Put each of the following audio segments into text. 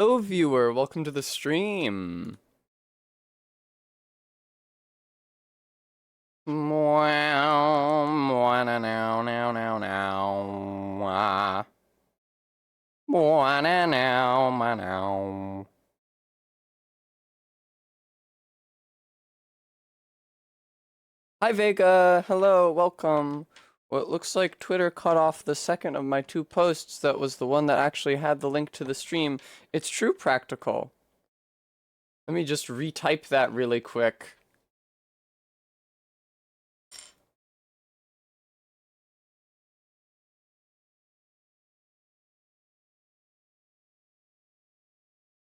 Hello, viewer. Welcome to the stream. Wow, now, now, now, now, now. Now, now. Hi, Vega. Hello, welcome. Well, it looks like Twitter cut off the second of my two posts that was the one that actually had the link to the stream. It's true practical. Let me just retype that really quick.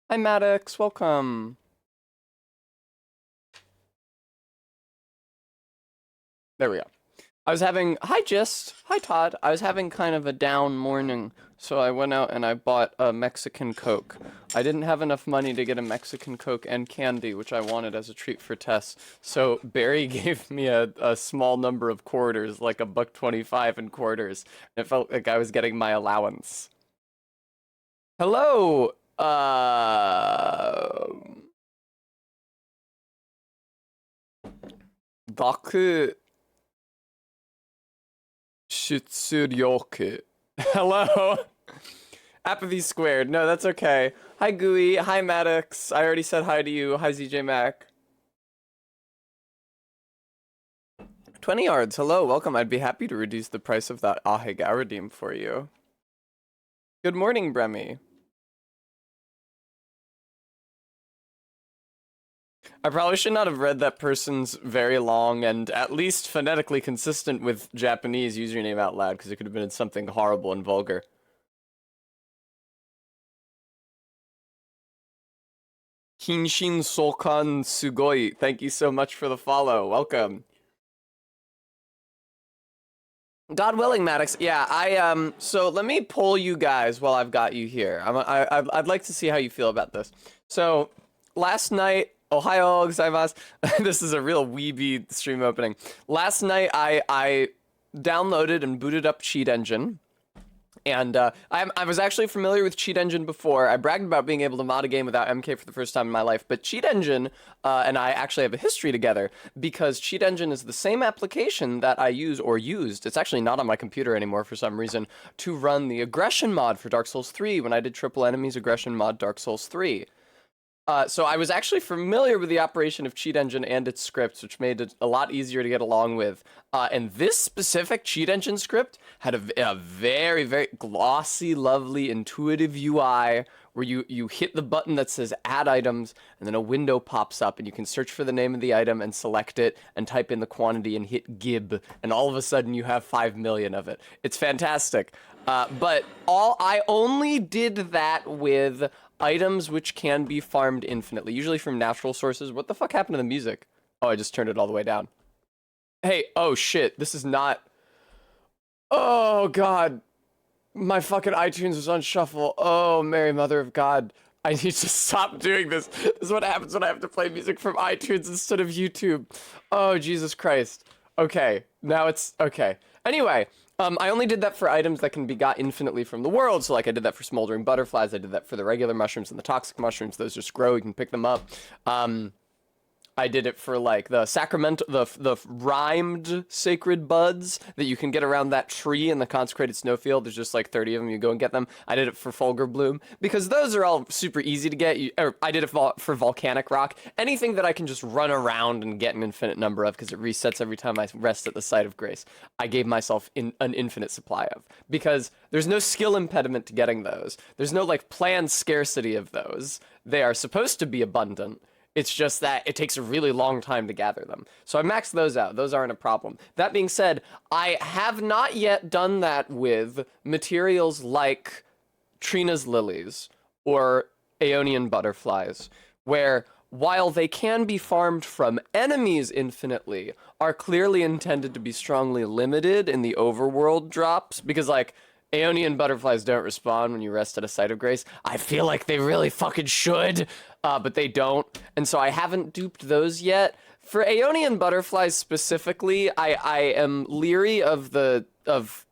Hi, Maddox. Welcome. There we go. Hi Gist, hi Todd. I was having kind of a down morning, so I went out and I bought a Mexican Coke. I didn't have enough money to get a Mexican Coke and candy, which I wanted as a treat for Tess. So Barry gave me a small number of quarters, like $1.25 in quarters. It felt like I was getting my allowance. Hello, Daku Shitsuryoku. Hello. Apathy squared. No, that's okay. Hi, Gooey. Hi, Maddox. I already said hi to you. Hi, ZJ Mac. 20 yards. Hello. Welcome. I'd be happy to reduce the price of that Ahega redeem for you. Good morning, Bremy. I probably should not have read that person's very long and at least phonetically consistent with Japanese username out loud, because it could have been something horrible and vulgar. Kinshin Sokan Sugoi, thank you so much for the follow. Welcome. God willing, Maddox. Yeah, so let me poll you guys while I've got you here. I'd like to see how you feel about this. So, last night, Ohio gozaimasu. This is a real weeby stream opening. Last night, I downloaded and booted up Cheat Engine. And I was actually familiar with Cheat Engine before. I bragged about being able to mod a game without MK for the first time in my life. But Cheat Engine and I actually have a history together, because Cheat Engine is the same application that I use, or used, it's actually not on my computer anymore for some reason, to run the aggression mod for Dark Souls 3 when I did Triple Enemies aggression mod Dark Souls 3. So I was actually familiar with the operation of Cheat Engine and its scripts, which made it a lot easier to get along with. And this specific Cheat Engine script had a very, very glossy, lovely, intuitive UI where you hit the button that says add items, and then a window pops up and you can search for the name of the item and select it and type in the quantity and hit gib, and all of a sudden you have 5 million of it. It's fantastic. But I only did that with items which can be farmed infinitely, usually from natural sources. What the fuck happened to the music? Oh, I just turned it all the way down. Hey, oh shit, this is not... Oh god. My fucking iTunes is on shuffle. Oh, Mary Mother of God. I need to stop doing this. This is what happens when I have to play music from iTunes instead of YouTube. Oh, Jesus Christ. Okay, now it's... Okay. Anyway, I only did that for items that can be got infinitely from the world. So like I did that for smoldering butterflies. I did that for the regular mushrooms and the toxic mushrooms. Those just grow. You can pick them up. I did it for like the the rhymed sacred buds that you can get around that tree in the consecrated snowfield. There's just like 30 of them. You go and get them. I did it for Fulgur Bloom because those are all super easy to get. I did it for volcanic rock. Anything that I can just run around and get an infinite number of, because it resets every time I rest at the site of grace. I gave myself an infinite supply of, because there's no skill impediment to getting those. There's no like planned scarcity of those. They are supposed to be abundant. It's just that it takes a really long time to gather them. So I maxed those out. Those aren't a problem. That being said, I have not yet done that with materials like Trina's lilies or Aeonian butterflies, where while they can be farmed from enemies infinitely, are clearly intended to be strongly limited in the overworld drops, because like Aeonian butterflies don't respawn when you rest at a site of grace. I feel like they really fucking should, but they don't. And so I haven't duped those yet. For Aeonian butterflies specifically, I am leery of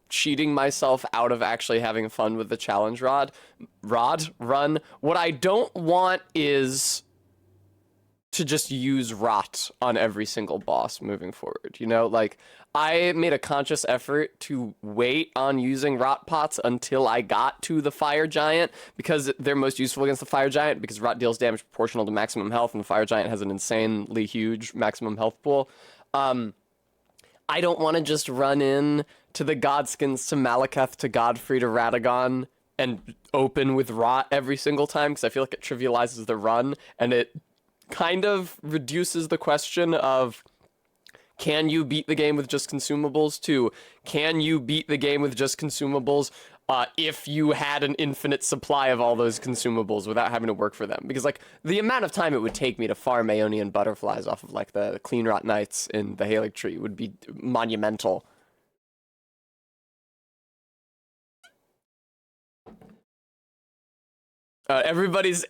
cheating myself out of actually having fun with the challenge run. What I don't want is to just use rot on every single boss moving forward, you know? Like, I made a conscious effort to wait on using rot pots until I got to the fire giant, because they're most useful against the fire giant, because rot deals damage proportional to maximum health, and the fire giant has an insanely huge maximum health pool. I don't want to just run in to the Godskins, to Malekith, to Godfrey, to Radagon, and open with rot every single time, because I feel like it trivializes the run, and it kind of reduces the question of, can you beat the game with just consumables, to can you beat the game with just consumables if you had an infinite supply of all those consumables without having to work for them? Because, like, the amount of time it would take me to farm Aeonian butterflies off of, like, the Clean Rot Knights in the Halig tree would be monumental. Everybody's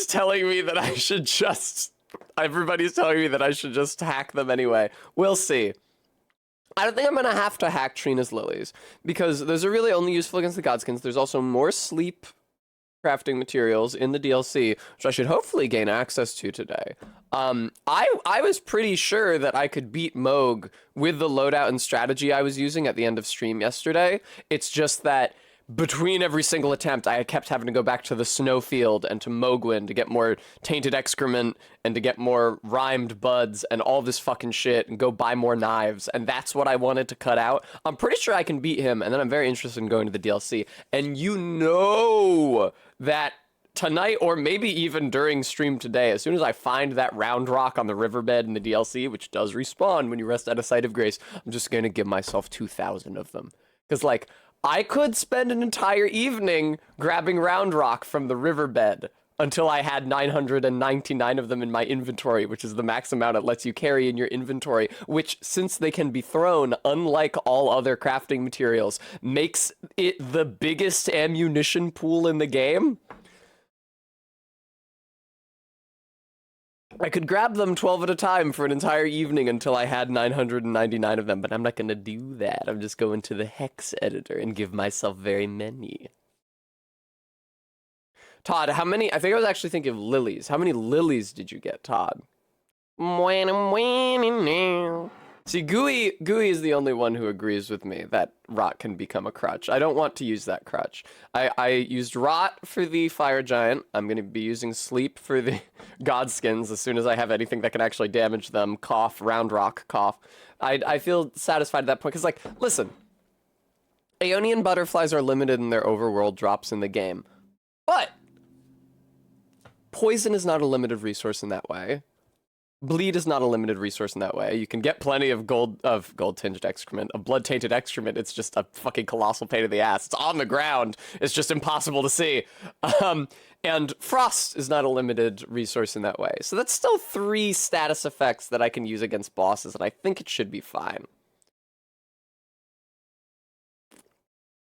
telling me that I should just... Everybody's telling me that I should just hack them anyway. We'll see. I don't think I'm gonna have to hack Trina's lilies, because those are really only useful against the Godskins. There's also more sleep crafting materials in the DLC, which I should hopefully gain access to today. I was pretty sure that I could beat Moog with the loadout and strategy I was using at the end of stream yesterday. It's just that between every single attempt, I kept having to go back to the snowfield and to Mogwin to get more tainted excrement and to get more rhymed buds and all this fucking shit and go buy more knives. And that's what I wanted to cut out. I'm pretty sure I can beat him, and then I'm very interested in going to the DLC. And you know that tonight, or maybe even during stream today, as soon as I find that round rock on the riverbed in the DLC, which does respawn when you rest at a site of grace, I'm just going to give myself 2,000 of them. Because, like, I could spend an entire evening grabbing round rock from the riverbed until I had 999 of them in my inventory, which is the max amount it lets you carry in your inventory, which, since they can be thrown, unlike all other crafting materials, makes it the biggest ammunition pool in the game. I could grab them 12 at a time for an entire evening until I had 999 of them, but I'm not going to do that. I'm just going to the hex editor and give myself very many. Todd, how many? I think I was actually thinking of lilies. How many lilies did you get, Todd? See, Gooey is the only one who agrees with me that rot can become a crutch. I don't want to use that crutch. I used rot for the fire giant. I'm going to be using sleep for the godskins as soon as I have anything that can actually damage them. Cough, round rock, cough. I feel satisfied at that point, because, like, listen. Aeonian butterflies are limited in their overworld drops in the game. But poison is not a limited resource in that way. Bleed is not a limited resource in that way. You can get plenty of gold-tinged excrement, of blood-tainted excrement. It's just a fucking colossal pain in the ass. It's on the ground. It's just impossible to see. And frost is not a limited resource in that way. So that's still 3 status effects that I can use against bosses, and I think it should be fine.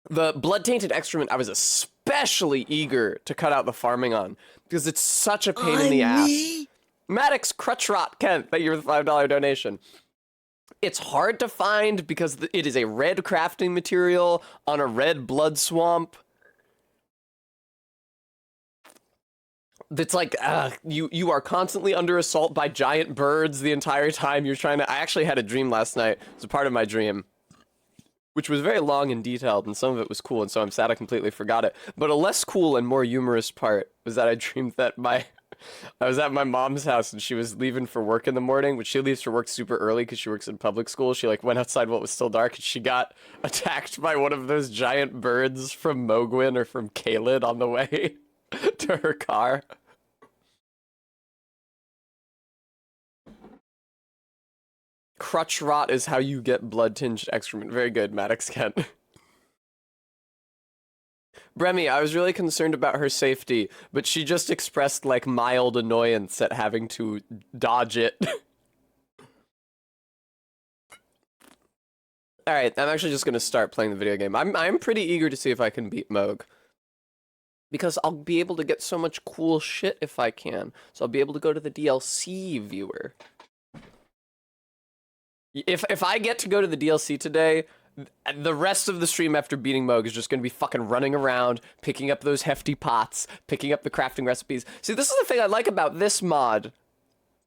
The blood-tainted excrement I was especially eager to cut out the farming on, because it's such a pain in the ass. Maddox Crutchrot Kent, thank you for the $5 donation. It's hard to find because it is a red crafting material on a red blood swamp. That's like, you are constantly under assault by giant birds the entire time you're trying to... I actually had a dream last night. It was a part of my dream, which was very long and detailed, and some of it was cool, and so I'm sad I completely forgot it. But a less cool and more humorous part was that I dreamed that I was at my mom's house, and she was leaving for work in the morning, but she leaves for work super early because she works in public school. She, like, went outside while it was still dark, and she got attacked by one of those giant birds from Mogwin or from Caelid on the way to her car. Crutch rot is how you get blood-tinged excrement. Very good, Maddox Kent. Bremy, I was really concerned about her safety, but she just expressed, like, mild annoyance at having to dodge it. Alright, I'm actually just gonna start playing the video game. I'm pretty eager to see if I can beat Moog, because I'll be able to get so much cool shit if I can. So I'll be able to go to the DLC viewer. If I get to go to the DLC today, the rest of the stream after beating Moog is just going to be fucking running around, picking up those hefty pots, picking up the crafting recipes. See, this is the thing I like about this mod.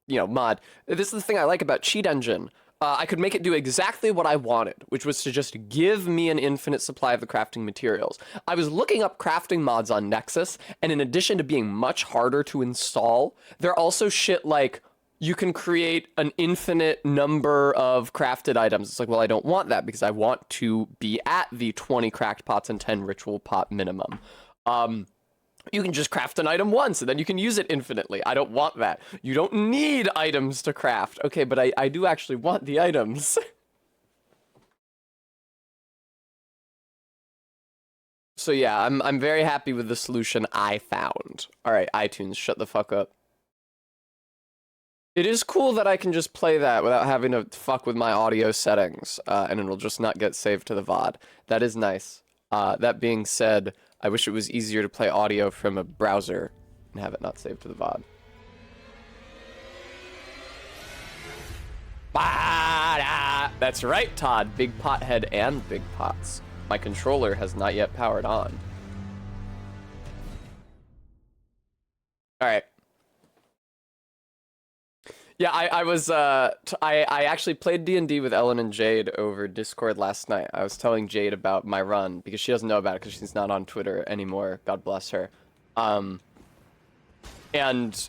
This is the thing I like about Cheat Engine. I could make it do exactly what I wanted, which was to just give me an infinite supply of the crafting materials. I was looking up crafting mods on Nexus, and in addition to being much harder to install, they're also shit like, you can create an infinite number of crafted items. It's like, well, I don't want that because I want to be at the 20 cracked pots and 10 ritual pot minimum. You can just craft an item once and then you can use it infinitely. I don't want that. You don't need items to craft. Okay, but I do actually want the items. So yeah, I'm very happy with the solution I found. All right, iTunes, shut the fuck up. It is cool that I can just play that without having to fuck with my audio settings, and it'll just not get saved to the VOD. That is nice. That being said, I wish it was easier to play audio from a browser and have it not saved to the VOD. That's right, Todd. Big pothead and big pots. My controller has not yet powered on. All right. Yeah, I actually played D&D with Ellen and Jade over Discord last night. I was telling Jade about my run because she doesn't know about it because she's not on Twitter anymore. God bless her. And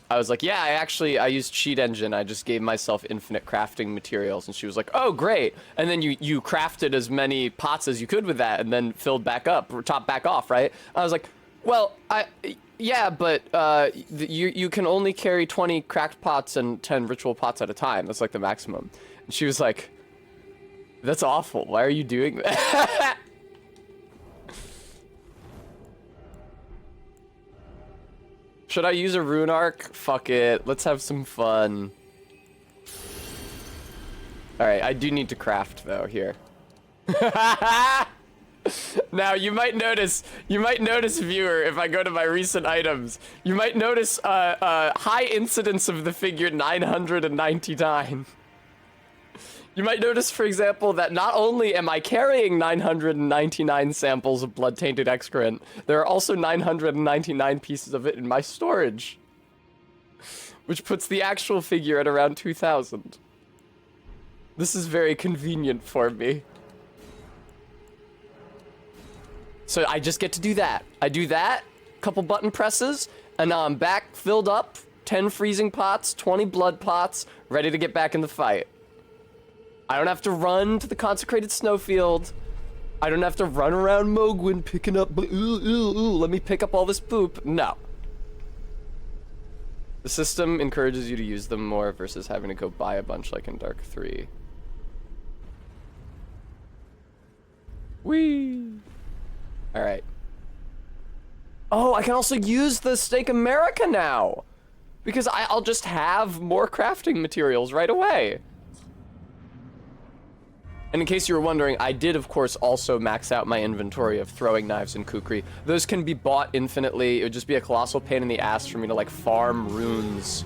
I was like, yeah, I used Cheat Engine. I just gave myself infinite crafting materials. And she was like, oh, great. And then you crafted as many pots as you could with that and then filled back up, or topped back off, right? I was like, well, yeah, but you can only carry 20 cracked pots and 10 ritual pots at a time. That's like the maximum. And she was like, that's awful. Why are you doing that? Should I use a rune arc? Fuck it. Let's have some fun. All right, I do need to craft though here. Now, you might notice, viewer, if I go to my recent items, you might notice high incidence of the figure 999. You might notice, for example, that not only am I carrying 999 samples of blood-tainted excrement, there are also 999 pieces of it in my storage, which puts the actual figure at around 2,000. This is very convenient for me. So I just get to do that. I do that, couple button presses, and now I'm back filled up, 10 freezing pots, 20 blood pots, ready to get back in the fight. I don't have to run to the consecrated snowfield. I don't have to run around Mogwin picking up, let me pick up all this poop. No. The system encourages you to use them more versus having to go buy a bunch like in Dark 3. Whee! All right. Oh, I can also use the Steak America now, because I'll just have more crafting materials right away. And in case you were wondering, I did, of course, also max out my inventory of throwing knives and kukri. Those can be bought infinitely. It would just be a colossal pain in the ass for me to, like, farm runes.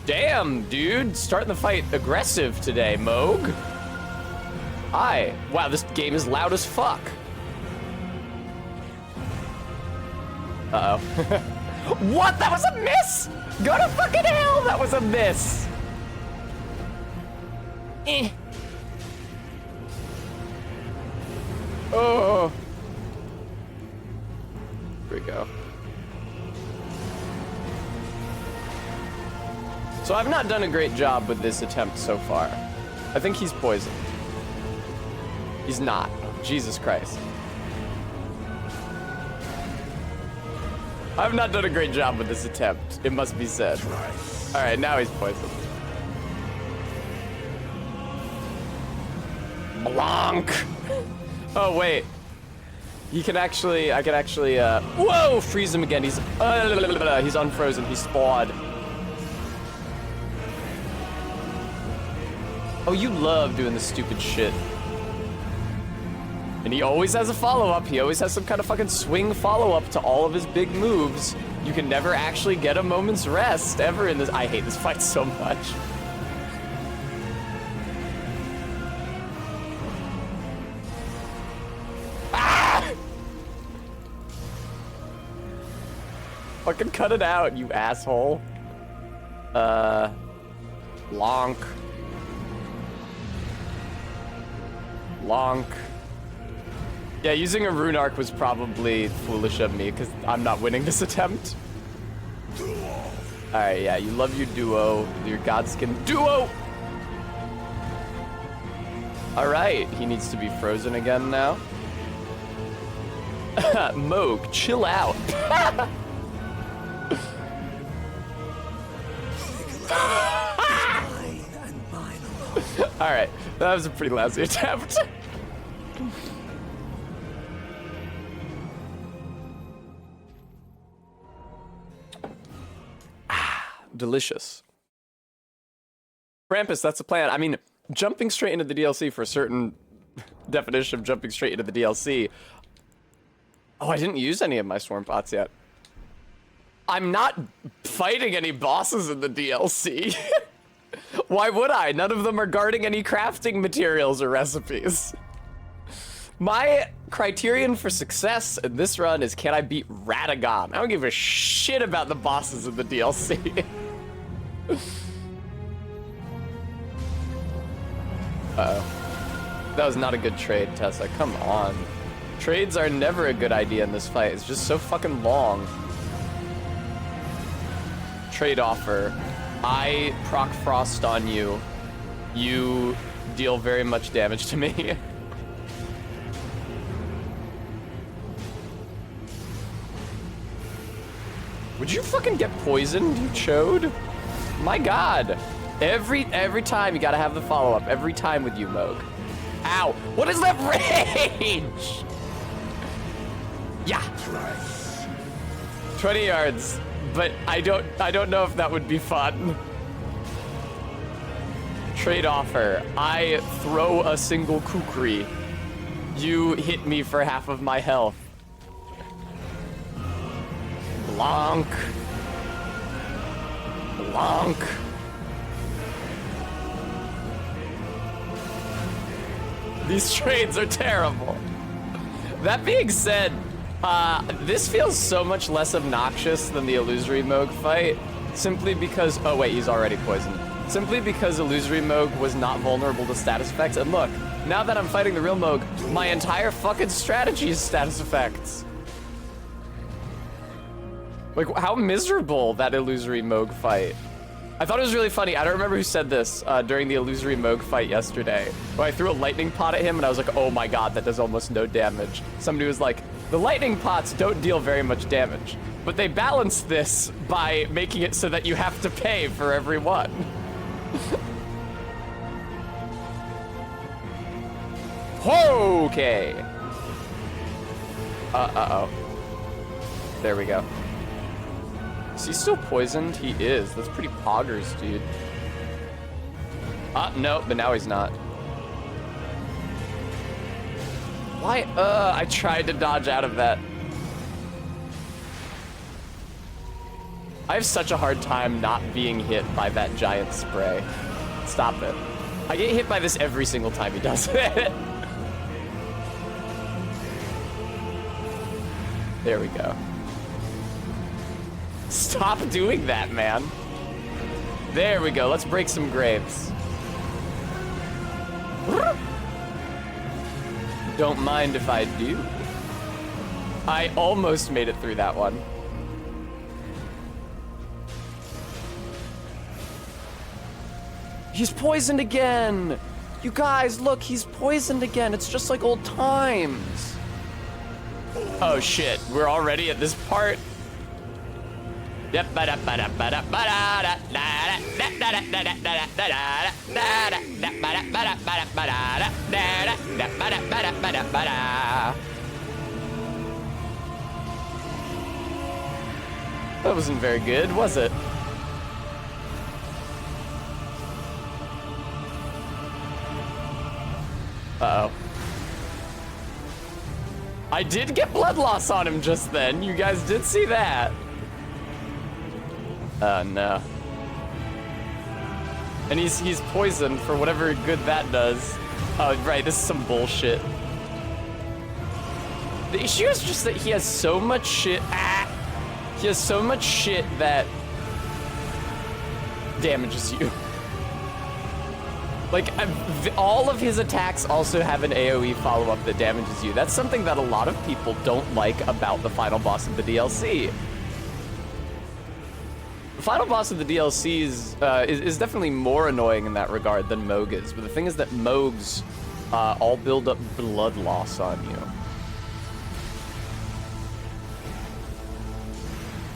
Damn, dude. Starting the fight aggressive today, Moog. Hi. Wow, this game is loud as fuck. Uh-oh. What? That was a miss? Go to fucking hell! That was a miss! Eh. Oh. Here we go. So I've not done a great job with this attempt so far. I think he's poisoned. He's not. Jesus Christ. I've not done a great job with this attempt, it must be said. Alright, now he's poisoned. Blanc! Oh, wait. I can actually, whoa! Freeze him again. He's unfrozen. He's spawed. Oh, you love doing this stupid shit. And he always has a follow-up. He always has some kind of fucking swing follow-up to all of his big moves. You can never actually get a moment's rest ever in this. I hate this fight so much. Fucking cut it out, you asshole. Lonk. Lonk. Yeah, using a rune arc was probably foolish of me, because I'm not winning this attempt. Alright, yeah, you love your duo, your Godskin duo! Alright, he needs to be frozen again now. Moog, chill out. Alright, that was a pretty lousy attempt. Delicious. Krampus, that's the plan. I mean, jumping straight into the DLC for a certain definition of jumping straight into the DLC. Oh, I didn't use any of my swarm pots yet. I'm not fighting any bosses in the DLC. Why would I? None of them are guarding any crafting materials or recipes. My criterion for success in this run is, can I beat Radagon? I don't give a shit about the bosses in the DLC. Uh-oh. That was not a good trade, Tessa. Come on. Trades are never a good idea in this fight. It's just so fucking long. Trade offer. I proc frost on you. You deal very much damage to me. Would you fucking get poisoned, you chode? My god. Every time you gotta have the follow-up. Every time with you, Moog. Ow. What is that range? Yeah. 20 yards. But I don't know if that would be fun. Trade offer. I throw a single kukri. You hit me for half of my health. Blanc. Blanc. These trades are terrible. That being said, this feels so much less obnoxious than the Illusory Moog fight, simply because, oh wait, he's already poisoned. Simply because Illusory Moog was not vulnerable to status effects, and look, now that I'm fighting the real Moog, my entire fucking strategy is status effects. Like, how miserable that Illusory Moog fight. I thought it was really funny. I don't remember who said this during the Illusory Moog fight yesterday, where I threw a lightning pot at him and I was like, oh my god, that does almost no damage. Somebody was like, the lightning pots don't deal very much damage, but they balance this by making it so that you have to pay for every one. Okay. Uh-oh. There we go. Is he still poisoned? He is. That's pretty poggers, dude. No, but now he's not. Why? I tried to dodge out of that. I have such a hard time not being hit by that giant spray. Stop it. I get hit by this every single time he does it. There we go. Stop doing that, man. There we go. Let's break some graves. Don't mind if I do. I almost made it through that one. He's poisoned again! You guys, look, he's poisoned again. It's just like old times. Oh shit, we're already at this part? Yep. That wasn't very good, was it? Uh-oh. I did get blood loss on him just then. You guys did see that. Oh no. And he's poisoned for whatever good that does. Oh right, this is some bullshit. The issue is just that he has so much shit. He has so much shit that damages you. Like, all of his attacks also have an AoE follow-up that damages you. That's something that a lot of people don't like about the final boss of the DLC. The final boss of the DLC is definitely more annoying in that regard than Moog is. But the thing is that Moogs all build up blood loss on you.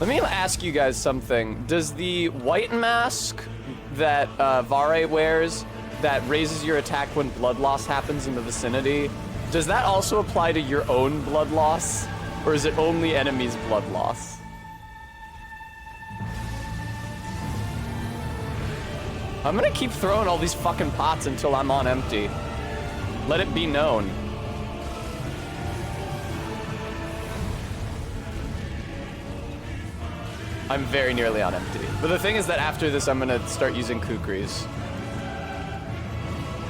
Let me ask you guys something. Does the white mask that Vare wears that raises your attack when blood loss happens in the vicinity, does that also apply to your own blood loss? Or is it only enemies' blood loss? I'm gonna keep throwing all these fucking pots until I'm on empty. Let it be known. I'm very nearly on empty. But the thing is that after this, I'm gonna start using kukris.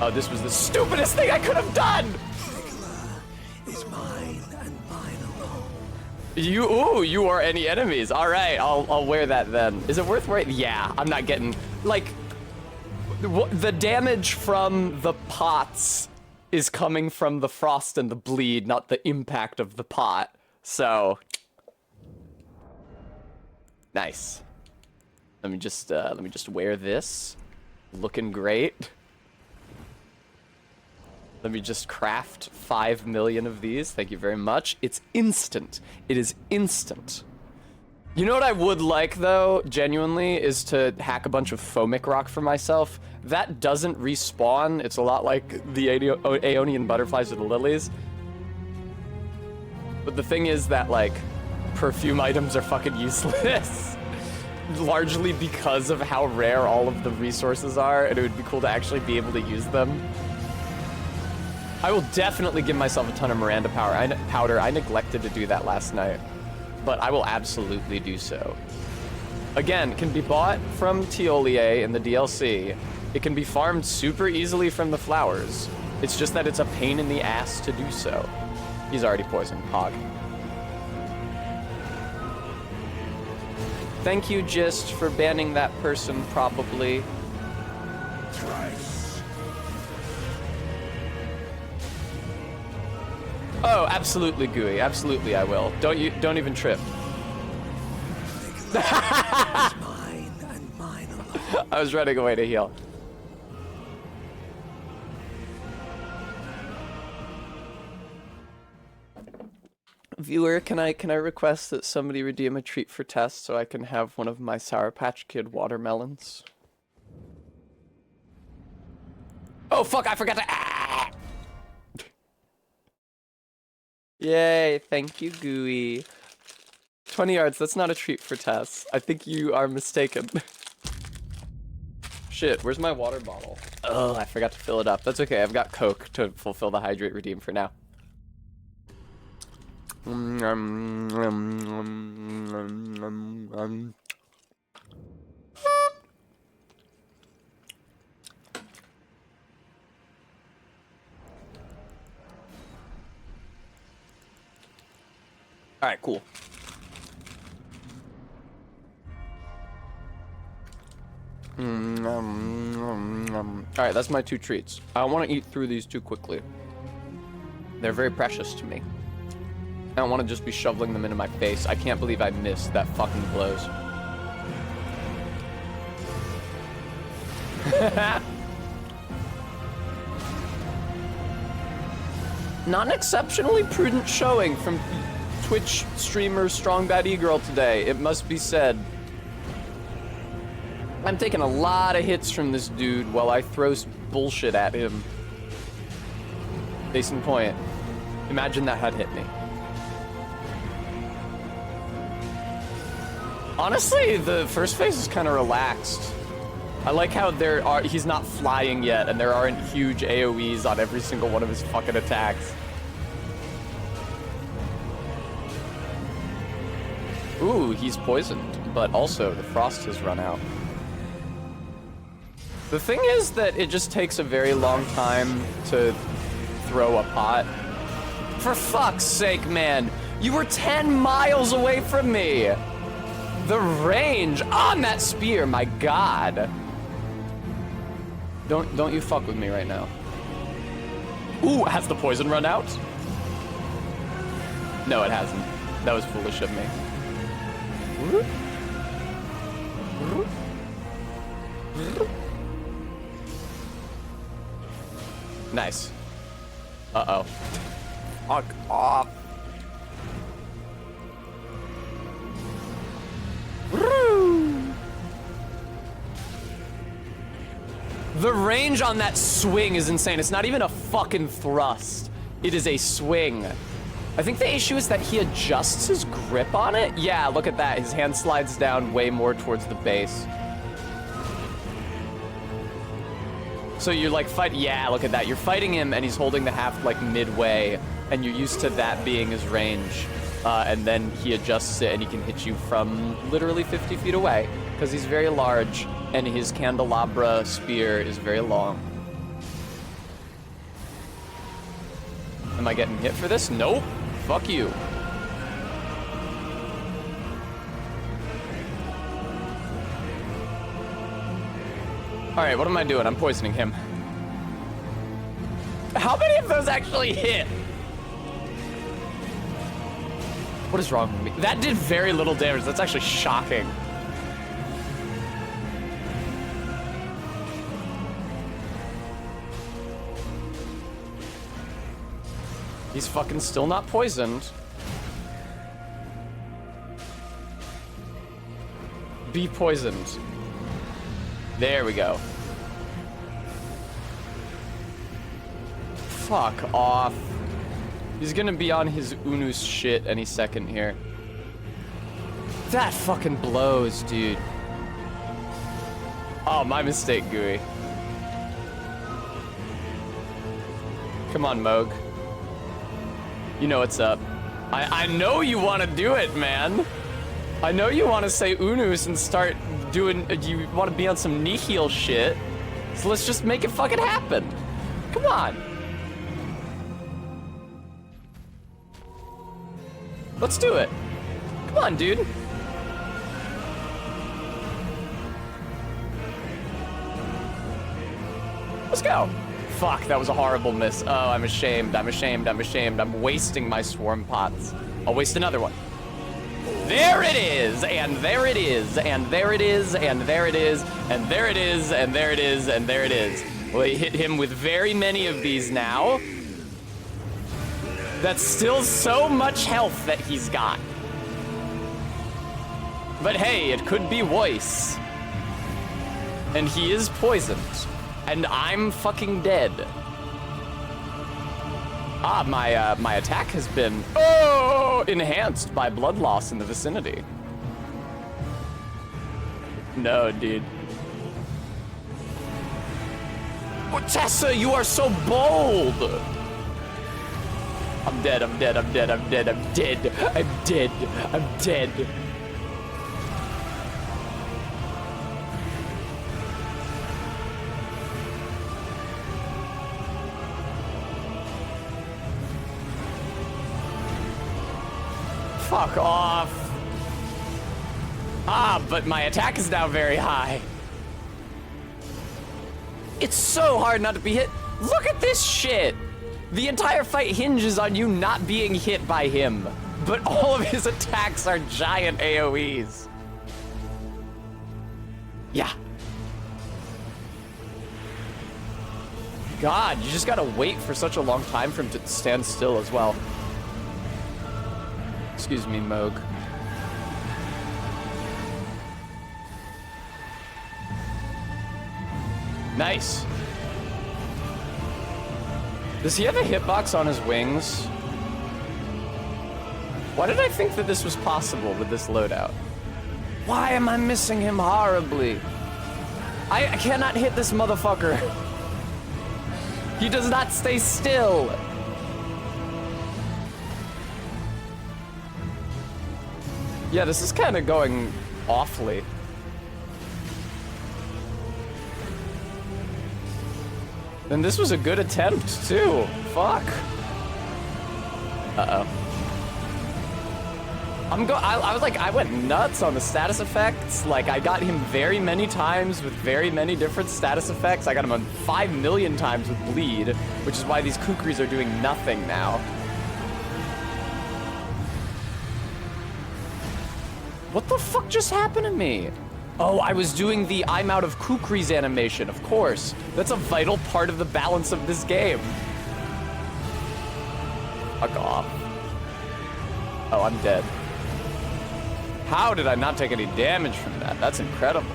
Oh, this was the stupidest thing I could have done! Is mine and mine alone. You are any enemies. All right, I'll wear that then. Is it worth wearing? Yeah, I'm not getting, like, the damage from the pots is coming from the frost and the bleed, not the impact of the pot. So, nice. Let me just wear this. Looking great. Let me just craft 5 million of these. Thank you very much. It's instant. It is instant. You know what I would like, though, genuinely, is to hack a bunch of foamic rock for myself. That doesn't respawn. It's a lot like the Aeonian butterflies or the lilies. But the thing is that, like, perfume items are fucking useless. Largely because of how rare all of the resources are, and it would be cool to actually be able to use them. I will definitely give myself a ton of Miranda powder. I neglected to do that last night, but I will absolutely do so. Again, it can be bought from Tiolier in the DLC. It can be farmed super easily from the flowers. It's just that it's a pain in the ass to do so. He's already poisoned, Hog. Thank you, Gist, for banning that person, probably. Oh, absolutely, Gooey. Absolutely, I will. Don't even trip. Mine and mine alone. I was running away to heal. Viewer, can I request that somebody redeem a treat for Tess so I can have one of my Sour Patch Kid watermelons? Oh fuck! I forgot to. Ah! Yay! Thank you, Gooey. 20 yards. That's not a treat for Tess. I think you are mistaken. Shit, where's my water bottle? Oh, I forgot to fill it up. That's okay. I've got Coke to fulfill the hydrate redeem for now. All right, cool. All right, that's my 2 treats. I want to eat through these too quickly. They're very precious to me. I don't want to just be shoveling them into my face. I can't believe I missed. That fucking blows. Not an exceptionally prudent showing from Twitch streamer Strong Bad E-Girl today, it must be said. I'm taking a lot of hits from this dude while I throw bullshit at him. Case in point, imagine that had hit me. Honestly, the first phase is kind of relaxed. I like how he's not flying yet, and there aren't huge AoEs on every single one of his fucking attacks. Ooh, he's poisoned, but also the frost has run out. The thing is that it just takes a very long time to throw a pot. For fuck's sake, man! You were 10 miles away from me! The range on that spear, my god. Don't you fuck with me right now. Ooh, has the poison run out? No, it hasn't. That was foolish of me. Nice. Uh-oh. Fuck off. The range on that swing is insane. It's not even a fucking thrust. It is a swing. I think the issue is that he adjusts his grip on it. Yeah, look at that. His hand slides down way more towards the base. So you're like yeah, look at that. You're fighting him and he's holding the haft like midway and you're used to that being his range. And then he adjusts it and he can hit you from literally 50 feet away because he's very large and his candelabra spear is very long. Am I getting hit for this? Nope. Fuck you. All right, what am I doing? I'm poisoning him. How many of those actually hit? What is wrong with me? That did very little damage. That's actually shocking. He's fucking still not poisoned. Be poisoned. There we go. Fuck off. He's gonna be on his Unus shit any second here. That fucking blows, dude. Oh, my mistake, Gooey. Come on, Moog. You know what's up. I know you want to do it, man. I know you want to say Unus and start doing, you want to be on some Nihil shit. So let's just make it fucking happen. Come on. Let's do it. Come on, dude. Let's go. Fuck, that was a horrible miss. Oh, I'm ashamed, I'm ashamed, I'm ashamed. I'm wasting my swarm pots. I'll waste another one. There it is, and there it is, and there it is, and there it is, and there it is, and there it is, and there it is. We hit him with very many of these now. That's still so much health that he's got. But hey, it could be worse. And he is poisoned. And I'm fucking dead. Ah, my attack has been enhanced by blood loss in the vicinity. No, dude. Oh, Tessa, you are so bold. I'm dead, I'm dead, I'm dead, I'm dead, I'm dead, I'm dead, I'm dead. Fuck off. Ah, but my attack is now very high. It's so hard not to be hit. Look at this shit. The entire fight hinges on you not being hit by him, but all of his attacks are giant AoEs. Yeah. God, you just gotta wait for such a long time for him to stand still as well. Excuse me, Moog. Nice. Does he have a hitbox on his wings? Why did I think that this was possible with this loadout? Why am I missing him horribly? I cannot hit this motherfucker. He does not stay still. Yeah, this is kind of going awfully. And this was a good attempt, too. Fuck. Uh-oh. I was like, I went nuts on the status effects. Like, I got him very many times with very many different status effects. I got him on 5 million times with bleed, which is why these kukris are doing nothing now. What the fuck just happened to me? Oh, I was doing the I'm out of kukris animation, of course. That's a vital part of the balance of this game. Fuck off. Oh, I'm dead. How did I not take any damage from that? That's incredible.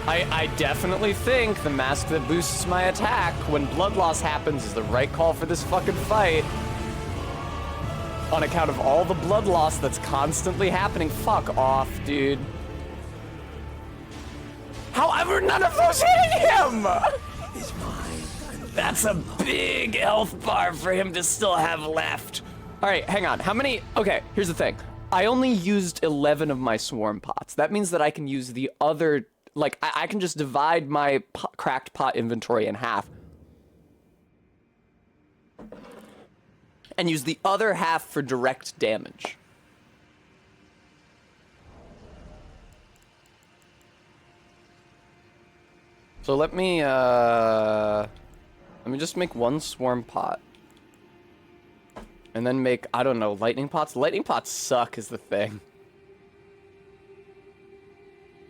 I definitely think the mask that boosts my attack when blood loss happens is the right call for this fucking fight. On account of all the blood loss that's constantly happening. Fuck off, dude. However, none of those hitting him! Is mine and That's a big health bar for him to still have left. All right, hang on. How many? Okay, here's the thing. I only used 11 of my swarm pots. That means that I can use the other, like, I can just divide my cracked pot inventory in half. And use the other half for direct damage. So let me just make one swarm pot. And then make, I don't know, lightning pots? Lightning pots suck is the thing.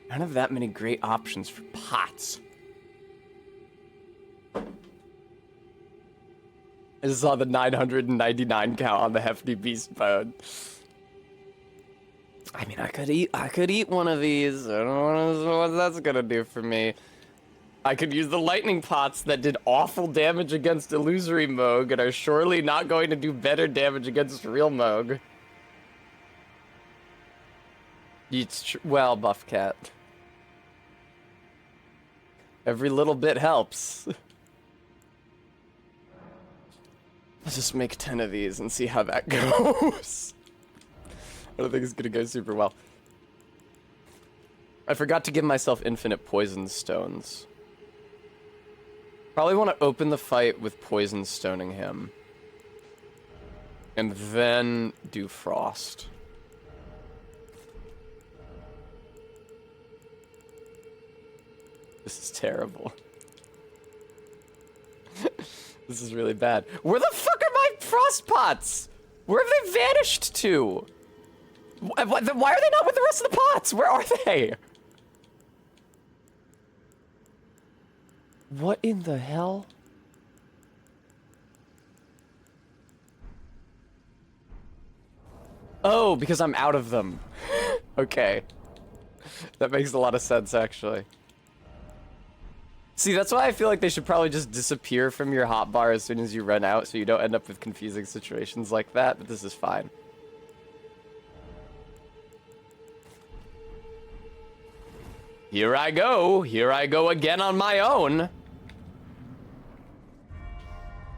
I don't have that many great options for pots. I just saw the 999 count on the hefty beast mode. I mean, I could eat one of these. I don't know what that's gonna do for me. I could use the lightning pots that did awful damage against illusory Moog and are surely not going to do better damage against real Moog. Well, Buff Cat. Every little bit helps. Let's just make 10 of these and see how that goes. I don't think it's gonna go super well. I forgot to give myself infinite poison stones. Probably want to open the fight with poison stoning him. And then do frost. This is terrible. This is really bad. Where the fuck are my frost pots? Where have they vanished to? Why are they not with the rest of the pots? Where are they? What in the hell? Oh, because I'm out of them. Okay. That makes a lot of sense, actually. See, that's why I feel like they should probably just disappear from your hotbar as soon as you run out, so you don't end up with confusing situations like that, but this is fine. Here I go again on my own.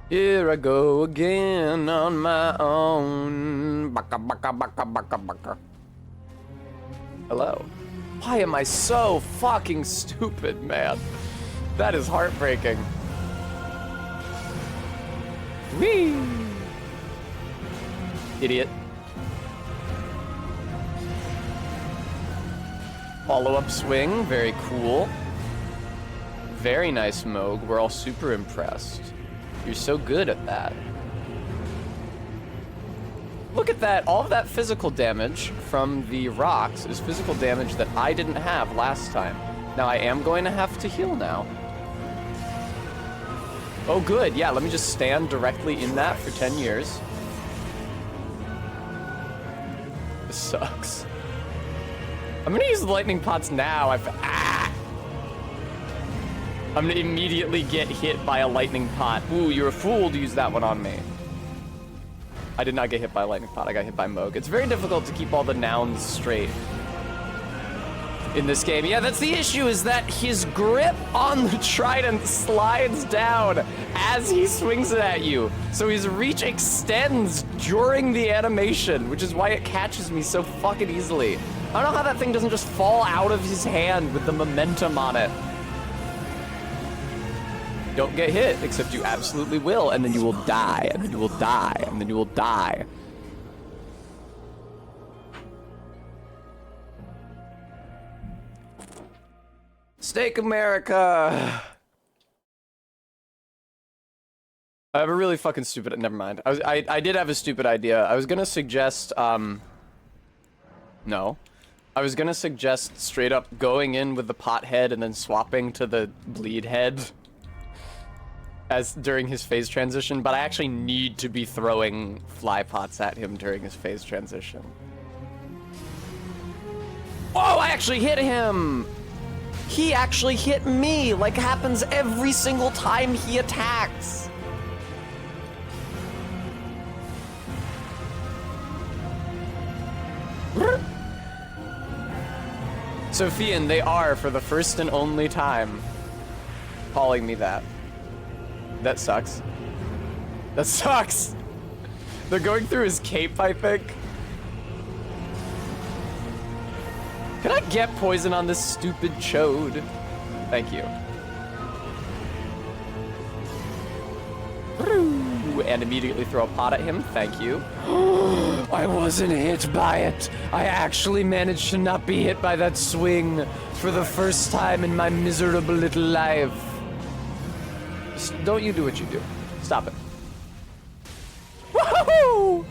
Here I go again on my own. Baka baka baka baka baka. Hello. Why am I so fucking stupid, man? That is heartbreaking. Whee! Idiot. Follow-up swing, very cool. Very nice, Moog. We're all super impressed. You're so good at that. Look at that. All of that physical damage from the rocks is physical damage that I didn't have last time. Now I am going to have to heal now. Oh, good. Yeah, let me just stand directly in that for 10 years. This sucks. I'm gonna use the lightning pots now. I'm gonna immediately get hit by a lightning pot. Ooh, you're a fool to use that one on me. I did not get hit by a lightning pot. I got hit by Moog. It's very difficult to keep all the nouns straight in this game. Yeah, that's the issue, is that his grip on the trident slides down as he swings it at you. So his reach extends during the animation, which is why it catches me so fucking easily. I don't know how that thing doesn't just fall out of his hand with the momentum on it. don't get hit, except you absolutely will, and then you will die, and then you will die, and then you will die. Steak America! I have a really fucking stupid, never mind. I did have a stupid idea. I was gonna suggest, no. I was gonna suggest straight up going in with the pot head and then swapping to the bleed head as during his phase transition, but I actually need to be throwing fly pots at him during his phase transition. Oh, I actually hit him! He actually hit me, like happens every single time he attacks. Sophian, they are, for the first and only time, calling me that. That sucks. That sucks! They're going through his cape, I think. Can I get poison on this stupid chode? Thank you. And immediately throw a pot at him. Thank you. I wasn't hit by it. I actually managed to not be hit by that swing for the first time in my miserable little life. Just don't you do what you do. Stop it. Woohoo!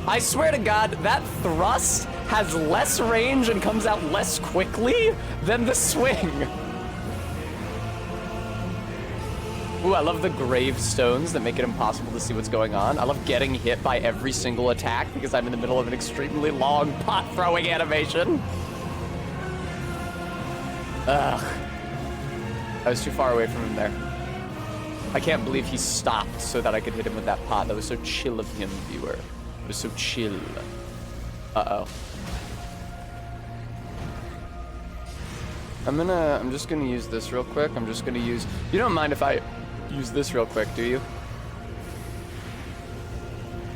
I swear to God, that thrust has less range and comes out less quickly than the swing. Ooh, I love the gravestones that make it impossible to see what's going on. I love getting hit by every single attack because I'm in the middle of an extremely long pot throwing animation. Ugh. I was too far away from him there. I can't believe he stopped so that I could hit him with that pot. That was so chill of him, viewer. It was so chill. Uh-oh. I'm just gonna use this real quick. I'm just gonna use, you don't mind if I use this real quick, do you?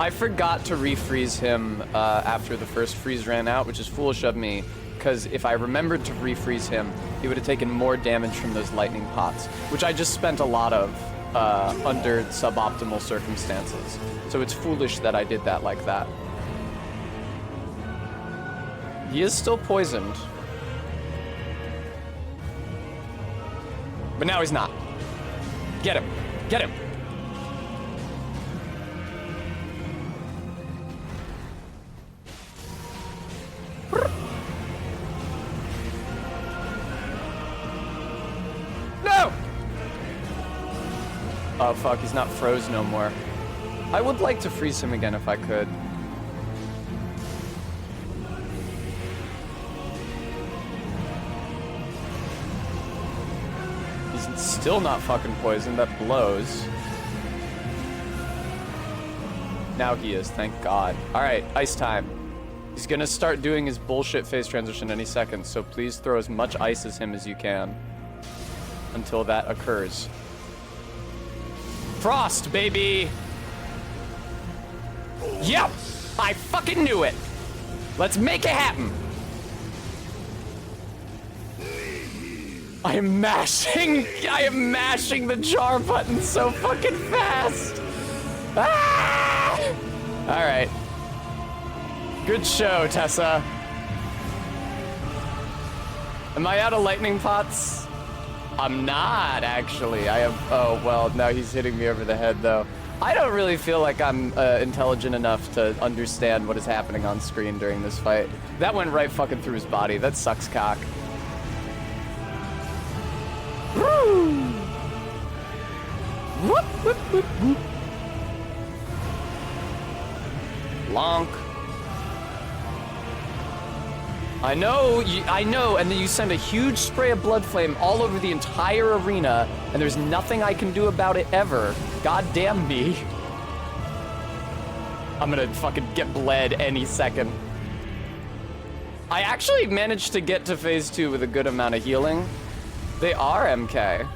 I forgot to refreeze him after the first freeze ran out, which is foolish of me, because if I remembered to refreeze him, he would have taken more damage from those lightning pots, which I just spent a lot of under suboptimal circumstances. So it's foolish that I did that like that. He is still poisoned. But now he's not. Get him. Get him. No! Oh, fuck. He's not froze no more. I would like to freeze him again if I could. Still not fucking poisoned. That blows. Now he is, thank God. Alright, ice time. He's gonna start doing his bullshit phase transition any second, so please throw as much ice as him as you can. Until that occurs. Frost, baby! Yep! I fucking knew it! Let's make it happen! I am mashing the jar button so fucking fast! Ah! Alright. Good show, Tessa. Am I out of lightning pots? I'm not, actually. I have, oh, well, now he's hitting me over the head, though. I don't really feel like I'm intelligent enough to understand what is happening on screen during this fight. That went right fucking through his body. That sucks cock. Woo! Whoop, whoop, whoop, whoop. Lonk. I know, and then you send a huge spray of blood flame all over the entire arena, and there's nothing I can do about it ever. God damn me. I'm gonna fucking get bled any second. I actually managed to get to phase 2 with a good amount of healing. They are MK.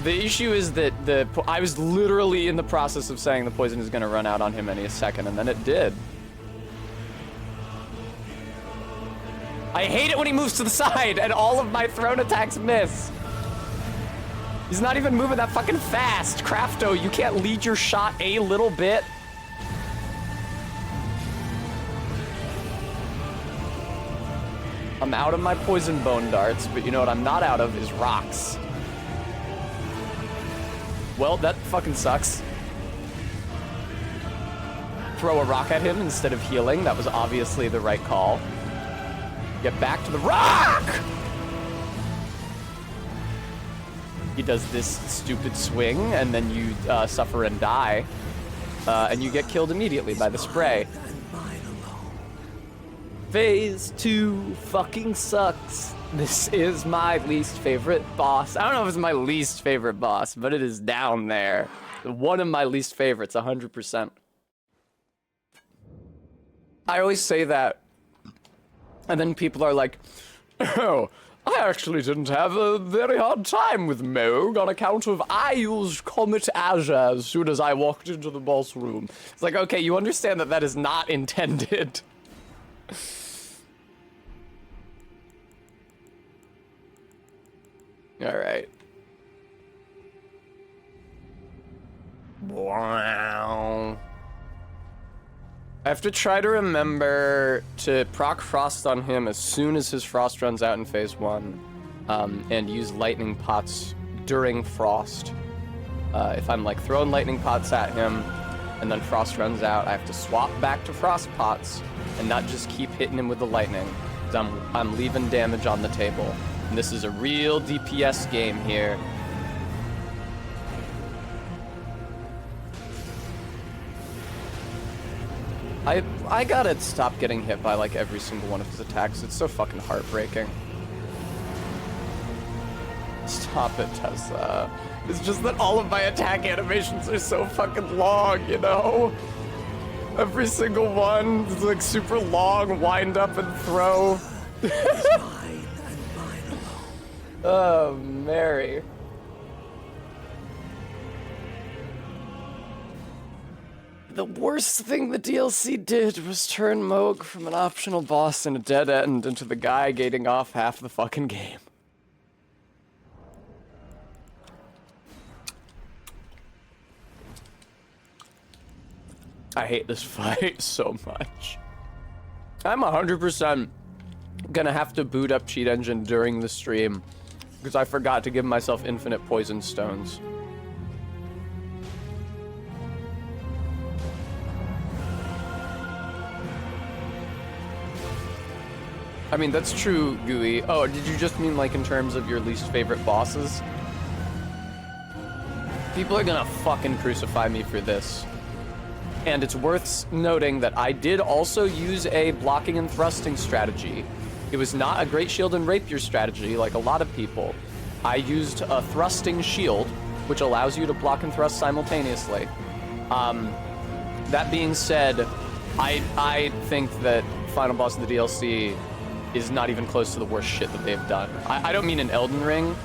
The issue is that I was literally in the process of saying the poison is gonna run out on him any second, and then it did. I hate it when he moves to the side and all of my thrown attacks miss. He's not even moving that fucking fast. Crafto, you can't lead your shot a little bit. I'm out of my poison bone darts, but you know what I'm not out of is rocks. Well, that fucking sucks. Throw a rock at him instead of healing. That was obviously the right call. Get back to the rock! He does this stupid swing, and then you suffer and die. And you get killed immediately by the spray. Phase 2 fucking sucks. This is my least favorite boss. I don't know if it's my least favorite boss, but it is down there. One of my least favorites, 100%. I always say that, and then people are like, oh, I actually didn't have a very hard time with Moog on account of I used Comet Azure as soon as I walked into the boss room. It's like, okay, you understand that that is not intended. All right. Wow. I have to try to remember to proc Frost on him as soon as his Frost runs out in phase 1, and use Lightning Pots during Frost. If I'm like throwing Lightning Pots at him, and then Frost runs out, I have to swap back to Frost Pots, and not just keep hitting him with the Lightning, because I'm leaving damage on the table. And this is a real DPS game here. I gotta stop getting hit by like every single one of his attacks. It's so fucking heartbreaking. Stop it, Tessa. It's just that all of my attack animations are so fucking long, you know? Every single one is like super long, wind up and throw. Oh, Mary. The worst thing the DLC did was turn Moog from an optional boss in a dead end into the guy gating off half the fucking game. I hate this fight so much. I'm 100% gonna have to boot up Cheat Engine during the stream because I forgot to give myself infinite poison stones. I mean, that's true, Gooey. Oh, did you just mean like in terms of your least favorite bosses? People are gonna fucking crucify me for this. And it's worth noting that I did also use a blocking and thrusting strategy. It was not a great shield and rapier strategy like a lot of people. I used a thrusting shield, which allows you to block and thrust simultaneously. That being said, I think that final boss of the DLC is not even close to the worst shit that they've done. I don't mean in Elden Ring,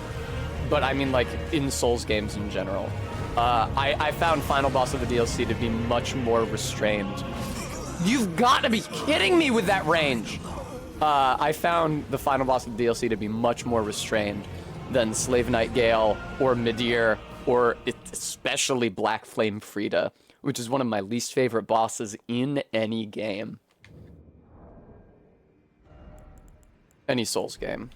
but I mean like in Souls games in general. I found final boss of the DLC to be much more restrained. You've got to be kidding me with that range! I found the final boss of the DLC to be much more restrained than Slave Knight Gale or Midir or especially Black Flame Frida, which is one of my least favorite bosses in any game. Any Souls game.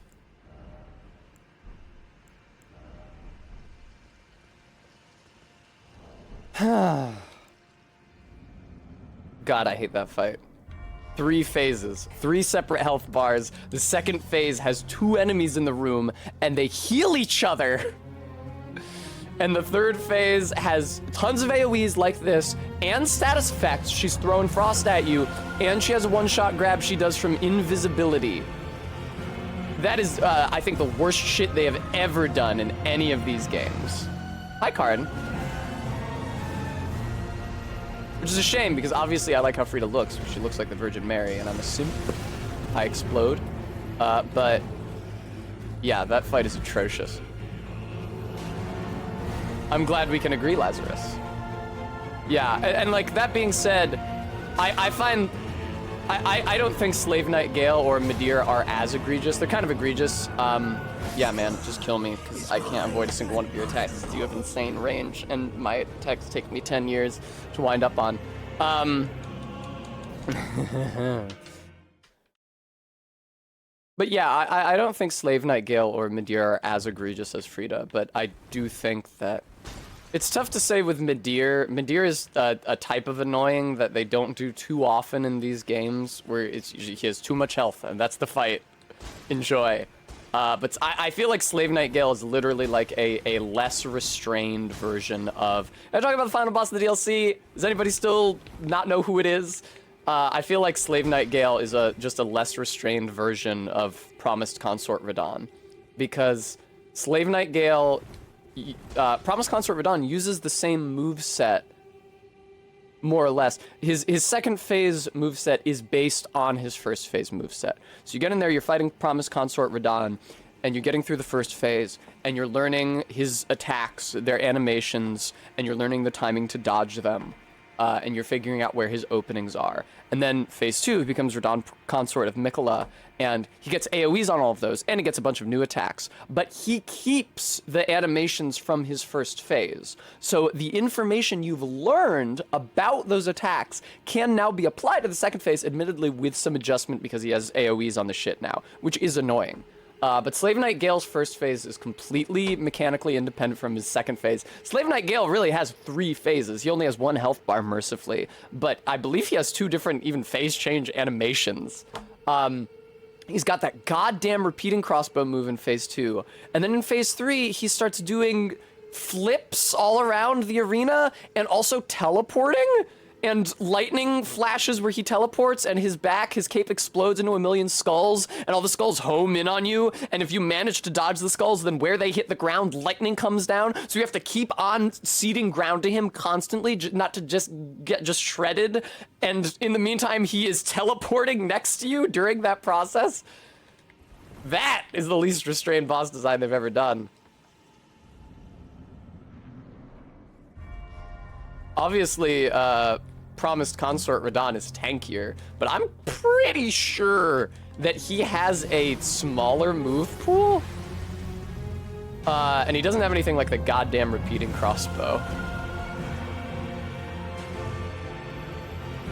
God, I hate that fight. 3 phases, 3 separate health bars. The second phase has 2 enemies in the room, and they heal each other. And the third phase has tons of AoEs like this, and status effects. She's throwing frost at you, and she has a one-shot grab she does from invisibility. That is, I think, the worst shit they have ever done in any of these games. Hi, Karin. Which is a shame, because obviously I like how Frida looks. She looks like the Virgin Mary, and I'm a simp. I explode. But, yeah, that fight is atrocious. I'm glad we can agree, Lazarus. Yeah, and like, that being said, I find I don't think Slave Knight Gale or Midir are as egregious. They're kind of egregious. Yeah, man, just kill me, because I can't avoid a single one of your attacks. You have insane range, and my attacks take me 10 years to wind up on. But yeah, I don't think Slave Knight Gale or Midir are as egregious as Frida, but I do think that it's tough to say with Midir. Midir is a type of annoying that they don't do too often in these games, where it's usually he has too much health, and that's the fight. Enjoy. But I feel like Slave Knight Gale is literally like a less restrained version of... I'm talking about the final boss of the DLC. Does anybody still not know who it is? I feel like Slave Knight Gale is just a less restrained version of Promised Consort Radahn. Because Slave Knight Gale... Promised Consort Radahn uses the same moveset, more or less. His second phase moveset is based on his first phase moveset. So you get in there, you're fighting Promised Consort Radahn, and you're getting through the first phase, and you're learning his attacks, their animations, and you're learning the timing to dodge them. And you're figuring out where his openings are. And then phase 2 becomes Radahn Consort of Mikola, and he gets AoEs on all of those, and he gets a bunch of new attacks. But he keeps the animations from his first phase. So the information you've learned about those attacks can now be applied to the second phase, admittedly with some adjustment because he has AoEs on the shit now, which is annoying. But Slave Knight Gale's first phase is completely mechanically independent from his second phase. Slave Knight Gale really has 3 phases. He only has 1 health bar, mercifully. But I believe he has 2 different even phase change animations. He's got that goddamn repeating crossbow move in phase 2. And then in phase 3, he starts doing flips all around the arena and also teleporting. And lightning flashes where he teleports, and his cape explodes into a million skulls, and all the skulls home in on you, and if you manage to dodge the skulls, then where they hit the ground, lightning comes down, so you have to keep on ceding ground to him constantly, not to just get shredded, and in the meantime, he is teleporting next to you during that process. That is the least restrained boss design they've ever done. Obviously, Promised Consort Radahn is tankier, but I'm pretty sure that he has a smaller move pool. And he doesn't have anything like the goddamn repeating crossbow.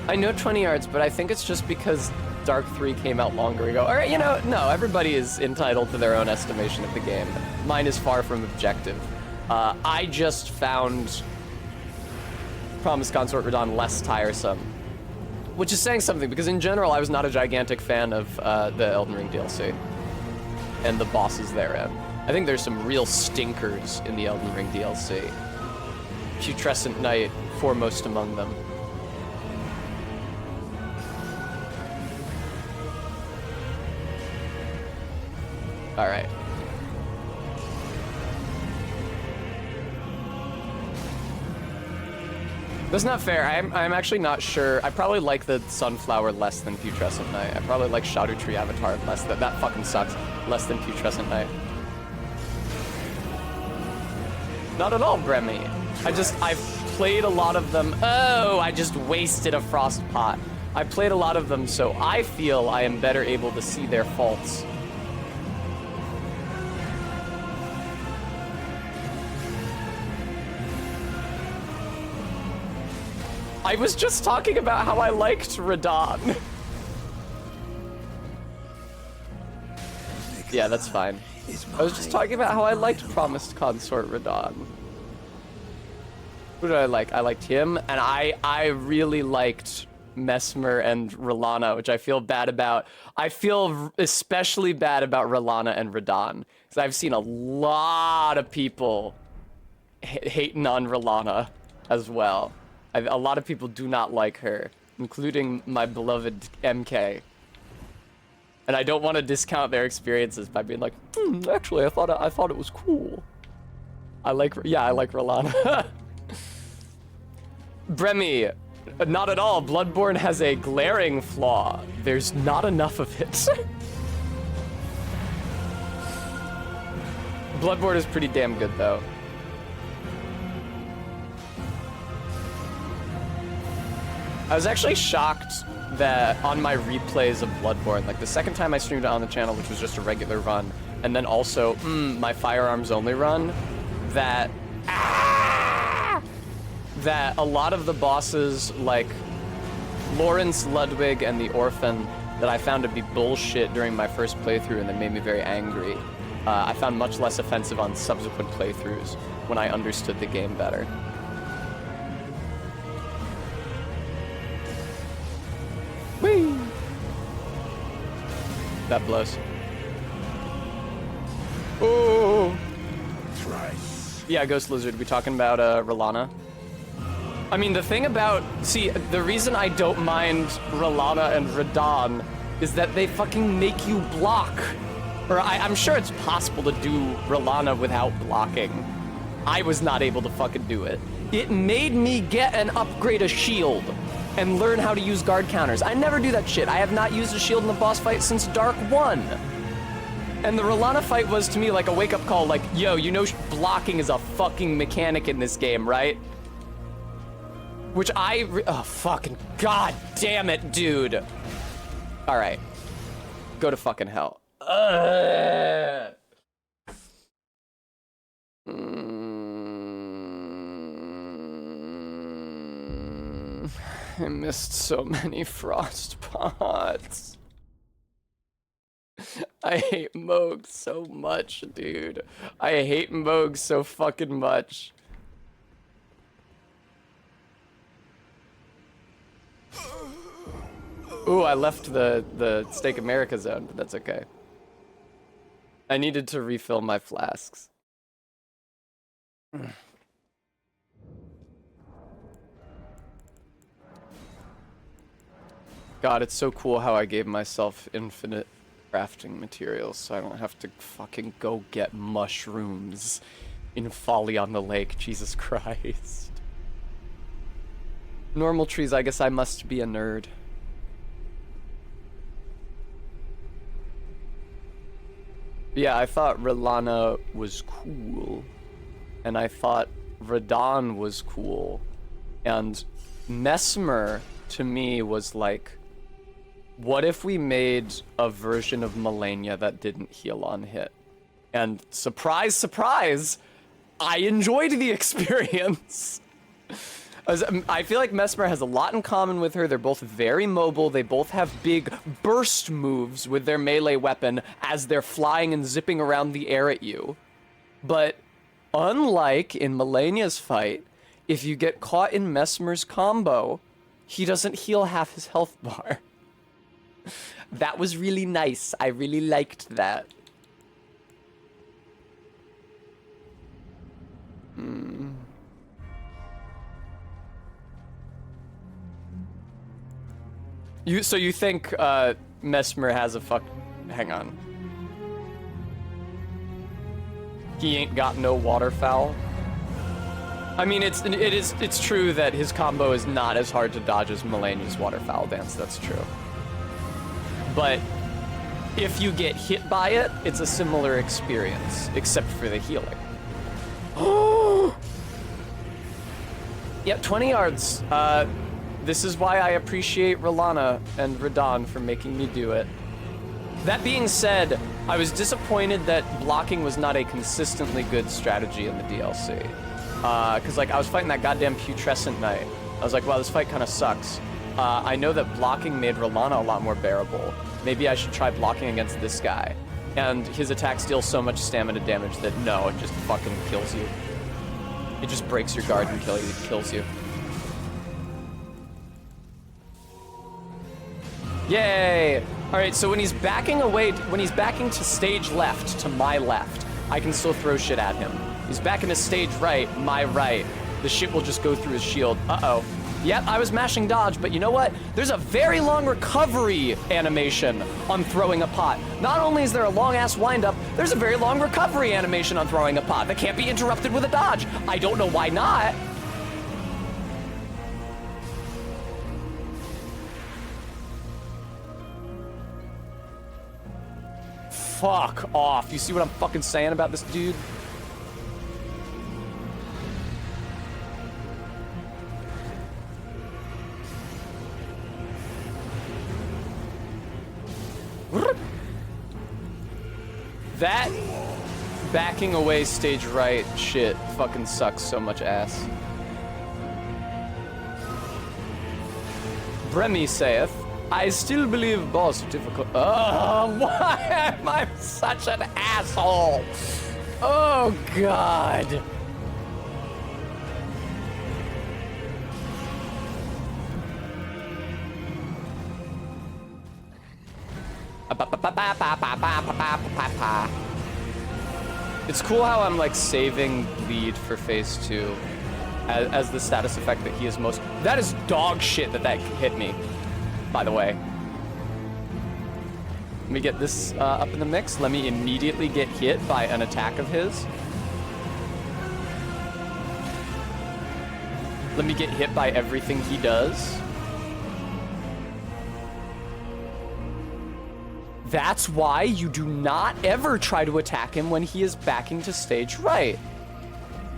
I know 20 yards, but I think it's just because Dark 3 came out longer ago. Or, you know, no, everybody is entitled to their own estimation of the game. Mine is far from objective. I just found Promised Consort Radahn less tiresome, which is saying something, because in general I was not a gigantic fan of the Elden Ring DLC and the bosses therein. I think there's some real stinkers in the Elden Ring DLC. Putrescent Knight foremost among them. All right. That's not fair. I'm actually not sure. I probably like the Sunflower less than Putrescent Knight. I probably like Shadow Tree Avatar less than... That fucking sucks. Less than Putrescent Knight. Not at all, Bremy. I've played a lot of them. Oh, I just wasted a Frost Pot. I played a lot of them, so I feel I am better able to see their faults. I was just talking about how I liked Radahn. Yeah, that's fine. I was just talking about how I liked Promised Consort Radahn. Who did I like? I liked him, and I really liked Mesmer and R'Lana, which I feel bad about. I feel especially bad about R'Lana and Radahn, because I've seen a lot of people hating on R'Lana as well. A lot of people do not like her, including my beloved MK. And I don't want to discount their experiences by being like, actually, I thought it was cool. I like R'Lana. Bremy, not at all. Bloodborne has a glaring flaw. There's not enough of it. Bloodborne is pretty damn good, though. I was actually shocked that on my replays of Bloodborne, like the second time I streamed it on the channel, which was just a regular run, and then also my firearms only run, that that a lot of the bosses like Lawrence, Ludwig, and the Orphan that I found to be bullshit during my first playthrough and that made me very angry, I found much less offensive on subsequent playthroughs when I understood the game better. Whee! That blows. Oh! Thrice. Yeah, Ghost Lizard, we talking about Rolana? I mean, the thing about... See, the reason I don't mind Rolana and Radahn is that they fucking make you block. Or I'm sure it's possible to do Rolana without blocking. I was not able to fucking do it. It made me get and upgrade a shield and learn how to use guard counters. I never do that shit. I have not used a shield in the boss fight since Dark 1. And the Rolana fight was to me like a wake-up call, like, yo, you know blocking is a fucking mechanic in this game, right? Which oh, fucking god damn it, dude. All right, go to fucking hell. I missed so many frost pots. I hate Moog so much, dude. I hate Moog so fucking much. Ooh, I left the Steak America zone, but that's okay. I needed to refill my flasks. God, it's so cool how I gave myself infinite crafting materials so I don't have to fucking go get mushrooms in Folly on the Lake. Jesus Christ. Normal trees, I guess I must be a nerd. Yeah, I thought Rolana was cool, and I thought Radahn was cool, and Mesmer, to me, was like, what if we made a version of Malenia that didn't heal on hit? And surprise, surprise, I enjoyed the experience. I feel like Mesmer has a lot in common with her. They're both very mobile. They both have big burst moves with their melee weapon as they're flying and zipping around the air at you. But unlike in Malenia's fight, if you get caught in Mesmer's combo, he doesn't heal half his health bar. That was really nice. I really liked that. So you think Mesmer has a hang on. He ain't got no waterfowl? I mean, it's true that his combo is not as hard to dodge as Malenia's waterfowl dance, that's true. But if you get hit by it, it's a similar experience, except for the healing. Yep, 20 yards. This is why I appreciate Rolana and Radahn for making me do it. That being said, I was disappointed that blocking was not a consistently good strategy in the DLC. Cause like I was fighting that goddamn putrescent knight. I was like, wow, this fight kind of sucks. I know that blocking made Rolana a lot more bearable. Maybe I should try blocking against this guy. And his attacks deal so much stamina damage that no, it just fucking kills you. It just breaks your guard and kills you. Yay! Alright, so when he's backing away, when he's backing to stage left, to my left, I can still throw shit at him. He's backing to stage right, my right. The shit will just go through his shield. Uh-oh. Yep, I was mashing dodge, but you know what? There's a very long recovery animation on throwing a pot. Not only is there a long-ass wind-up, there's a very long recovery animation on throwing a pot that can't be interrupted with a dodge. I don't know why not. Fuck off. You see what I'm fucking saying about this dude? That backing away stage right shit fucking sucks so much ass. Bremy saith, I still believe boss difficult. Oh, why am I such an asshole? Oh, God. It's cool how I'm like saving lead for phase 2 as the status effect that he is most. That is dog shit that hit me, by the way. Let me get this up in the mix. Let me immediately get hit by an attack of his. Let me get hit by everything he does. That's why you do not ever try to attack him when he is backing to stage right.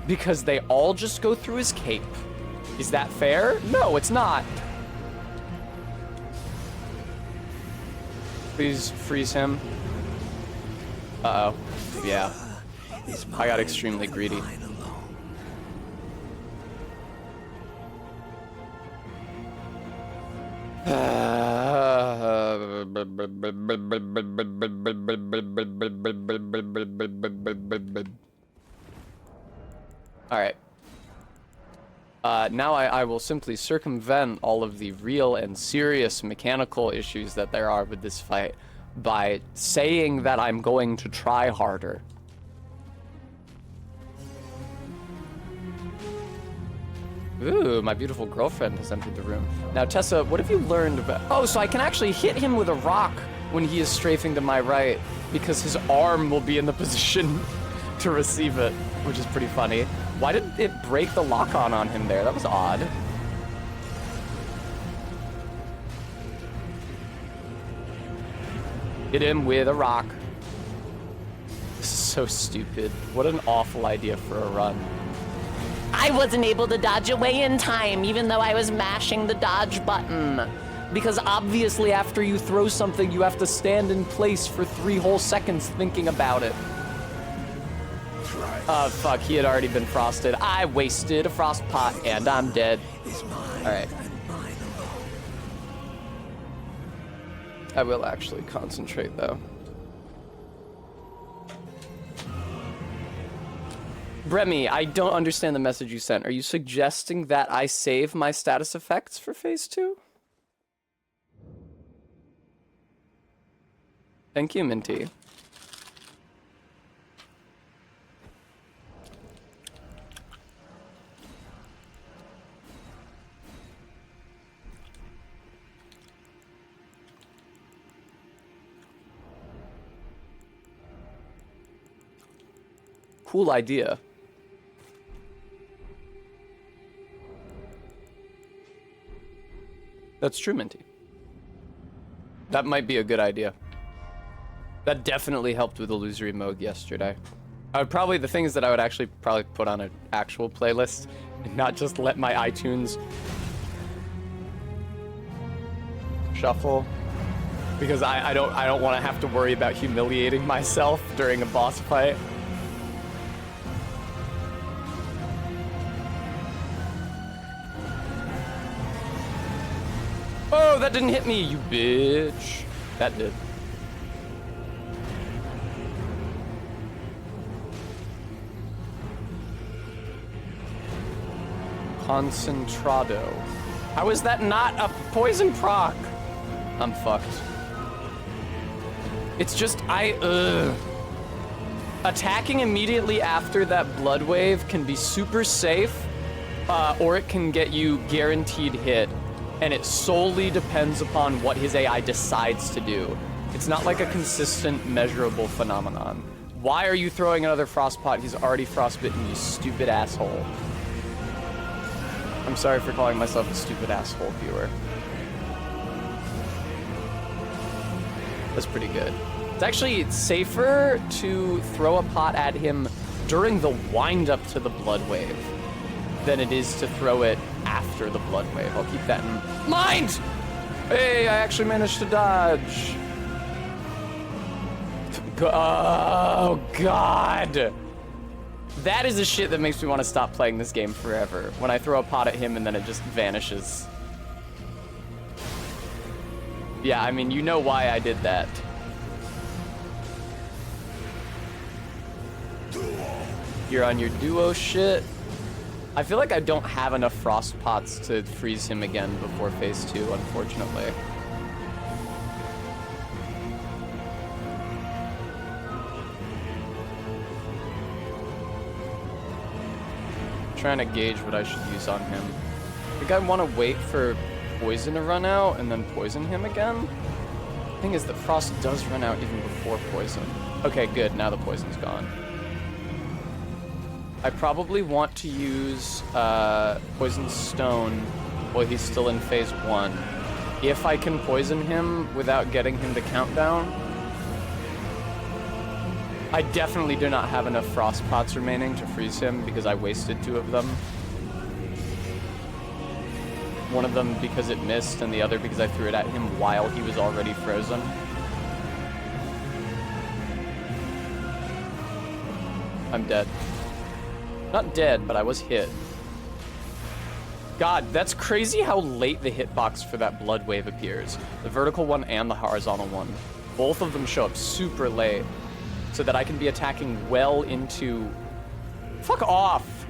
Because they all just go through his cape. Is that fair? No, it's not. Please freeze him. Uh-oh. Yeah. I got extremely greedy. All right. Now I will simply circumvent all of the real and serious mechanical issues that there are with this fight by saying that I'm going to try harder. Ooh, my beautiful girlfriend has entered the room. Now, Tessa, what have you learned about... Oh, so I can actually hit him with a rock when he is strafing to my right because his arm will be in the position to receive it, which is pretty funny. Why did it break the lock-on on him there? That was odd. Hit him with a rock. This is so stupid. What an awful idea for a run. I wasn't able to dodge away in time, even though I was mashing the dodge button. Because obviously after you throw something, you have to stand in place for 3 whole seconds thinking about it. Fuck, he had already been frosted. I wasted a frost pot and I'm dead. Alright. I will actually concentrate though. Bremy, I don't understand the message you sent. Are you suggesting that I save my status effects for phase 2? Thank you, Minty. Cool idea. That's true, Minty. That might be a good idea. That definitely helped with illusory mode yesterday. I would probably, the thing is that I would actually probably put on an actual playlist and not just let my iTunes shuffle. Because I don't want to have to worry about humiliating myself during a boss fight. Oh, that didn't hit me, you bitch. That did. Concentrado. How is that not a poison proc? I'm fucked. It's just, attacking immediately after that blood wave can be super safe, or it can get you guaranteed hit. And it solely depends upon what his AI decides to do. It's not like a consistent, measurable phenomenon. Why are you throwing another frostpot? He's already frostbitten, you stupid asshole. I'm sorry for calling myself a stupid asshole viewer. That's pretty good. It's actually safer to throw a pot at him during the wind-up to the blood wave than it is to throw it after the blood wave. I'll keep that in mind! Hey, I actually managed to dodge. Oh, God. That is the shit that makes me want to stop playing this game forever. When I throw a pot at him and then it just vanishes. Yeah, I mean, you know why I did that. You're on your duo shit. I feel like I don't have enough frost pots to freeze him again before phase 2, unfortunately. Trying to gauge what I should use on him. I think I want to wait for poison to run out and then poison him again. The thing is that frost does run out even before poison. Okay, good. Now the poison's gone. I probably want to use poison stone while he's still in phase 1. If I can poison him without getting him to countdown. I definitely do not have enough frost pots remaining to freeze him because I wasted 2 of them. One of them because it missed, and the other because I threw it at him while he was already frozen. I'm dead. Not dead, but I was hit. God, that's crazy how late the hitbox for that blood wave appears. The vertical one and the horizontal one. Both of them show up super late. So that I can be attacking well into... Fuck off!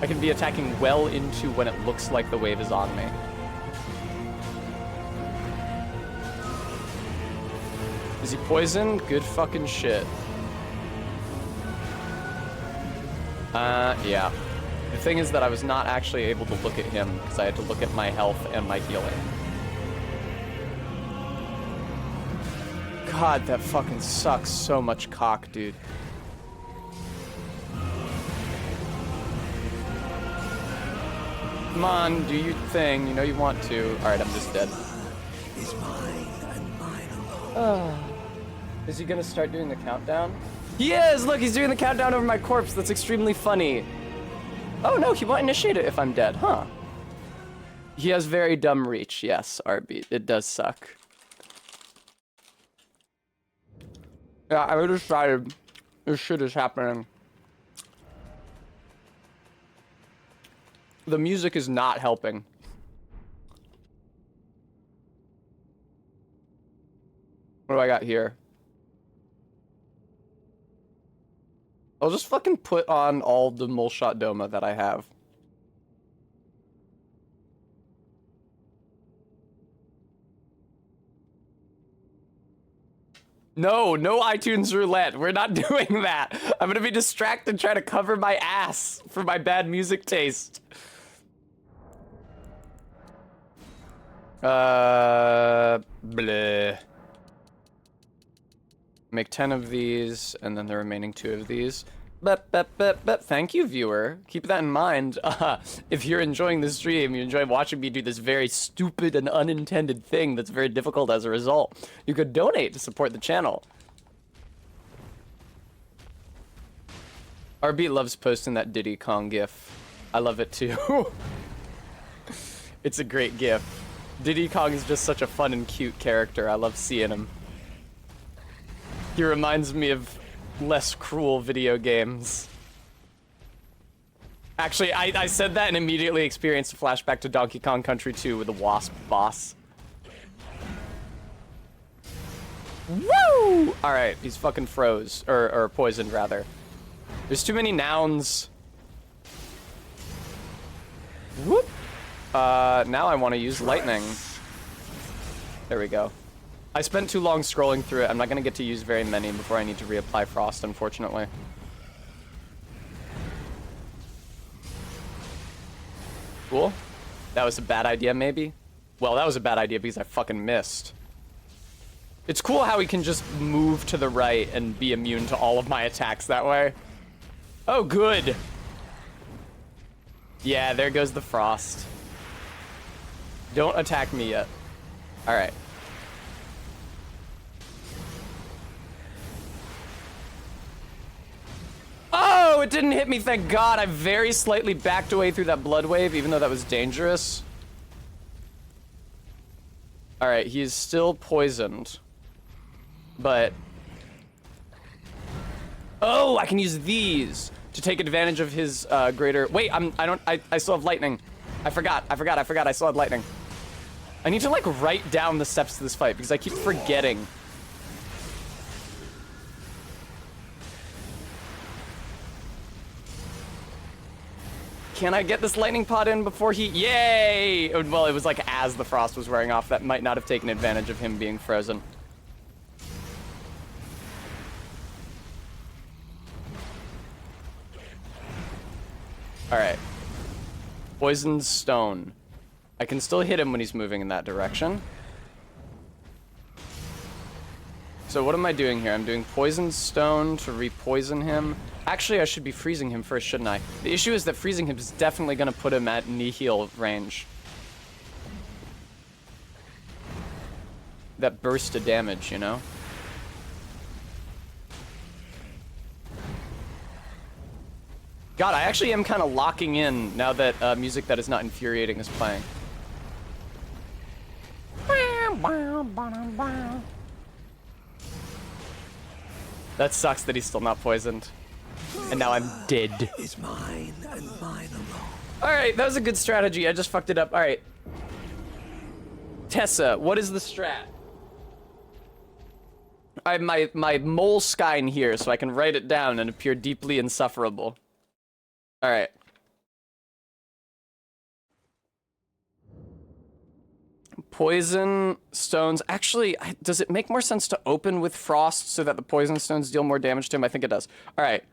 I can be attacking well into when it looks like the wave is on me. Is he poisoned? Good fucking shit. Yeah. The thing is that I was not actually able to look at him because I had to look at my health and my healing. God, that fucking sucks so much cock, dude. Come on, do your thing. You know you want to. Alright, I'm just dead. Is mine and mine alone. Is he gonna start doing the countdown? He is! Look, he's doing the countdown over my corpse. That's extremely funny. Oh no, he won't initiate it if I'm dead, huh? He has very dumb reach, yes, RB. It does suck. Yeah, I decided this shit is happening. The music is not helping. What do I got here? I'll just fucking put on all the Mulshot Doma that I have. No, no iTunes roulette. We're not doing that. I'm gonna be distracted trying to cover my ass for my bad music taste. Bleh. Make 10 of these, and then the remaining 2 of these. But, thank you, viewer. Keep that in mind. If you're enjoying this stream, you enjoy watching me do this very stupid and unintended thing that's very difficult as a result, you could donate to support the channel. RB loves posting that Diddy Kong gif. I love it too. It's a great gif. Diddy Kong is just such a fun and cute character. I love seeing him. He reminds me of less cruel video games. Actually, I said that and immediately experienced a flashback to Donkey Kong Country 2 with the Wasp boss. Woo! Alright, he's fucking froze. Or poisoned, rather. There's too many nouns. Whoop! Now I want to use lightning. There we go. I spent too long scrolling through it. I'm not going to get to use very many before I need to reapply Frost, unfortunately. Cool. That was a bad idea, maybe? Well, that was a bad idea because I fucking missed. It's cool how he can just move to the right and be immune to all of my attacks that way. Oh, good. Yeah, there goes the Frost. Don't attack me yet. Alright. Oh, it didn't hit me, thank God. I very slightly backed away through that blood wave, even though that was dangerous. Alright, he's still poisoned. But... Oh, I can use these to take advantage of his greater... Wait, I still have lightning. I forgot, I still had lightning. I need to, like, write down the steps to this fight, because I keep forgetting. Can I get this lightning pot in before he... Yay! Well, it was like as the frost was wearing off. That might not have taken advantage of him being frozen. Alright. Poisoned stone. I can still hit him when he's moving in that direction. So what am I doing here? I'm doing poisoned stone to re-poison him. Actually, I should be freezing him first, shouldn't I? The issue is that freezing him is definitely going to put him at nihil range. That burst of damage, you know? God, I actually am kind of locking in now that music that is not infuriating is playing. That sucks that he's still not poisoned. And now I'm dead. Is mine and mine alone. Alright, that was a good strategy. I just fucked it up. Alright. Tessa, what is the strat? I have my mole skyne here so I can write it down and appear deeply insufferable. Alright. Poison stones. Actually, does it make more sense to open with frost so that the poison stones deal more damage to him? I think it does. Alright.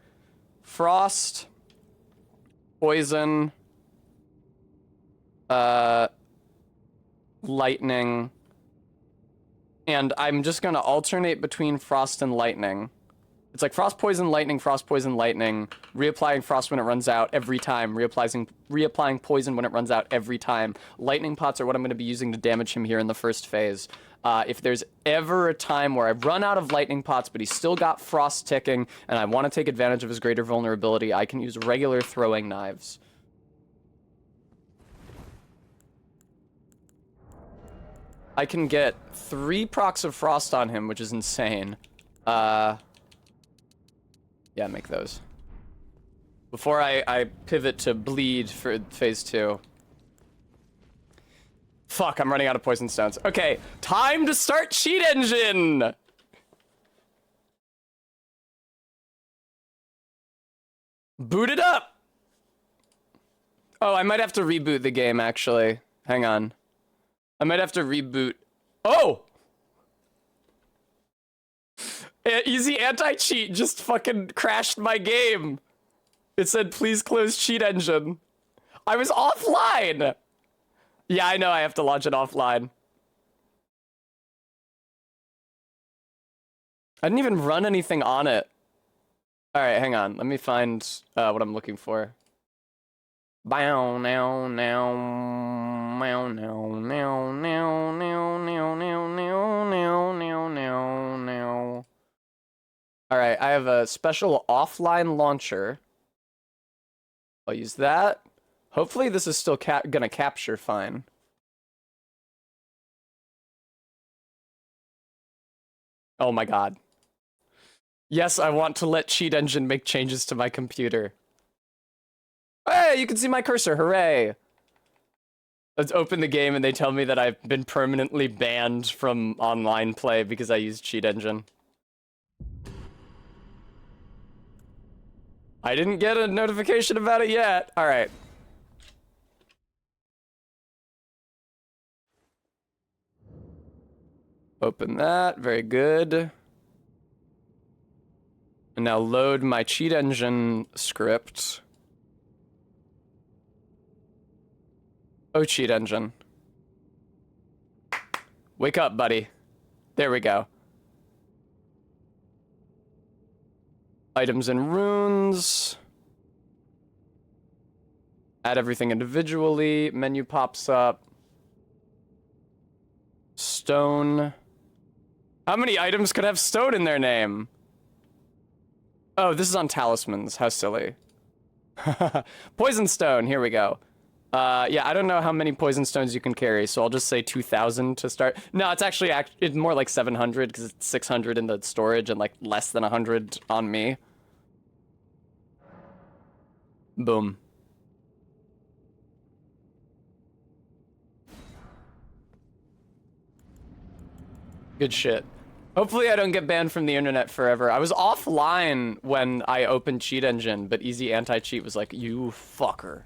Frost. Poison. Lightning. And I'm just gonna alternate between frost and lightning. It's like frost, poison, lightning, reapplying frost when it runs out every time, reapplying poison when it runs out every time. Lightning pots are what I'm going to be using to damage him here in the first phase. If there's ever a time where I run out of lightning pots, but he's still got frost ticking, and I want to take advantage of his greater vulnerability, I can use regular throwing knives. I can get 3 procs of frost on him, which is insane. Yeah, make those. Before I pivot to bleed for phase 2. Fuck, I'm running out of poison stones. Okay, time to start cheat engine! Boot it up! Oh, I might have to reboot the game, actually. Hang on. I might have to reboot. Oh! Easy anti-cheat just fucking crashed my game. It said, please close cheat engine. I was offline! Yeah, I know I have to launch it offline. I didn't even run anything on it. Alright, hang on. Let me find what I'm looking for. Bow now now now now now now now now now now now now now. Alright, I have a special offline launcher. I'll use that. Hopefully this is still gonna capture fine. Oh my god. Yes, I want to let Cheat Engine make changes to my computer. Hey, you can see my cursor, hooray! Let's open the game and they tell me that I've been permanently banned from online play because I used Cheat Engine. I didn't get a notification about it yet. Alright. Open that, very good. And now load my Cheat Engine script. Oh, Cheat Engine. Wake up, buddy. There we go. Items and runes. Add everything individually. Menu pops up. Stone. How many items could have stone in their name? Oh, this is on talismans. How silly. Poison stone. Here we go. Yeah, I don't know how many poison stones you can carry, so I'll just say 2,000 to start. No, it's actually it's more like 700 because it's 600 in the storage and like less than 100 on me. Boom. Good shit. Hopefully I don't get banned from the internet forever. I was offline when I opened Cheat Engine, but Easy Anti-Cheat was like, you fucker.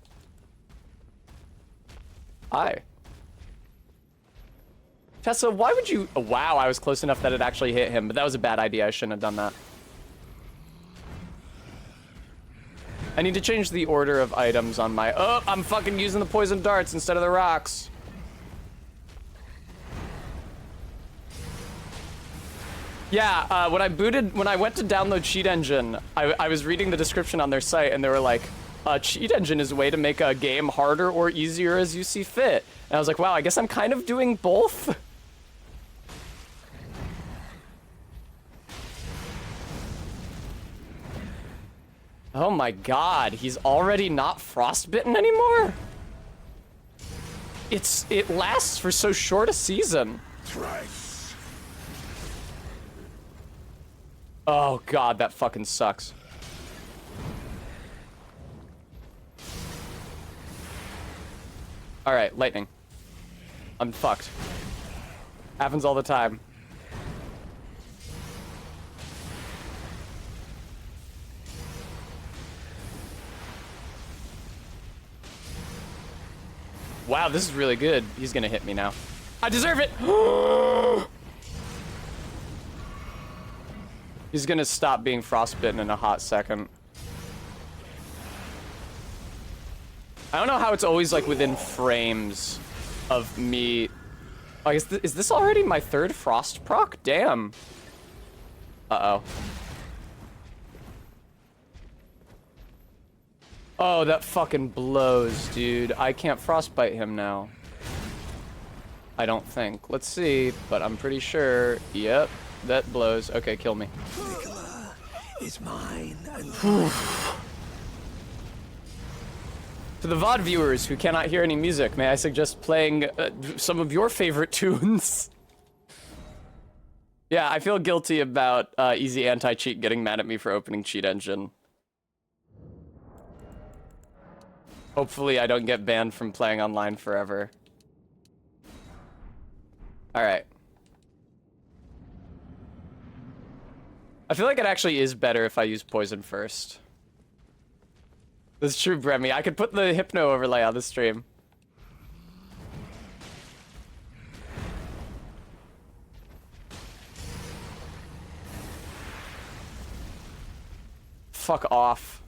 Hi. Tessa, why would you... Oh, wow, I was close enough that it actually hit him, but that was a bad idea. I shouldn't have done that. I need to change the order of items on my... Oh, I'm fucking using the poison darts instead of the rocks. Yeah, when I went to download Cheat Engine, I was reading the description on their site, and they were like, Cheat Engine is a way to make a game harder or easier as you see fit. And I was like, wow, I guess I'm kind of doing both. Oh my god, he's already not frostbitten anymore? It lasts for so short a season. Thrice. Oh god, that fucking sucks. Alright, lightning. I'm fucked. Happens all the time. Wow, this is really good. He's gonna hit me now. I deserve it! He's gonna stop being frostbitten in a hot second. I don't know how it's always like within frames of me. Oh, is this already my third frost proc? Damn. Uh-oh. Oh, that fucking blows, dude. I can't frostbite him now. I don't think. Let's see, but I'm pretty sure. Yep, that blows. Okay, kill me. Nicola is mine and To the VOD viewers who cannot hear any music, may I suggest playing some of your favorite tunes? Yeah, I feel guilty about Easy Anti-Cheat getting mad at me for opening Cheat Engine. Hopefully I don't get banned from playing online forever. Alright. I feel like it actually is better if I use poison first. That's true, Bremy. I could put the Hypno overlay on the stream. Fuck off.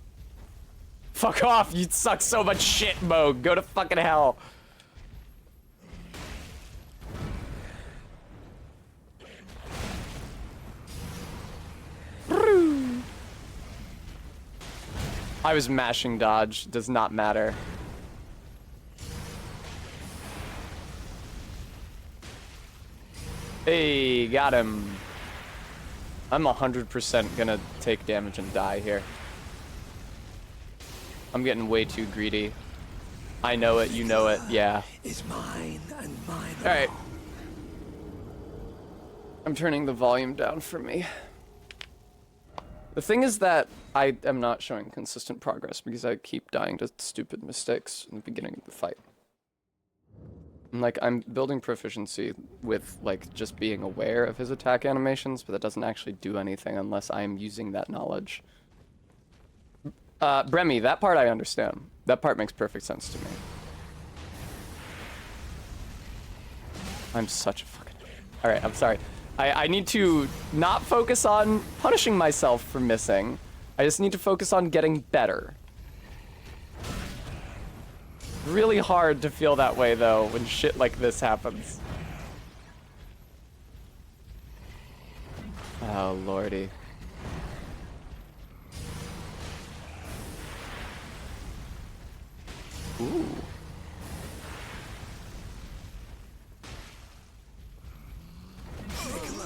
Fuck off, you suck so much shit, Mo. Go to fucking hell. I was mashing dodge, does not matter. Hey, got him. I'm 100% gonna take damage and die here. I'm getting way too greedy. I know it, you know it, yeah. is mine and mine. Alright. I'm turning the volume down for me. The thing is that I am not showing consistent progress because I keep dying to stupid mistakes in the beginning of the fight. And, like, I'm building proficiency with, like, just being aware of his attack animations, but that doesn't actually do anything unless I'm using that knowledge. Bremy, that part I understand. That part makes perfect sense to me. I'm such a fucking... Alright, I'm sorry. I need to not focus on punishing myself for missing. I just need to focus on getting better. Really hard to feel that way, though, when shit like this happens. Oh, lordy. Ooh.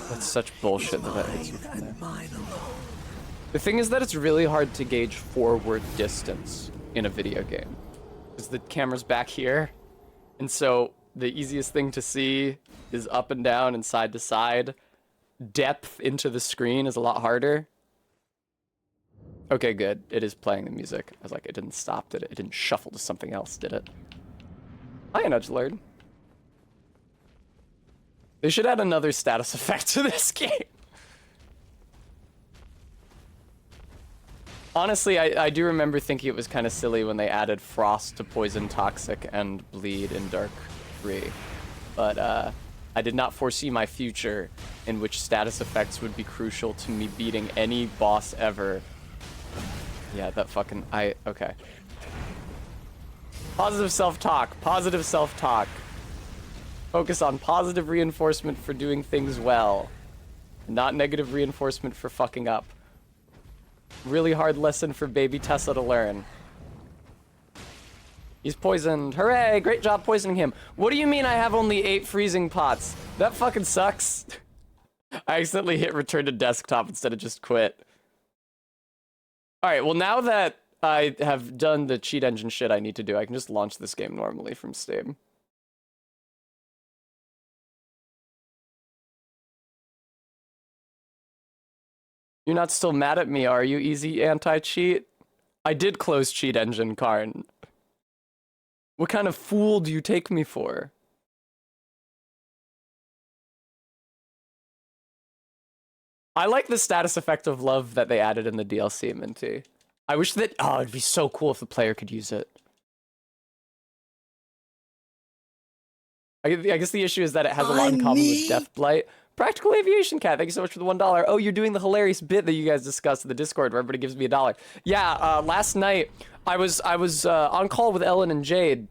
That's such bullshit that hits you from there. The thing is that it's really hard to gauge forward distance in a video game. Because the camera's back here. And so the easiest thing to see is up and down and side to side. Depth into the screen is a lot harder. Okay, good. It is playing the music. I was like, it didn't stop, did it? It didn't shuffle to something else, did it? Hi, Nudgelord. They should add another status effect to this game. Honestly, I do remember thinking it was kind of silly when they added Frost to Poison, Toxic, and Bleed in Dark 3. But I did not foresee my future in which status effects would be crucial to me beating any boss ever. Yeah, that fucking... okay. Positive self-talk. Positive self-talk. Focus on positive reinforcement for doing things well. Not negative reinforcement for fucking up. Really hard lesson for baby Tessa to learn. He's poisoned. Hooray! Great job poisoning him. What do you mean I have only 8 freezing pots? That fucking sucks. I accidentally hit return to desktop instead of just quit. Alright, well now that I have done the cheat engine shit I need to do, I can just launch this game normally from Steam. You're not still mad at me, are you, easy anti-cheat? I did close cheat engine, Karn. What kind of fool do you take me for? I like the status effect of love that they added in the DLC, Minty. I wish that... Oh, it'd be so cool if the player could use it. I guess the issue is that it has a lot in common with Death Blight. Practical Aviation Cat, thank you so much for the $1. Oh, you're doing the hilarious bit that you guys discussed in the Discord where everybody gives me $1. Yeah, last night I was on call with Ellen and Jade.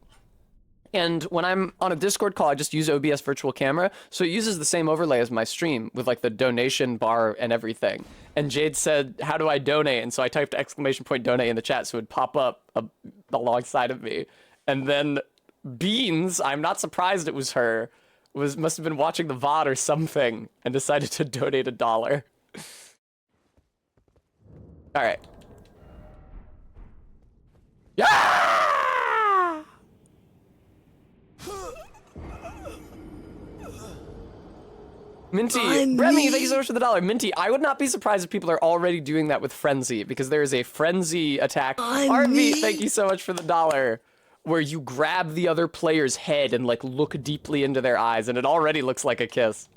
And when I'm on a Discord call, I just use OBS Virtual Camera, so it uses the same overlay as my stream with like the donation bar and everything. And Jade said, "How do I donate?" And so I typed !donate in the chat so it would pop up alongside of me. And then Beans, I'm not surprised it was her, must have been watching the VOD or something and decided to donate $1. All right. Yeah! Minty, Remy, thank you so much for the $1. Minty, I would not be surprised if people are already doing that with Frenzy, because there is a Frenzy attack. RV, thank you so much for the $1. Where you grab the other player's head and like look deeply into their eyes, and it already looks like a kiss.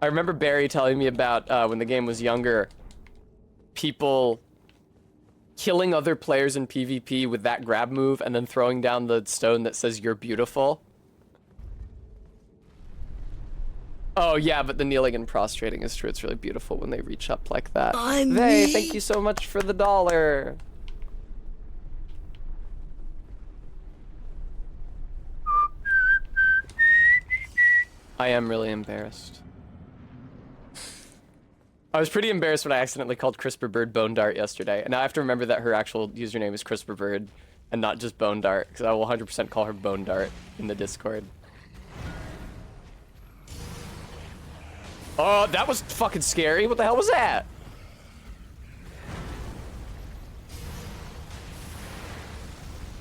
I remember Barry telling me about when the game was younger, people killing other players in PvP with that grab move and then throwing down the stone that says "You're beautiful." Oh yeah, but the kneeling and prostrating is true. It's really beautiful when they reach up like that. Thank you so much for the $1. I am really embarrassed. I was pretty embarrassed when I accidentally called CRISPR Bird Bone Dart yesterday, and now I have to remember that her actual username is CRISPR Bird and not just Bone Dart, because I will 100% call her Bone Dart in the Discord. Oh, that was fucking scary. What the hell was that?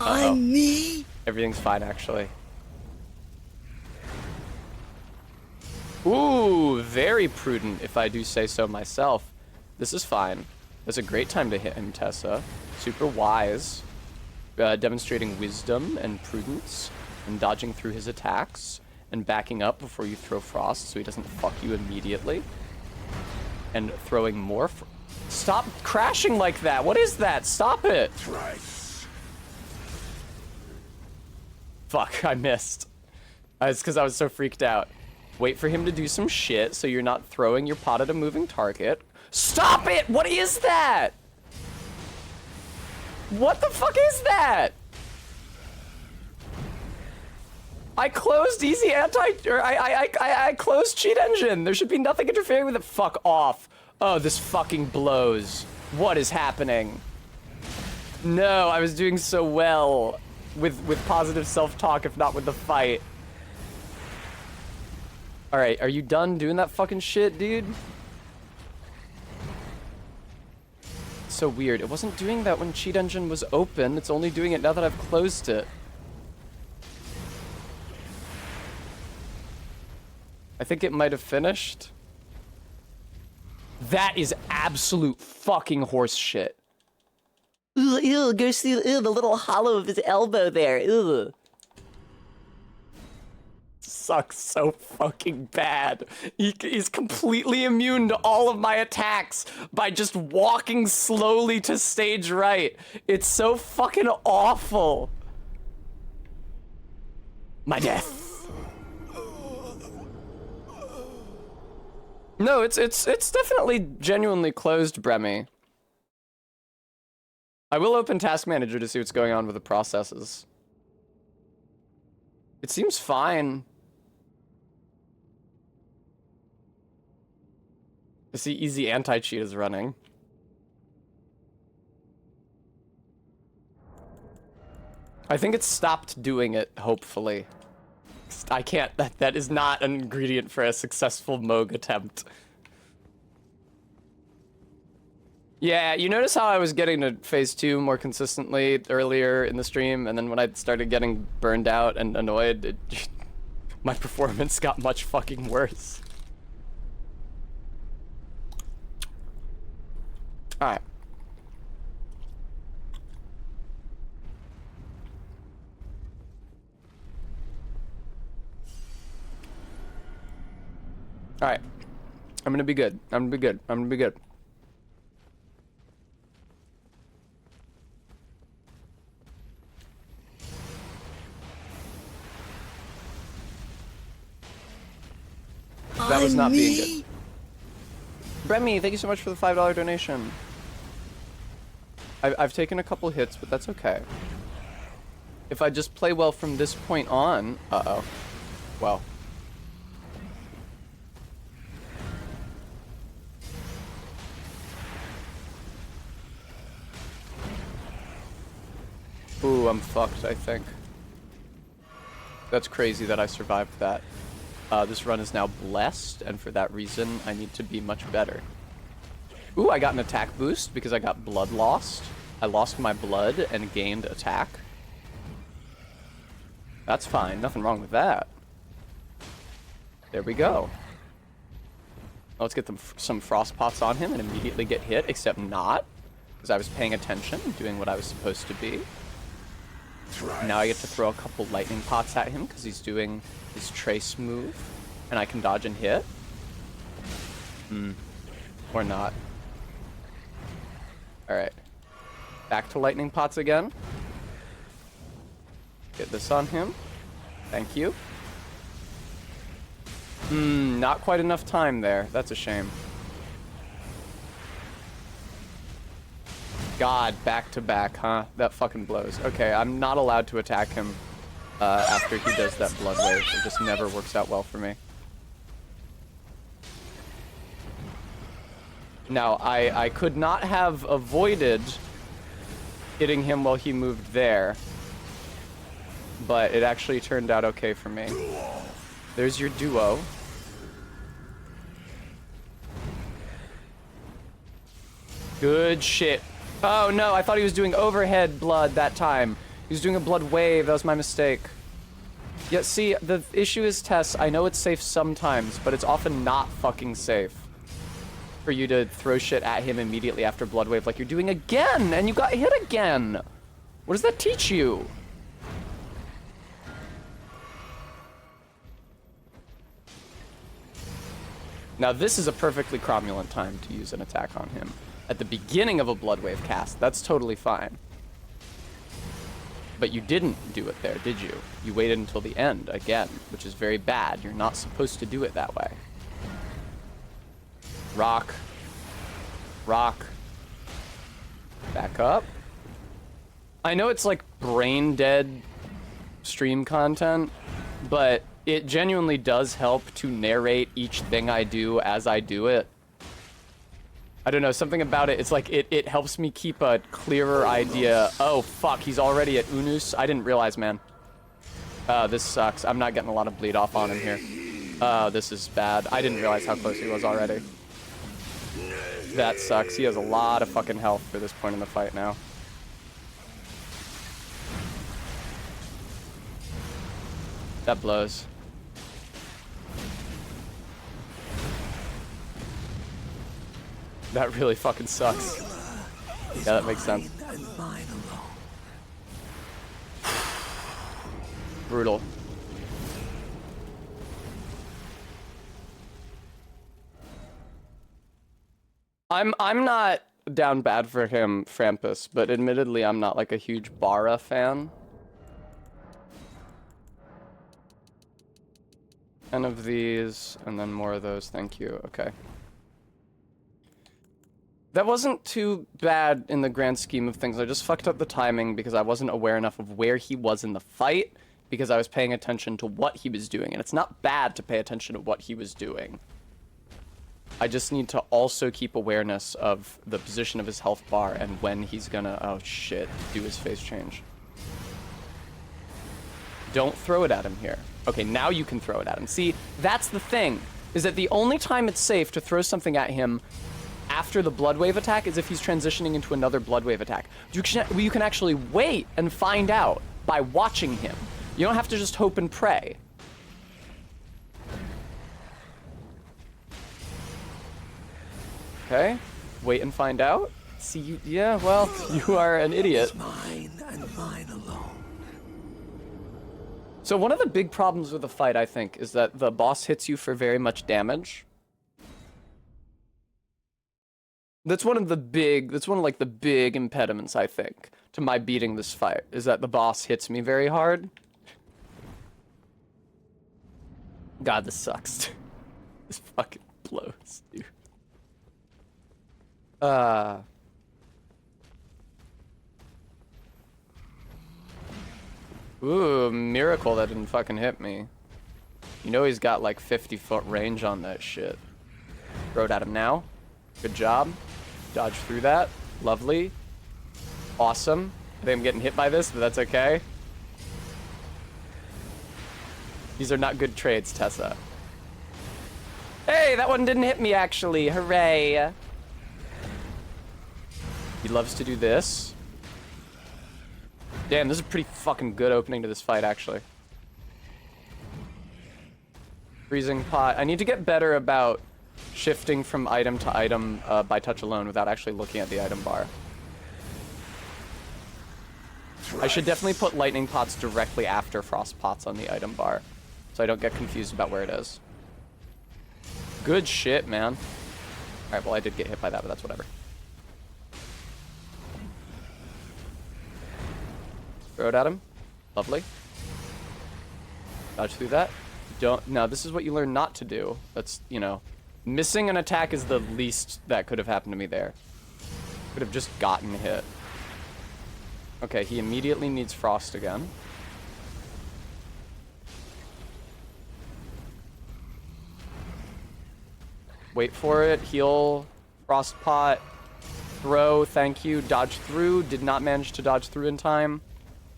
I'm me. Everything's fine, actually. Ooh, very prudent, if I do say so myself. This is fine. It's a great time to hit him, Tessa. Super wise. Demonstrating wisdom and prudence, and dodging through his attacks, and backing up before you throw Frost so he doesn't fuck you immediately. And throwing more Stop crashing like that. What is that? Stop it. Thrice. Fuck, I missed. It's because I was so freaked out. Wait for him to do some shit so you're not throwing your pot at a moving target. Stop it! What is that? What the fuck is that? I closed easy I closed cheat engine. There should be nothing interfering with it. Fuck off. Oh, this fucking blows. What is happening? No, I was doing so well with positive self-talk, if not with the fight. Alright, are you done doing that fucking shit, dude? It's so weird. It wasn't doing that when Cheat Engine was open. It's only doing it now that I've closed it. I think it might have finished. That is absolute fucking horse shit. Ew, ew, go see the little hollow of his elbow there. Ew. Sucks so fucking bad. He's completely immune to all of my attacks by just walking slowly to stage right. It's so fucking awful. My death. No, it's definitely genuinely closed, Bremy. I will open Task Manager to see what's going on with the processes. It seems fine. I see easy anti-cheat is running. I think it stopped doing it, hopefully. I can't, that is not an ingredient for a successful Moog attempt. Yeah, you notice how I was getting to phase 2 more consistently earlier in the stream, and then when I started getting burned out and annoyed, my performance got much fucking worse. Alright. Alright. I'm gonna be good. I'm gonna be good. I'm gonna be good. That was not being good. Bremy, thank you so much for the $5 donation. I've taken a couple hits, but that's okay. If I just play well from this point on... Uh-oh. Well. Ooh, I'm fucked, I think. That's crazy that I survived that. This run is now blessed, and for that reason, I need to be much better. Ooh, I got an attack boost because I got blood lost. I lost my blood and gained attack. That's fine, nothing wrong with that. There we go. Let's get some frost pots on him and immediately get hit, except not, because I was paying attention and doing what I was supposed to be. Now I get to throw a couple lightning pots at him because he's doing his trace move, and I can dodge and hit. Or not. Alright. Back to lightning pots again. Get this on him. Thank you. Not quite enough time there. That's a shame. God, back to back, huh? That fucking blows. Okay, I'm not allowed to attack him after he does that blood wave. It just never works out well for me. Now, I could not have avoided hitting him while he moved there, but it actually turned out okay for me. There's your duo. Good shit. Oh no, I thought he was doing overhead blood that time. He was doing a blood wave, that was my mistake. Yeah, see, the issue is, Tess, I know it's safe sometimes, but it's often not fucking safe for you to throw shit at him immediately after blood wave like you're doing again, and you got hit again. What does that teach you? Now this is a perfectly cromulent time to use an attack on him. At the beginning of a blood wave cast, that's totally fine. But you didn't do it there, did you? You waited until the end, again, which is very bad. You're not supposed to do it that way. Rock. Rock. Back up. I know it's like brain dead stream content, but it genuinely does help to narrate each thing I do as I do it. I don't know, something about it, it's like it helps me keep a clearer idea. Oh fuck, he's already at Unus? I didn't realize, man. This sucks. I'm not getting a lot of bleed off on him here. This is bad. I didn't realize how close he was already. That sucks. He has a lot of fucking health for this point in the fight now. That blows. That really fucking sucks. Yeah, that makes sense. And mine alone. Brutal. I'm not down bad for him, Frampus, but admittedly I'm not like a huge Bara fan. 10 of these, and then more of those, thank you, okay. That wasn't too bad in the grand scheme of things. I just fucked up the timing because I wasn't aware enough of where he was in the fight because I was paying attention to what he was doing. And it's not bad to pay attention to what he was doing. I just need to also keep awareness of the position of his health bar and when he's gonna, oh shit, do his phase change. Don't throw it at him here. Okay, now you can throw it at him. See, that's the thing, is that the only time it's safe to throw something at him after the Blood Wave attack is if he's transitioning into another Blood Wave attack. You can actually wait and find out by watching him. You don't have to just hope and pray. Okay, wait and find out. See, you, yeah, well, you are an idiot. Mine and mine alone. So one of the big problems with the fight, I think, is that the boss hits you for very much damage. That's one of the big impediments, I think, to my beating this fight, is that the boss hits me very hard. God, this sucks. This fucking blows, dude. Ooh, miracle that didn't fucking hit me. You know he's got like 50-foot range on that shit. Throw it at him now. Good job. Dodge through that. Lovely. Awesome. I think I'm getting hit by this, but that's okay. These are not good trades, Tessa. Hey, that one didn't hit me, actually. Hooray. He loves to do this. Damn, this is a pretty fucking good opening to this fight, actually. Freezing pot. I need to get better about shifting from item to item by touch alone without actually looking at the item bar. I should definitely put lightning pots directly after frost pots on the item bar so I don't get confused about where it is. Good shit, man. Alright, well I did get hit by that, but that's whatever. Throw it at him. Lovely. Dodge through that. Don't. Now, this is what you learn not to do. That's, you know, missing an attack is the least that could have happened to me there. Could have just gotten hit. Okay, he immediately needs frost again. Wait for it. Heal. Frost pot. Throw. Thank you. Dodge through. Did not manage to dodge through in time.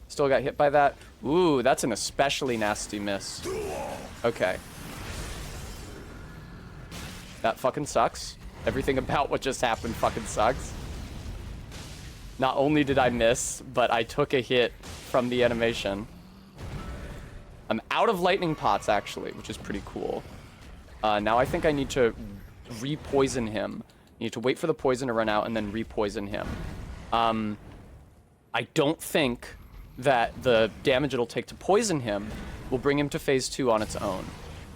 Still got hit by that. Ooh, that's an especially nasty miss. Okay. That fucking sucks. Everything about what just happened fucking sucks. Not only did I miss, but I took a hit from the animation. I'm out of lightning pots, actually, which is pretty cool. Now I think I need to re-poison him. I need to wait for the poison to run out and then re-poison him. I don't think that the damage it'll take to poison him will bring him to phase 2 on its own.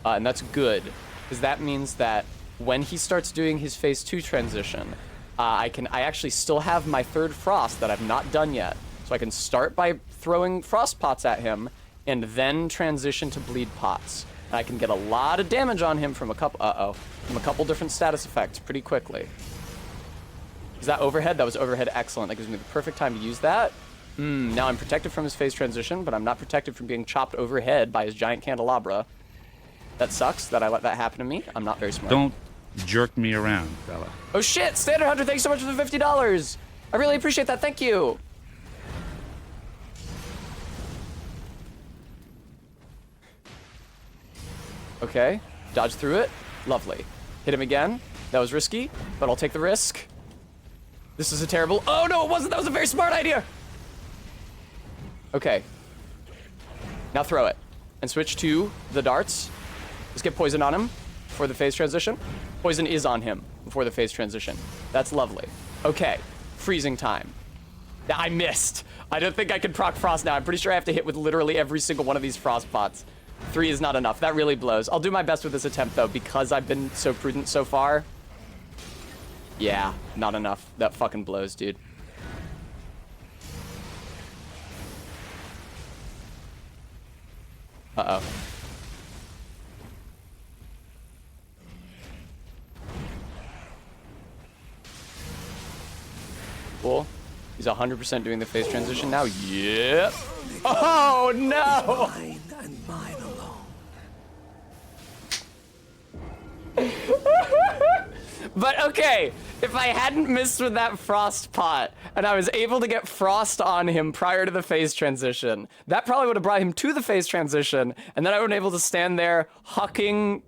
And that's good, because that means that when he starts doing his phase 2 transition, I actually still have my third frost that I've not done yet. So I can start by throwing frost pots at him and then transition to bleed pots. And I can get a lot of damage on him from a couple different status effects pretty quickly. Is that overhead? That was overhead. Excellent. That gives me the perfect time to use that. Now I'm protected from his phase transition, but I'm not protected from being chopped overhead by his giant candelabra. That sucks that I let that happen to me. I'm not very smart. Don't jerk me around, fella. Oh shit! Standard Hunter, thanks so much for the $50! I really appreciate that, thank you! Okay, dodge through it. Lovely. Hit him again. That was risky, but I'll take the risk. This is a terrible... Oh, no, it wasn't. That was a very smart idea. Okay. Now throw it. And switch to the darts. Let's get poison on him before the phase transition. Poison is on him before the phase transition. That's lovely. Okay. Freezing time. I missed. I don't think I can proc frost now. I'm pretty sure I have to hit with literally every single one of these frost pots. 3 is not enough. That really blows. I'll do my best with this attempt, though, because I've been so prudent so far. Yeah, not enough. That fucking blows, dude. Uh-oh. Cool. He's 100% doing the phase transition now. Yep. Oh, no! Mine and mine alone. But okay, if I hadn't missed with that frost pot and I was able to get frost on him prior to the phase transition, that probably would have brought him to the phase transition, and then I would have been able to stand there hucking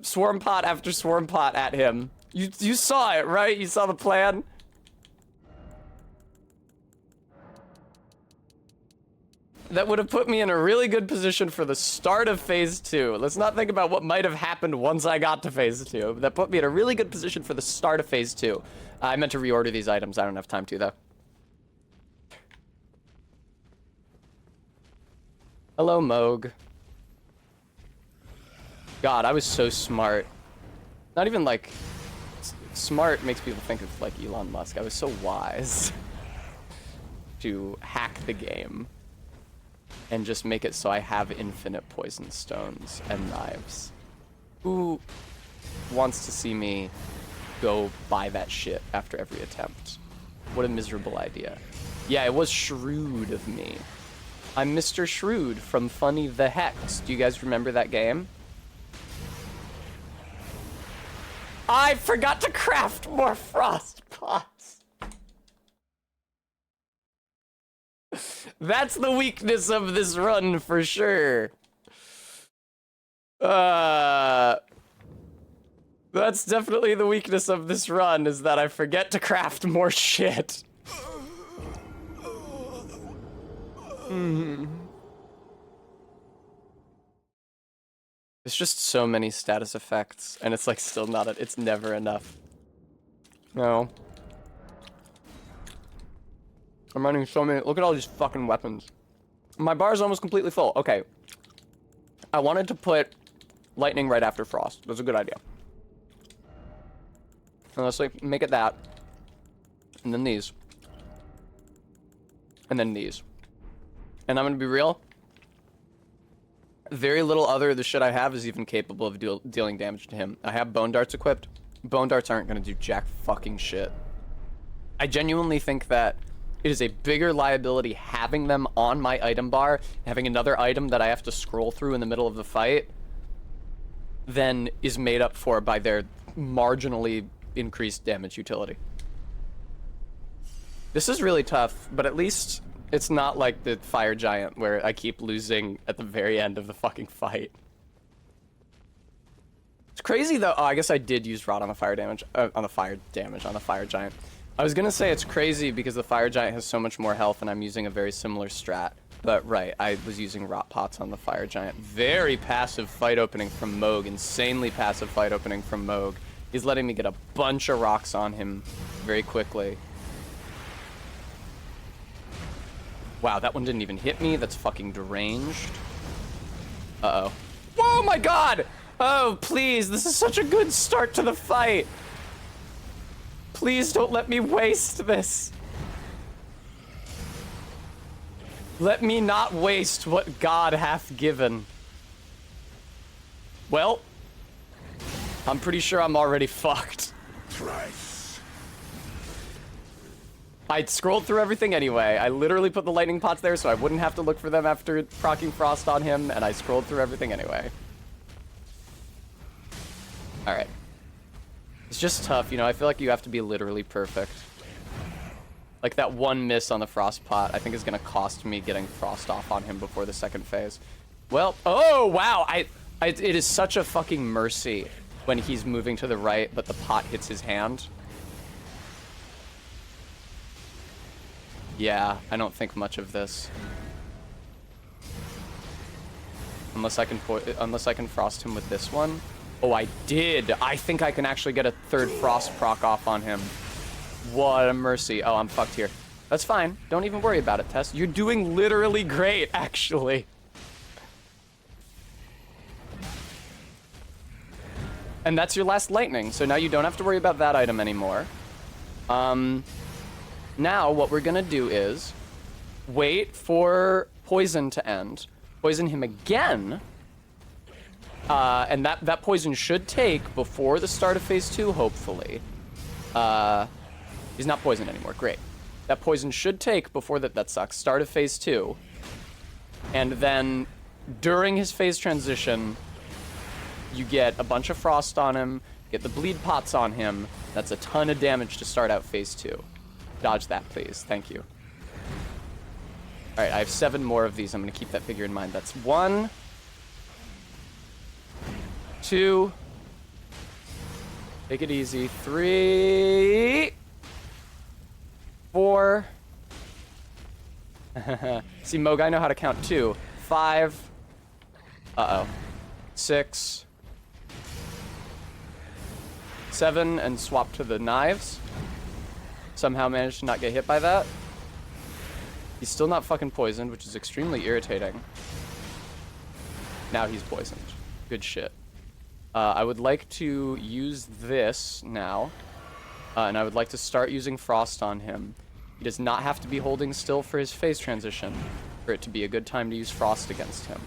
swarm pot after swarm pot at him. You saw it, right? You saw the plan? That would have put me in a really good position for the start of phase 2. Let's not think about what might have happened once I got to phase 2. That put me in a really good position for the start of phase 2. I meant to reorder these items. I don't have time to, though. Hello, Moog. God, I was so smart. Not even, like... Smart makes people think of, like, Elon Musk. I was so wise to hack the game and just make it so I have infinite poison stones and knives. Who wants to see me go buy that shit after every attempt? What a miserable idea. Yeah, it was shrewd of me. I'm Mr. Shrewd from Funny the Hex. Do you guys remember that game? I forgot to craft more frost pots. That's the weakness of this run for sure. That's definitely the weakness of this run, is that I forget to craft more shit. There's just so many status effects, and it's like still not, it's never enough. No. I'm running so many, look at all these fucking weapons. My bar is almost completely full. Okay. I wanted to put lightning right after frost. That's a good idea. And let's like make it that. And then these. And then these. And I'm gonna be real. Very little other of the shit I have is even capable of dealing damage to him. I have bone darts equipped. Bone darts aren't gonna do jack fucking shit. I genuinely think that it is a bigger liability having them on my item bar, having another item that I have to scroll through in the middle of the fight, than is made up for by their marginally increased damage utility. This is really tough, but at least it's not like the fire giant where I keep losing at the very end of the fucking fight. It's crazy though. Oh, I guess I did use rot on the fire damage, on the fire giant. I was gonna say it's crazy because the fire giant has so much more health and I'm using a very similar strat. But right, I was using rot pots on the fire giant. Very passive fight opening from Moog. Insanely passive fight opening from Moog. He's letting me get a bunch of rocks on him very quickly. Wow, that one didn't even hit me. That's fucking deranged. Uh-oh. Oh my god! Oh, please, this is such a good start to the fight. Please don't let me waste this. Let me not waste what God hath given. Well, I'm pretty sure I'm already fucked. Thrice. I scrolled through everything anyway. I literally put the lightning pots there so I wouldn't have to look for them after proccing frost on him, and I scrolled through everything anyway. Alright. It's just tough, you know, I feel like you have to be literally perfect. Like that one miss on the frost pot, I think is gonna cost me getting frost off on him before the second phase. Well, oh wow, it is such a fucking mercy when he's moving to the right, but the pot hits his hand. Yeah, I don't think much of this. Unless I can frost him with this one. Oh, I did. I think I can actually get a third frost proc off on him. What a mercy. Oh, I'm fucked here. That's fine. Don't even worry about it, Tess. You're doing literally great, actually. And that's your last lightning, so now you don't have to worry about that item anymore. Now what we're gonna do is wait for poison to end, poison him again, and that poison should take before the start of phase 2, hopefully. He's not poisoned anymore, great. That poison should take before that sucks, start of phase 2. And then during his phase transition, you get a bunch of frost on him, get the bleed pots on him. That's a ton of damage to start out phase 2. Dodge that, please. Thank you. All right, I have 7 more of these. I'm going to keep that figure in mind. That's 1, 2, take it easy, 3, 4. See, Moog, I know how to count too. 5. Uh-oh. 6. 7, and swap to the knives. Somehow managed to not get hit by that. He's still not fucking poisoned, which is extremely irritating. Now he's poisoned. Good shit. I would like to use this now. And I would like to start using frost on him. He does not have to be holding still for his phase transition for it to be a good time to use frost against him.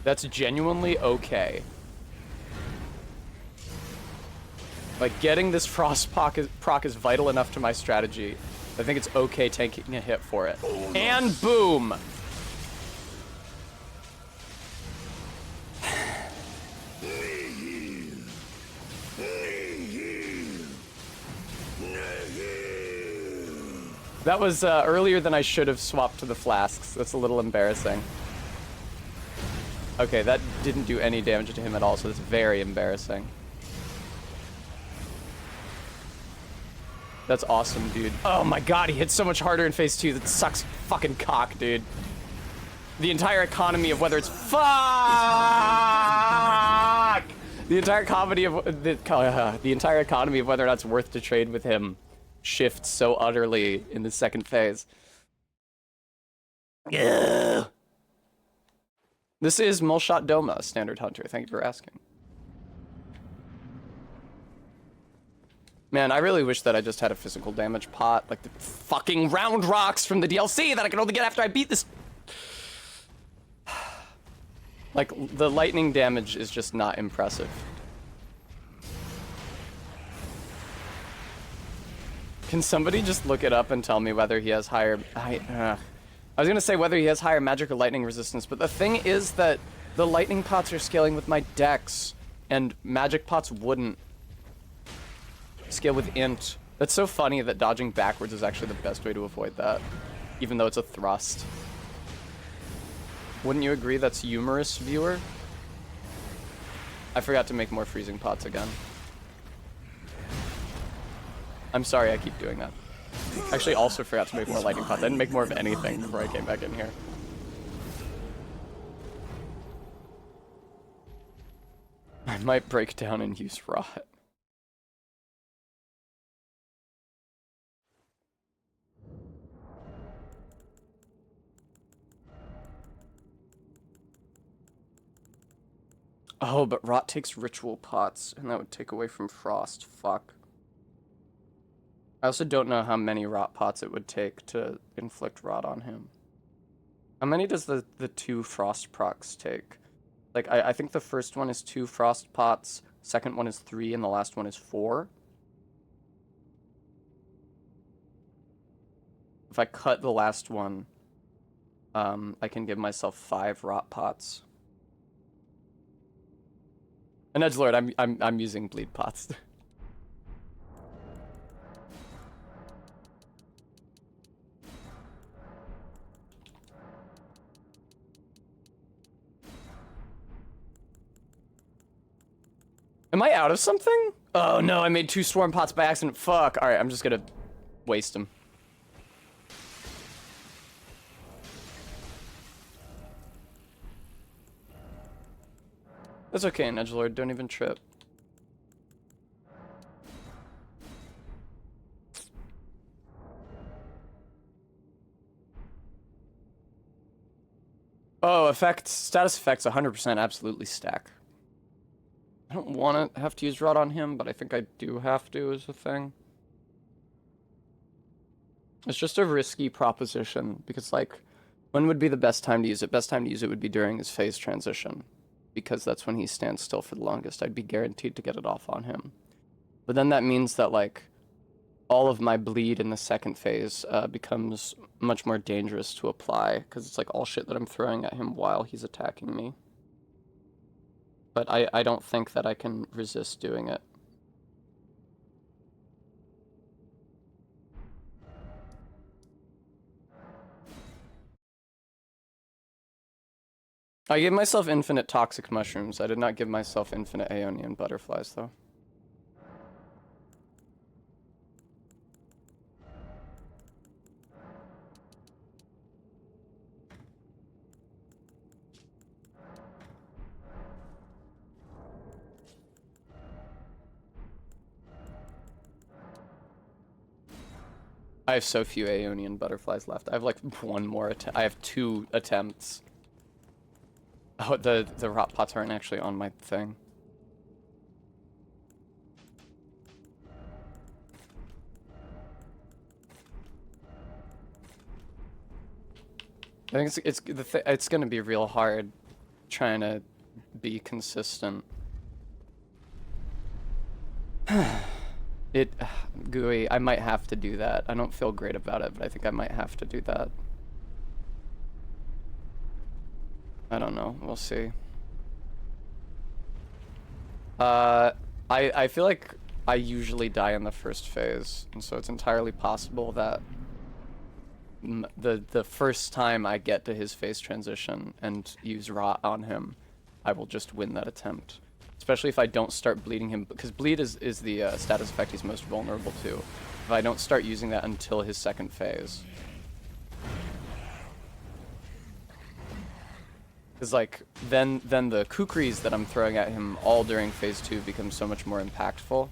That's genuinely okay. Like, getting this frost proc is vital enough to my strategy. I think it's okay taking a hit for it. And boom! That was earlier than I should have swapped to the flasks. That's a little embarrassing. Okay, that didn't do any damage to him at all, so that's very embarrassing. That's awesome, dude. Oh my god, he hits so much harder in phase 2. That sucks fucking cock, dude. The entire economy of whether it's fuck. The entire economy of whether or not it's worth to trade with him shifts so utterly in the second phase. Yeah. This is Mulshot Doma, Standard Hunter. Thank you for asking. Man, I really wish that I just had a physical damage pot, like the fucking round rocks from the DLC that I can only get after I beat this. Like, the lightning damage is just not impressive. Can somebody just look it up and tell me whether he has higher... I was gonna say whether he has higher magic or lightning resistance, but the thing is that the lightning pots are scaling with my dex, and magic pots wouldn't scale with int. That's so funny that dodging backwards is actually the best way to avoid that, even though it's a thrust. Wouldn't you agree that's humorous, viewer? I forgot to make more freezing pots again. I'm sorry I keep doing that. Actually, also forgot to make more lightning pots. I didn't make more of anything before I came back in here. I might break down and use rot. Oh, but rot takes ritual pots, and that would take away from frost. Fuck. I also don't know how many rot pots it would take to inflict rot on him. How many does the 2 frost procs take? Like, I think the first one is 2 frost pots, second one is 3, and the last one is 4. If I cut the last one, I can give myself 5 rot pots. And edgelord, I'm using bleed pots. Am I out of something? Oh no, I made 2 swarm pots by accident. Fuck. Alright, I'm just gonna waste them. That's okay, Edgelord. Don't even trip. Oh, effects, status effects 100% absolutely stack. I don't want to have to use Rot on him, but I think I do have to as a thing. It's just a risky proposition, because, like, when would be the best time to use it? Best time to use it would be during his phase transition, because that's when he stands still for the longest. I'd be guaranteed to get it off on him. But then that means that, like, all of my bleed in the second phase becomes much more dangerous to apply, because it's like all shit that I'm throwing at him while he's attacking me. But I don't think that I can resist doing it. I gave myself infinite toxic mushrooms. I did not give myself infinite Aeonian butterflies, though. I have so few Aeonian butterflies left. I have like 1 more attempt. I have 2 attempts. Oh, the rot pots aren't actually on my thing. I think it's gonna be real hard trying to be consistent. Gooey, I might have to do that. I don't feel great about it, but I think I might have to do that. I don't know. We'll see. I feel like I usually die in the first phase, and so it's entirely possible that the first time I get to his phase transition and use Rot on him, I will just win that attempt. Especially if I don't start bleeding him, because bleed is the status effect he's most vulnerable to. If I don't start using that until his second phase. Because like, then the kukris that I'm throwing at him all during phase 2 become so much more impactful.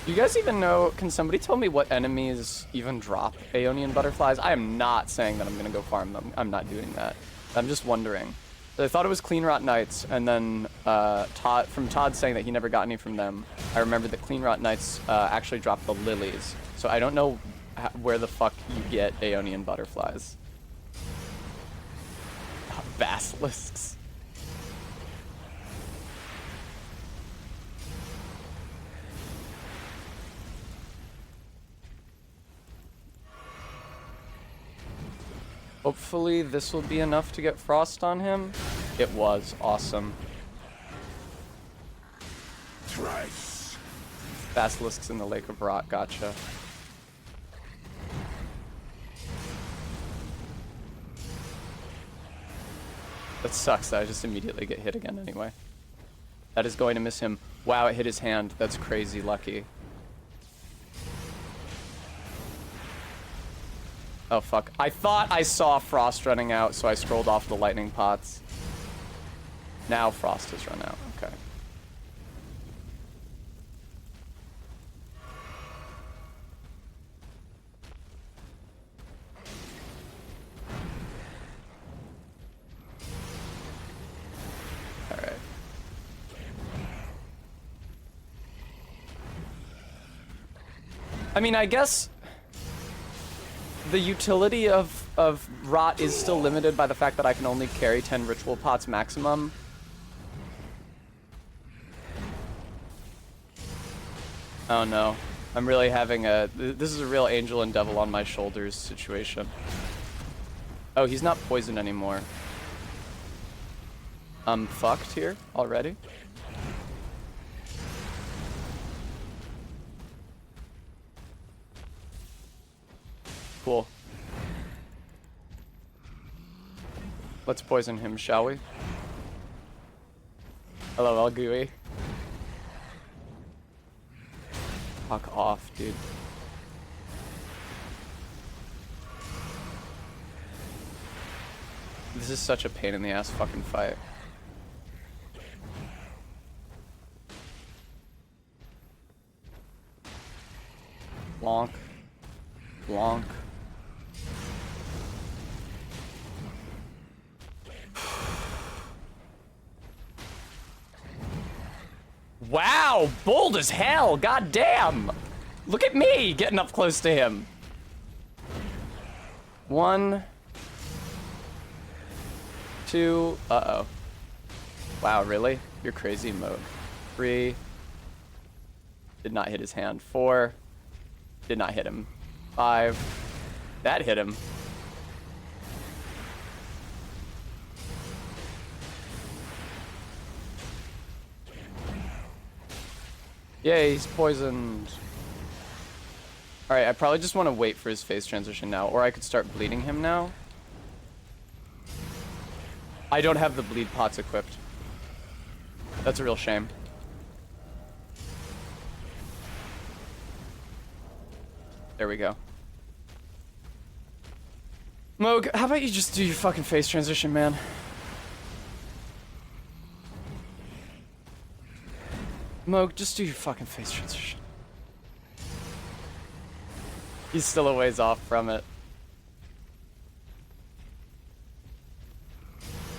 Do you guys even know, can somebody tell me what enemies even drop Aeonian butterflies? I am not saying that I'm gonna go farm them. I'm not doing that. I'm just wondering. So I thought it was Clean Rot Knights, and then Todd saying that he never got any from them, I remembered that Clean Rot Knights actually drop the lilies. So I don't know where the fuck you get Aeonian butterflies. Basilisks. Hopefully this will be enough to get Frost on him. It was awesome. Thrice. Basilisks in the Lake of Rot, gotcha. That sucks that I just immediately get hit again anyway. That is going to miss him. Wow, it hit his hand. That's crazy lucky. Oh fuck. I thought I saw Frost running out, so I scrolled off the lightning pots. Now Frost has run out. Okay. Alright. I mean, I guess the utility of Rot is still limited by the fact that I can only carry 10 ritual pots maximum. Oh no. I'm really having this is a real angel and devil on my shoulders situation. Oh, he's not poisoned anymore. I'm fucked here already. Cool. Let's poison him, shall we? Hello, El Gooey. Fuck off, dude. This is such a pain in the ass fucking fight. Blonk. Blonk. Wow, bold as hell, god damn! Look at me getting up close to him. 1, 2, uh-oh. Wow, really? You're crazy, Moog. 3, did not hit his hand. 4, did not hit him. 5, that hit him. Yay, he's poisoned. Alright, I probably just want to wait for his phase transition now, or I could start bleeding him now. I don't have the bleed pots equipped. That's a real shame. There we go. Moog, how about you just do your fucking phase transition, man? Moog, just do your fucking phase transition. He's still a ways off from it.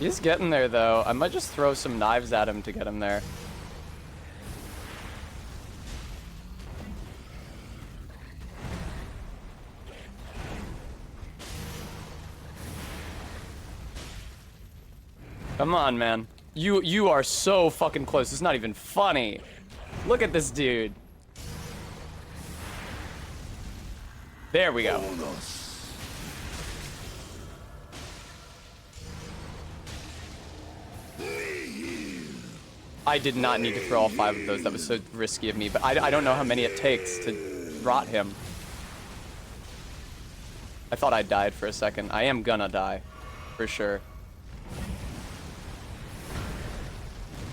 He's getting there, though. I might just throw some knives at him to get him there. Come on, man. You are so fucking close. It's not even funny. Look at this dude. There we go. I did not need to throw all 5 of those. That was so risky of me. But I don't know how many it takes to rot him. I thought I died for a second. I am gonna die. For sure.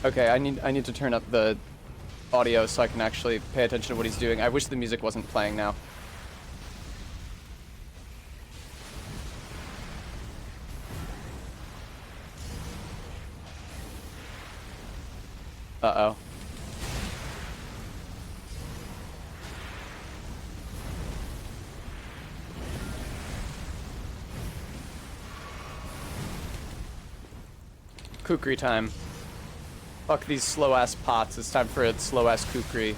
Okay, I need to turn up the audio so I can actually pay attention to what he's doing. I wish the music wasn't playing now. Uh-oh. Kukri time. Fuck these slow-ass pots. It's time for a slow-ass kukri.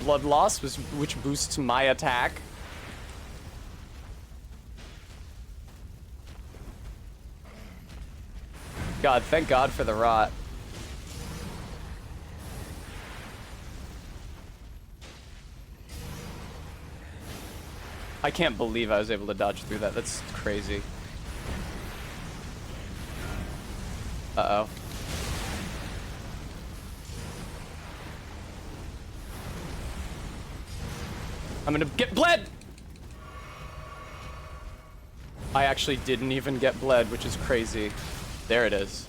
Blood loss, which boosts my attack. God, thank God for the rot. I can't believe I was able to dodge through that. That's crazy. Uh-oh. I'm gonna get bled! I actually didn't even get bled, which is crazy. There it is.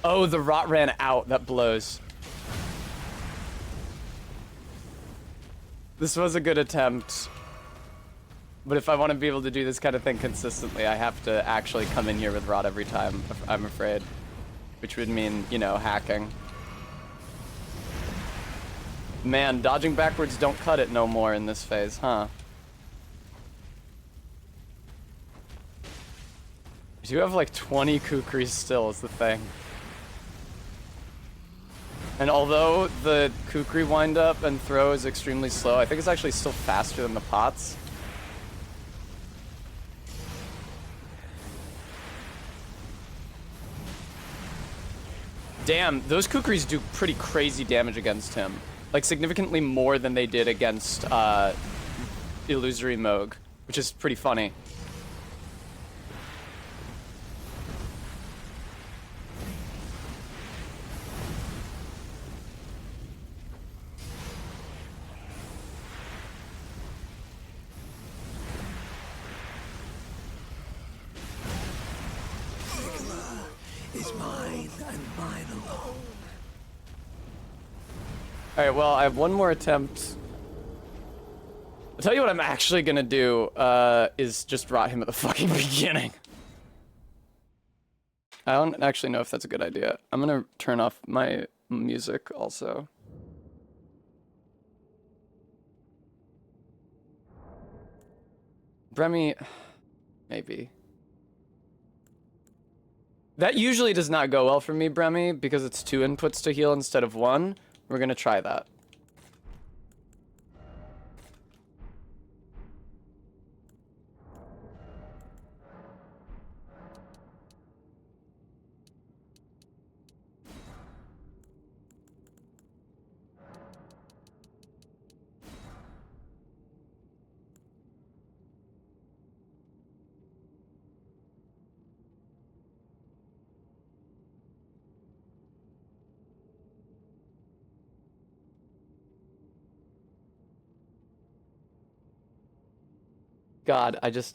Oh, the rot ran out. That blows. This was a good attempt. But if I want to be able to do this kind of thing consistently, I have to actually come in here with rot every time, I'm afraid. Which would mean, you know, hacking. Man, dodging backwards don't cut it no more in this phase, huh? I do have like 20 kukris still is the thing. And although the kukri wind up and throw is extremely slow, I think it's actually still faster than the pots. Damn, those kukris do pretty crazy damage against him. Like, significantly more than they did against, Illusory Moog, which is pretty funny. mine and mine alone. All right, well, I have one more attempt. I'll tell you what I'm actually gonna do, is just rot him at the fucking beginning. I don't actually know if that's a good idea. I'm gonna turn off my music also. Bremy, maybe. That usually does not go well for me, Bremy, because it's 2 inputs to heal instead of 1. We're gonna try that. God, I guess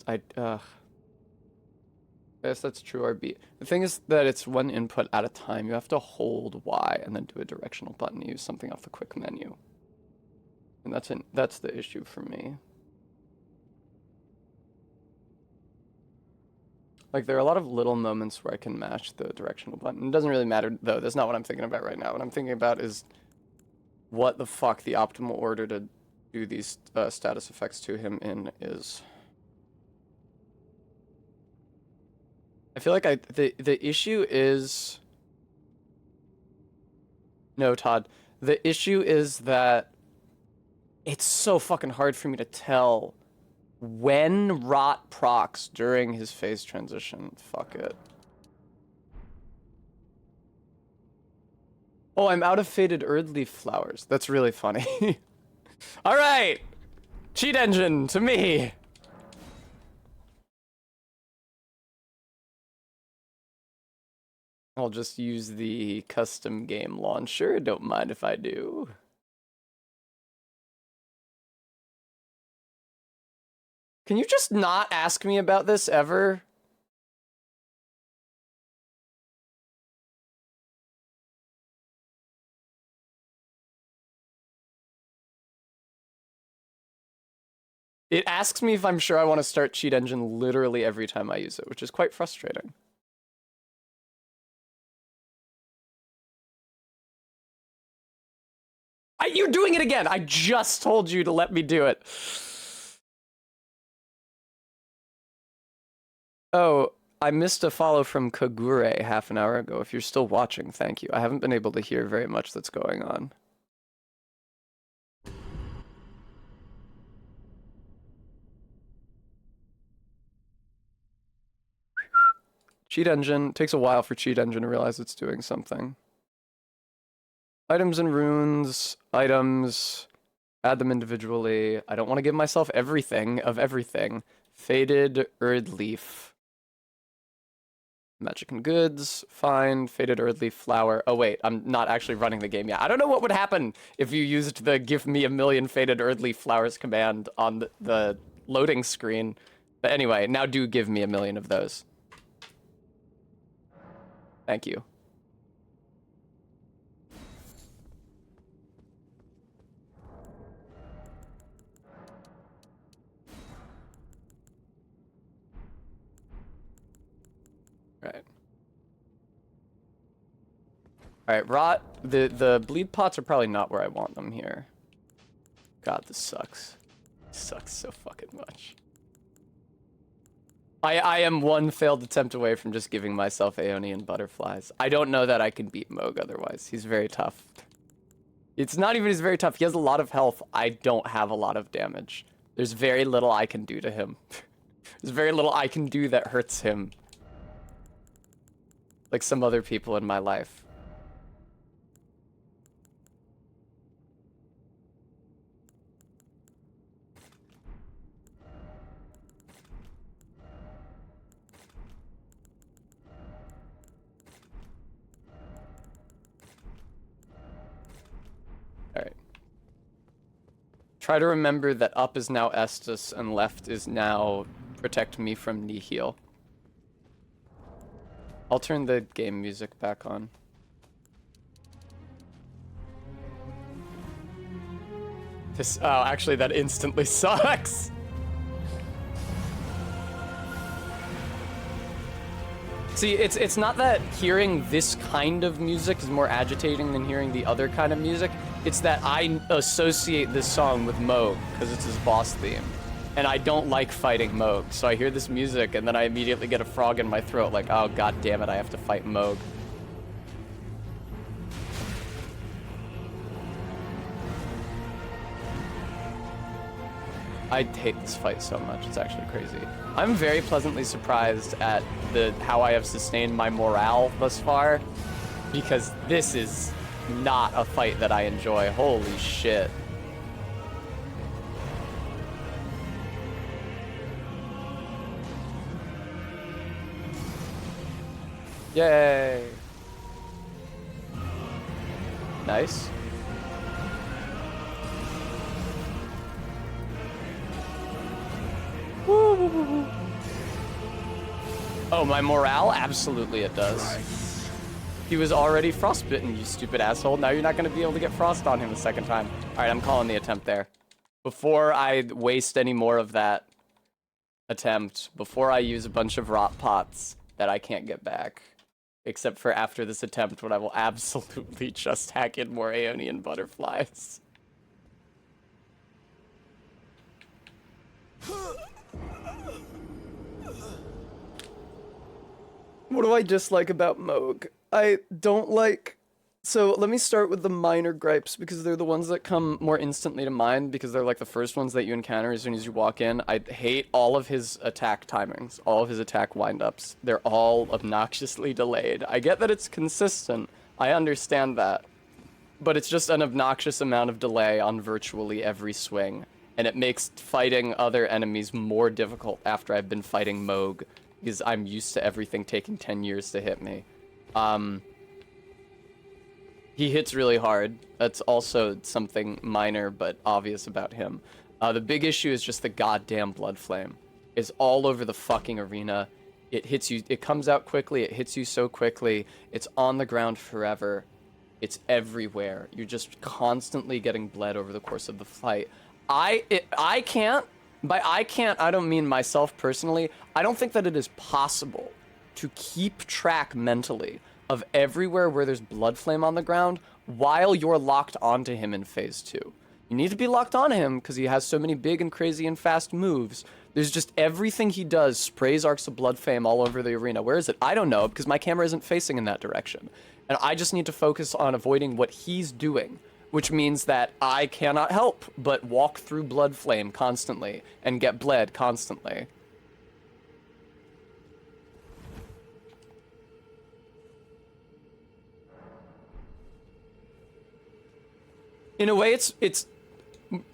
that's true, RB. The thing is that it's 1 input at a time. You have to hold Y and then do a directional button, use something off the quick menu. And that's the issue for me. Like, there are a lot of little moments where I can mash the directional button. It doesn't really matter, though. That's not what I'm thinking about right now. What I'm thinking about is what the fuck the optimal order to do these status effects to him in is. I feel like the issue is... No, Todd. The issue is that it's so fucking hard for me to tell when Rot procs during his phase transition. Fuck it. Oh, I'm out of faded Erdleaf flowers. That's really funny. All right. Cheat engine to me. I'll just use the custom game launcher. Don't mind if I do. Can you just not ask me about this ever? It asks me if I'm sure I want to start Cheat Engine literally every time I use it, which is quite frustrating. You're doing it again! I just told you to let me do it. Oh, I missed a follow from Kagure half an hour ago. If you're still watching, thank you. I haven't been able to hear very much that's going on. Cheat Engine. Takes a while for Cheat Engine to realize it's doing something. Items and runes. Items. Add them individually. I don't want to give myself everything of everything. Faded Erdleaf. Magic and goods. Fine. Faded Erdleaf flower. Oh wait, I'm not actually running the game yet. I don't know what would happen if you used the give me a million faded Erdleaf flowers command on the loading screen. But anyway, now do give me a million of those. Thank you. Right. Alright, rot. The bleed pots are probably not where I want them here. God, this sucks. This sucks so fucking much. I am 1 failed attempt away from just giving myself Aeonian butterflies. I don't know that I can beat Moog otherwise. He's very tough. It's not even he's very tough. He has a lot of health. I don't have a lot of damage. There's very little I can do to him. There's very little I can do that hurts him. Like some other people in my life. Alright. Try to remember that up is now Estus and left is now protect me from Nihil. I'll turn the game music back on. This, oh, actually that instantly sucks. See, it's not that hearing this kind of music is more agitating than hearing the other kind of music. It's that I associate this song with Moog, because it's his boss theme. And I don't like fighting Moog, so I hear this music and then I immediately get a frog in my throat like, oh god damn it, I have to fight Moog. I hate this fight so much, it's actually crazy. I'm very pleasantly surprised at how I have sustained my morale thus far, because this is not a fight that I enjoy. Holy shit. Yay. Nice. Woo, woo, woo, woo. Oh, my morale? Absolutely it does. He was already frostbitten, you stupid asshole. Now you're not going to be able to get frost on him a second time. Alright, I'm calling the attempt there. Before I waste any more of that attempt, before I use a bunch of rot pots that I can't get back, except for after this attempt when I will absolutely just hack in more Aeonian butterflies. What do I dislike about Moog? I don't like... So let me start with the minor gripes, because they're the ones that come more instantly to mind, because they're like the first ones that you encounter as soon as you walk in. I hate all of his attack timings, all of his attack windups. They're all obnoxiously delayed. I get that it's consistent, I understand that, but it's just an obnoxious amount of delay on virtually every swing, and it makes fighting other enemies more difficult after I've been fighting Moog, because I'm used to everything taking 10 years to hit me. He hits really hard. That's also something minor but obvious about him. The big issue is just the goddamn blood flame. It's all over the fucking arena. It hits you, it comes out quickly, it hits you so quickly, it's on the ground forever. It's everywhere. You're just constantly getting bled over the course of the fight. I can't, by I can't, I don't mean myself personally, I don't think that it is possible to keep track mentally of everywhere where there's blood flame on the ground while you're locked onto him in phase 2. You need to be locked onto him because he has so many big and crazy and fast moves. There's just everything he does sprays arcs of blood flame all over the arena. Where is it? I don't know, because my camera isn't facing in that direction. And I just need to focus on avoiding what he's doing, which means that I cannot help but walk through blood flame constantly and get bled constantly. In a way,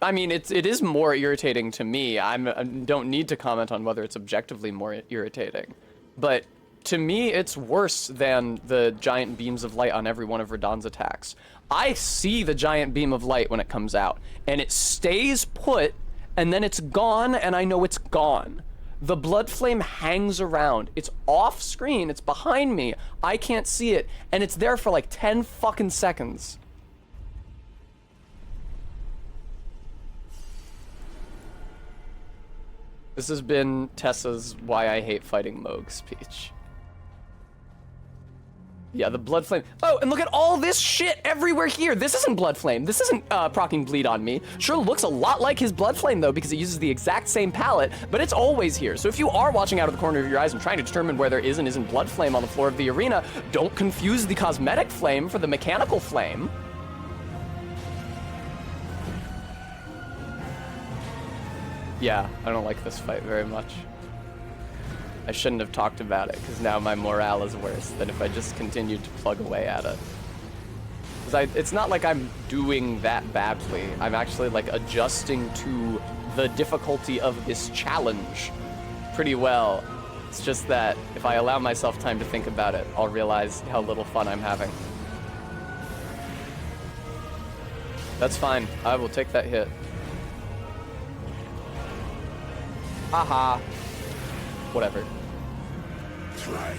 I mean, it is more irritating to me. I don't need to comment on whether it's objectively more irritating. But to me, it's worse than the giant beams of light on every one of Radahn's attacks. I see the giant beam of light when it comes out, and it stays put, and then it's gone, and I know it's gone. The blood flame hangs around. It's off screen, it's behind me, I can't see it, and it's there for like 10 fucking seconds. This has been Tessa's Why I Hate Fighting Moog speech. Yeah, the blood flame. Oh, and look at all this shit everywhere here. This isn't blood flame. This isn't proccing bleed on me. Sure looks a lot like his blood flame though, because it uses the exact same palette, but it's always here. So if you are watching out of the corner of your eyes and trying to determine where there is and isn't blood flame on the floor of the arena, don't confuse the cosmetic flame for the mechanical flame. Yeah, I don't like this fight very much. I shouldn't have talked about it, because now my morale is worse than if I just continued to plug away at it. Because it's not like I'm doing that badly. I'm actually, like, adjusting to the difficulty of this challenge pretty well. It's just that if I allow myself time to think about it, I'll realize how little fun I'm having. That's fine. I will take that hit. Haha. Whatever.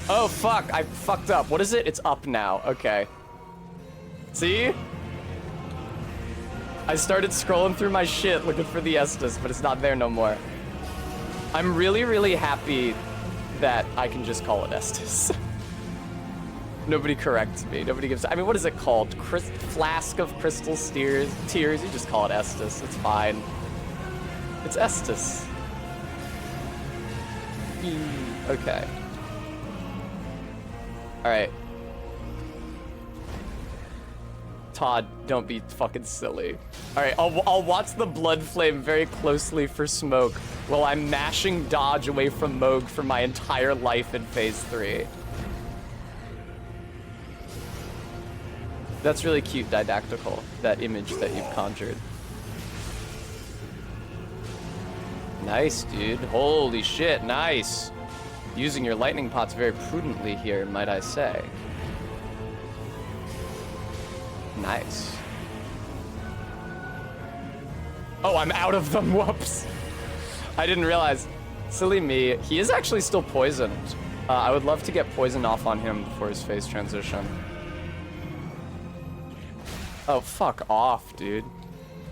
Oh, fuck. I fucked up. What is it? It's up now. Okay. See? I started scrolling through my shit looking for the Estus, but it's not there no more. I'm really, really happy that I can just call it Estus. Nobody corrects me. Nobody gives... I mean, what is it called? Flask of crystal tears? You just call it Estus. It's fine. It's Estus. Okay. Alright. Todd, don't be fucking silly. Alright, I'll watch the blood flame very closely for smoke while I'm mashing dodge away from Moog for my entire life in phase 3. That's really cute, Didactical, that image that you've conjured. Nice, dude. Holy shit, nice. Using your lightning pots very prudently here, might I say. Nice. Oh, I'm out of them, whoops. I didn't realize. Silly me. He is actually still poisoned. I would love to get poison off on him before his phase transition. Oh, fuck off, dude.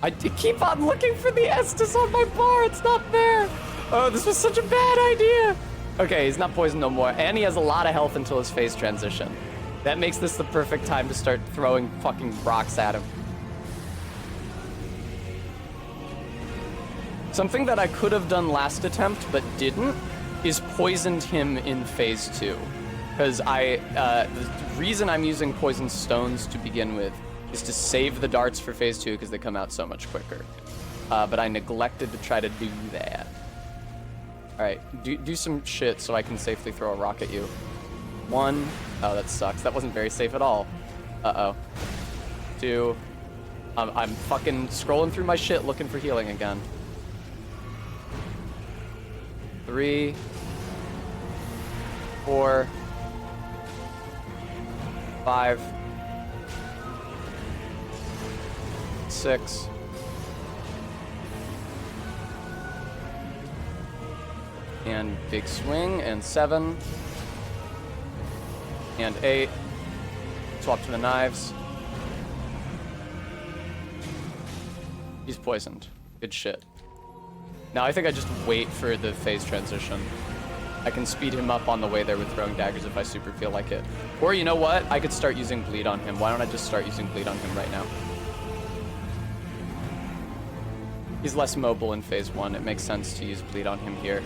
I keep on looking for the Estus on my bar. It's not there. Oh, this was such a bad idea. Okay, he's not poisoned no more. And he has a lot of health until his phase transition. That makes this the perfect time to start throwing fucking rocks at him. Something that I could have done last attempt but didn't is poisoned him in phase 2. Because the reason I'm using poison stones to begin with is to save the darts for phase 2 because they come out so much quicker. But I neglected to try to do that. Alright, do some shit so I can safely throw a rock at you. 1. Oh, that sucks. That wasn't very safe at all. Uh-oh. 2. I'm fucking scrolling through my shit looking for healing again. 3. 4. 5. 6. And big swing, and 7. And 8. Swap to the knives. He's poisoned. Good shit. Now I think I just wait for the phase transition. I can speed him up on the way there with throwing daggers if I super feel like it. Or you know what? I could start using bleed on him. Why don't I just start using bleed on him right now? He's less mobile in phase 1. It makes sense to use bleed on him here.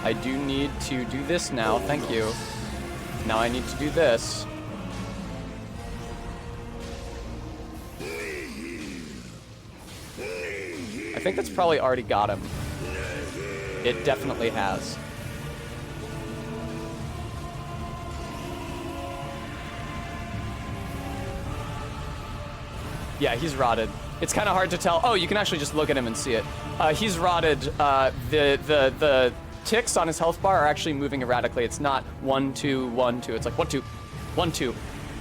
I do need to do this now, thank you. Now I need to do this. I think that's probably already got him. It definitely has. Yeah, he's rotted. It's kind of hard to tell. Oh, you can actually just look at him and see it. He's rotted. The ticks on his health bar are actually moving erratically. It's not 1, 2, 1, 2. It's like 1, 2, 1, 2.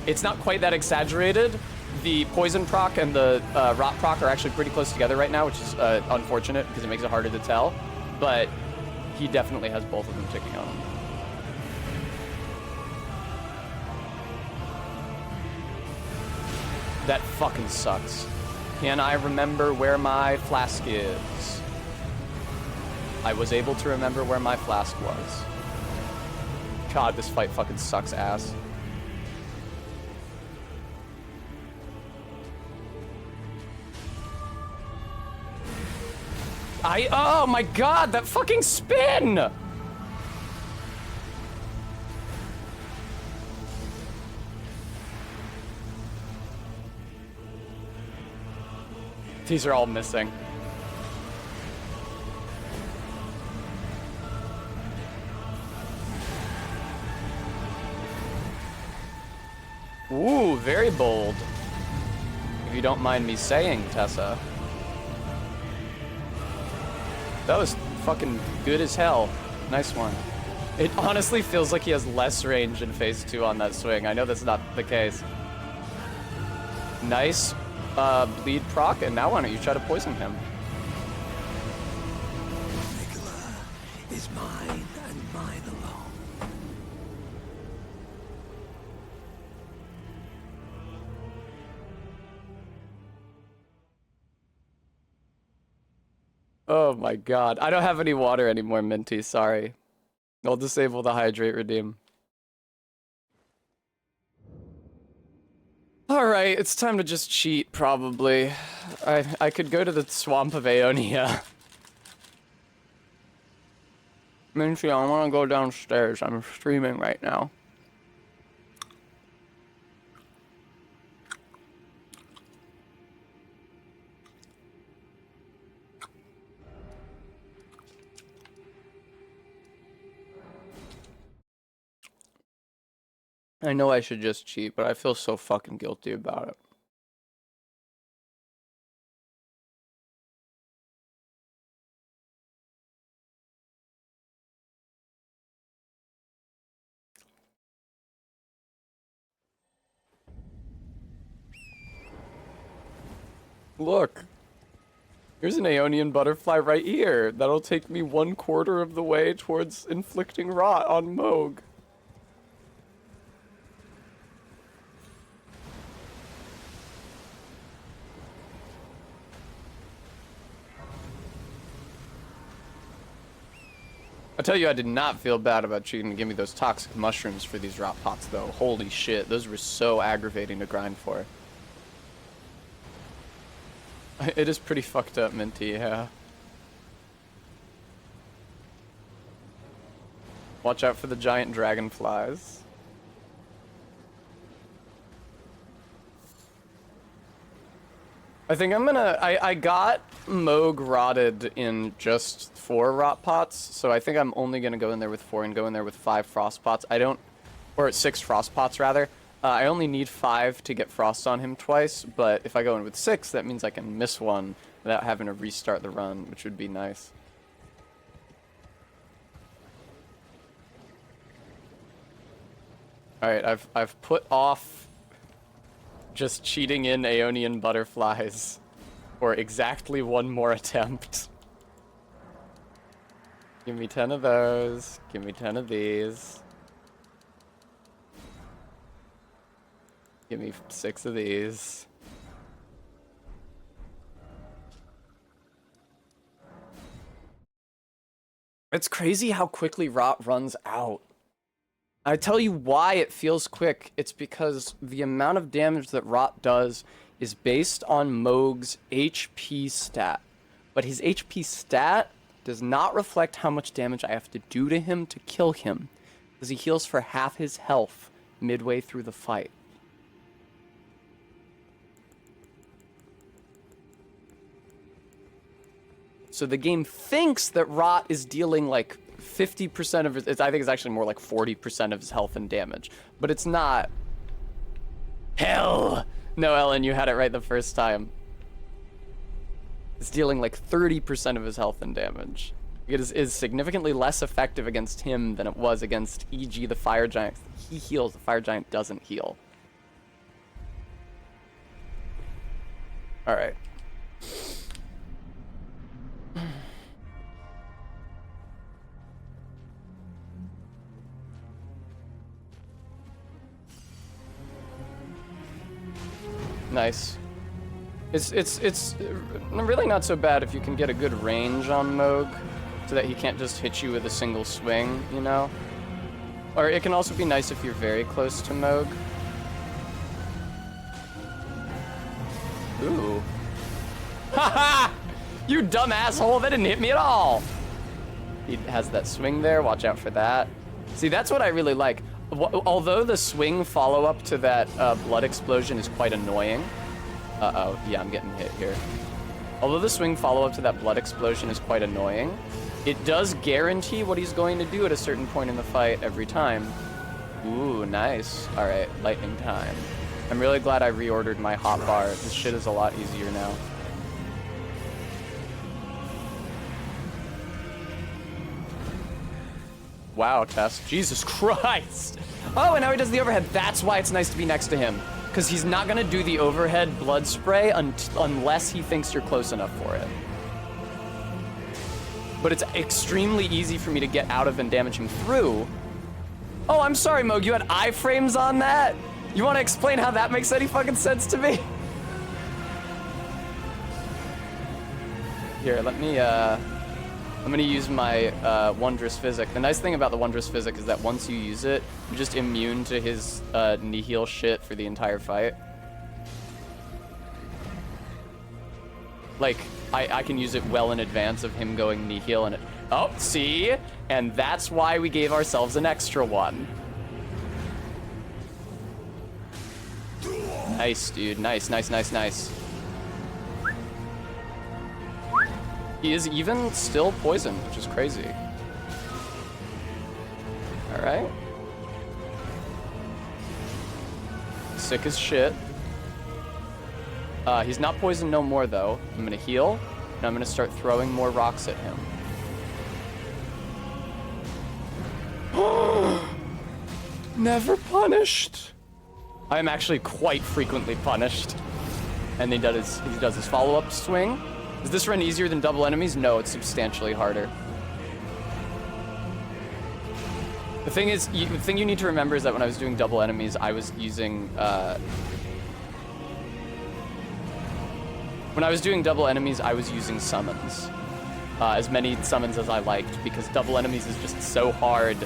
It's not quite that exaggerated. The poison proc and the rot proc are actually pretty close together right now, which is unfortunate because it makes it harder to tell. But he definitely has both of them ticking on him. That fucking sucks. Can I remember where my flask is? I was able to remember where my flask was. God, this fight fucking sucks ass. Oh my god, that fucking spin! These are all missing. Ooh, very bold. If you don't mind me saying, Tessa. That was fucking good as hell. Nice one. It honestly feels like he has less range in phase 2 on that swing. I know that's not the case. Nice bleed proc, and now why don't you try to poison him? mine and mine alone. Oh my god. I don't have any water anymore, Minty. Sorry. I'll disable the hydrate redeem. Alright, it's time to just cheat, probably. I could go to the Swamp of Aeonia. Minty, I want to go downstairs. I'm streaming right now. I know I should just cheat, but I feel so fucking guilty about it. Look. Here's an Aeonian butterfly right here. That'll take me 1/4 of the way towards inflicting rot on Moog. I tell you, I did not feel bad about cheating to give me those toxic mushrooms for these rot pots, though. Holy shit, those were so aggravating to grind for. It is pretty fucked up, Minty, yeah. Watch out for the giant dragonflies. I think I'm gonna... I got Moog rotted in just 4 rot pots, so I think I'm only gonna go in there with 4 and go in there with 5 frost pots. I don't... Or 6 frost pots, rather. I only need 5 to get frost on him twice, but if I go in with 6, that means I can miss one without having to restart the run, which would be nice. Alright, I've put off just cheating in Aeonian butterflies for exactly 1 more attempt. Give me 10 of those. Give me 10 of these. Give me 6 of these. It's crazy how quickly rot runs out. I tell you why it feels quick. It's because the amount of damage that rot does is based on Moog's HP stat. But his HP stat does not reflect how much damage I have to do to him to kill him, because he heals for half his health midway through the fight. So the game thinks that rot is dealing like 50% of his, I think it's actually more like 40% of his health and damage, but it's not. Hell! No, Ellen, you had it right the first time. It's dealing like 30% of his health and damage. It is significantly less effective against him than it was against, e.g., the Fire Giant. He heals, the Fire Giant doesn't heal. Alright. Nice. It's really not so bad if you can get a good range on Moog, so that he can't just hit you with a single swing, you know? Or it can also be nice if you're very close to Moog. Ooh. Haha! You dumb asshole, that didn't hit me at all! He has that swing there, watch out for that. See, that's what I really like. Although the swing follow-up to that blood explosion is quite annoying. Uh-oh, yeah, I'm getting hit here. Although the swing follow-up to that blood explosion is quite annoying, it does guarantee what he's going to do at a certain point in the fight every time. Ooh, nice. Alright, lightning time. I'm really glad I reordered my hotbar. This shit is a lot easier now. Wow, Tess. Jesus Christ! Oh, and now he does the overhead. That's why it's nice to be next to him. Because he's not going to do the overhead blood spray unless he thinks you're close enough for it. but it's extremely easy for me to get out of and damage him through. Oh, I'm sorry, Moog, you had iframes on that? You want to explain how that makes any fucking sense to me? Here, let me, I'm gonna use my Wondrous Physic. The nice thing about the Wondrous Physic is that once you use it, you're just immune to his Nihil shit for the entire fight. Like, I can use it well in advance of him going Nihil and it... Oh, see? And that's why we gave ourselves an extra one. Nice, dude. Nice, nice, nice, nice. He is even still poisoned, which is crazy. Alright. Sick as shit. He's not poisoned no more, though. I'm gonna heal, and I'm gonna start throwing more rocks at him. Never punished. I am actually quite frequently punished. And he does his follow-up swing. Does this run easier than double enemies? No, it's substantially harder. The thing is, the thing you need to remember is that when I was doing double enemies, I was using, when I was doing double enemies, I was using summons. As many summons as I liked, because double enemies is just so hard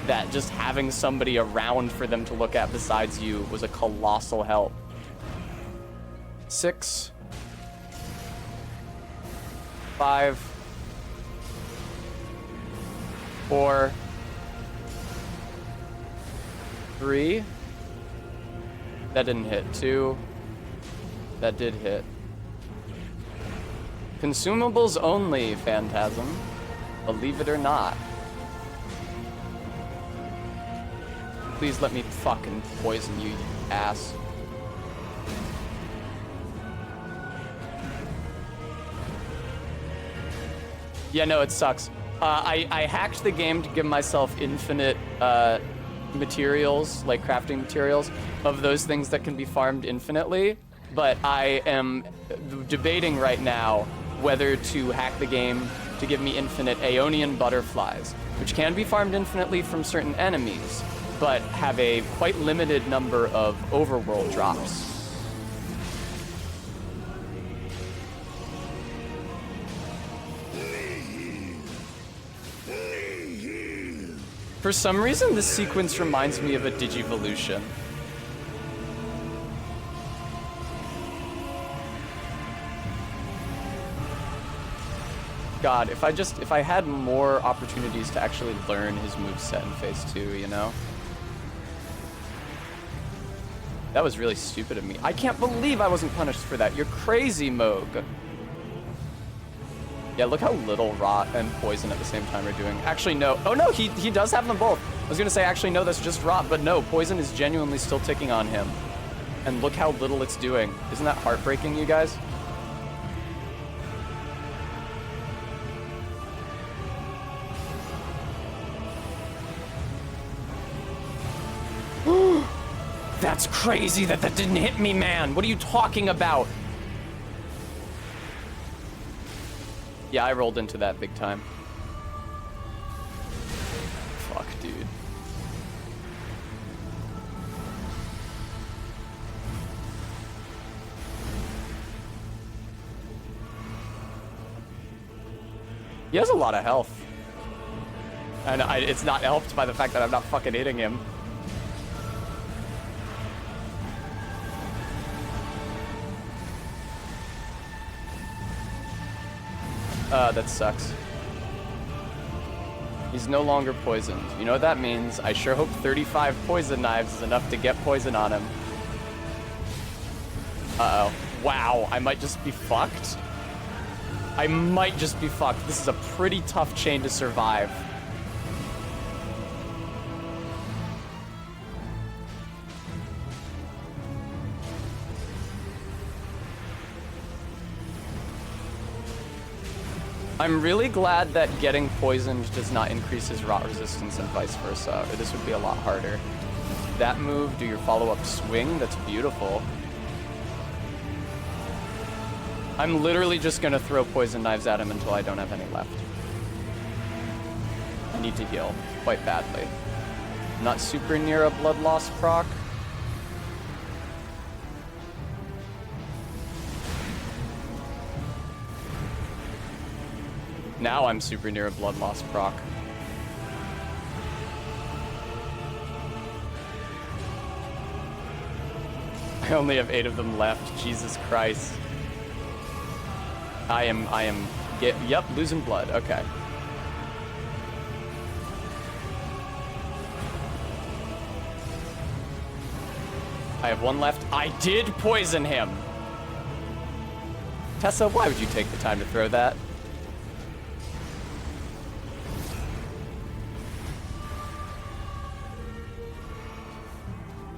that just having somebody around for them to look at besides you was a colossal help. 6, 5, 4, 3. That didn't hit. 2. That did hit. Consumables only, Phantasm. Believe it or not. Please let me fucking poison you, you ass. Yeah, no, it sucks. I hacked the game to give myself infinite materials, like crafting materials, of those things that can be farmed infinitely. But I am debating right now whether to hack the game to give me infinite Aeonian butterflies, which can be farmed infinitely from certain enemies, but have a quite limited number of overworld drops. For some reason, this sequence reminds me of a Digivolution. God, if I had more opportunities to actually learn his moveset in Phase 2, you know? That was really stupid of me. I can't believe I wasn't punished for that. You're crazy, Moog. Yeah, look how little Rot and Poison at the same time are doing. Actually, no. Oh, no, he does have them both. I was going to say, actually, no, that's just Rot. But no, Poison is genuinely still ticking on him. And look how little it's doing. Isn't that heartbreaking, you guys? That's crazy that didn't hit me, man. What are you talking about? Yeah, I rolled into that big time. Fuck, dude. He has a lot of health. And it's not helped by the fact that I'm not fucking hitting him. That sucks. He's no longer poisoned. You know what that means? I sure hope 35 poison knives is enough to get poison on him. Uh-oh. Wow, I might just be fucked. I might just be fucked. This is a pretty tough chain to survive. I'm really glad that getting poisoned does not increase his rot resistance and vice versa, or this would be a lot harder. That move, do your follow-up swing, that's beautiful. I'm literally just gonna throw poison knives at him until I don't have any left. need to heal quite badly. Not super near a blood loss proc. Now I'm super near a blood loss proc. I only have 8 of them left. Jesus Christ. Yep, losing blood. Okay. I have 1 left. I did poison him. Tessa, why would you take the time to throw that?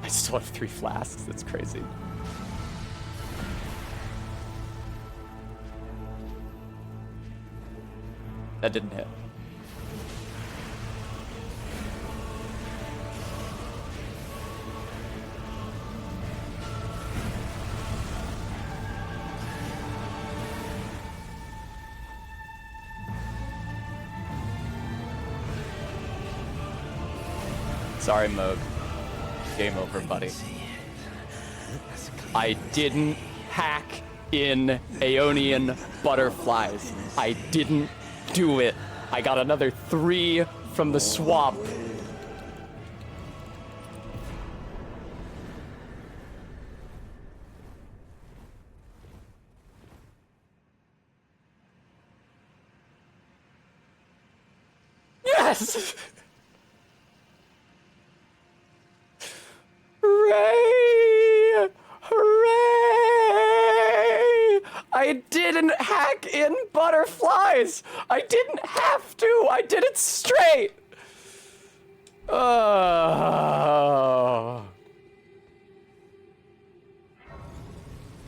I still have 3 flasks. That's crazy. That didn't hit. Sorry, Moog. Game over, buddy. I didn't hack in Aeonian butterflies. I didn't do it. I got another 3 from the swamp. Yes! Hooray! Hooray! I didn't hack in butterflies! I didn't have to! I did it straight! Oh.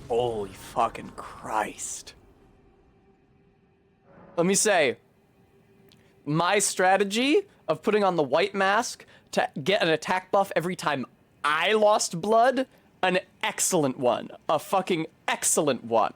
Holy fucking Christ. Let me say, my strategy of putting on the white mask to get an attack buff every time I lost blood, an excellent one. A fucking excellent one.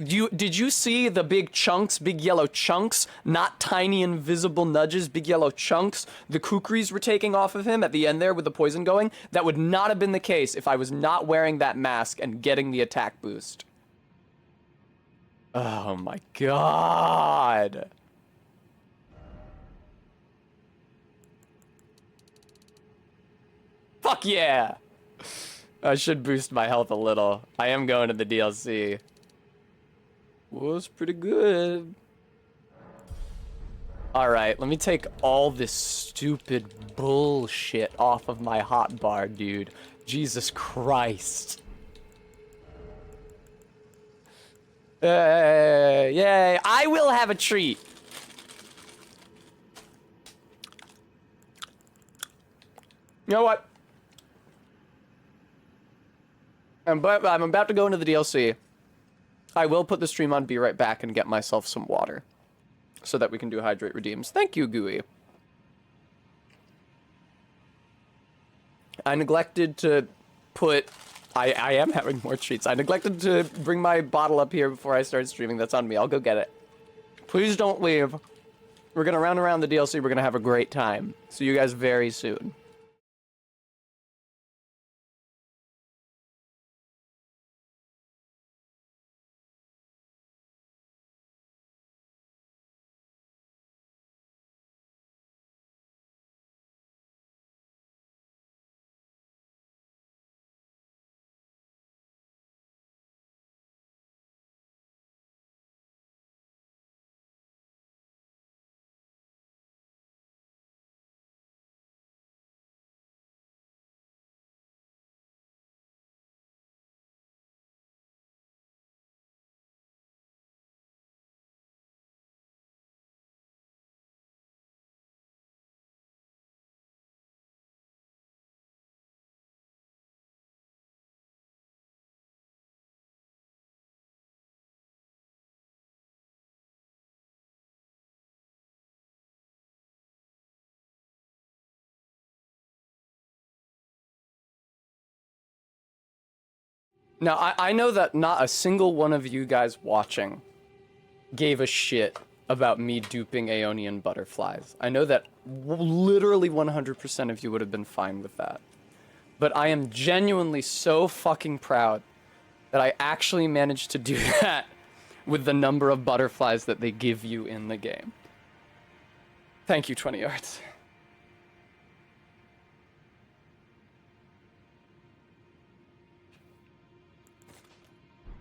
Did you see the big chunks, big yellow chunks, not tiny invisible nudges, big yellow chunks the kukris were taking off of him at the end there with the poison going? That would not have been the case if I was not wearing that mask and getting the attack boost. Oh my god. Fuck yeah! I should boost my health a little. I am going to the DLC. Was pretty good. Alright, let me take all this stupid bullshit off of my hotbar, dude. Jesus Christ. Yay! I will have a treat! You know what? I'm about to go into the DLC. I will put the stream on, be right back, and get myself some water. So that we can do hydrate redeems. Thank you, Gooey. I neglected to put... I am having more treats. I neglected to bring my bottle up here before I started streaming. That's on me. I'll go get it. Please don't leave. We're gonna round around the DLC. We're gonna have a great time. See you guys very soon. Now, I know that not a single one of you guys watching gave a shit about me duping Aeonian butterflies. I know that literally 100% of you would have been fine with that. But I am genuinely so fucking proud that I actually managed to do that with the number of butterflies that they give you in the game. Thank you, 20 yards.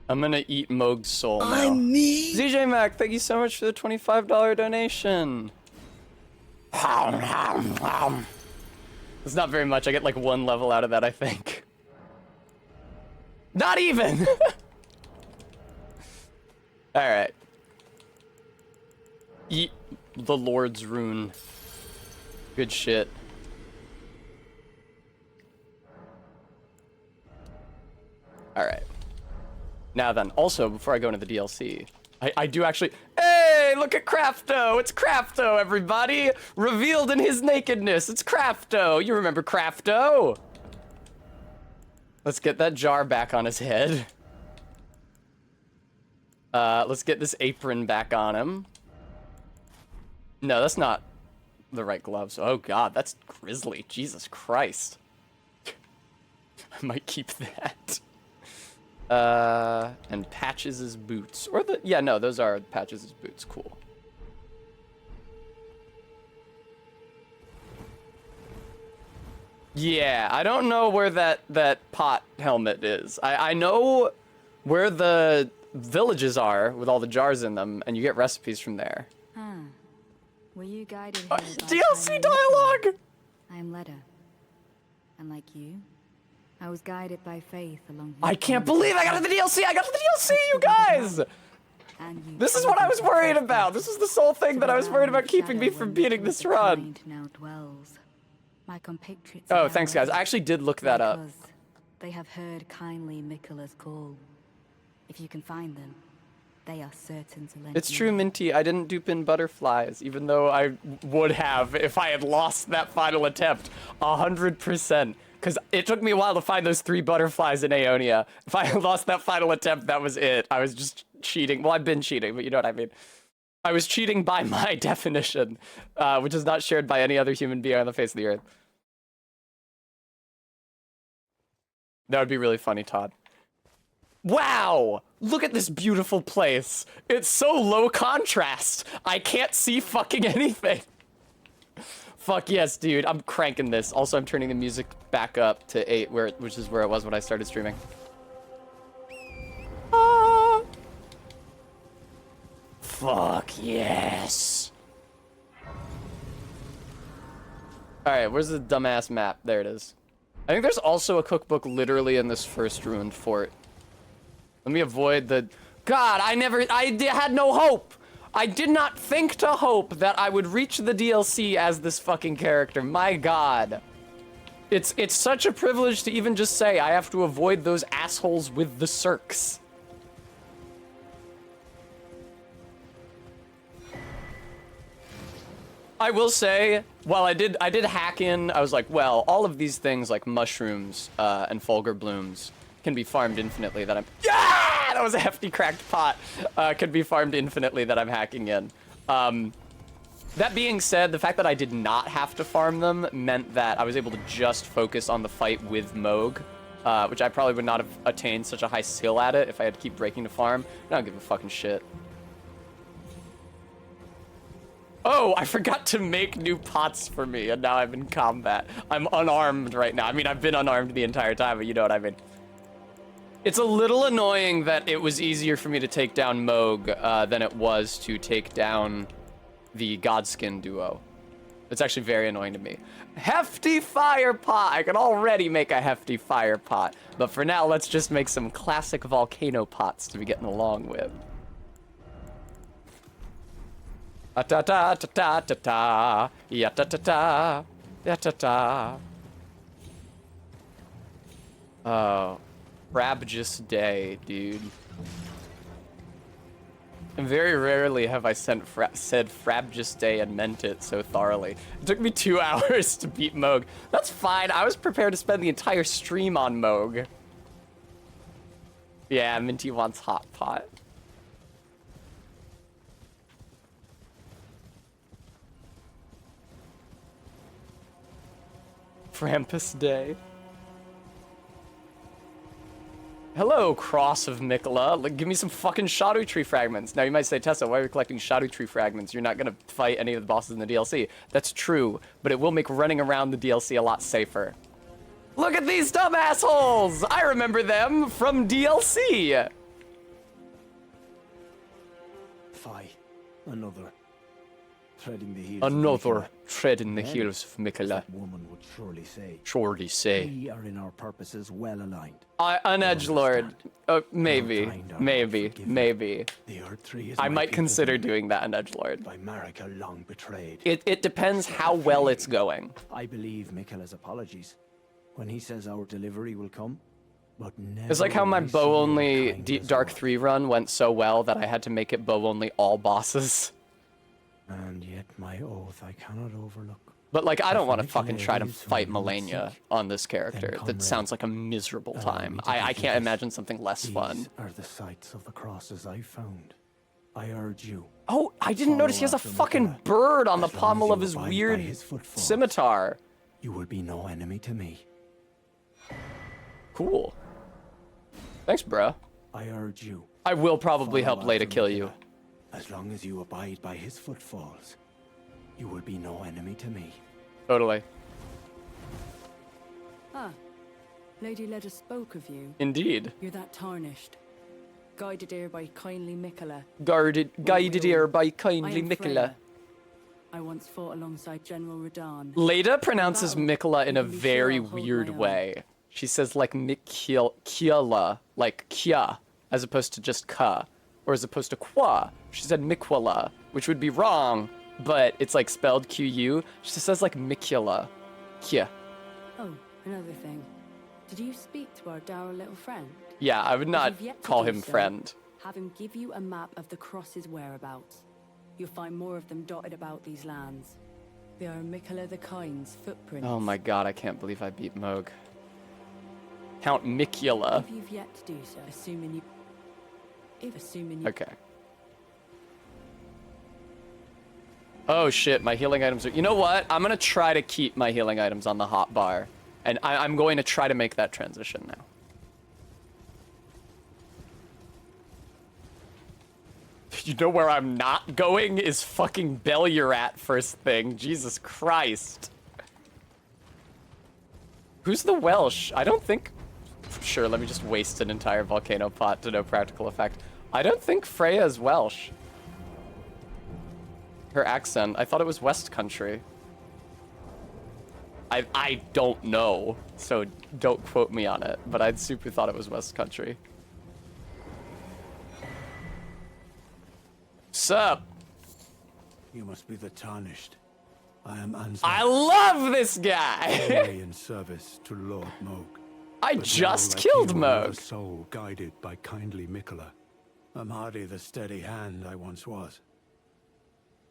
I'm gonna eat Moog's soul now. I need. ZJ Mac, thank you so much for the $25 donation. It's not very much. I get like 1 level out of that, I think. Not even! Alright. Eat the Lord's rune. Good shit. Alright. Now then, also, before I go into the DLC, I do actually... Hey, look at Crafto! It's Crafto, everybody! Revealed in his nakedness, it's Crafto! You remember Crafto? Let's get that jar back on his head. Let's get this apron back on him. No, that's not the right gloves. Oh god, that's grisly. Jesus Christ. I might keep that. And Patches' boots. Or the... Yeah, no, those are Patches' boots. Cool. Yeah, I don't know where that pot helmet is. I know where the villages are with all the jars in them, and you get recipes from there. Were you guided here by DLC dialogue! I am Leda. And like you, I was guided by faith along I can't believe I got to the DLC! I got to the DLC, you guys! This is what I was worried about! This is the sole thing that I was worried about keeping me from beating this run. Oh, thanks guys. I actually did look that up. They have heard kindly Miquella's call. If you can find them, they are certain to lend It's you. true, Minty. I didn't dupe in butterflies, even though I would have if I had lost that final attempt. 100%. Because it took me a while to find those 3 butterflies in Aeonia. If I had lost that final attempt, that was it. I was just cheating. Well, I've been cheating, but you know what I mean. I was cheating by my definition, which is not shared by any other human being on the face of the earth. That would be really funny, Todd. Wow! Look at this beautiful place. It's so low contrast. I can't see fucking anything. Fuck yes, dude. I'm cranking this. Also, I'm turning the music back up to 8, which is where it was when I started streaming. Ah! Fuck yes. Alright, where's the dumbass map? There it is. I think there's also a cookbook literally in this first ruined fort. Let me avoid the... God, I had no hope! I did not think to hope that I would reach the DLC as this fucking character. My god. It's such a privilege to even just say I have to avoid those assholes with the circs. I will say, while I did hack in, I was like, well, all of these things like mushrooms and fulgur blooms can be farmed infinitely that I'm... Yeah! That was a hefty cracked pot. Could be farmed infinitely that I'm hacking in. That being said, the fact that I did not have to farm them meant that I was able to just focus on the fight with Moog, which I probably would not have attained such a high skill at it if I had to keep breaking to farm. I don't give a fucking shit. Oh, I forgot to make new pots for me, and now I'm in combat. I'm unarmed right now. I mean, I've been unarmed the entire time, but you know what I mean. It's a little annoying that it was easier for me to take down Moog than it was to take down the Godskin duo. It's actually very annoying to me. Hefty fire pot! I can already make a hefty fire pot. But for now, let's just make some classic volcano pots to be getting along with. Ta-ta-ta-ta-ta-ta, ya-ta-ta-ta, ya-ta-ta. Oh, Frabjous Day, dude. And very rarely have I said Frabjous Day and meant it so thoroughly. It took me 2 hours to beat Moog. That's fine, I was prepared to spend the entire stream on Moog. Yeah, Minty wants hot pot. Krampus Day. Hello, Cross of Mikola. Like, give me some fucking Shadow Tree fragments. Now you might say, Tessa, why are you collecting Shadow Tree fragments? You're not gonna fight any of the bosses in the DLC. That's true, but it will make running around the DLC a lot safer. Look at these dumb assholes! I remember them from DLC! Fie, another. Treading the heels Another of tread in the Then, heels of as Mikola. that woman would surely say. We are in our purposes well aligned. An edgelord. Maybe. Mankind are Maybe. unforgiving. Maybe. The Earth Tree is I my might people's consider enemy, doing that an edgelord. by Marika long betrayed. It depends how well it's going. I believe Mikola's apologies when he says our delivery will come, but never It's like how will my I see bow your only kindness Dark or- 3 run went so well that I had to make it bow only all bosses. And yet my oath I cannot overlook. But like, I don't If want to Nicola fucking try to is who fight you would Malenia seek, on this character. then That comrade, sounds like a miserable allow time. me to I give you can't this. imagine something less fun. These are the sights of the crosses I found. I urge you. Oh, I didn't notice he has a Follow after fucking Nicola. bird on the As long as pommel you of his abide by weird his footfalls. scimitar. You will be no enemy to me. Cool. Thanks, bro. I urge you. I will probably help follow Leda after kill you. Nicola. As long as you abide by his footfalls, you will be no enemy to me. Totally. Ah, Lady Leda spoke of you. Indeed. You're that tarnished. Guided here by kindly Mikola. Guided here by I kindly am Mikola. Freya. I once fought alongside General Radan. Leda pronounces battle, Mikola in a you can be very sure I'll hold weird my own. way. She says like Mikyla, like Kya, as opposed to just Ka, or as opposed to Kwa. She said Mikwala, which would be wrong, but it's like spelled Q-U. She just says like Mikula. Kya. Oh, another thing. Did you speak to our dour little friend? Yeah, I would If not you've yet to call do him so, friend. Have him give you a map of the Cross's whereabouts. You'll find more of them dotted about these lands. They are Mikola the Kind's footprints. Oh my god, I can't believe I beat Moog. Count Mikula. If you've yet to do so, assuming you... Okay. Oh shit, my healing items are... You know what? I'm gonna try to keep my healing items on the hot bar. And I'm going to try to make that transition now. You know where I'm not going is fucking Bellurat first thing. Jesus Christ. Who's the Welsh? I don't think... Sure, let me just waste an entire volcano pot to no practical effect. I don't think Freya's Welsh. Her accent, I thought it was West Country. I don't know, so don't quote me on it, but I'd super thought it was West Country. Sup? You must be the tarnished. I am Ansar. I love this guy! Formerly in service to Lord Moog. I But just now, like killed you, I have a Moog. soul guided by kindly Mikola. I'm hardly the steady hand I once was.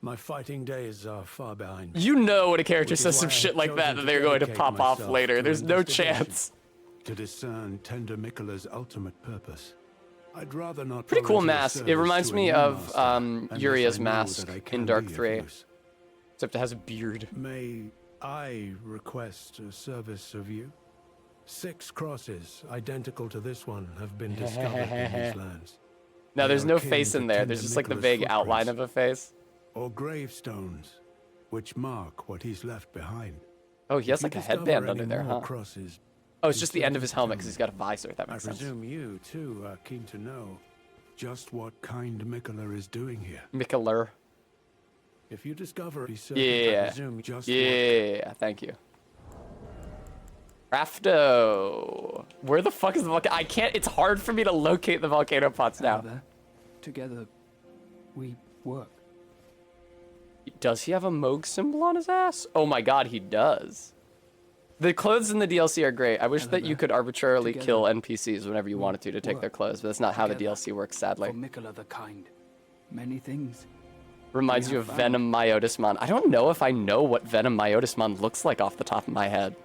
My fighting days are far behind me. You know when a character Which is says some why I shit have like that chosen they're going to dedicate pop off myself later. to There's no investigation, chance. To discern tender Mikola's ultimate purpose. I'd rather not Pretty cool volunteer mask. It service reminds to a me new of master, unless Uria's I know mask that I in can Dark be of 3. use. Except it has a beard. May I request a service of you? 6 crosses, identical to this one, have been discovered in these lands. No, They there's are no akin face to in there. tender There's just like the Mikola's vague outline footprints, of a face. or gravestones, which mark what he's left behind. Oh, he has If like you a discover headband under any there, more huh? crosses, Oh, it's be just the end of certain his to helmet tell because me. he's got a visor, if that I makes sense. presume you, too, are keen to know just what kind Mikola is doing here. Mikola. If you discover, be certain, I Yeah. presume just what... Yeah, thank you. Rafto. Where the fuck is the volcano? I can't, it's hard for me to locate the volcano pots now. Together, we work. Does he have a Moog symbol on his ass? Oh my god, he does. The clothes in the DLC are great. I wish that you could arbitrarily Together, kill NPCs whenever you wanted to take work. their clothes, but that's not how the Together, DLC works, sadly. For Mikola the Kind. Many things. Reminds we you have of found. Venom Myotismon. I don't know if I know what Venom Myotismon looks like off the top of my head.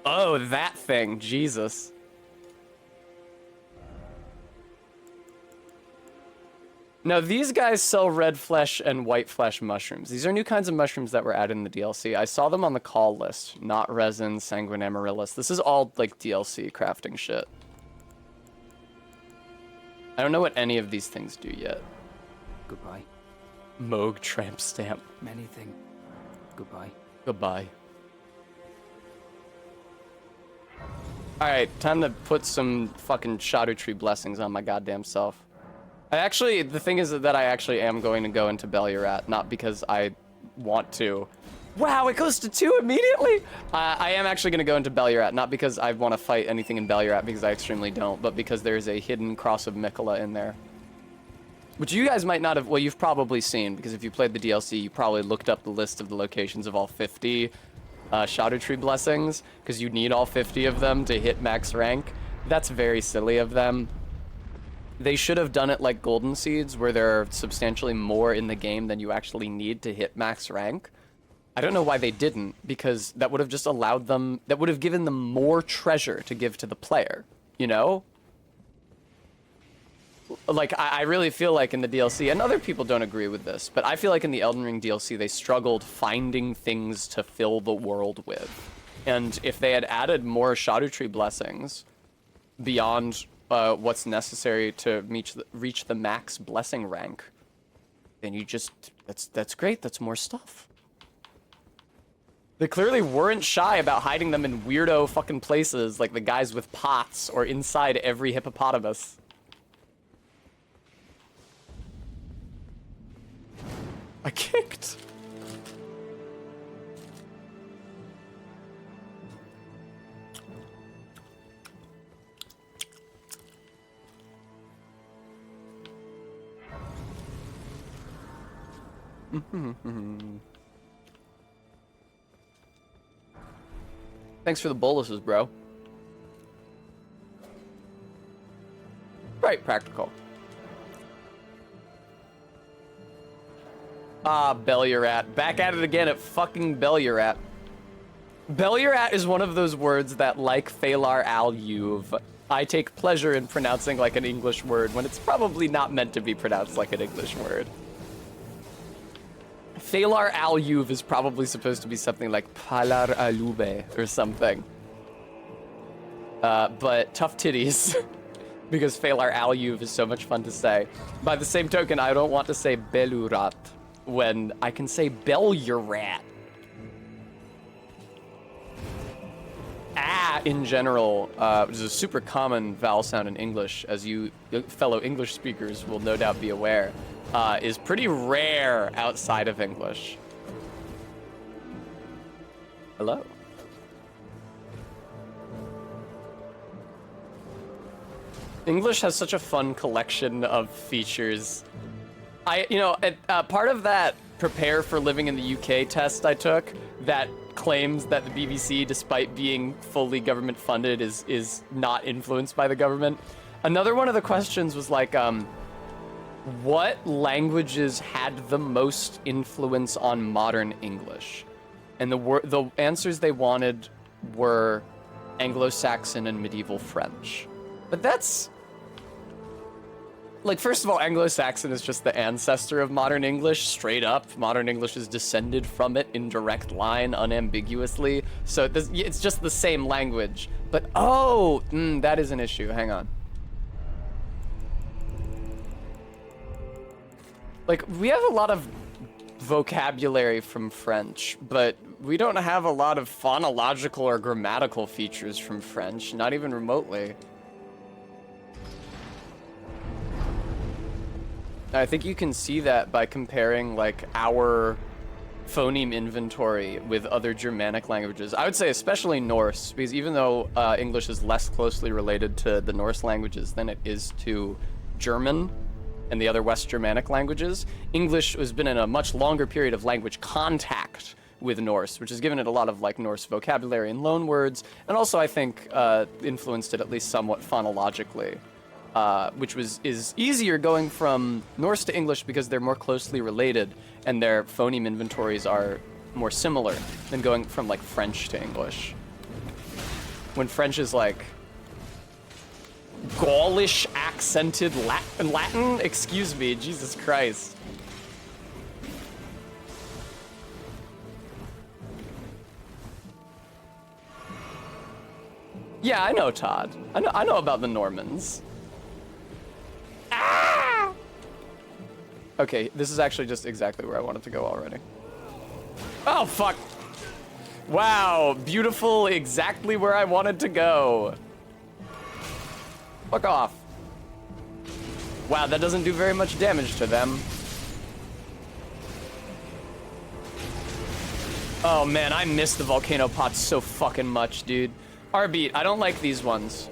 Oh, that thing. Jesus. Now, these guys sell red flesh and white flesh mushrooms. These are new kinds of mushrooms that were added in the DLC. I saw them on the call list. Not resin, sanguine amaryllis. This is all, like, DLC crafting shit. I don't know what any of these things do yet. Goodbye. Moog tramp stamp. Many things. Goodbye. Goodbye. Alright, time to put some fucking shadow tree blessings on my goddamn self. The thing is that I actually am going to go into Bellurat, not because I want to. Wow, it goes to 2 immediately! I am actually going to go into Bellurat, not because I want to fight anything in Bellurat, because I extremely don't, but because there's a hidden cross of Mikola in there. Which you guys might not have, well, you've probably seen, because if you played the DLC, you probably looked up the list of the locations of all 50 Shadow Tree blessings, because you need all 50 of them to hit max rank. That's very silly of them. They should have done it like Golden Seeds, where there are substantially more in the game than you actually need to hit max rank. I don't know why they didn't, because that would have just allowed them, that would have given them more treasure to give to the player, you know? Like, I really feel like in the DLC, and other people don't agree with this, but I feel like in the Elden Ring DLC, they struggled finding things to fill the world with. And if they had added more Shadow Tree blessings beyond what's necessary to reach the max blessing rank, then you just, that's great, that's more stuff. They clearly weren't shy about hiding them in weirdo fucking places, like the guys with pots, or inside every hippopotamus. I kicked. Thanks for the boluses, bro. Right, practical. Ah, Bellurat. Back at it again at fucking Bellurat. Bellurat is one of those words that, like Phalar al-Yuv, I take pleasure in pronouncing like an English word when it's probably not meant to be pronounced like an English word. Phalar al-Yuv is probably supposed to be something like Palar alube or something. But tough titties. Because Phalar al-Yuv is so much fun to say. By the same token, I don't want to say Bellurat when I can say Bellurat. In general, which is a super common vowel sound in English, as you fellow English speakers will no doubt be aware, is pretty rare outside of English. Hello. English has such a fun collection of features. Part of that prepare for living in the UK test I took that claims that the BBC, despite being fully government funded, is not influenced by the government. Another one of the questions was like, what languages had the most influence on modern English? And the answers they wanted were Anglo-Saxon and medieval French. But that's, like, first of all, Anglo-Saxon is just the ancestor of modern English, straight up. Modern English is descended from it in direct line, unambiguously. So it's just the same language. But, that is an issue. Hang on. Like, we have a lot of vocabulary from French, but we don't have a lot of phonological or grammatical features from French, not even remotely. I think you can see that by comparing, like, our phoneme inventory with other Germanic languages. I would say especially Norse, because even though English is less closely related to the Norse languages than it is to German and the other West Germanic languages, English has been in a much longer period of language contact with Norse, which has given it a lot of, like, Norse vocabulary and loanwords, and also, I think, influenced it at least somewhat phonologically. Which is easier going from Norse to English because they're more closely related and their phoneme inventories are more similar than going from, like, French to English. When French is like Gaulish accented Latin? Excuse me, Jesus Christ. Yeah, I know, Todd. I know about the Normans. Ah! Okay, this is actually just exactly where I wanted to go already. Oh, fuck. Wow, beautiful, exactly where I wanted to go. Fuck off. Wow, that doesn't do very much damage to them. Oh man, I miss the volcano pots so fucking much, dude. Arbeat, I don't like these ones.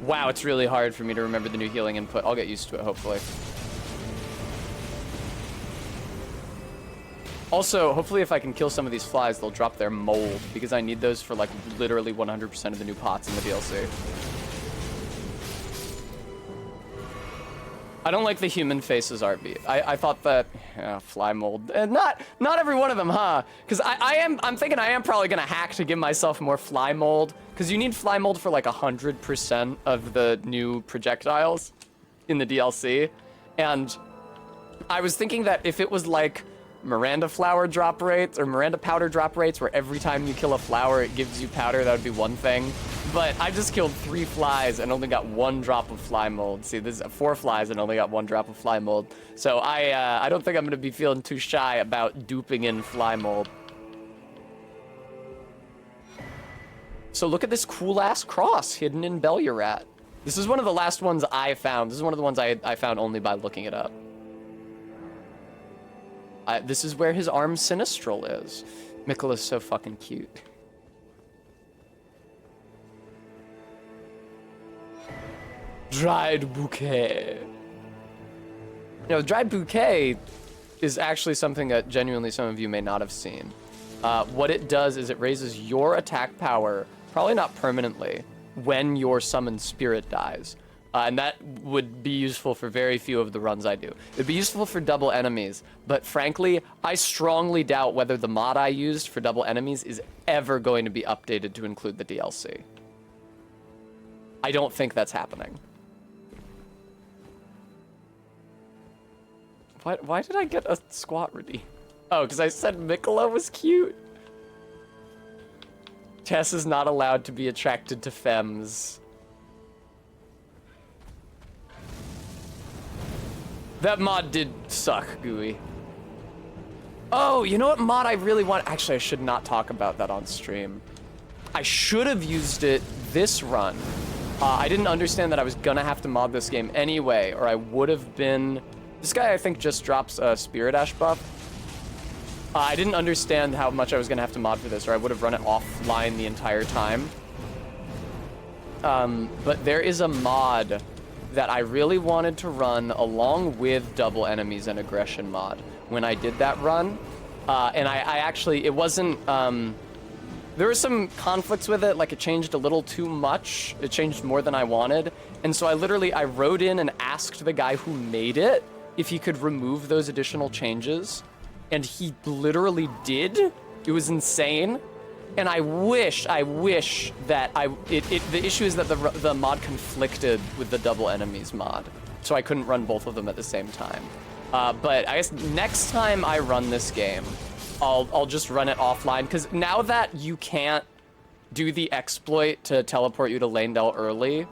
Wow, it's really hard for me to remember the new healing input. I'll get used to it, hopefully. Also, hopefully if I can kill some of these flies, they'll drop their mold, because I need those for like literally 100% of the new pots in the DLC. I don't like the human faces, Arby. I thought that fly mold. Not every one of them, huh? Because I'm thinking I am probably gonna hack to give myself more fly mold, because you need fly mold for like 100% of the new projectiles in the DLC. And I was thinking that if it was like Miranda flower drop rates or Miranda powder drop rates, where every time you kill a flower it gives you powder, that would be one thing. But I just killed 3 flies and only got 1 drop of fly mold. See, this is 4 flies and only got 1 drop of fly mold. So I don't think I'm gonna be feeling too shy about duping in fly mold. So look at this cool ass cross hidden in Bellurat. This is one of the last ones I found. This is one of the ones I found only by looking it up. This is where his arm sinistral is. Miquella's so fucking cute. Dried bouquet. You know, dried bouquet is actually something that genuinely some of you may not have seen. What it does is it raises your attack power, probably not permanently, when your summoned spirit dies. And that would be useful for very few of the runs I do. It'd be useful for double enemies, but frankly, I strongly doubt whether the mod I used for double enemies is ever going to be updated to include the DLC. I don't think that's happening. Why did I get a squat ready? Oh, because I said Miquella was cute. Tess is not allowed to be attracted to femmes. That mod did suck, Gooey. Oh, you know what mod I really want? Actually, I should not talk about that on stream. I should have used it this run. I didn't understand that I was gonna have to mod this game anyway, or I would have been... This guy, I think, just drops a Spirit Ash buff. I didn't understand how much I was gonna have to mod for this, or I would have run it offline the entire time. But there is a mod that I really wanted to run along with double enemies and aggression mod when I did that run. And I actually, it wasn't, there were some conflicts with it, like it changed a little too much. It changed more than I wanted. And so I wrote in and asked the guy who made it if he could remove those additional changes. And he literally did. It was insane. And I wish that the issue is that the mod conflicted with the double enemies mod, so I couldn't run both of them at the same time. But I guess next time I run this game, I'll just run it offline, because now that you can't do the exploit to teleport you to Lanedell early,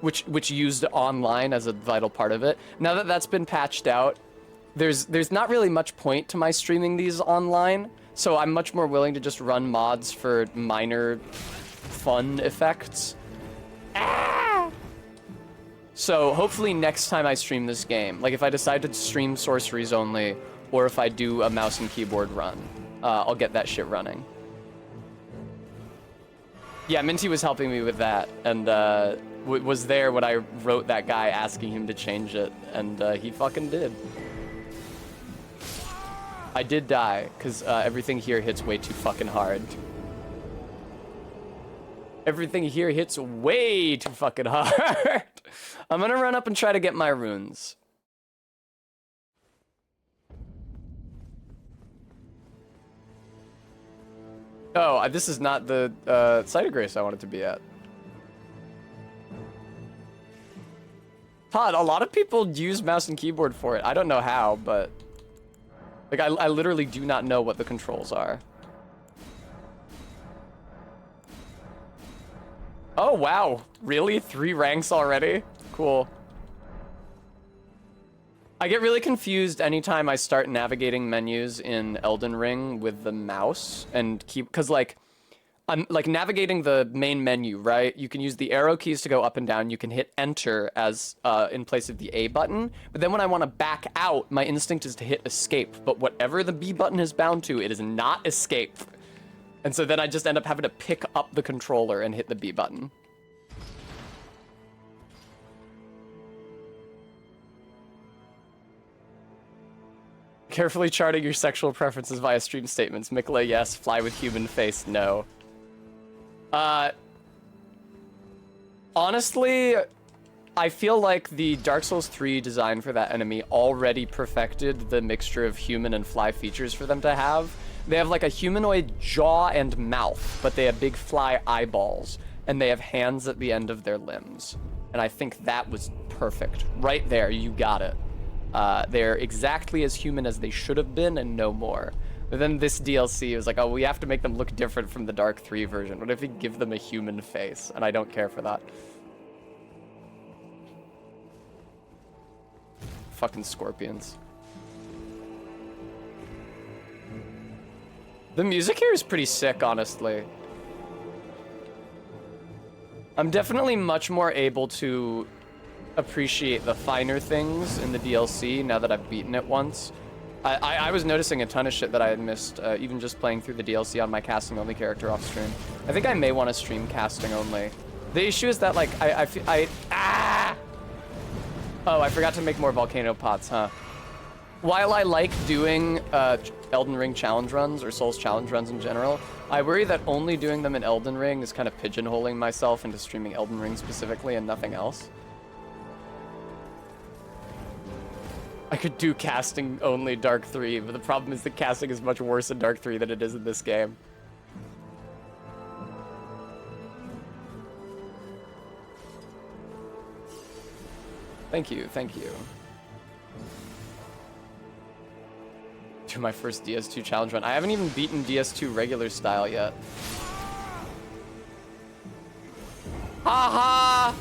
which used online as a vital part of it, now that that's been patched out, there's not really much point to my streaming these online. So I'm much more willing to just run mods for minor fun effects. Ah! So hopefully next time I stream this game, like if I decide to stream sorceries only, or if I do a mouse and keyboard run, I'll get that shit running. Yeah, Minty was helping me with that, and was there when I wrote that guy asking him to change it, and he fucking did. I did die, because everything here hits way too fucking hard. Everything here hits way too fucking hard. I'm gonna run up and try to get my runes. Oh, this is not the site of grace I wanted to be at. Todd, a lot of people use mouse and keyboard for it. I don't know how, but like I literally do not know what the controls are. Oh, wow. Really? 3 ranks already? Cool. I get really confused anytime I start navigating menus in Elden Ring with the mouse and because like I'm like navigating the main menu, right? You can use the arrow keys to go up and down. You can hit enter as in place of the A button. But then when I want to back out, my instinct is to hit escape. But whatever the B button is bound to, it is not escape. And so then I just end up having to pick up the controller and hit the B button. Carefully charting your sexual preferences via stream statements. Mikla, yes. Fly with human face, no. Honestly, I feel like the Dark Souls 3 design for that enemy already perfected the mixture of human and fly features for them to have. They have like a humanoid jaw and mouth, but they have big fly eyeballs, and they have hands at the end of their limbs. And I think that was perfect. Right there, you got it. They're exactly as human as they should have been and no more. But then this DLC was like, oh, we have to make them look different from the Dark 3 version. What if we give them a human face? And I don't care for that. Fucking scorpions. The music here is pretty sick, honestly. I'm definitely much more able to appreciate the finer things in the DLC now that I've beaten it once. I was noticing a ton of shit that I had missed, even just playing through the DLC on my casting only character off stream. I think I may want to stream casting only. The issue is that like oh, I forgot to make more volcano pots, huh? While I like doing Elden Ring challenge runs or Souls challenge runs in general, I worry that only doing them in Elden Ring is kind of pigeonholing myself into streaming Elden Ring specifically and nothing else. I could do casting only Dark 3, but the problem is the casting is much worse in Dark 3 than it is in this game. Thank you, thank you. To my first DS2 challenge run. I haven't even beaten DS2 regular style yet. Haha!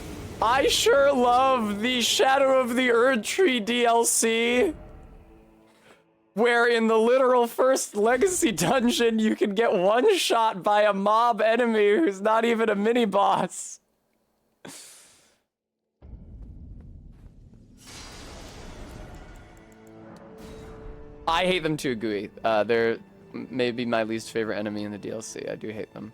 I sure love the Shadow of the Erd Tree DLC, where in the literal first Legacy dungeon, you can get one-shot by a mob enemy who's not even a mini-boss. I hate them too, Gooey. They're maybe my least favorite enemy in the DLC. I do hate them.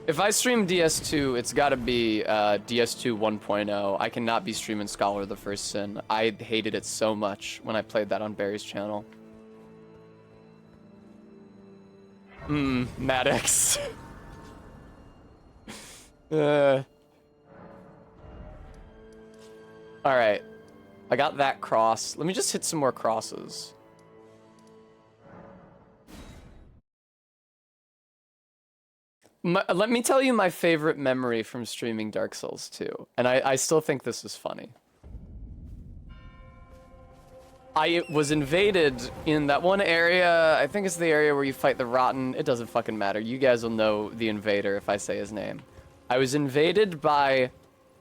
If I stream DS2, it's gotta be DS2 1.0. I cannot be streaming Scholar of the First Sin. I hated it so much when I played that on Barry's channel. Maddox. Alright. I got that cross. Let me just hit some more crosses. Let me tell you my favorite memory from streaming Dark Souls 2. And I still think this is funny. I was invaded in that one area. I think it's the area where you fight the Rotten. It doesn't fucking matter. You guys will know the invader if I say his name. I was invaded by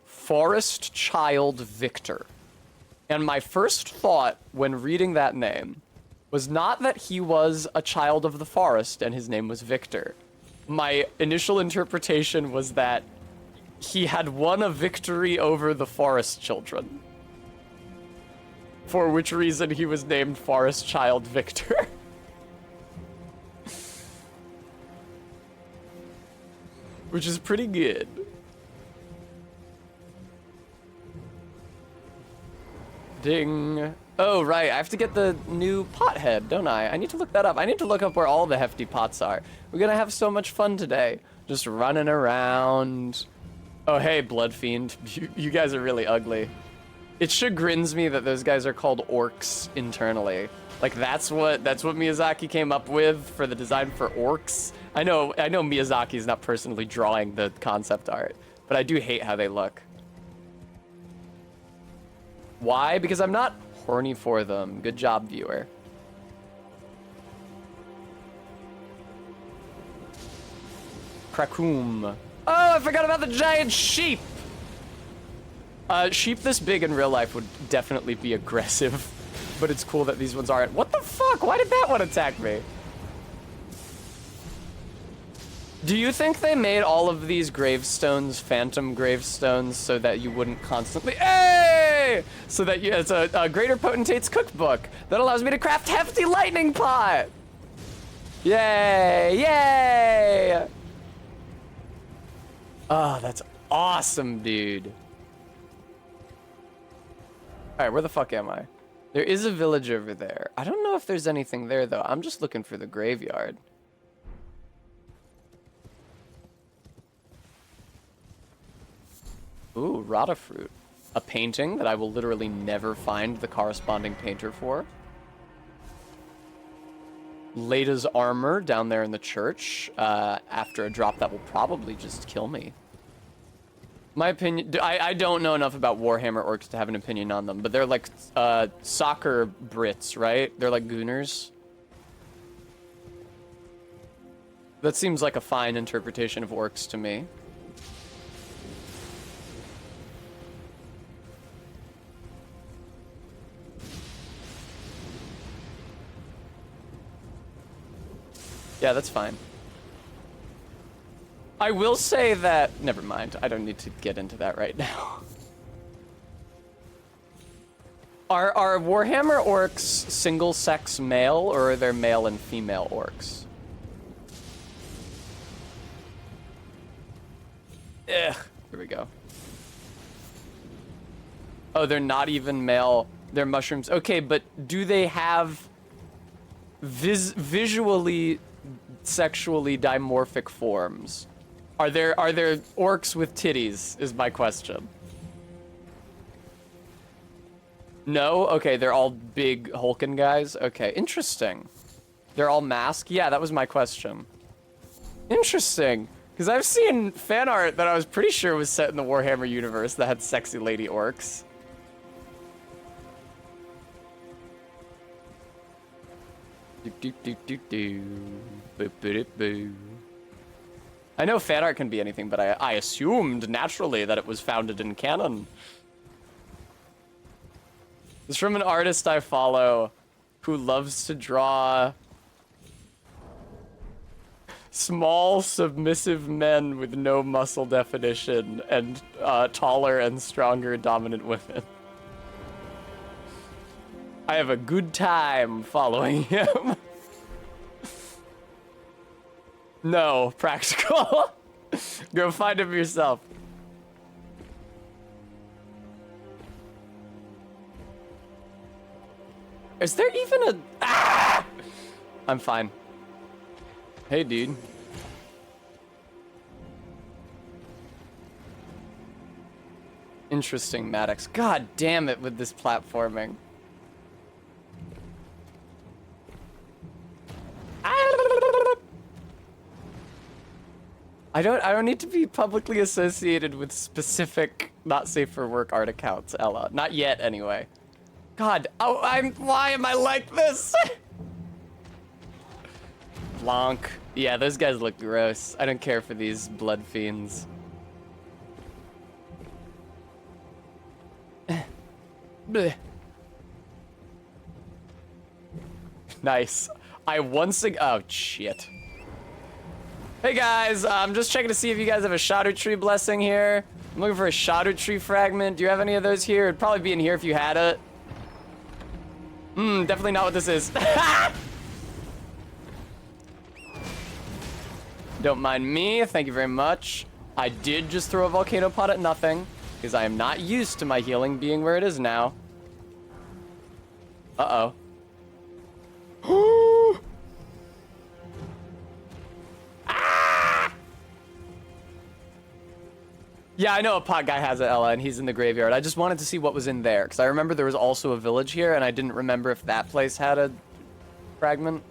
Forest Child Victor. And my first thought when reading that name was not that he was a child of the forest and his name was Victor. My initial interpretation was that he had won a victory over the forest children. For which reason he was named Forest Child Victor. Which is pretty good. Ding. Oh, right. I have to get the new pot head, don't I? I need to look that up. I need to look up where all the hefty pots are. We're gonna have so much fun today. Just running around. Oh, hey, Blood Fiend. You guys are really ugly. It chagrins me that those guys are called orcs internally. Like that's what Miyazaki came up with for the design for orcs. I know Miyazaki's not personally drawing the concept art, but I do hate how they look. Why? Because I'm not horny for them. Good job, viewer. Krakoom. Oh, I forgot about the giant sheep! Sheep this big in real life would definitely be aggressive, but it's cool that these ones aren't. What the fuck? Why did that one attack me? Do you think they made all of these gravestones phantom gravestones so that you wouldn't constantly, hey! So that you, it's a Greater Potentate's cookbook that allows me to craft hefty lightning pot! Yay! Yay! Oh, that's awesome, dude. Alright, where the fuck am I? There is a village over there. I don't know if there's anything there, though. I'm just looking for the graveyard. Ooh, Rata fruit. A painting that I will literally never find the corresponding painter for. Leda's armor down there in the church. After a drop that will probably just kill me. My opinion, I don't know enough about Warhammer orcs to have an opinion on them, but they're like soccer Brits, right? They're like gooners. That seems like a fine interpretation of orcs to me. Yeah, that's fine. I will say that... Never mind. I don't need to get into that right now. Are Warhammer orcs single-sex male, or are there male and female orcs? Ugh. Here we go. Oh, they're not even male. They're mushrooms. Okay, but do they have visually sexually dimorphic forms? Are there orcs with titties is my question. No? Okay, they're all big hulking guys. Okay, interesting. They're all masked? Yeah, that was my question. Interesting. Because I've seen fan art that I was pretty sure was set in the Warhammer universe that had sexy lady orcs. I know fan art can be anything, but I assumed naturally that it was founded in canon. It's from an artist I follow who loves to draw small, submissive men with no muscle definition and taller and stronger dominant women. I have a good time following him. No, practical. Go find him yourself. Is there even a... Ah! I'm fine. Hey, dude. Interesting, Maddox. God damn it with this platforming. I don't need to be publicly associated with specific not safe for work art accounts, Ella. Not yet, anyway. God, oh, why am I like this? Blanc. Yeah, those guys look gross. I don't care for these blood fiends. Bleh. Nice. Oh, shit. Hey guys, I'm just checking to see if you guys have a Shadow Tree blessing here. I'm looking for a Shadow Tree fragment. Do you have any of those here? It'd probably be in here if you had it. Definitely not what this is. Don't mind me, thank you very much. I did just throw a volcano pot at nothing, because I am not used to my healing being where it is now. Uh-oh. Yeah, I know a pot guy has it, Ella, and he's in the graveyard. I just wanted to see what was in there, because I remember there was also a village here, and I didn't remember if that place had fragment.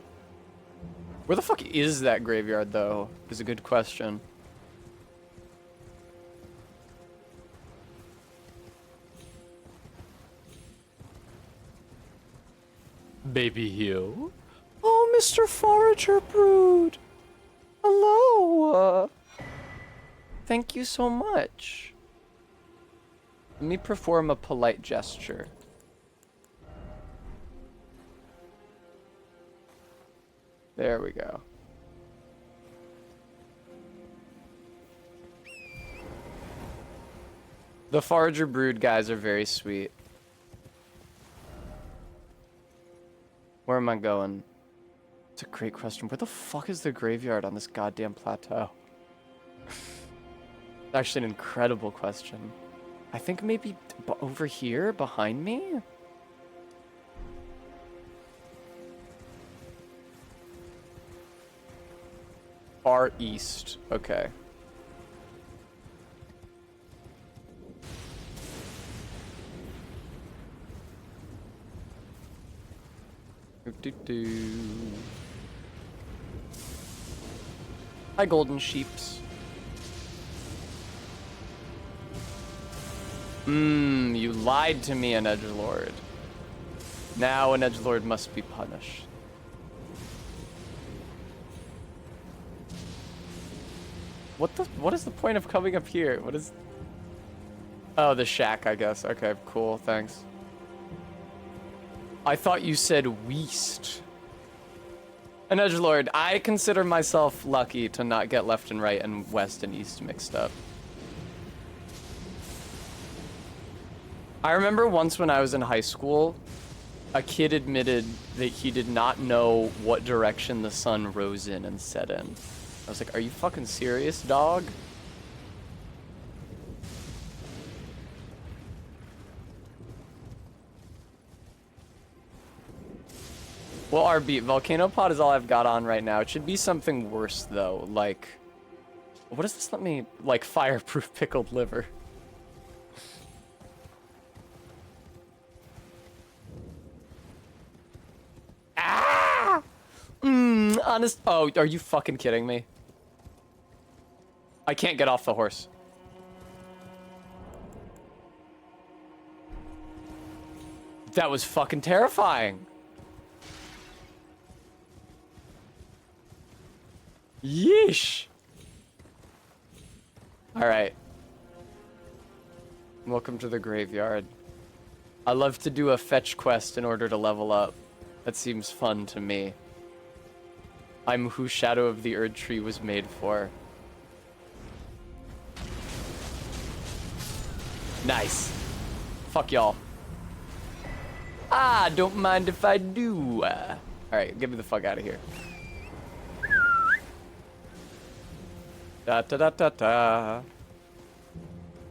Where the fuck is that graveyard, though? Is a good question. Baby Hill. Oh, Mr. Forager Brood. Hello. Thank you so much. Let me perform a polite gesture. There we go. The Forager Brood guys are very sweet. Where am I going? It's a great question. Where the fuck is the graveyard on this goddamn plateau? It's actually an incredible question. I think maybe over here, behind me? Far east. Okay. Hi, golden sheeps. You lied to me, an edgelord. Now an edgelord must be punished. What is the point of coming up here? What is... Oh, the shack, I guess. Okay, cool, thanks. I thought you said Weast. An edgelord, I consider myself lucky to not get left and right and west and east mixed up. I remember once when I was in high school, a kid admitted that he did not know what direction the sun rose in and set in. I was like, are you fucking serious, dog? Well, RB, Volcano Pod is all I've got on right now. It should be something worse, though. Like, what does this let me... Like, fireproof pickled liver. Ah! Honest... Oh, are you fucking kidding me? I can't get off the horse. That was fucking terrifying. Yeesh. Alright. Welcome to the graveyard. I love to do a fetch quest in order to level up. That seems fun to me. I'm who Shadow of the Erd Tree was made for. Nice. Fuck y'all. Ah, don't mind if I do. Alright, get me the fuck out of here. Da da da da da.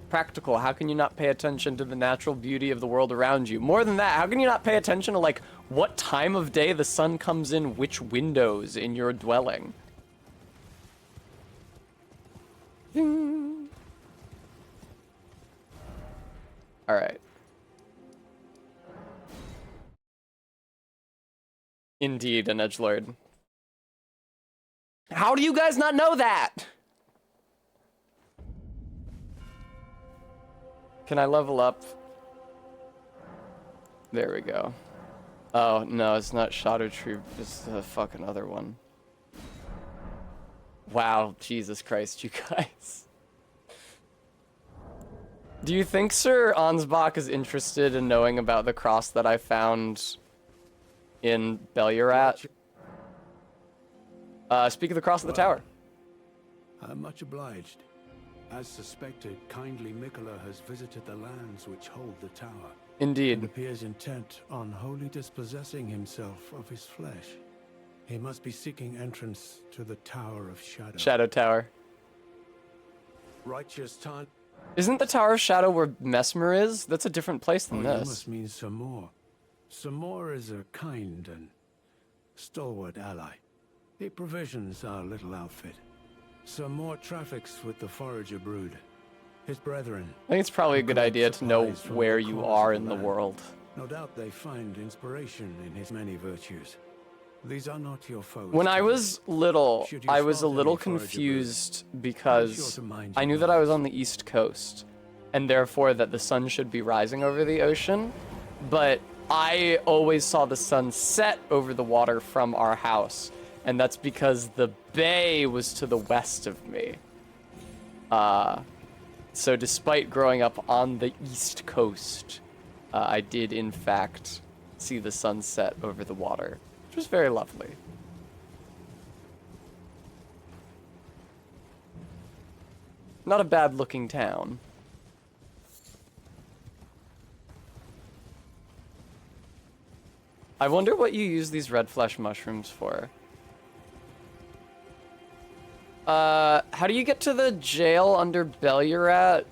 Practical, how can you not pay attention to the natural beauty of the world around you? More than that, how can you not pay attention to, like, what time of day the sun comes in which windows in your dwelling? Ding. Alright. Indeed, an edgelord. How do you guys not know that? Can I level up? There we go. Oh, no, it's not Shadow Tree, it's the fucking other one. Wow, Jesus Christ, you guys. Do you think Sir Ansbach is interested in knowing about the cross that I found in Bellurat? Speak of the cross at the tower. I'm much obliged. As suspected, kindly Mikola has visited the lands which hold the tower. Indeed. And appears intent on wholly dispossessing himself of his flesh. He must be seeking entrance to the Tower of Shadow. Shadow Tower. Righteous Tan. Isn't the Tower of Shadow where Mesmer is? That's a different place than You this. must mean Samor. Samor is a kind and stalwart ally. He provisions our little outfit. Samor traffics with the Forager Brood. His brethren. I think it's probably a good idea to know where you are in the world. No doubt they find inspiration in his many virtues. These are not your foes. When I Tom. was little, Should you I was a spot little any forager confused Be because sure to mind I your knew that I was manners. on the East Coast, and therefore that the sun should be rising over the ocean, but I always saw the sun set over the water from our house, and that's because the bay was to the west of me. So despite growing up on the East Coast, I did in fact see the sunset over the water, which was very lovely. Not a bad looking town. I wonder what you use these red flesh mushrooms for. How do you get to the jail under Bellurat?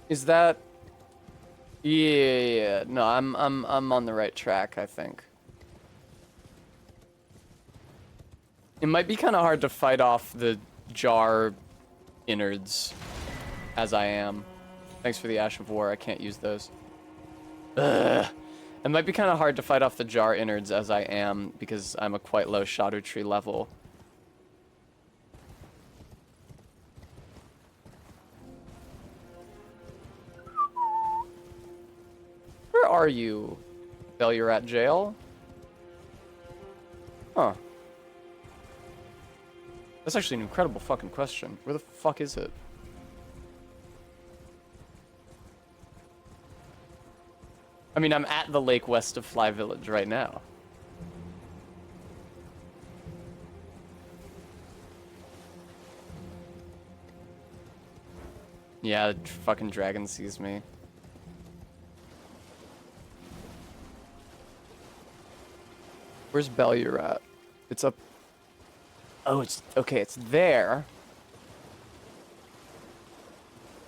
Is that... Yeah. No, I'm on the right track, I think. It might be kind of hard to fight off the jar innards as I am. Thanks for the Ash of War. I can't use those. Ugh. It might be kind of hard to fight off the jar innards as I am because I'm a quite low Shadow Tree level. Where are you, Bellurat Jail? Huh. That's actually an incredible fucking question. Where the fuck is it? I mean, I'm at the lake west of Fly Village right now. Yeah, the fucking dragon sees me. Where's Bellurat? It's up... Oh, it's... Okay, it's there.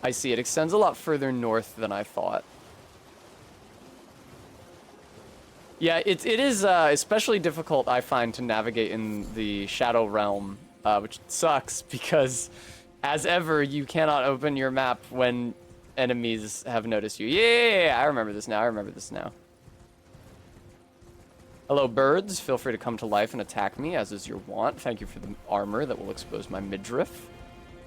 I see. It extends a lot further north than I thought. Yeah, it is especially difficult, I find, to navigate in the Shadow Realm, which sucks because, as ever, you cannot open your map when enemies have noticed you. Yeah, I remember this now. I remember this now. Hello, birds. Feel free to come to life and attack me, as is your wont. Thank you for the armor that will expose my midriff,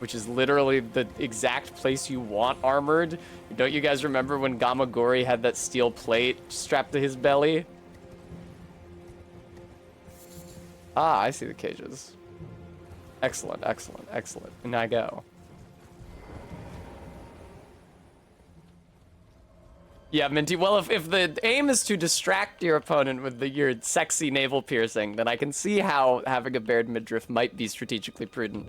which is literally the exact place you want armored. Don't you guys remember when Gamagori had that steel plate strapped to his belly? Ah, I see the cages. Excellent, excellent, excellent. And I go. Yeah, Minty, well, if the aim is to distract your opponent with your sexy navel piercing, then I can see how having a bared midriff might be strategically prudent.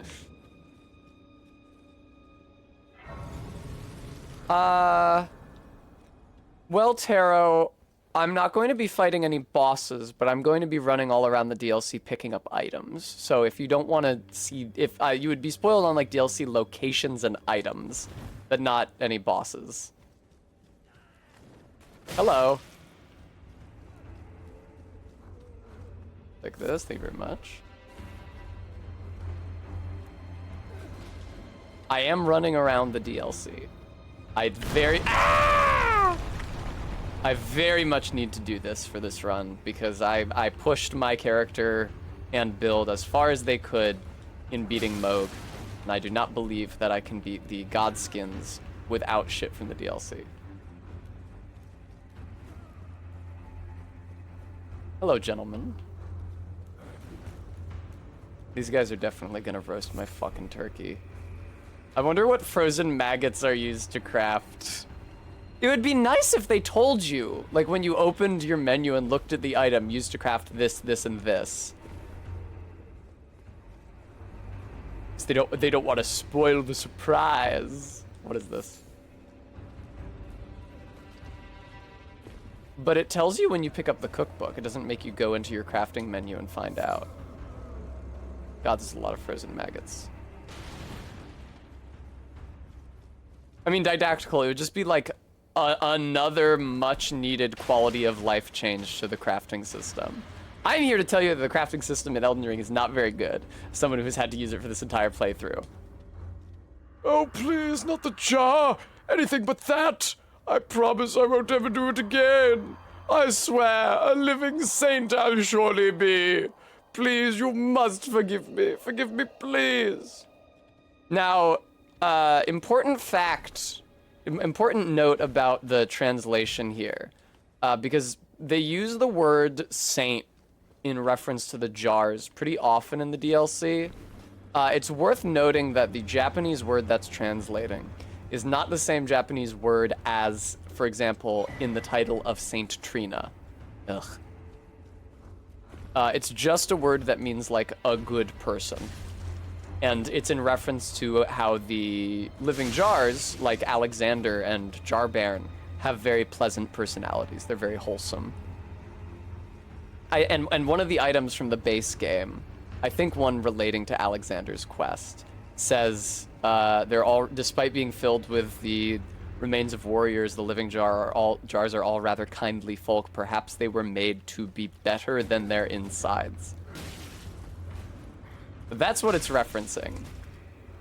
Well, Taro, I'm not going to be fighting any bosses, but I'm going to be running all around the DLC picking up items. So if you don't want to see, if you would be spoiled on like DLC locations and items, but not any bosses. Hello. Like this, thank you very much. I am running around the DLC. I very much need to do this for this run because I pushed my character and build as far as they could in beating Moog, and I do not believe that I can beat the Godskins without shit from the DLC. Hello, gentlemen. These guys are definitely gonna roast my fucking turkey. I wonder what frozen maggots are used to craft. It would be nice if they told you, like when you opened your menu and looked at the item used to craft this, this, and this. So they don't want to spoil the surprise. What is this? But it tells you when you pick up the cookbook. It doesn't make you go into your crafting menu and find out. God, there's a lot of frozen maggots. I mean, didactical, it would just be like another much needed quality of life change to the crafting system. I'm here to tell you that the crafting system in Elden Ring is not very good. As someone who's had to use it for this entire playthrough. Oh, please, not the jar! Anything but that! I promise I won't ever do it again! I swear, a living saint I'll surely be. Please, you must forgive me. Forgive me, please. Now, important fact, important note about the translation here, because they use the word saint in reference to the jars pretty often in the DLC. It's worth noting that the Japanese word that's translating is not the same Japanese word as, for example, in the title of Saint Trina. Ugh. It's just a word that means, like, a good person. And it's in reference to how the living jars, like Alexander and Jarbairn, have very pleasant personalities. They're very wholesome. And one of the items from the base game, I think one relating to Alexander's quest, says they're all, despite being filled with the remains of warriors, the living jars are all rather kindly folk. Perhaps they were made to be better than their insides. But that's what it's referencing.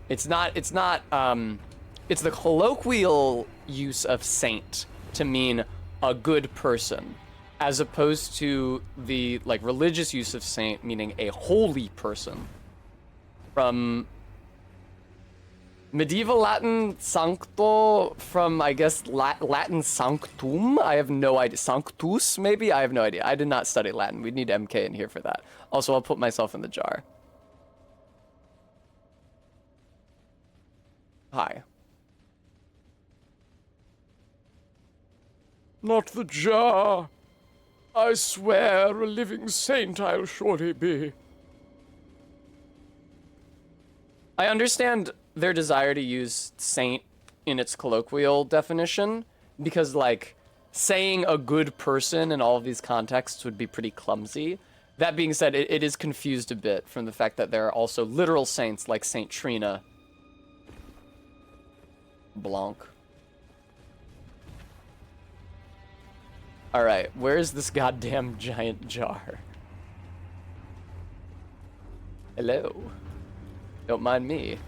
It's the colloquial use of saint to mean a good person, as opposed to the, like, religious use of saint meaning a holy person. From medieval Latin sancto, from, I guess, Latin sanctum? I have no idea. Sanctus, maybe? I have no idea. I did not study Latin. We'd need MK in here for that. Also, I'll put myself in the jar. Hi. Not the jar. I swear, a living saint I'll surely be. I understand their desire to use saint in its colloquial definition, because, like, saying a good person in all of these contexts would be pretty clumsy. That being said, it is confused a bit from the fact that there are also literal saints like Saint Trina. Blanc. Alright, where's this goddamn giant jar? Hello. Don't mind me.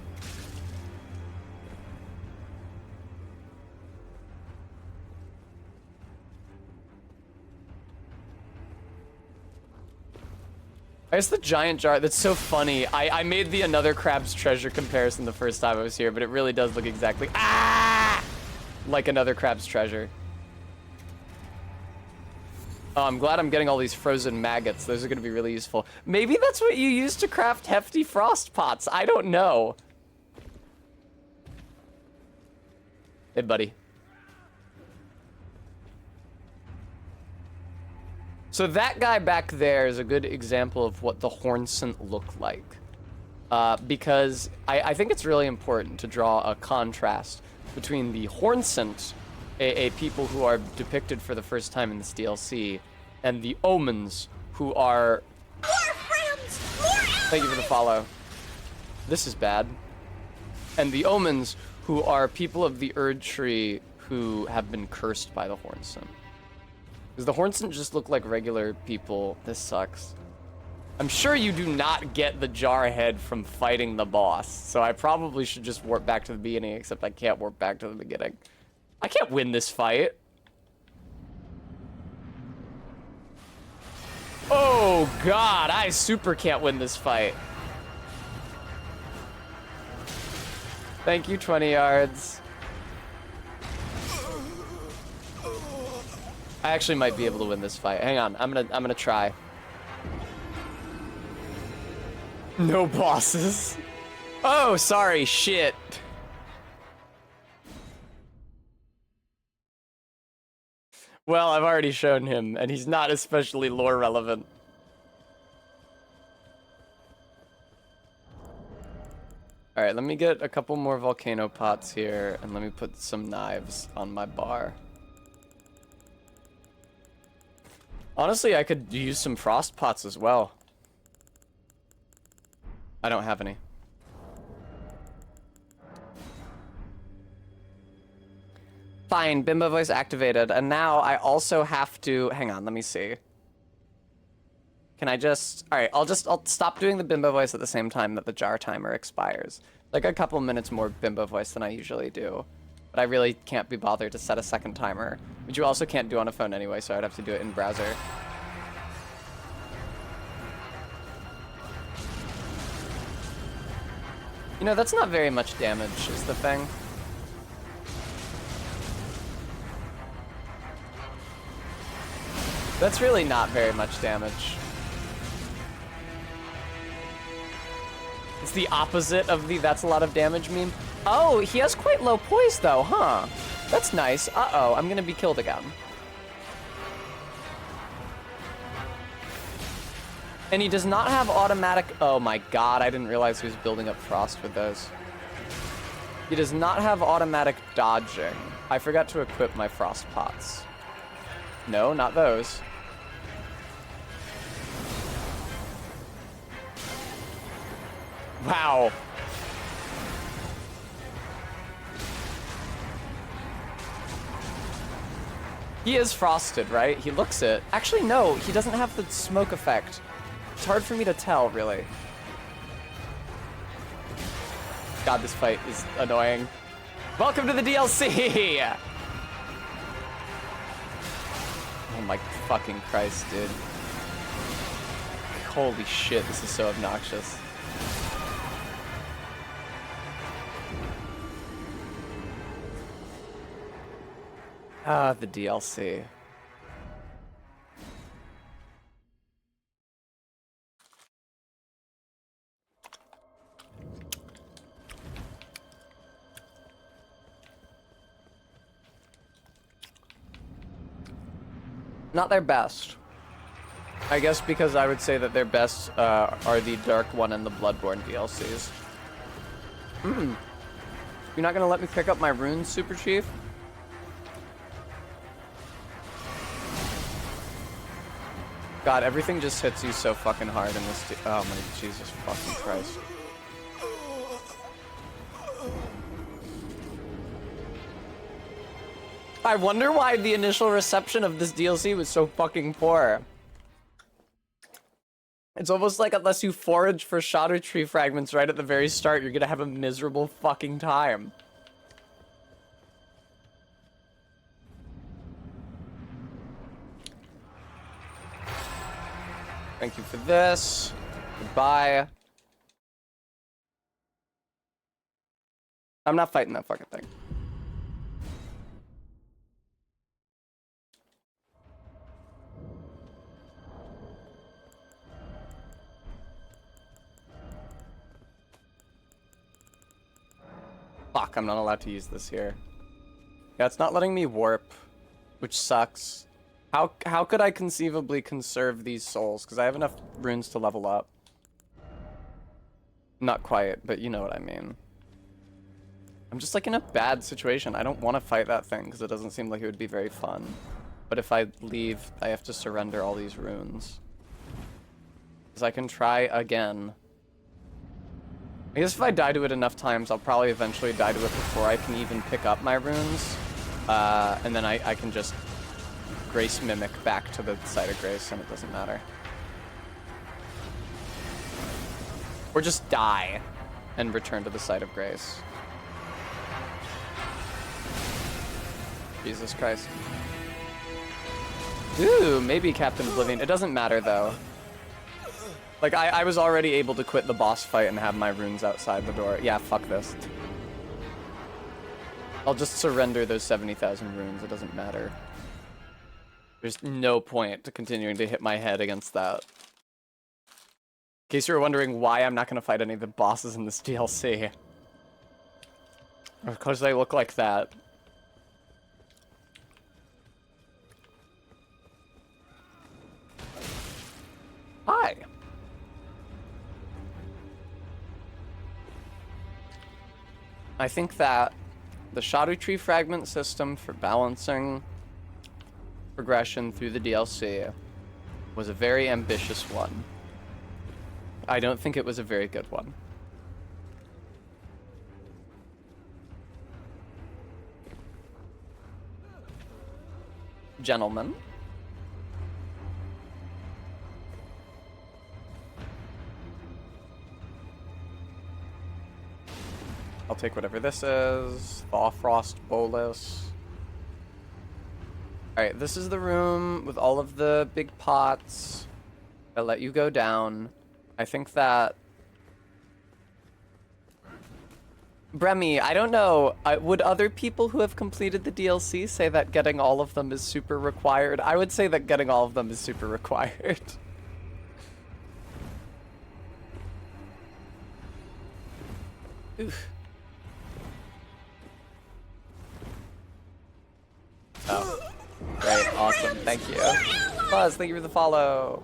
I guess the giant jar, that's so funny. I made the Another Crab's Treasure comparison the first time I was here, but it really does look exactly like Another Crab's Treasure. Oh, I'm glad I'm getting all these frozen maggots. Those are going to be really useful. Maybe that's what you use to craft hefty frost pots. I don't know. Hey, buddy. So that guy back there is a good example of what the Hornsent look like. Because I think it's really important to draw a contrast between the Hornsent, a people who are depicted for the first time in this DLC, and the Omens, who are... More friends! More allies! Thank you for the follow. This is bad. And the Omens, who are people of the Erd Tree who have been cursed by the Hornsent. Because the Hornsent just look like regular people. This sucks. I'm sure you do not get the Jarhead from fighting the boss, so I probably should just warp back to the beginning, except I can't warp back to the beginning. I can't win this fight. Oh god, I super can't win this fight. Thank you, 20 yards. I actually might be able to win this fight. Hang on, I'm gonna try. No bosses. Oh, sorry, shit. Well, I've already shown him, and he's not especially lore relevant. Alright, let me get a couple more volcano pots here, and let me put some knives on my bar. Honestly, I could use some frost pots as well. I don't have any. Fine, Bimbo voice activated, and now I also have to... Hang on, let me see. Can I just... Alright, I'll stop doing the Bimbo voice at the same time that the jar timer expires. Like a couple minutes more Bimbo voice than I usually do. but I really can't be bothered to set a second timer, which you also can't do on a phone anyway, so I'd have to do it in browser. You know, that's not very much damage, is the thing. That's really not very much damage. It's the opposite of the "that's a lot of damage" meme. Oh, he has quite low poise though, huh? That's nice. Uh-oh, I'm gonna be killed again. And he does not have automatic... Oh my god, I didn't realize he was building up frost with those. He does not have automatic dodging. I forgot to equip my frost pots. No, not those. Wow. He is frosted, right? He looks it. Actually, no, he doesn't have the smoke effect. It's hard for me to tell, really. God, this fight is annoying. Welcome to the DLC! Oh my fucking Christ, dude. Holy shit, this is so obnoxious. Ah, the DLC. Not their best. I guess because I would say that their best are the Dark One and the Bloodborne DLCs. You're not gonna let me pick up my runes, Super Chief? God, everything just hits you so fucking hard in this. Oh my Jesus fucking Christ. I wonder why the initial reception of this DLC was so fucking poor. It's almost like unless you forage for shadow tree fragments right at the very start, you're gonna have a miserable fucking time. Thank you for this. Goodbye. I'm not fighting that fucking thing. Fuck, I'm not allowed to use this here. Yeah, it's not letting me warp, which sucks. How could I conceivably conserve these souls? Because I have enough runes to level up. Not quite, but you know what I mean. I'm just like in a bad situation. I don't want to fight that thing because it doesn't seem like it would be very fun. But if I leave, I have to surrender all these runes. Because I can try again. I guess if I die to it enough times, I'll probably eventually die to it before I can even pick up my runes. And then I can just Grace Mimic back to the site of Grace, and it doesn't matter. Or just die and return to the site of Grace. Jesus Christ. Ooh, maybe Captain Oblivion. It doesn't matter, though. Like, I was already able to quit the boss fight and have my runes outside the door. Yeah, fuck this. I'll just surrender those 70,000 runes. It doesn't matter. There's no point to continuing to hit my head against that. In case you were wondering why I'm not going to fight any of the bosses in this DLC. Because they look like that. Hi. I think that the Shadow Tree fragment system for balancing progression through the DLC was a very ambitious one. I don't think it was a very good one. Gentlemen. I'll take whatever this is. Thaw Frost Bolus. Alright, this is the room with all of the big pots that let you go down. I think that... Bremy, I don't know. Would other people who have completed the DLC say that getting all of them is super required? I would say that getting all of them is super required. Oof. Oh. Great, awesome, thank you. Buzz, thank you for the follow.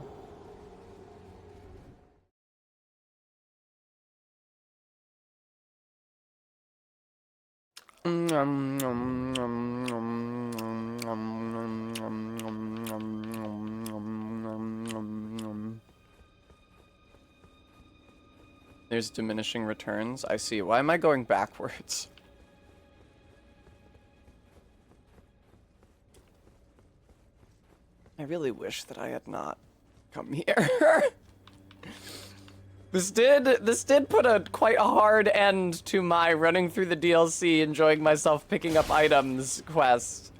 There's diminishing returns. I see. Why am I going backwards? I really wish that I had not come here. This did put a quite hard end to my running through the DLC, enjoying myself picking up items quest.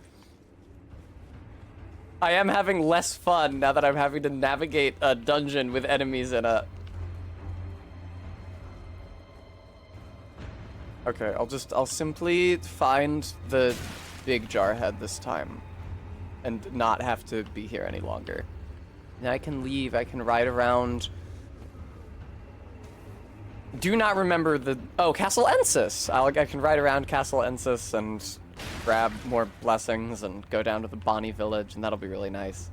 I am having less fun now that I'm having to navigate a dungeon with enemies in it. Okay, I'll simply find the big jar head this time and not have to be here any longer. And I can leave, I can ride around. Do not remember the... Oh, Castle Ensis! I can ride around Castle Ensis and grab more blessings and go down to the Bonnie Village, and that'll be really nice.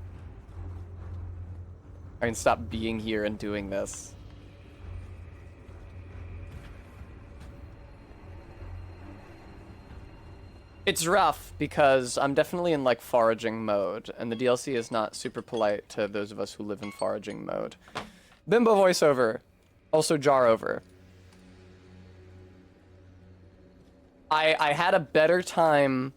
I can stop being here and doing this. It's rough because I'm definitely in like foraging mode, and the DLC is not super polite to those of us who live in foraging mode. Bimbo voiceover. Also jar over. I had a better time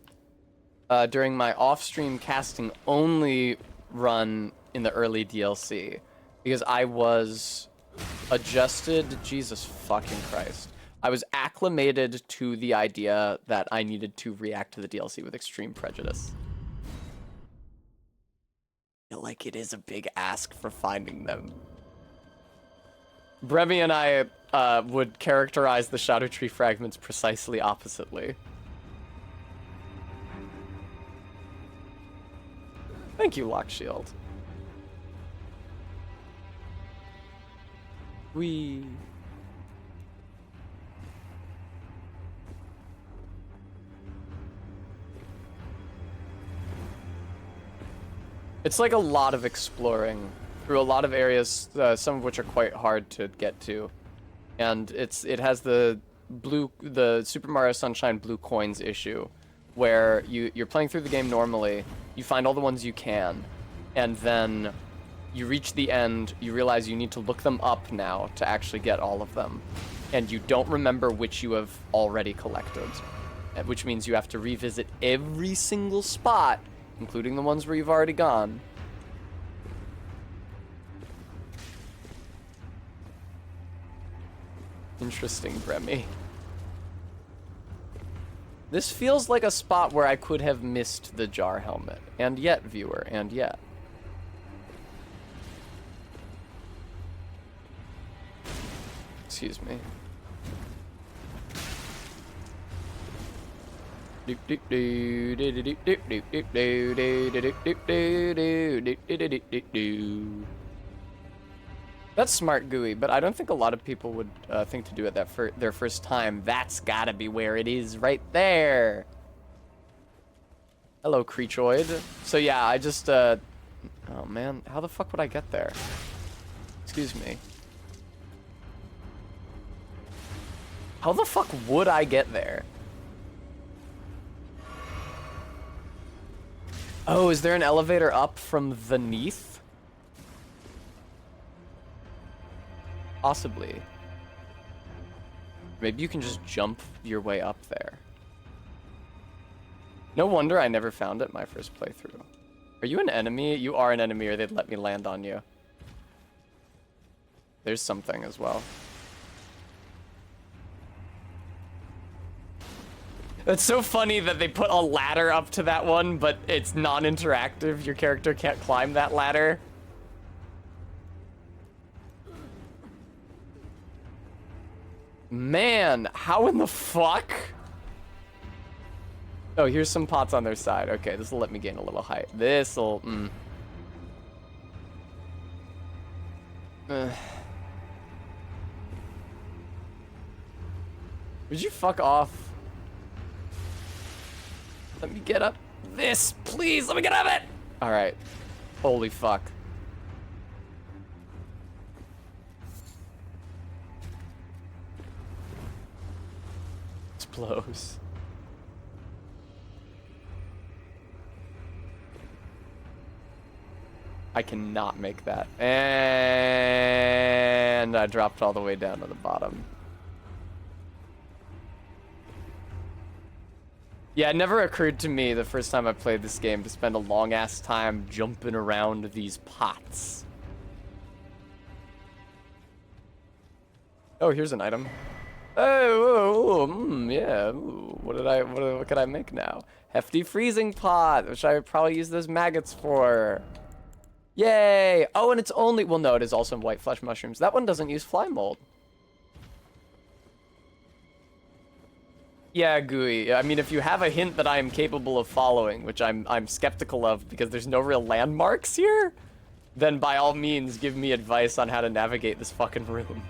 during my off-stream casting only run in the early DLC because I was adjusted, Jesus fucking Christ. I was acclimated to the idea that I needed to react to the DLC with extreme prejudice. I feel like it is a big ask for finding them. Bremy and I would characterize the Shadow Tree fragments precisely oppositely. Thank you, Lockshield. Wee. It's like a lot of exploring through a lot of areas, some of which are quite hard to get to. And it has the Super Mario Sunshine blue coins issue, where you're playing through the game normally, you find all the ones you can, and then you reach the end, you realize you need to look them up now to actually get all of them. And you don't remember which you have already collected, which means you have to revisit every single spot, including the ones where you've already gone. Interesting, Bremy. This feels like a spot where I could have missed the jar helmet. And yet, viewer, and yet. Excuse me. That's smart, Gooey, but I don't think a lot of people would think to do it their first time. That's gotta be where it is, right there. Hello, Creachoid. So yeah, I just, oh man, how the fuck would I get there? Excuse me. How the fuck would I get there? Oh, is there an elevator up from the Neath? Possibly. Maybe you can just jump your way up there. No wonder I never found it my first playthrough. Are you an enemy? You are an enemy, or they'd let me land on you. There's something as well. It's so funny that they put a ladder up to that one, but it's non-interactive. Your character can't climb that ladder. Man, how in the fuck? Oh, here's some pots on their side. Okay, this will let me gain a little height. This'll, Would you fuck off? Let me get up this, please. Let me get up it. All right. Holy fuck. Explodes. I cannot make that. And I dropped all the way down to the bottom. Yeah, it never occurred to me the first time I played this game to spend a long-ass time jumping around these pots. Oh, here's an item. Oh, yeah. Ooh, what could I make now? Hefty freezing pot, which I would probably use those maggots for. Yay! Oh, and it's only, well, no, it is also white flesh mushrooms. That one doesn't use fly mold. Yeah, Gooey. I mean, if you have a hint that I am capable of following, which I'm skeptical of because there's no real landmarks here, then by all means give me advice on how to navigate this fucking room.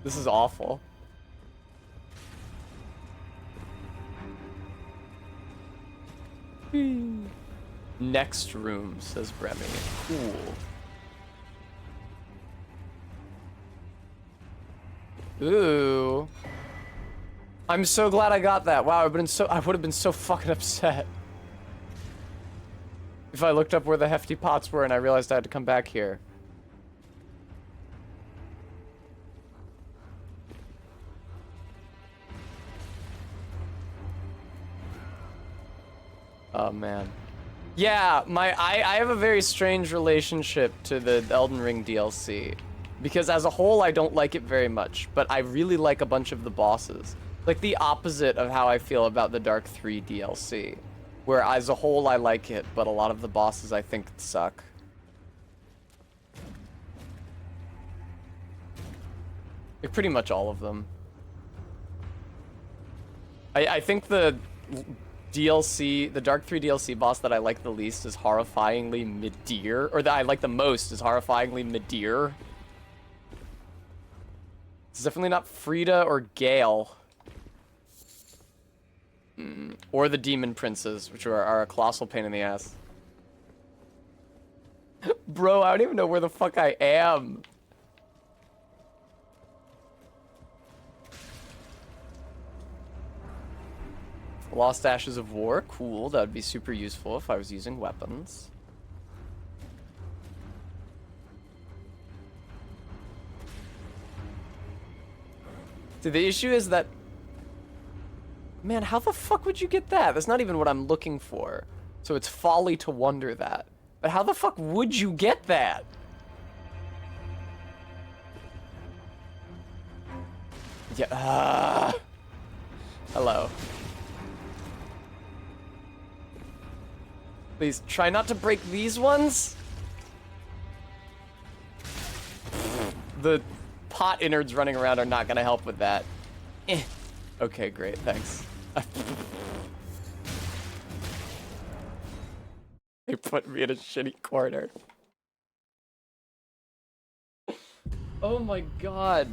This is awful. Next room, says Bremy. Cool. Ooh. I'm so glad I got that. Wow, I would have been so fucking upset if I looked up where the hefty pots were and I realized I had to come back here. Oh man. Yeah, I have a very strange relationship to the Elden Ring DLC. Because as a whole, I don't like it very much, but I really like a bunch of the bosses. Like the opposite of how I feel about the Dark 3 DLC. Where as a whole, I like it, but a lot of the bosses I think suck. Like pretty much all of them. I think the DLC, the Dark 3 DLC boss that I like the least is horrifyingly Midir, or that I like the most is horrifyingly Midir. It's definitely not Frida or Gale. Or the Demon Princes, which are a colossal pain in the ass. Bro, I don't even know where the fuck I am. Lost Ashes of War, cool. That would be super useful if I was using weapons. See, the issue is that... Man, how the fuck would you get that? That's not even what I'm looking for. So it's folly to wonder that. But how the fuck would you get that? Yeah, hello. Please, try not to break these ones. The pot innards running around are not gonna help with that. Okay, great, thanks. They put me in a shitty corner. Oh my god.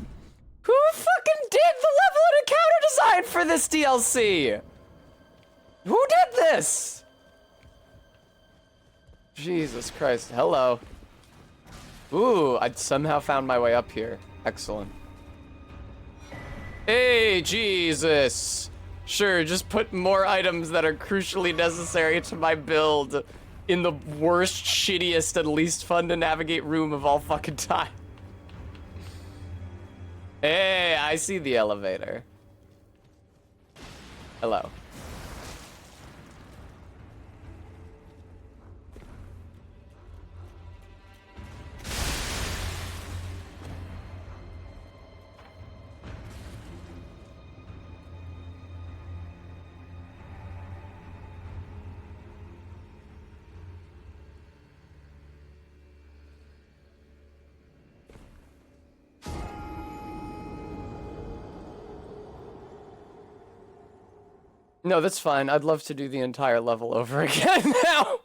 Who fucking did the level and encounter design for this DLC? Who did this? Jesus Christ, hello. Ooh, I'd somehow found my way up here. Excellent. Hey, Jesus. Sure, just put more items that are crucially necessary to my build in the worst, shittiest, and least fun to navigate room of all fucking time. Hey, I see the elevator. Hello. No, that's fine. I'd love to do the entire level over again now.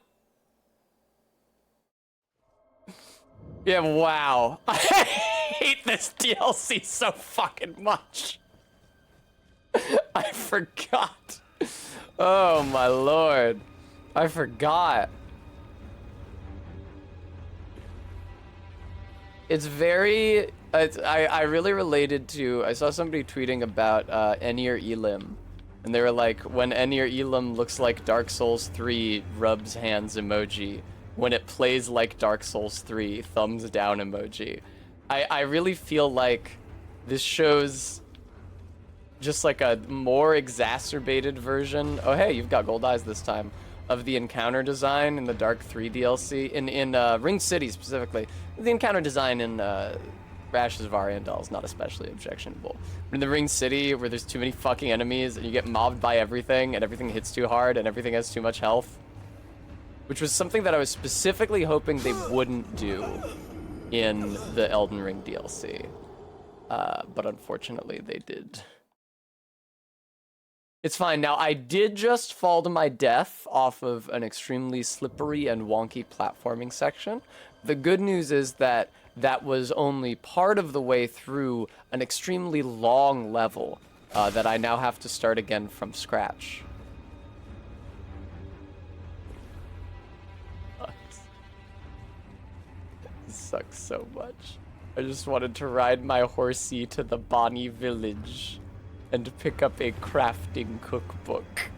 Yeah, wow. I hate this DLC so fucking much. I forgot. Oh my lord. I forgot. It's very... I really related to... I saw somebody tweeting about Enir Elim. And they were like, when Enir Elim looks like Dark Souls 3, rubs hands emoji. When it plays like Dark Souls 3, thumbs down emoji. I really feel like this shows just like a more exacerbated version. Oh hey, you've got gold eyes this time. Of the encounter design in the Dark 3 DLC. In Ring City specifically. The encounter design in Rash's Variandal is not especially objectionable. But in the Ring City, where there's too many fucking enemies and you get mobbed by everything and everything hits too hard and everything has too much health. Which was something that I was specifically hoping they wouldn't do in the Elden Ring DLC. But unfortunately they did. It's fine. Now, I did just fall to my death off of an extremely slippery and wonky platforming section. The good news is that that was only part of the way through an extremely long level that I now have to start again from scratch. This sucks so much. I just wanted to ride my horsey to the Bonnie village and pick up a crafting cookbook.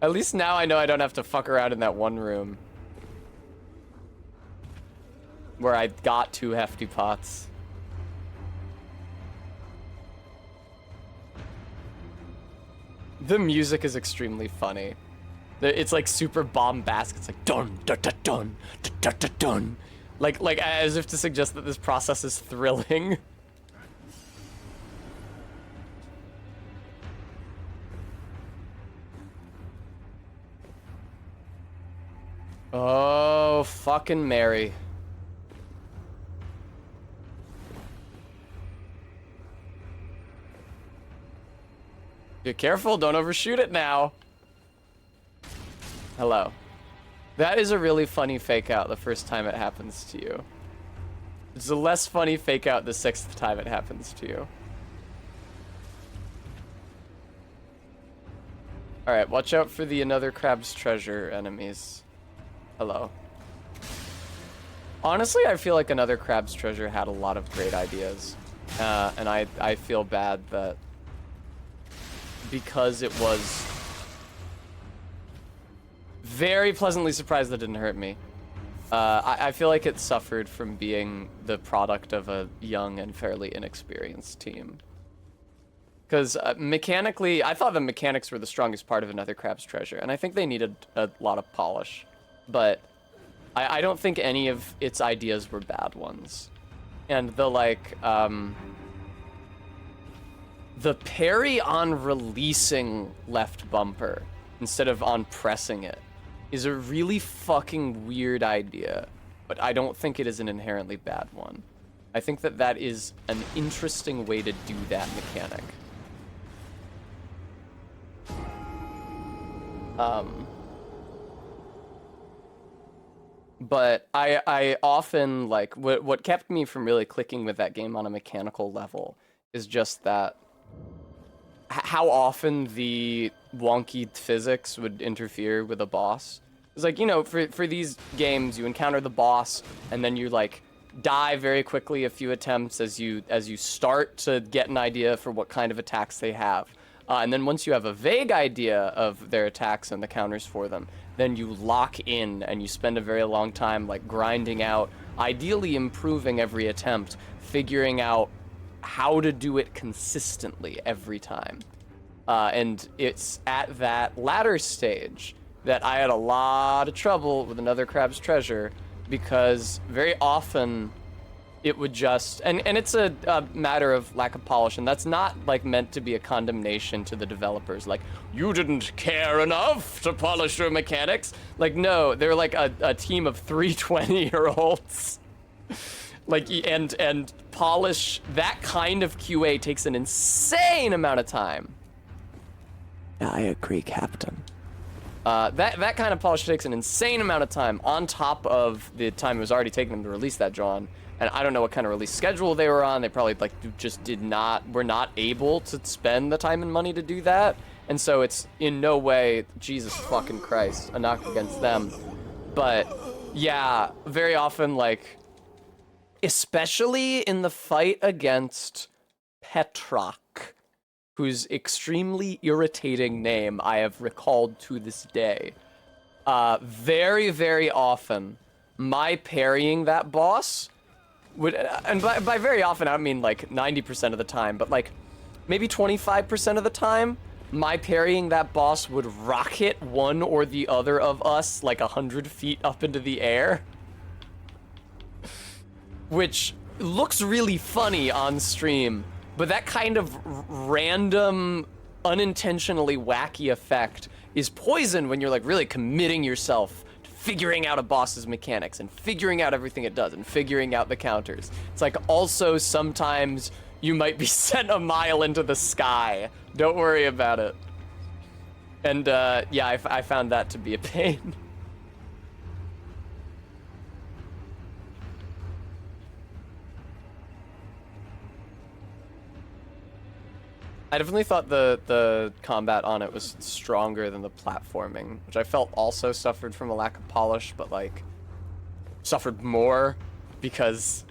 At least now I know I don't have to fuck around in that one room where I got 2 hefty pots. The music is extremely funny. It's like super bombastic. It's like dun dun dun dun dun dun dun, like as if to suggest that this process is thrilling. Oh, fucking Mary. Be careful, don't overshoot it now. Hello. That is a really funny fake out the first time it happens to you. It's a less funny fake out the 6th time it happens to you. Alright, watch out for the Another Crab's Treasure enemies. Hello. Honestly, I feel like Another Crab's Treasure had a lot of great ideas. And I feel bad that because it was very pleasantly surprised that didn't hurt me. I feel like it suffered from being the product of a young and fairly inexperienced team. Because mechanically, I thought the mechanics were the strongest part of Another Crab's Treasure, and I think they needed a lot of polish. But I don't think any of its ideas were bad ones. And the, like, the parry on releasing left bumper instead of on pressing it is a really fucking weird idea, but I don't think it is an inherently bad one. I think that that is an interesting way to do that mechanic. But I often, like, what kept me from really clicking with that game on a mechanical level is just that how often the wonky physics would interfere with a boss. It's like, you know, for these games, you encounter the boss, and then you, like, die very quickly a few attempts as you start to get an idea for what kind of attacks they have. And then once you have a vague idea of their attacks and the counters for them, then you lock in and you spend a very long time, like, grinding out, ideally improving every attempt, figuring out how to do it consistently every time. And it's at that latter stage that I had a lot of trouble with Another Crab's Treasure, because very often it would just, and it's a matter of lack of polish, and that's not, like, meant to be a condemnation to the developers, like, you didn't care enough to polish your mechanics. Like, no, they're like a team of 3 20-year-olds Like, and polish that kind of QA takes an insane amount of time. Yeah, I agree, Captain. That kind of polish takes an insane amount of time on top of the time it was already taking them to release that John. And I don't know what kind of release schedule they were on. They probably like just were not able to spend the time and money to do that. And so it's in no way, Jesus fucking Christ, a knock against them. But yeah, very often, like, especially in the fight against Petrak, whose extremely irritating name I have recalled to this day. Very, very often, my parrying that boss would, and by very often, I mean like 90% of the time, but like maybe 25% of the time, my parrying that boss would rocket one or the other of us like 100 feet up into the air. Which looks really funny on stream, but that kind of random, unintentionally wacky effect is poison when you're like really committing yourself to figuring out a boss's mechanics and figuring out everything it does and figuring out the counters. It's like also sometimes you might be sent a mile into the sky. Don't worry about it. And yeah, I found that to be a pain. I definitely thought the combat on it was stronger than the platforming, which I felt also suffered from a lack of polish, but like suffered more because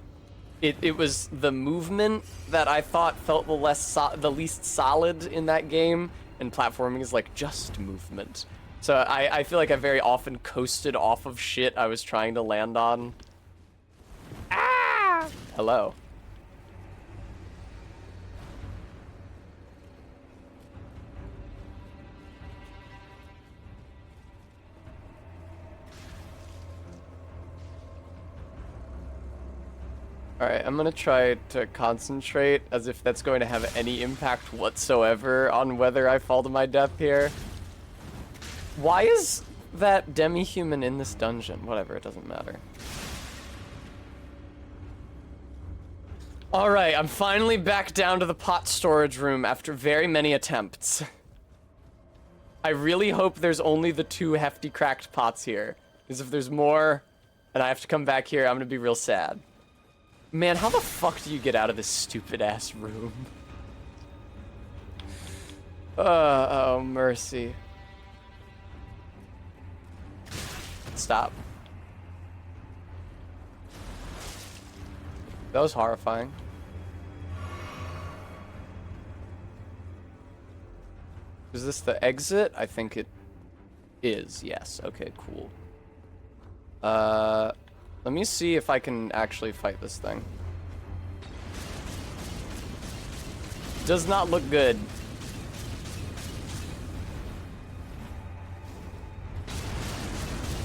it was the movement that I thought felt the least solid in that game, and platforming is like just movement. So I feel like I very often coasted off of shit I was trying to land on. Ah! Hello. Alright, I'm gonna try to concentrate as if that's going to have any impact whatsoever on whether I fall to my death here. Why is that demi-human in this dungeon? Whatever, it doesn't matter. Alright, I'm finally back down to the pot storage room after very many attempts. I really hope there's only the 2 hefty cracked pots here, because if there's more and I have to come back here, I'm gonna be real sad. Man, how the fuck do you get out of this stupid-ass room? Oh, mercy. Stop. That was horrifying. Is this the exit? I think it is, yes. Okay, cool. Let me see if I can actually fight this thing. Does not look good.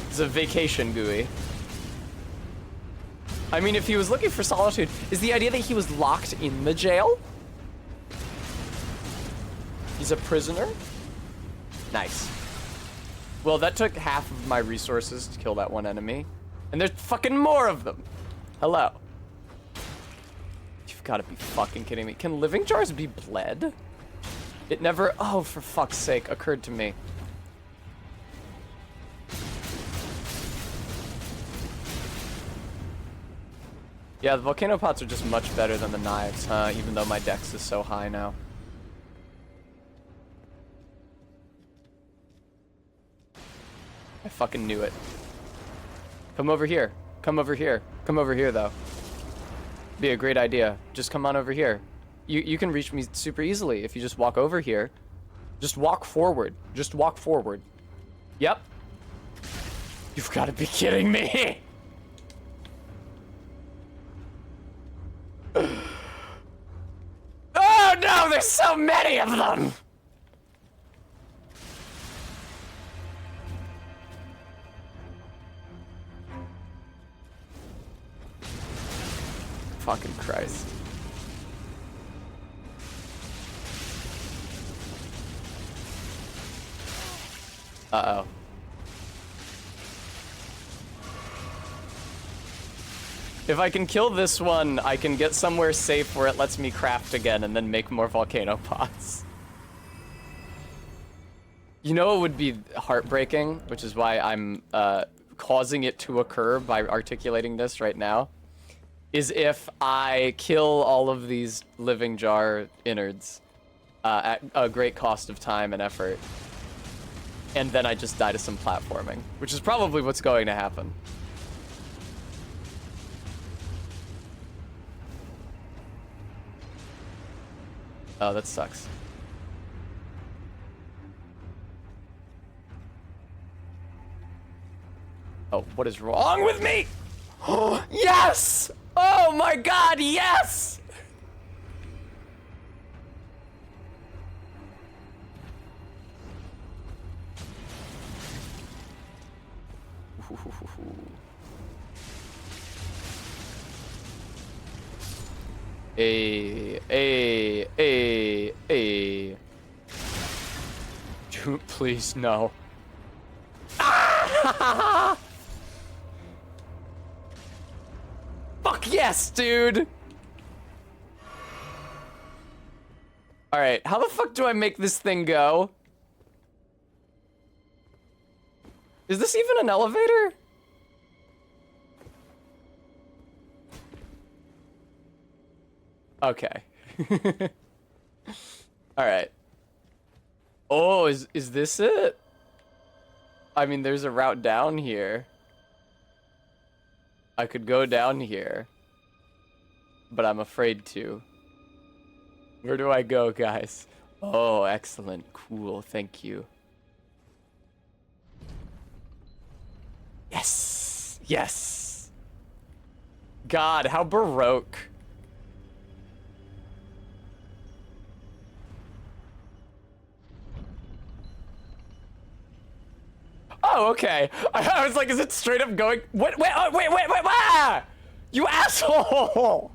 It's a vacation GUI. I mean, if he was looking for solitude, is the idea that he was locked in the jail? He's a prisoner? Nice. Well, that took half of my resources to kill that one enemy. And there's fucking more of them. Hello. You've got to be fucking kidding me. Can living jars be bled? It never, oh, for fuck's sake, occurred to me. Yeah, the volcano pots are just much better than the knives, huh? Even though my dex is so high now. I fucking knew it. Come over here. Come over here. Come over here, though. Be a great idea. Just come on over here. You can reach me super easily if you just walk over here. Just walk forward. Just walk forward. Yep. You've got to be kidding me. Oh no, there's so many of them. Fucking Christ. Uh-oh. If I can kill this one, I can get somewhere safe where it lets me craft again and then make more volcano pots. You know it would be heartbreaking, which is why I'm causing it to occur by articulating this right now, is if I kill all of these living jar innards at a great cost of time and effort, and then I just die to some platforming, which is probably what's going to happen. Oh, that sucks. Oh, what is wrong with me? Oh, yes! Oh my god, yes! Hey. Please, no. Ah! Fuck yes, dude! Alright, how the fuck do I make this thing go? Is this even an elevator? Okay. Alright. Oh, is this it? I mean, there's a route down here. I could go down here. But I'm afraid to. Where do I go, guys? Oh, excellent. Cool. Thank you. Yes! Yes! God, how Baroque. Oh, okay. I was like, is it straight up going? Wait, oh, wait, ah! You asshole!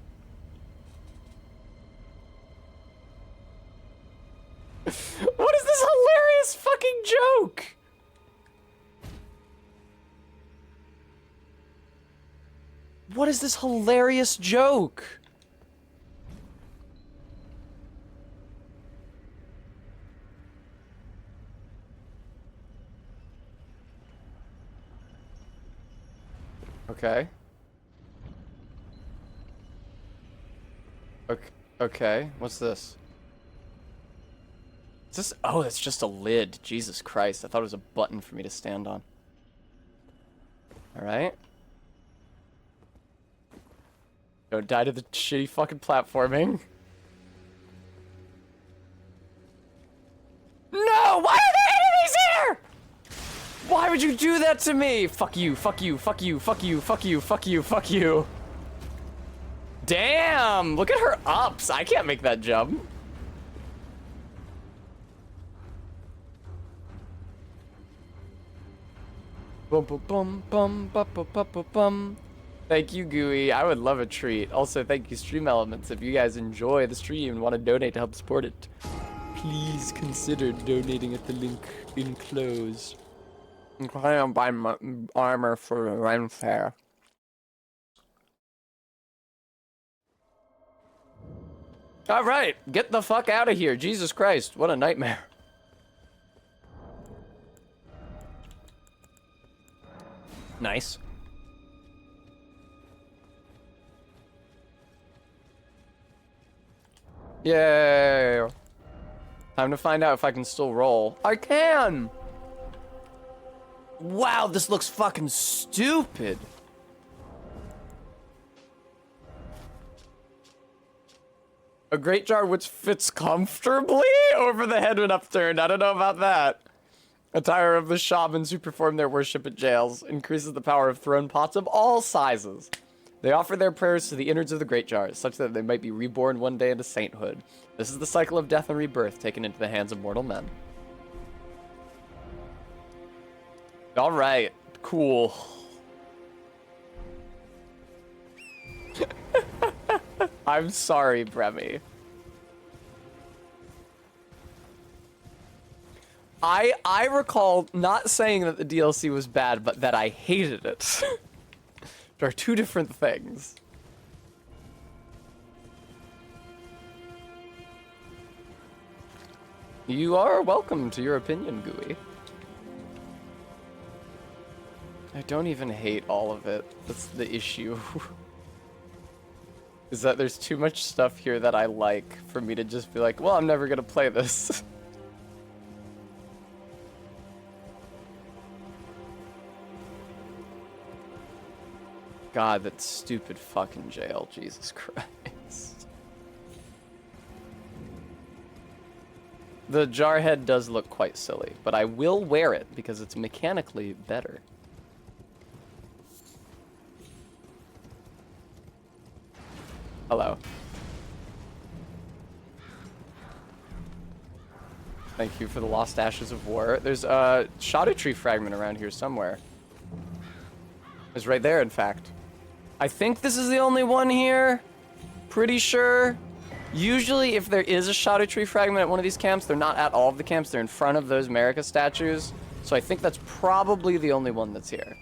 What is this hilarious fucking joke? What is this hilarious joke? Okay. Okay, what's this? Is this? Oh, it's just a lid. Jesus Christ, I thought it was a button for me to stand on. Alright. Don't die to the shitty fucking platforming. No! Why are there enemies here? Why would you do that to me? Fuck you, fuck you, fuck you, fuck you, fuck you, fuck you, fuck you. Damn! Look at her ups. I can't make that jump. Bum bum bum bum bum bum bum bum. Thank you, Gooey. I would love a treat. Also, thank you, Stream Elements. If you guys enjoy the stream and want to donate to help support it, please consider donating at the link enclosed. I'm planning on buying my armor for the Ren Fair. All right, get the fuck out of here. Jesus Christ, what a nightmare. Nice. Yay. Time to find out if I can still roll. I can! Wow, this looks fucking stupid. A great jar which fits comfortably over the head when upturned. I don't know about that. Attire of the shamans who perform their worship at jails increases the power of thrown pots of all sizes. They offer their prayers to the innards of the great jars, such that they might be reborn one day into sainthood. This is the cycle of death and rebirth taken into the hands of mortal men. All right, cool. I'm sorry, Bremy. I recall not saying that the DLC was bad, but that I hated it. There are two different things. You are welcome to your opinion, Gooey. I don't even hate all of it. That's the issue. Is that there's too much stuff here that I like for me to just be like, well, I'm never gonna play this. God, that stupid fucking jail, Jesus Christ. The jar head does look quite silly, but I will wear it because it's mechanically better. Hello. Thank you for the lost ashes of war. There's a shadow tree fragment around here somewhere. It's right there, in fact. I think this is the only one here. Pretty sure. Usually, if there is a shadow tree fragment at one of these camps, they're not at all of the camps. They're in front of those America statues. So I think that's probably the only one that's here.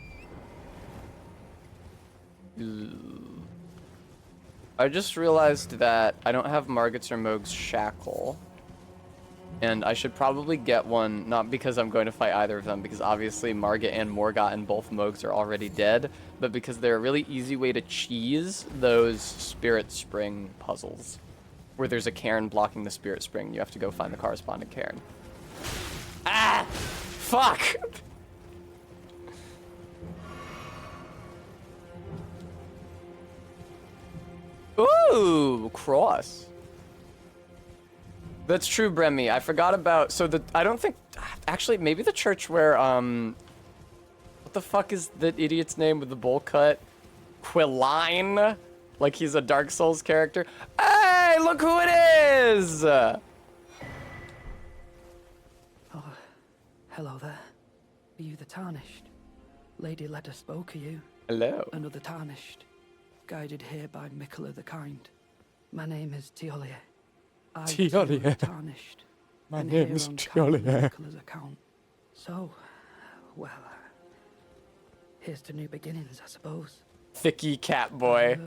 I just realized that I don't have Margit's or Moog's shackle. And I should probably get one, not because I'm going to fight either of them, because obviously Margit and Morgott and both Moogs are already dead, but because they're a really easy way to cheese those Spirit Spring puzzles, where there's a cairn blocking the Spirit Spring. You have to go find the corresponding cairn. Ah! Fuck! Ooh, cross. That's true, Bremy. I forgot about, so I don't think, actually, maybe the church where, what the fuck is the idiot's name with the bowl cut? Quilline? Like he's a Dark Souls character. Hey, look who it is! Oh, hello there. Are you the Tarnished? Lady Leda spoke of you. Hello. Another Tarnished. Guided here by Mikola the Kind. My name is Tiolier. I too am Tiolier. Tarnished. My and name here is on Count Tiolier. Mikola's account. So, well, here's to new beginnings, I suppose. Thicky cat boy.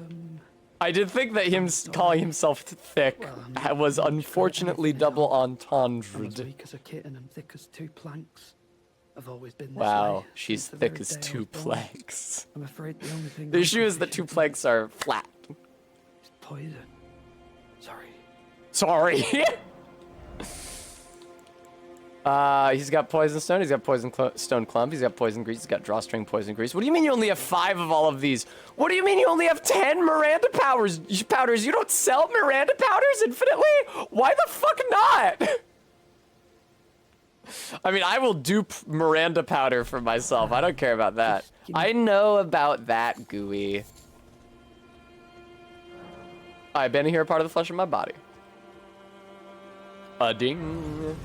I did think that him calling himself thick was unfortunately double I'm as entendre. weak as a kitten and thick as two planks. I've always been this Wow, way she's since the thick very as day I two was born. planks. I'm afraid the only thing The I'm issue is that two proficient in planks are flat. is poison. Sorry. Sorry. He's got poison stone, he's got poison stone clump, he's got poison grease, he's got drawstring poison grease. What do you mean you only have 5 of all of these? What do you mean you only have 10 Miranda powders? You don't sell Miranda powders infinitely? Why the fuck not? I mean, I will dupe Miranda powder for myself. I don't care about that. I know about that, Gooey. I've been here, part of the flesh of my body. A ding.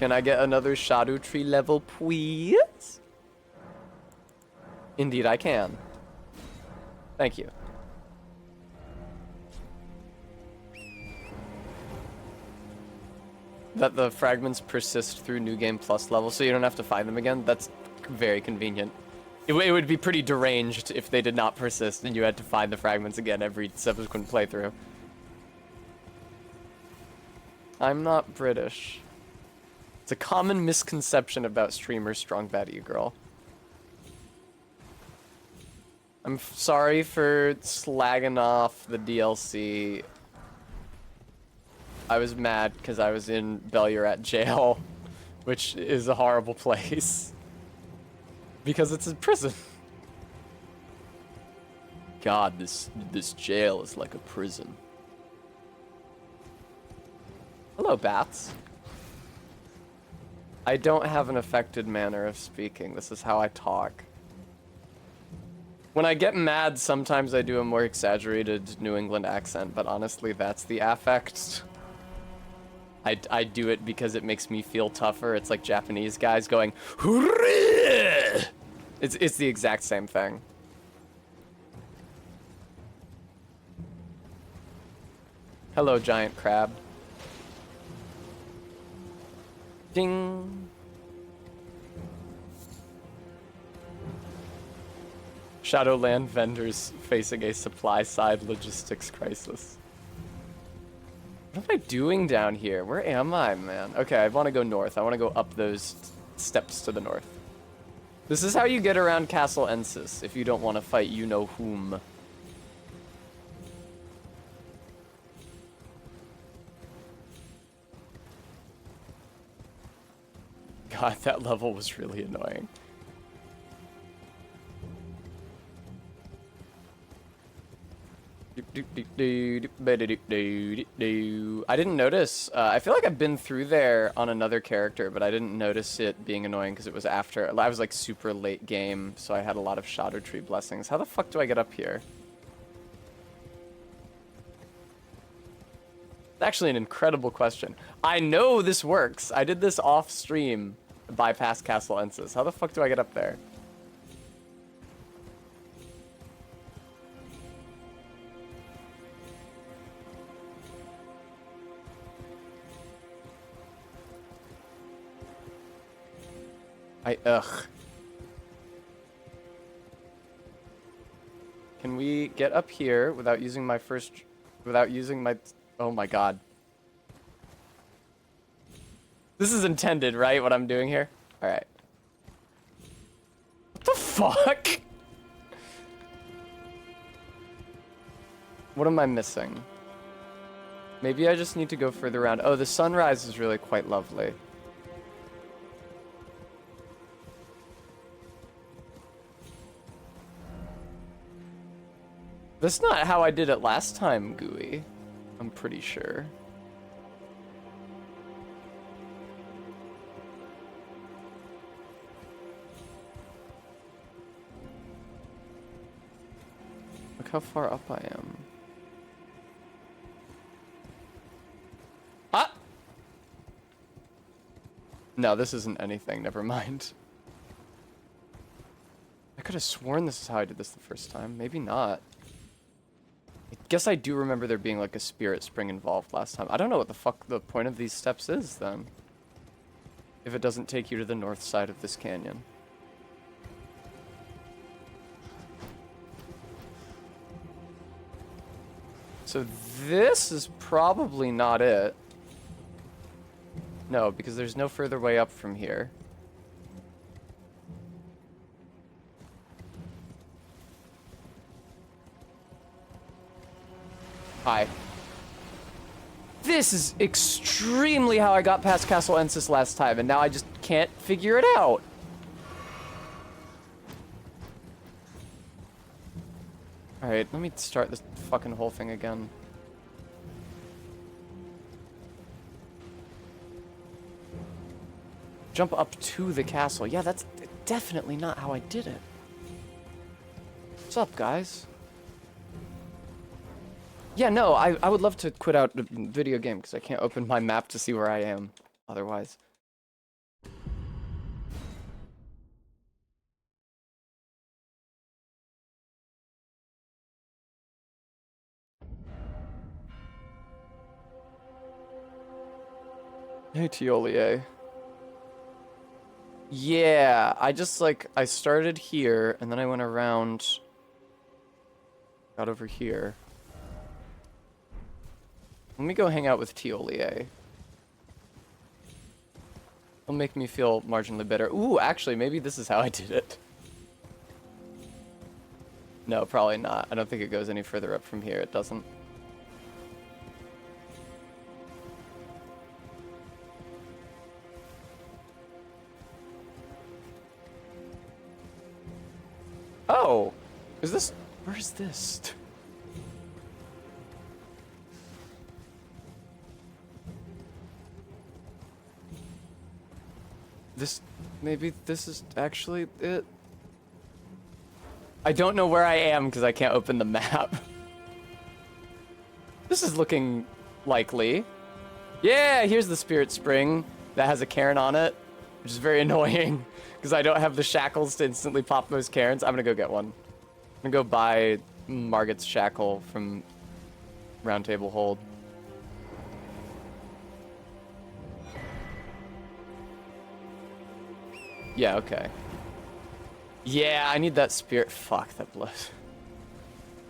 Can I get another shadow tree level, please? Indeed, I can. Thank you. That the fragments persist through New Game Plus level, so you don't have to find them again. That's very convenient. It would be pretty deranged if they did not persist and you had to find the fragments again every subsequent playthrough. I'm not British. It's a common misconception about streamers strong baddie girl. I'm sorry for slagging off the DLC. I was mad because I was in Bellurat jail, which is a horrible place. Because it's a prison. God, this jail is like a prison. Hello, bats. I don't have an affected manner of speaking. This is how I talk. When I get mad, sometimes I do a more exaggerated New England accent, but honestly, that's the affect. I do it because it makes me feel tougher. It's like Japanese guys going, "Hurrah!" It's the exact same thing. Hello, giant crab. Ding. Shadowland vendors facing a supply-side logistics crisis. What am I doing down here? Where am I, man? Okay, I want to go north. I want to go up those steps to the north. This is how you get around Castle Ensis if you don't want to fight you-know-whom. God, that level was really annoying. I didn't notice. I feel like I've been through there on another character, but I didn't notice it being annoying because it was after. I was like super late game, so I had a lot of Shadow Tree blessings. How the fuck do I get up here? It's actually an incredible question. I know this works. I did this off stream, bypass Castle Ensis. How the fuck do I get up there? Ugh. Can we get up here without using my oh my god. This is intended, right, what I'm doing here? Alright. What the fuck? What am I missing? Maybe I just need to go further around. Oh, the sunrise is really quite lovely. That's not how I did it last time, Gooey. I'm pretty sure. Look how far up I am. Ah! No, this isn't anything. Never mind. I could have sworn this is how I did this the first time. Maybe not. I guess I do remember there being like a spirit spring involved last time. I don't know what the fuck the point of these steps is then. If it doesn't take you to the north side of this canyon. So this is probably not it. No, because there's no further way up from here. Hi. This is extremely how I got past Castle Ensis last time, and now I just can't figure it out. Alright, let me start this fucking whole thing again. Jump up to the castle. Yeah, that's definitely not how I did it. What's up, guys? Yeah, no, I would love to quit out the video game because I can't open my map to see where I am otherwise. Hey, Tiolier. Yeah, I started here and then I went around, got over here. Let me go hang out with Tiolier. It'll make me feel marginally better. Ooh, actually, maybe this is how I did it. No, probably not. I don't think it goes any further up from here. It doesn't. Oh! Is this... Where is this? Maybe this is actually it. I don't know where I am because I can't open the map. This is looking likely. Yeah, here's the spirit spring that has a cairn on it, which is very annoying because I don't have the shackles to instantly pop those cairns. I'm gonna go get one. I'm gonna go buy Margit's shackle from Round Table Hold. Yeah, okay. Yeah, I need that spirit. Fuck, that blows.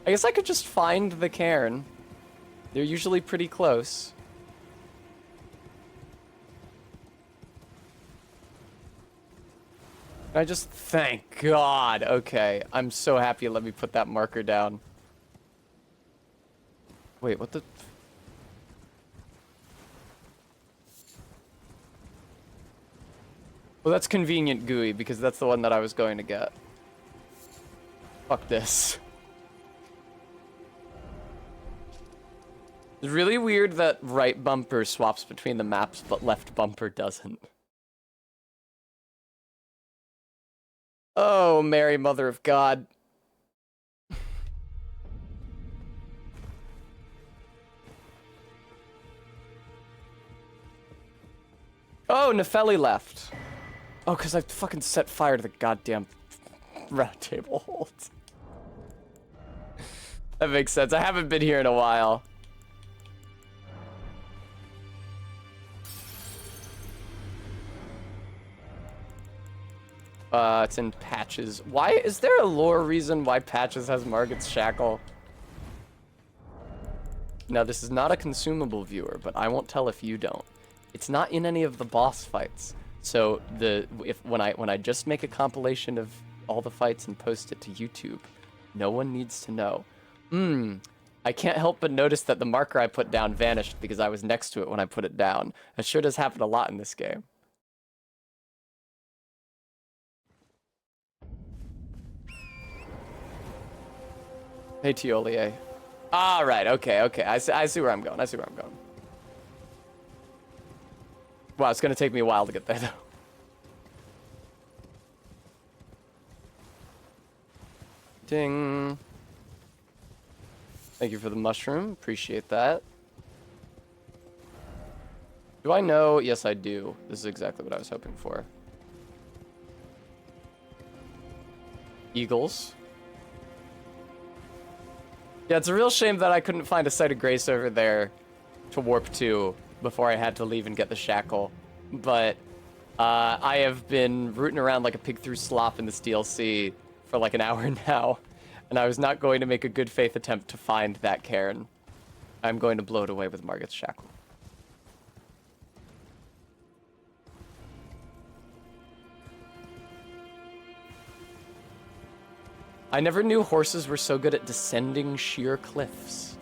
I guess I could just find the cairn. They're usually pretty close. I just, thank God. Okay, I'm so happy you let me put that marker down. Wait, what the? Well, that's convenient, Gooey, because that's the one that I was going to get. Fuck this. It's really weird that right bumper swaps between the maps, but left bumper doesn't. Oh, Mary, Mother of God. Oh, Nefeli left. Oh, because I fucking set fire to the goddamn round table holds. That makes sense. I haven't been here in a while. It's in Patches. Why is there a lore reason why Patches has Margit's Shackle? Now, this is not a consumable viewer, but I won't tell if you don't. It's not in any of the boss fights. So when I just make a compilation of all the fights and post it to YouTube, no one needs to know. I can't help but notice that the marker I put down vanished because I was next to it when I put it down. That sure does happen a lot in this game. Hey, Tiolier. All right, okay. I see where I'm going. Wow, it's gonna take me a while to get there, though. Ding. Thank you for the mushroom. Appreciate that. Do I know? Yes, I do. This is exactly what I was hoping for. Eagles. Yeah, it's a real shame that I couldn't find a site of grace over there to warp to before I had to leave and get the shackle. But I have been rooting around like a pig through slop in this DLC for like an hour now, and I was not going to make a good faith attempt to find that cairn. I'm going to blow it away with Margit's Shackle. I never knew horses were so good at descending sheer cliffs.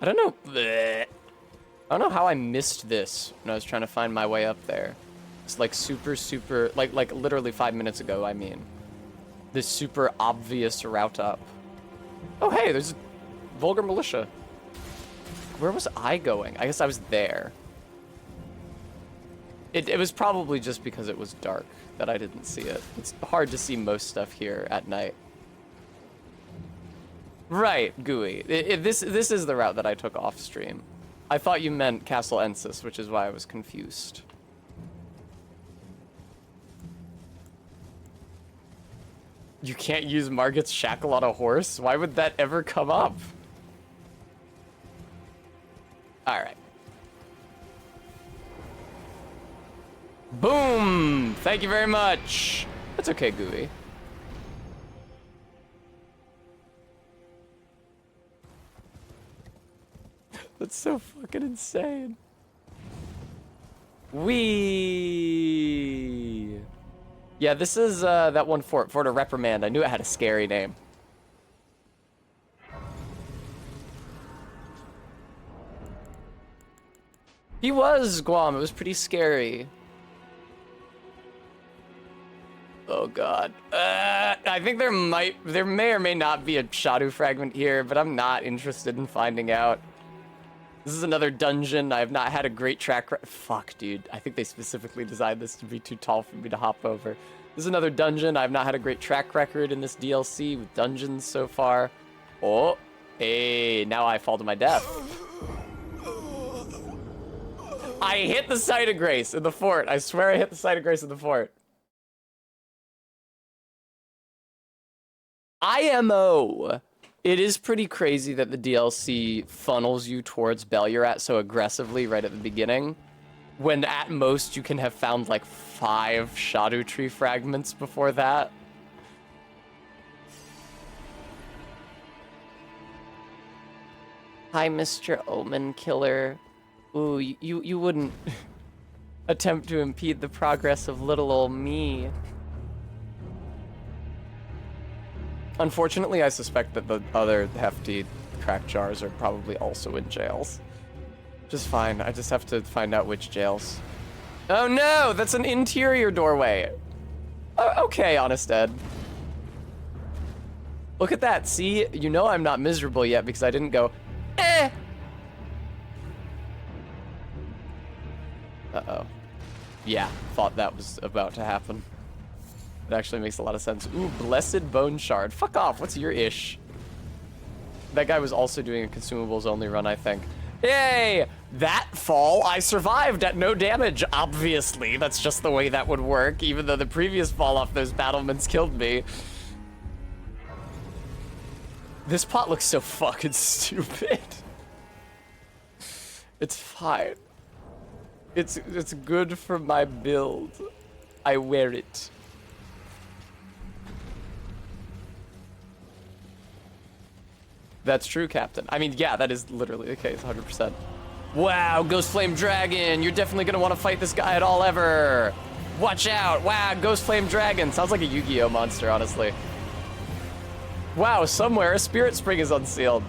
I don't know. Bleh. I don't know how I missed this when I was trying to find my way up there. It's like super, like literally 5 minutes ago, I mean. This super obvious route up. Oh, hey, there's a Vulgar Militia. Where was I going? I guess I was there. It was probably just because it was dark that I didn't see it. It's hard to see most stuff here at night. Right, Gooey. This is the route that I took off stream. I thought you meant Castle Ensis, which is why I was confused. You can't use Margit's Shackle on a horse? Why would that ever come up? Alright. Boom! Thank you very much. That's okay, Gooey. That's so fucking insane. Wee. Yeah, this is that one fort of Reprimand. I knew it had a scary name. He was, Guam. It was pretty scary. Oh god. I think there may or may not be a Shadu fragment here, but I'm not interested in finding out. This is another dungeon. I have not had a great track record. Fuck, dude. I think they specifically designed this to be too tall for me to hop over. This is another dungeon. I've not had a great track record in this DLC with dungeons so far. Oh, hey, now I fall to my death. I hit the site of grace in the fort. I swear I hit the site of grace in the fort. IMO. It is pretty crazy that the DLC funnels you towards Bellurat so aggressively right at the beginning. When at most you can have found like 5 Shadow Tree fragments before that. Hi, Mr. Omen Killer. Ooh, you wouldn't attempt to impede the progress of little old me. Unfortunately, I suspect that the other hefty crack jars are probably also in jails. Just fine, I just have to find out which jails. Oh no, that's an interior doorway. Okay, Honest Ed. Look at that, see? You know I'm not miserable yet because I didn't go, eh! Uh-oh. Yeah, thought that was about to happen. It actually makes a lot of sense. Ooh, Blessed Bone Shard. Fuck off, what's your ish? That guy was also doing a consumables only run, I think. Yay! That fall, I survived at no damage, obviously. That's just the way that would work, even though the previous fall off those battlements killed me. This pot looks so fucking stupid. It's fine. It's good for my build. I wear it. That's true, Captain. I mean, yeah, that is literally the case, 100%. Wow, Ghost Flame Dragon. You're definitely gonna want to fight this guy at all ever. Watch out. Wow, Ghost Flame Dragon. Sounds like a Yu-Gi-Oh monster, honestly. Wow, somewhere a Spirit Spring is unsealed.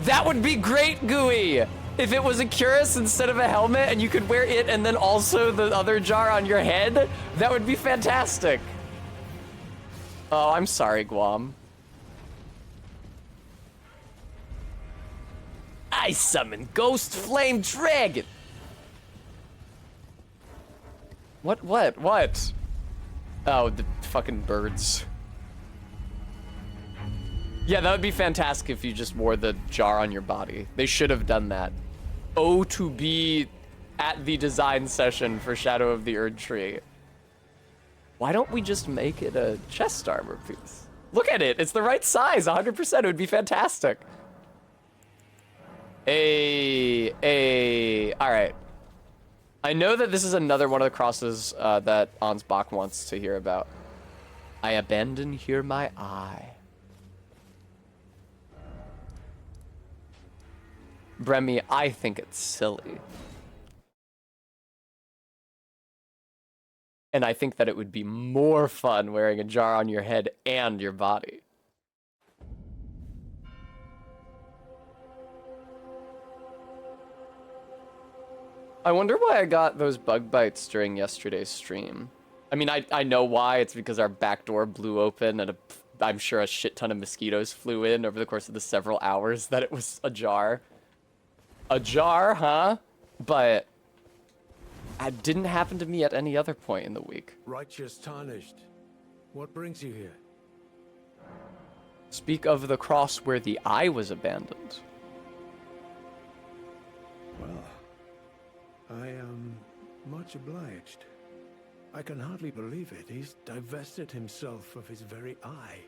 That would be great, Gooey. If it was a cuirass instead of a helmet and you could wear it and then also the other jar on your head, that would be fantastic. Oh, I'm sorry, Guam. I summon Ghost Flame Dragon. What? Oh, the fucking birds. Yeah, that would be fantastic if you just wore the jar on your body. They should have done that. Oh, to be at the design session for Shadow of the Erd Tree. Why don't we just make it a chest armor piece? Look at it, it's the right size, 100%, it would be fantastic. All right. I know that this is another one of the crosses that Ansbach wants to hear about. I abandon here my eye. Bremy, I think it's silly. And I think that it would be more fun wearing a jar on your head and your body. I wonder why I got those bug bites during yesterday's stream. I mean, I know why. It's because our back door blew open and I'm sure a shit ton of mosquitoes flew in over the course of the several hours that it was ajar. A jar, huh? But it didn't happen to me at any other point in the week. Righteous Tarnished. What brings you here? Speak of the cross where the eye was abandoned. Well, I am much obliged. I can hardly believe it. He's divested himself of his very eye.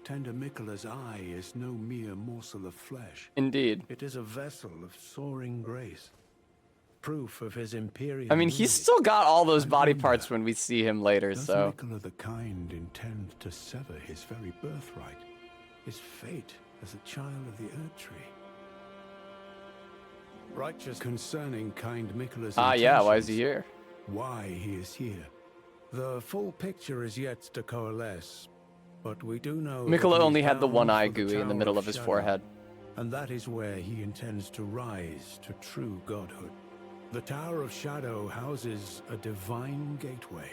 Tender Miquella's eye is no mere morsel of flesh. Indeed. It is a vessel of soaring grace. Proof of his imperial I mean, he's lineage. still got all those I body wonder, parts when we see him later, does so... Miquella the Kind intend to sever his very birthright? His fate as a child of the Erd Tree? Righteous concerning Kind Miquella's yeah, why is he intentions, here? why he is here. The full picture is yet to coalesce, but we do know that Miquella he only had the bound one eye for the gooey in the Tower middle of his Shadow, forehead. and that is where he intends to rise to true godhood. The Tower of Shadow houses a divine gateway.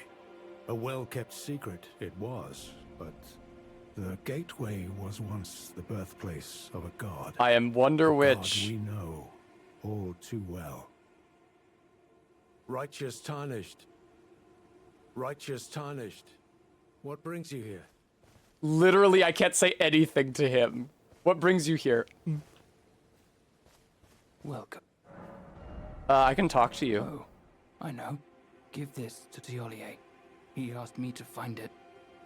A well-kept secret it was, but the gateway was once the birthplace of a god. I am wonder A god which. we know all too well. Righteous Tarnished. Righteous Tarnished. What brings you here? Literally, I can't say anything to him. What brings you here? Welcome. I can talk to you. Oh, I know. Give this to Tiolier. He asked me to find it.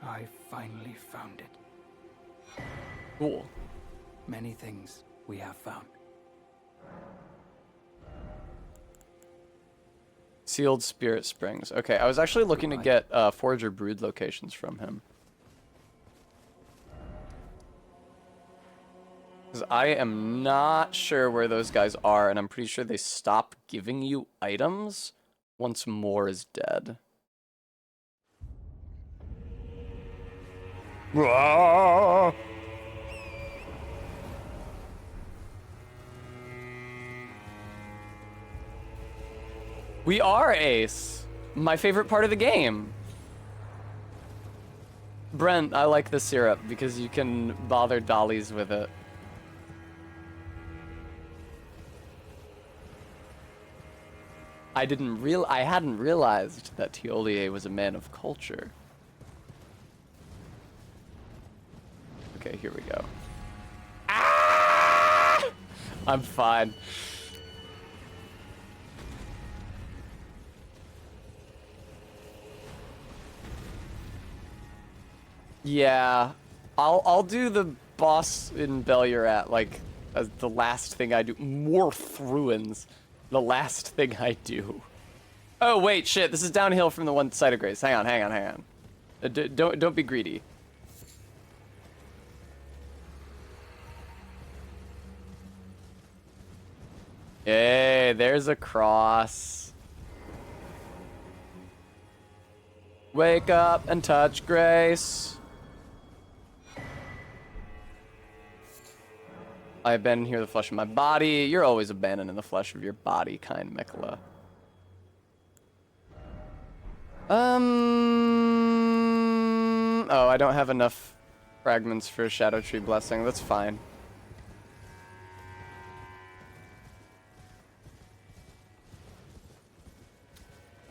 I finally found it. Cool. Many things we have found. Sealed Spirit Springs. Okay, I was actually looking to get Forager Brood locations from him. Because I am not sure where those guys are, and I'm pretty sure they stop giving you items once Moore is dead. We are Ace. My favorite part of the game. Brent, I like the syrup because you can bother dollies with it. I hadn't realized that Tiolier was a man of culture. Okay, here we go. Ah! I'm fine. Yeah, I'll do the boss in Bellurat like as the last thing I do. More Thruins, the last thing I do. Oh wait, shit! This is downhill from the one side of Grace. Hang on. Don't be greedy. Hey, there's a cross. Wake up and touch Grace. I abandon here the flesh of my body. You're always abandoning the flesh of your body, kind Mikola. Oh, I don't have enough fragments for a Shadow Tree Blessing. That's fine.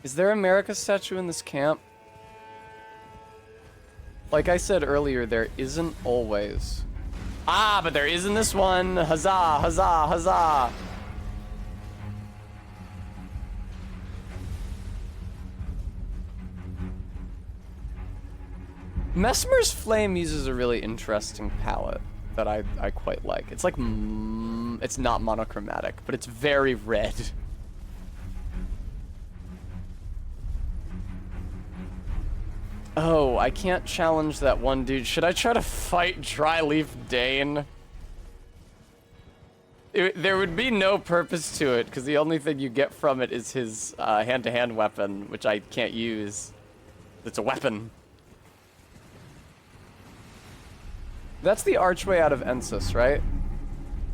Is there a America statue in this camp? Like I said earlier, there isn't always. Ah, but there is in this one. Huzzah, huzzah, huzzah. Mesmer's Flame uses a really interesting palette that I quite like. It's like, it's not monochromatic, but it's very red. Oh, I can't challenge that one dude. Should I try to fight Dryleaf Dane? There would be no purpose to it, because the only thing you get from it is his hand-to-hand weapon, which I can't use. It's a weapon. That's the archway out of Ensis, right?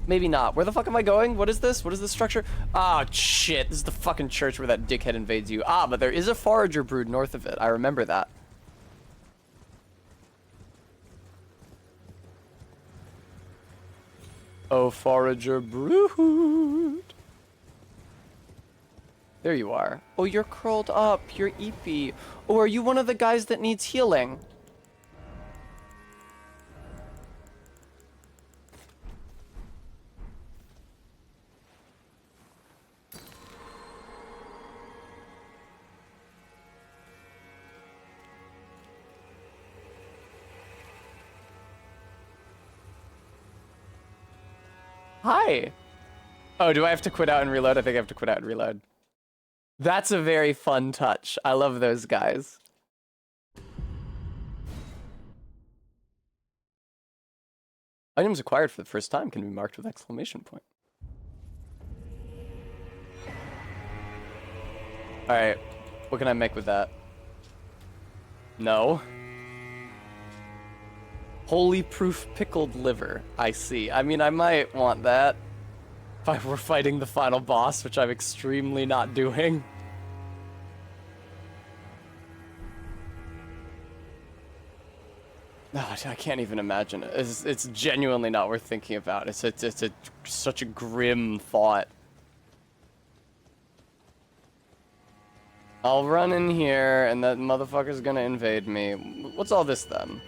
Maybe not. Where the fuck am I going? What is this? What is this structure? Ah, shit. This is the fucking church where that dickhead invades you. Ah, but there is a Forager Brood north of it. I remember that. Oh, Forager Brood. There you are. Oh, you're curled up. You're eepy. Oh, are you one of the guys that needs healing? Hi. Oh, do I have to quit out and reload? I think I have to quit out and reload. That's a very fun touch. I love those guys. Items acquired for the first time can be marked with exclamation point. Alright, what can I make with that? No. Holy proof pickled liver. I see. I mean, I might want that if I were fighting the final boss, which I'm extremely not doing. No, I can't even imagine it. It's genuinely not worth thinking about. It's such a grim thought. I'll run in here, and that motherfucker's gonna invade me. What's all this then?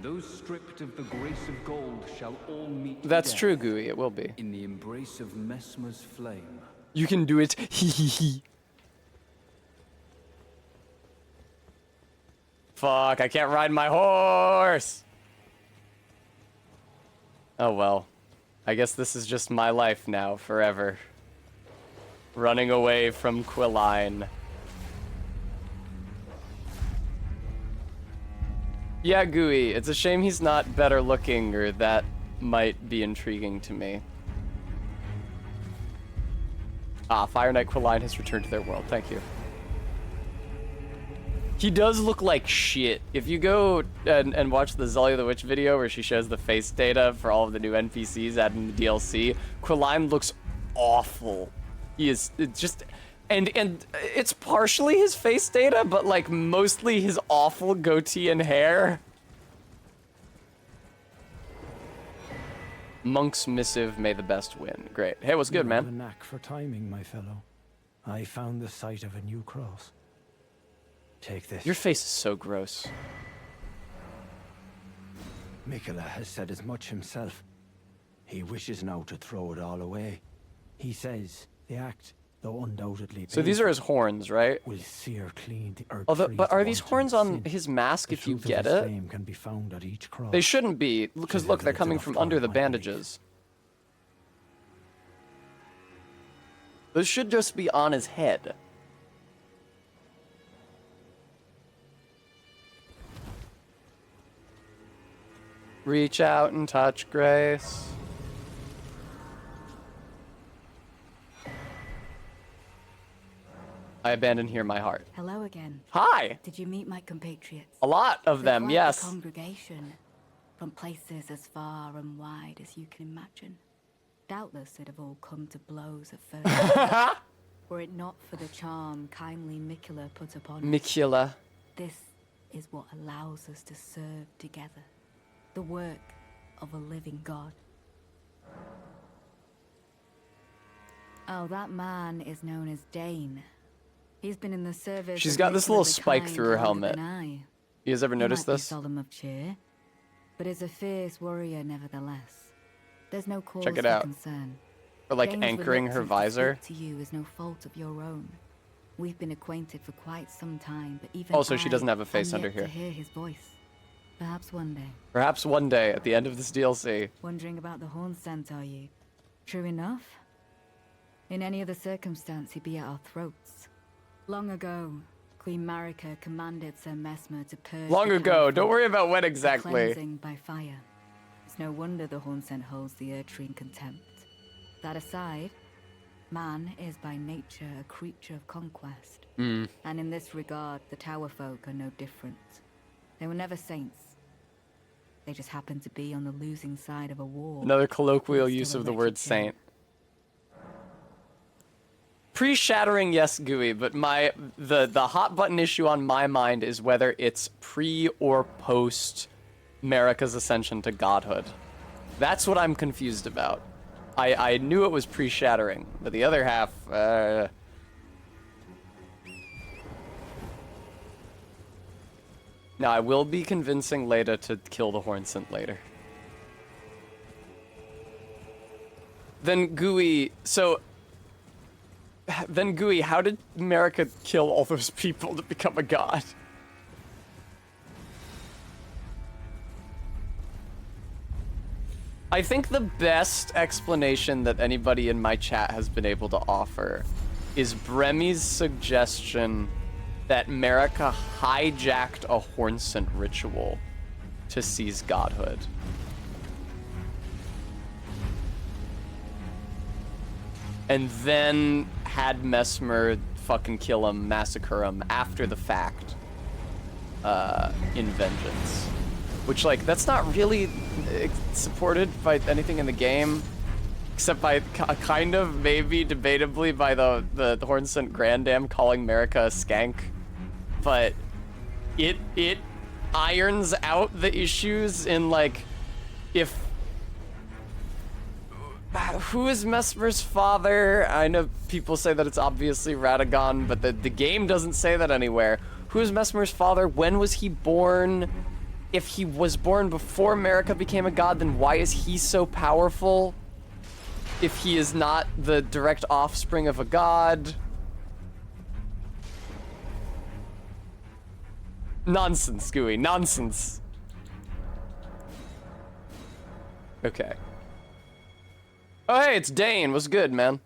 Those stripped of the grace of gold shall all meet That's death true, Gooey. It will be. in the embrace of Mesmer's flame. You can do it. Hee hee hee. Fuck, I can't ride my horse. Oh well. I guess this is just my life now, forever. running away from Quilline. Yeah, Gooey, it's a shame he's not better looking, or that might be intriguing to me. Ah, Fire Knight Quilline has returned to their world. Thank you. He does look like shit. If you go and watch the Zully the Witch video where she shows the face data for all of the new NPCs added in the DLC, Quilline looks awful. He is just... And it's partially his face data, but like mostly his awful goatee and hair. Monk's missive, may the best win. Great. Hey, what's good, You have a man? knack for timing, my fellow. I found the site of a new cross. Take this. Your face is so gross. Mikola has said as much himself. He wishes now to throw it all away. He says the act, though undoubtedly So these are his horns, right? will sear clean the earth. Although, free but are of these wanton horns on sin. his mask The if you truth of get his it? fame can be found at each cross. They shouldn't be, because She's look, they're evidence coming enough from for under the my belief. bandages. Those should just be on his head. Reach out and touch grace. I abandon here my heart. Hello again. Hi! Did you meet my compatriots? A lot of They're them, quite yes. a congregation, from places as far and wide as you can imagine. Doubtless they'd have all come to blows at first. Were it not for the charm kindly Mikola put upon us, Mikula. this is what allows us to serve together. The work of a living God. Oh, that man is known as Dane. He's been in the service. She's of got this Mikola little the spike Kind through her longer helmet. than I. You guys ever He noticed might be this? solemn of cheer, but is a fierce warrior nevertheless. There's no cause Check it for out. concern. Or like Dane's anchoring her reluctance to visor. speak to you is no fault of your own. We've been acquainted for quite some time, but even Also, she doesn't have a am face under yet here. to hear his voice. Perhaps one day. Perhaps one day at the end of this DLC. Wondering about the horn scent, are you? True enough. In any other circumstance, he'd be at our throats. Long ago, Queen Marika commanded Sir Mesmer to purge. Long the ago, camp don't with worry about when a exactly. cleansing by fire. It's no wonder the horn scent holds the Erdtree in contempt. That aside, man is by nature a creature of conquest. And in this regard, the Tower folk are no different. They were never saints. They just happened to be on the losing side of a war. Another colloquial Still use a of the wretched word tale. saint. Pre-shattering, yes, Gooey, but the hot button issue on my mind is whether it's pre or post Marika's ascension to godhood. That's what I'm confused about. I knew it was pre-shattering, but the other half, Now, I will be convincing Leda to kill the Hornsent later. Then Gooey, how did Marika kill all those people to become a god? I think the best explanation that anybody in my chat has been able to offer is Bremi's suggestion that Marika hijacked a Hornsent ritual to seize godhood. And then had Mesmer fucking kill him, massacre him after the fact, in vengeance. Which, like, that's not really supported by anything in the game, except by kind of, maybe, debatably, by the Hornsent Grandam calling Marika a skank. But it irons out the issues in, like, if... Who is Mesmer's father? I know people say that it's obviously Radagon, but the game doesn't say that anywhere. Who is Mesmer's father? When was he born? If he was born before Marika became a god, then why is he so powerful? If he is not the direct offspring of a god? Nonsense, Gooey, nonsense. Okay. Oh, hey, it's Dane. What's good, man?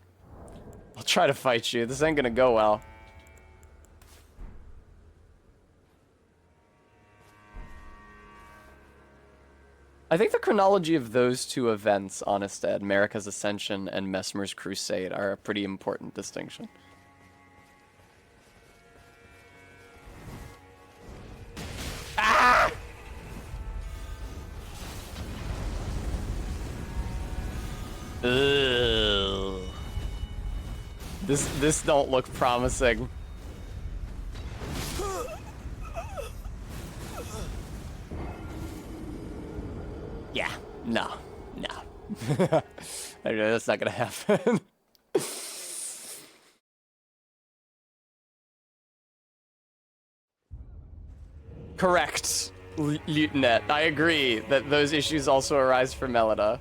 I'll try to fight you. This ain't gonna go well. I think the chronology of those two events, Honestad, Marika's Ascension and Messmer's Crusade, are a pretty important distinction. Ah! Ugh. This don't look promising. Yeah, no. I know that's not gonna happen. Correct, Lieutenant. I agree that those issues also arise for Melida.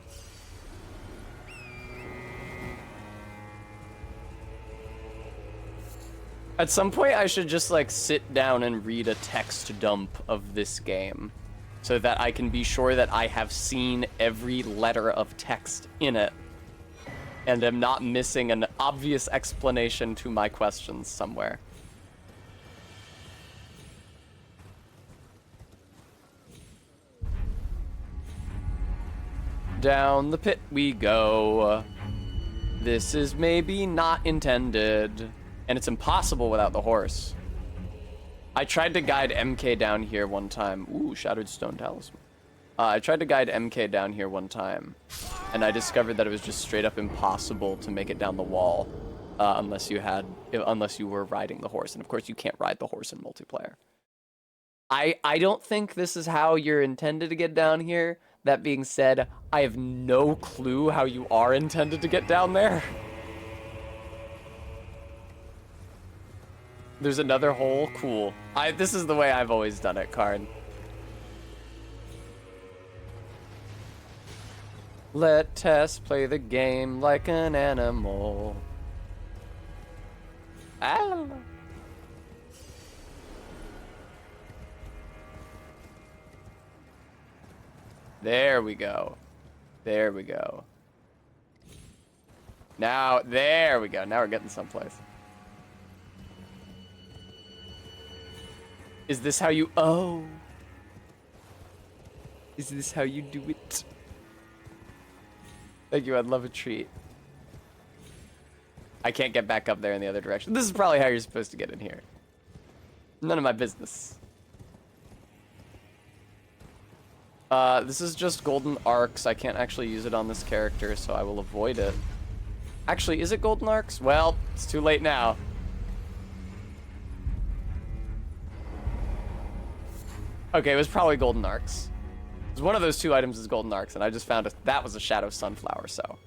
At some point, I should just, like, sit down and read a text dump of this game so that I can be sure that I have seen every letter of text in it and am not missing an obvious explanation to my questions somewhere. Down the pit we go. This is maybe not intended. And it's impossible without the horse. I tried to guide MK down here one time. Ooh, Shattered Stone Talisman. I tried to guide MK down here one time, and I discovered that it was just straight up impossible to make it down the wall unless you were riding the horse. And of course, you can't ride the horse in multiplayer. I don't think this is how you're intended to get down here. That being said, I have no clue how you are intended to get down there. There's another hole? Cool. This is the way I've always done it, Karn. Let Tess play the game like an animal. Ah. There we go. There we go. Now, there we go. Now we're getting someplace. Is this how you... Oh. Is this how you do it? Thank you, I'd love a treat. I can't get back up there in the other direction. This is probably how you're supposed to get in here. None of my business. This is just golden arcs. I can't actually use it on this character, so I will avoid it. Actually, is it golden arcs? Well, it's too late now. Okay, it was probably golden arcs. It was one of those two items is golden arcs, and I just found that was a shadow sunflower, so.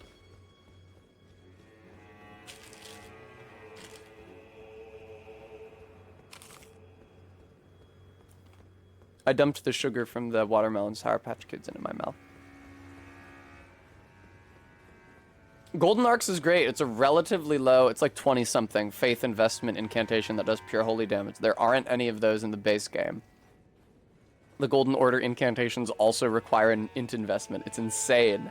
I dumped the sugar from the watermelon Sour Patch Kids into my mouth. Golden Arcs is great. It's a relatively low, it's like 20-something faith investment incantation that does pure holy damage. There aren't any of those in the base game. The Golden Order incantations also require an int investment. It's insane.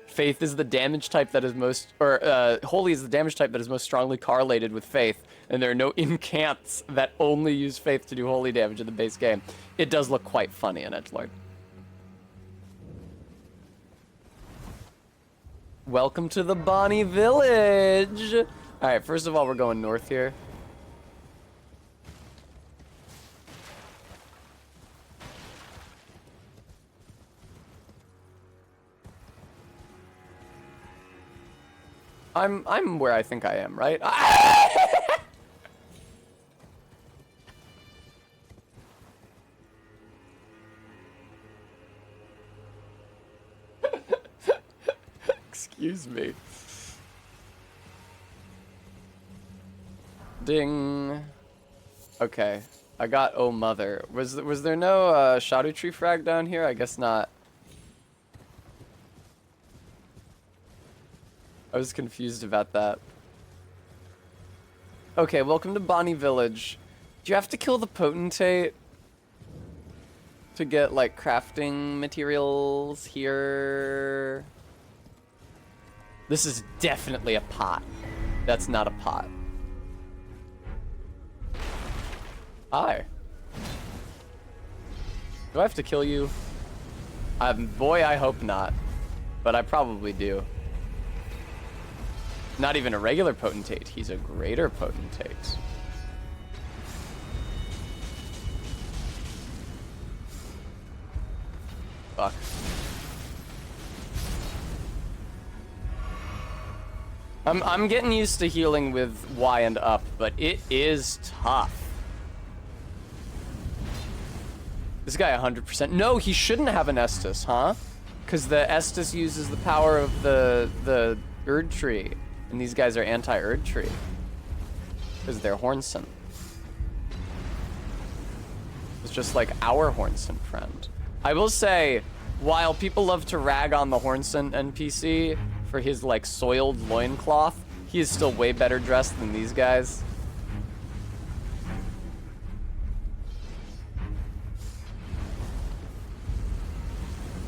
Faith is the damage type that is most, Holy is the damage type that is most strongly correlated with Faith, and there are no incants that only use Faith to do holy damage in the base game. It does look quite funny in Edgelord. Welcome to the Bonnie Village! Alright, first of all, we're going north here. I'm where I think I am, right? Excuse me. Ding. Okay, I got Oh Mother. Was there no Shadow Tree frag down here? I guess not. I was confused about that. Okay, welcome to Bonnie Village. Do you have to kill the potentate to get, like, crafting materials here? This is definitely a pot. That's not a pot. Hi. Do I have to kill you? Boy, I hope not. But I probably do. Not even a regular potentate. He's a greater potentate. Fuck. I'm getting used to healing with Y and up, but it is tough. This guy 100%. No, he shouldn't have an Estus, huh? Because the Estus uses the power of the Erd tree, and these guys are anti-Erd tree because they're Hornson. It's just like our Hornson friend. I will say, while people love to rag on the Hornson NPC for his like soiled loincloth, he is still way better dressed than these guys.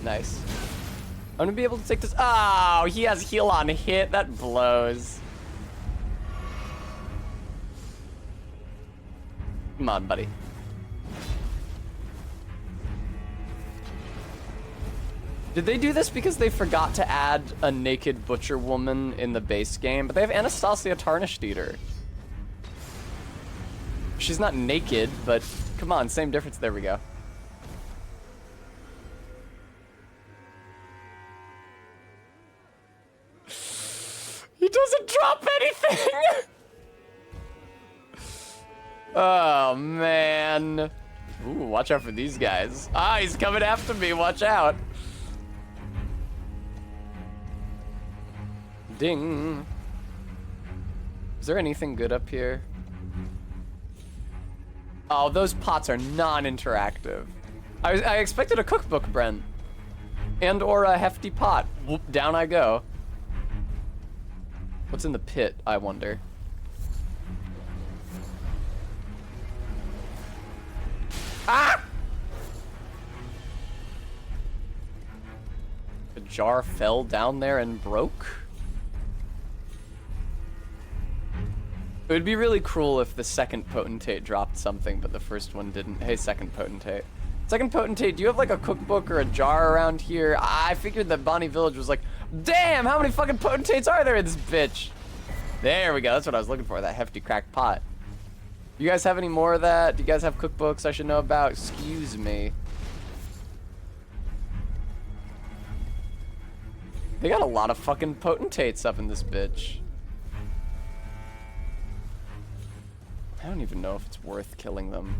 Nice. I'm gonna be able to take this. Oh, he has heal on hit. That blows. Come on, buddy. Did they do this because they forgot to add a naked butcher woman in the base game? But they have Anastasia Tarnished Eater. She's not naked, but come on, same difference. There we go. He doesn't drop anything! Oh, man. Ooh, watch out for these guys. Ah, he's coming after me. Watch out. Ding. Is there anything good up here? Oh, those pots are non-interactive. I expected a cookbook, Brent. And or a hefty pot. Whoop, down I go. What's in the pit, I wonder? Ah! The jar fell down there and broke? It would be really cruel if the second potentate dropped something, but the first one didn't. Hey, second potentate. Second potentate, do you have like a cookbook or a jar around here? I figured that Bonnie Village was like, damn, how many fucking potentates are there in this bitch? There we go, that's what I was looking for, that hefty cracked pot. You guys have any more of that? Do you guys have cookbooks I should know about? Excuse me. They got a lot of fucking potentates up in this bitch. I don't even know if it's worth killing them.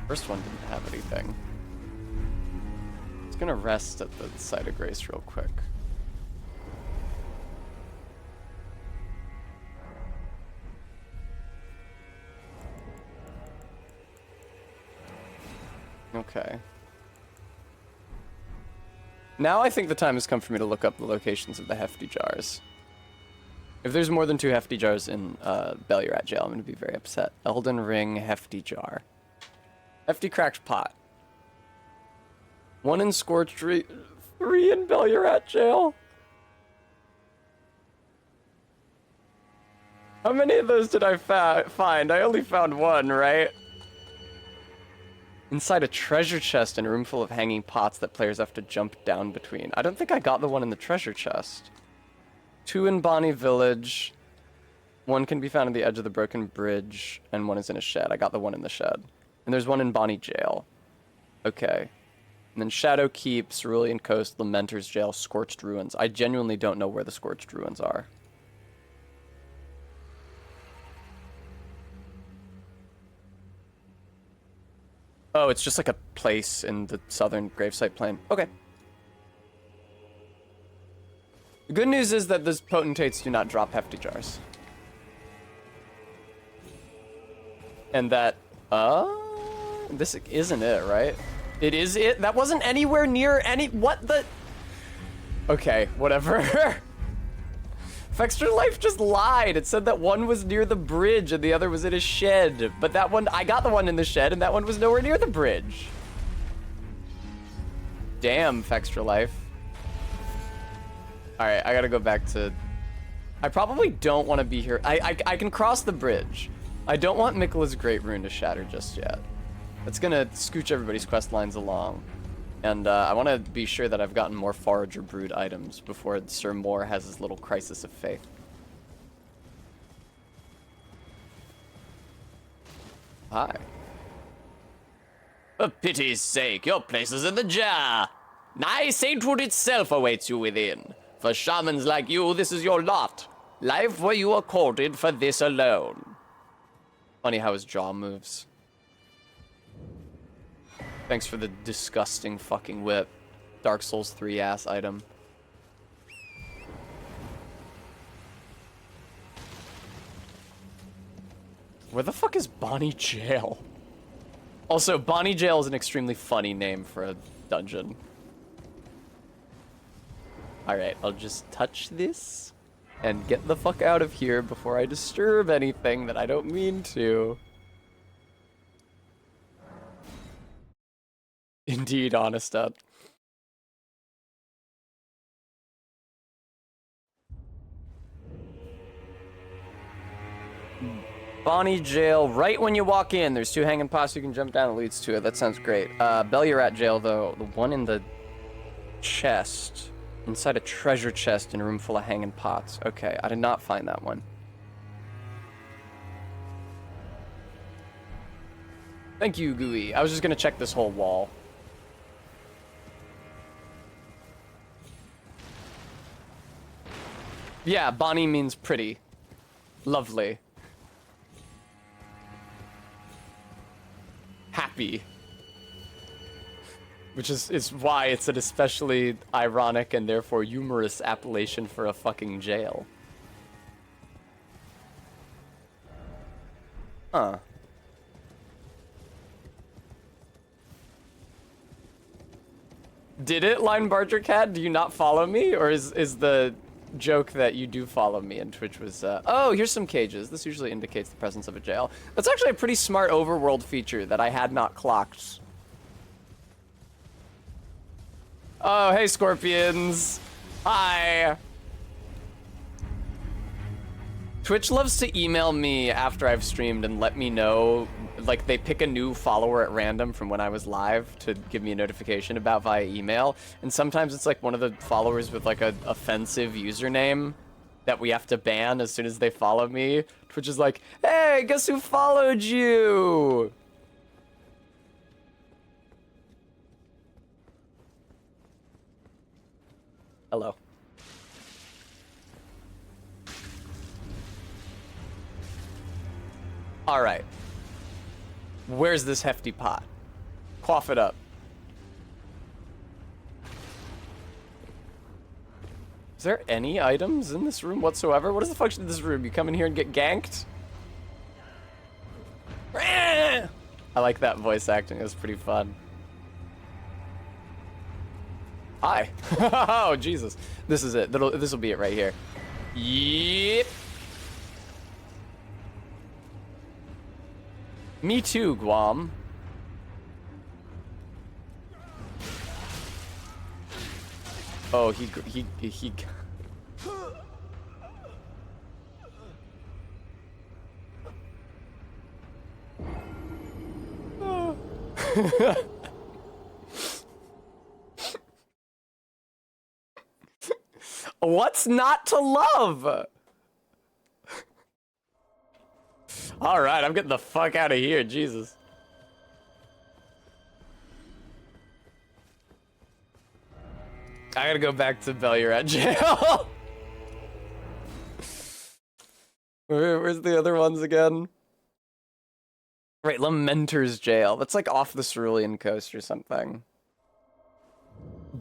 First one didn't have anything. It's gonna rest at the site of grace real quick. Okay. Now I think the time has come for me to look up the locations of the hefty jars. If there's more than 2 hefty jars in Bellirat jail, I'm going to be very upset. Elden Ring hefty jar. Hefty cracked pot. 1 in Scorched Tree. 3 in Bellirat jail. How many of those did I find? I only found 1, right? Inside a treasure chest in a room full of hanging pots that players have to jump down between. I don't think I got the one in the treasure chest. 2 in Bonnie Village. 1 can be found at the edge of the broken bridge, and 1 is in a shed. I got the one in the shed. And there's 1 in Bonnie Jail. Okay. And then Shadow Keep, Cerulean Coast, Lamenter's Jail, Scorched Ruins. I genuinely don't know where the Scorched Ruins are. Oh, it's just like a place in the southern gravesite plain. Okay. The good news is that those potentates do not drop hefty jars. And that, this isn't it, right? It is it? That wasn't anywhere near any, what the? Okay, whatever. Fextra Life just lied. It said that 1 was near the bridge and the other was in a shed. But that one, I got the one in the shed and that one was nowhere near the bridge. Damn, Fextra Life. All right, I gotta go back to I probably don't want to be here. I can cross the bridge. I don't want Miquella's Great Rune to shatter just yet. That's gonna scooch everybody's quest lines along. And I want to be sure that I've gotten more Forager Brood items before Sir Moore has his little crisis of faith. Hi. For pity's sake, your place is in the jar. Nigh Saintwood itself awaits you within. For shamans like you, this is your lot. Life where you are courted for this alone. Funny how his jaw moves. Thanks for the disgusting fucking whip. Dark Souls 3 ass item. Where the fuck is Bonnie Jail? Also, Bonnie Jail is an extremely funny name for a dungeon. Alright, I'll just touch this and get the fuck out of here before I disturb anything that I don't mean to. Indeed, Honestat. Bonnie Jail, right when you walk in, there's 2 hanging pots you can jump down that leads to it. That sounds great. Bellurat Jail, though, the one in the chest, inside a treasure chest in a room full of hanging pots. Okay, I did not find that one. Thank you, Gooey. I was just gonna check this whole wall. Yeah, Bonnie means pretty. Lovely. Happy. Which is why it's an especially ironic and therefore humorous appellation for a fucking jail. Huh. Did it, Line Barger Cat? Do you not follow me? Or is the joke that you do follow me and Twitch was, oh, here's some cages. This usually indicates the presence of a jail. That's actually a pretty smart overworld feature that I had not clocked. Oh, hey, Scorpions. Hi. Twitch loves to email me after I've streamed and let me know, like they pick a new follower at random from when I was live to give me a notification about via email. And sometimes it's like one of the followers with like an offensive username that we have to ban as soon as they follow me. Twitch is like, hey, guess who followed you? Hello. All right. Where's this hefty pot? Quaff it up. Is there any items in this room whatsoever? What is the function of this room? You come in here and get ganked? I like that voice acting. It's pretty fun. Hi. Oh, Jesus. This is it. This will be it right here. Yep. Me too, Guam. Oh, he What's not to love? All right, I'm getting the fuck out of here, Jesus. I gotta go back to Bellurat Jail. Where's the other ones again? Right, Lamenter's Jail. That's like off the Cerulean Coast or something.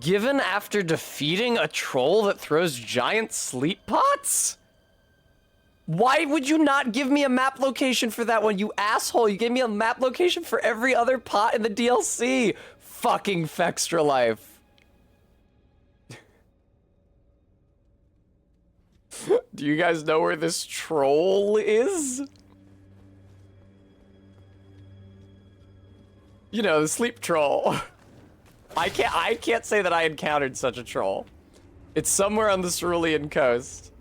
Given after defeating a troll that throws giant sleep pots? Why would you not give me a map location for that one, you asshole? You gave me a map location for every other pot in the DLC. Fucking Fextra Life. Do you guys know where this troll is? You know, the sleep troll. I can't say that I encountered such a troll. It's somewhere on the Cerulean Coast.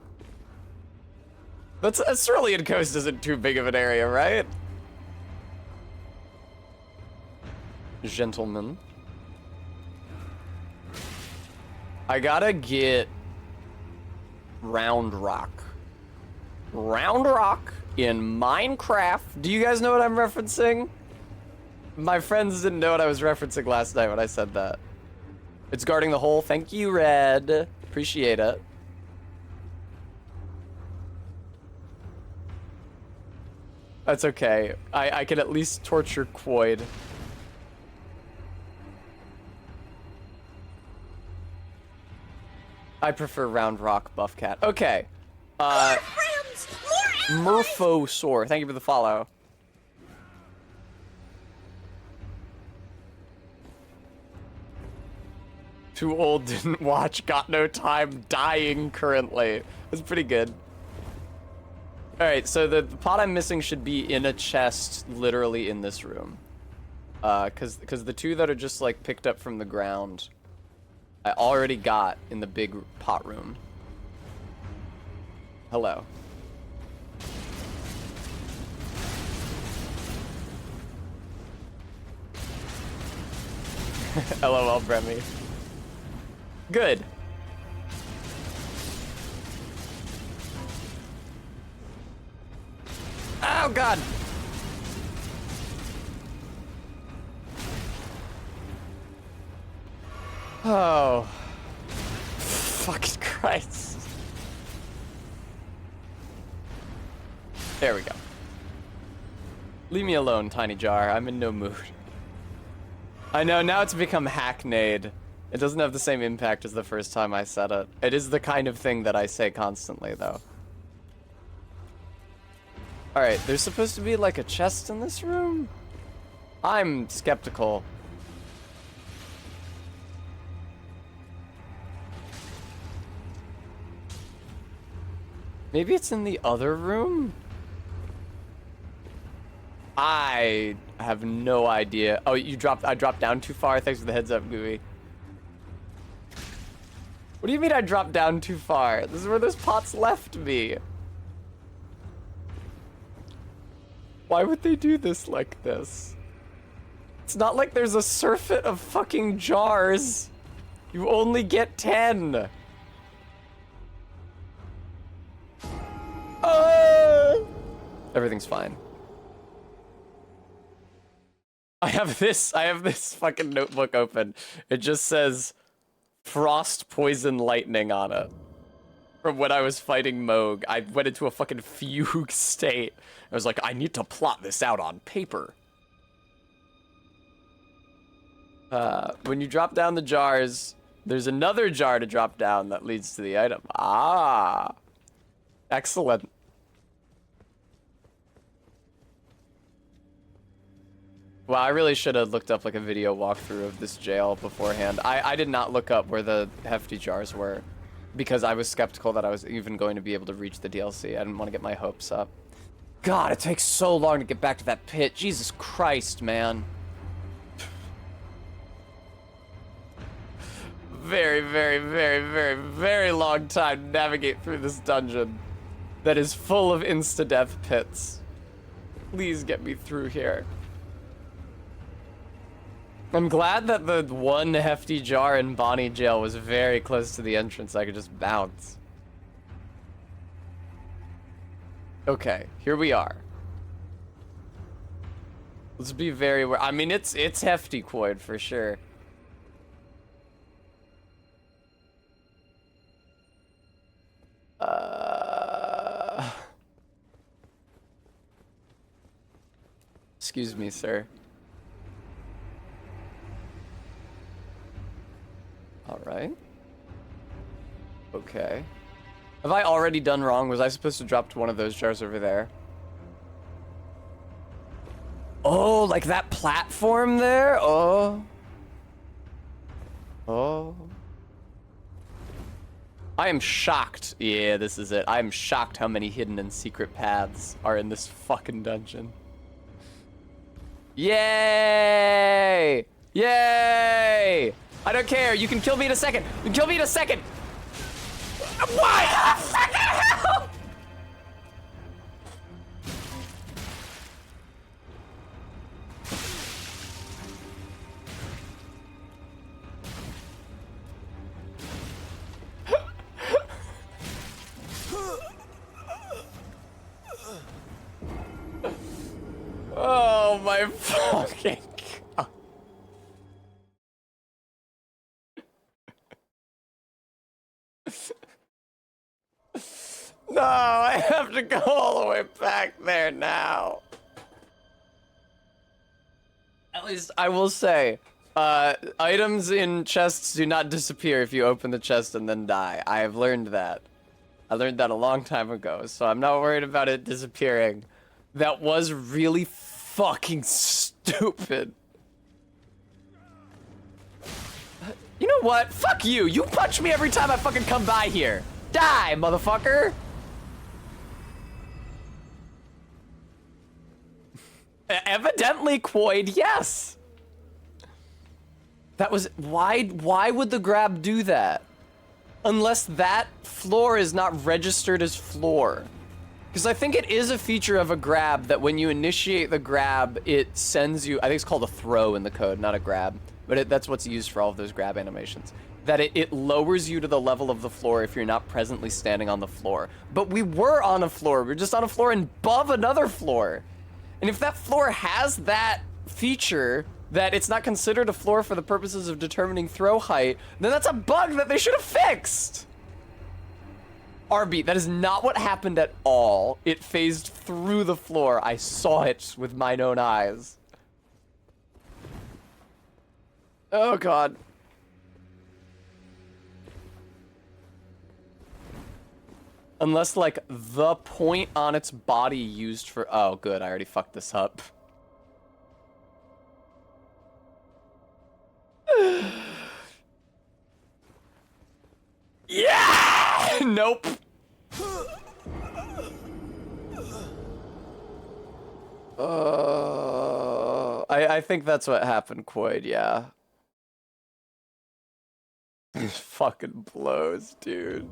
That's Cerulean Coast isn't too big of an area, right? Gentlemen. I gotta get Round Rock. Round Rock in Minecraft. Do you guys know what I'm referencing? My friends didn't know what I was referencing last night when I said that. It's guarding the hole. Thank you, Red. Appreciate it. That's okay. I can at least torture Quoid. I prefer Round Rock Buff Cat. Okay. Murphosaur. Thank you for the follow. Too old, didn't watch, got no time, dying currently. That's pretty good. Alright, so the pot I'm missing should be in a chest literally in this room. Cause the two that are just like picked up from the ground, I already got in the big pot room. Hello. LOL, Bremy. Good. Oh, God. Oh. Fucking Christ. There we go. Leave me alone, Tiny Jar. I'm in no mood. I know, now it's become hackneyed. It doesn't have the same impact as the first time I said it. It is the kind of thing that I say constantly, though. Alright, there's supposed to be like a chest in this room? I'm skeptical. Maybe it's in the other room? I have no idea. Oh, I dropped down too far? Thanks for the heads up, Gooey. What do you mean I dropped down too far? This is where those pots left me. Why would they do this like this? It's not like there's a surfeit of fucking jars. You only get 10. Everything's fine. I have this fucking notebook open. It just says Frost, Poison, Lightning on it. From when I was fighting Moog, I went into a fucking fugue state. I was like, I need to plot this out on paper. When you drop down the jars, there's another jar to drop down that leads to the item. Ah. Excellent. Well, I really should have looked up like a video walkthrough of this jail beforehand. I did not look up where the hefty jars were because I was skeptical that I was even going to be able to reach the DLC. I didn't want to get my hopes up. God, it takes so long to get back to that pit. Jesus Christ, man. Very, very, very, very, very long time to navigate through this dungeon that is full of insta-death pits. Please get me through here. I'm glad that the one hefty jar in Bonnie Jail was very close to the entrance. I could just bounce. Okay, here we are. Let's be very aware. I mean, it's hefty Quoid for sure. Excuse me, sir. All right. Okay. Have I already done wrong? Was I supposed to drop to one of those jars over there? Oh, like that platform there? Oh. Oh. I am shocked. Yeah, this is it. I am shocked how many hidden and secret paths are in this fucking dungeon. Yay! Yay! I don't care. You can kill me in a second. You can kill me in a second. Why? my fucking god. No, I have to go all the way back there now. At least I will say, items in chests do not disappear if you open the chest and then die. I have learned that. I learned that a long time ago, so I'm not worried about it disappearing. That was really fucking stupid. You know what? Fuck you. You punch me every time I fucking come by here. Die, motherfucker. Evidently, Quoid, yes. That was why would the grab do that? Unless that floor is not registered as floor. Because I think it is a feature of a grab that when you initiate the grab, it sends you, I think it's called a throw in the code, not a grab. But that's what's used for all of those grab animations. That it lowers you to the level of the floor if you're not presently standing on the floor. But we were on a floor, we were just on a floor above another floor. And if that floor has that feature, that it's not considered a floor for the purposes of determining throw height, then that's a bug that they should have fixed. RB, that is not what happened at all. It phased through the floor. I saw it with mine own eyes. Oh god. Unless, like, the point on its body used for... Oh, good. I already fucked this up. Yeah! Nope. I think that's what happened, Quoid, yeah. This fucking blows, dude.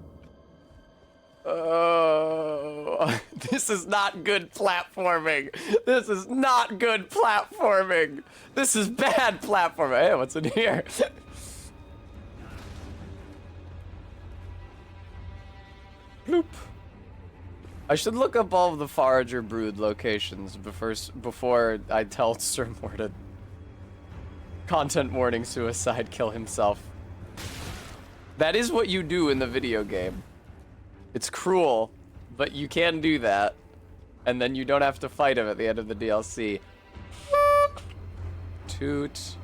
Oh, this is not good platforming. This is not good platforming. This is bad platforming. Hey, what's in here? Bloop. I should look up all of the Forager Brood locations before I tell Sir Moore to content warning suicide kill himself. That is what you do in the video game. It's cruel, but you can do that. And then you don't have to fight him at the end of the DLC. Toot.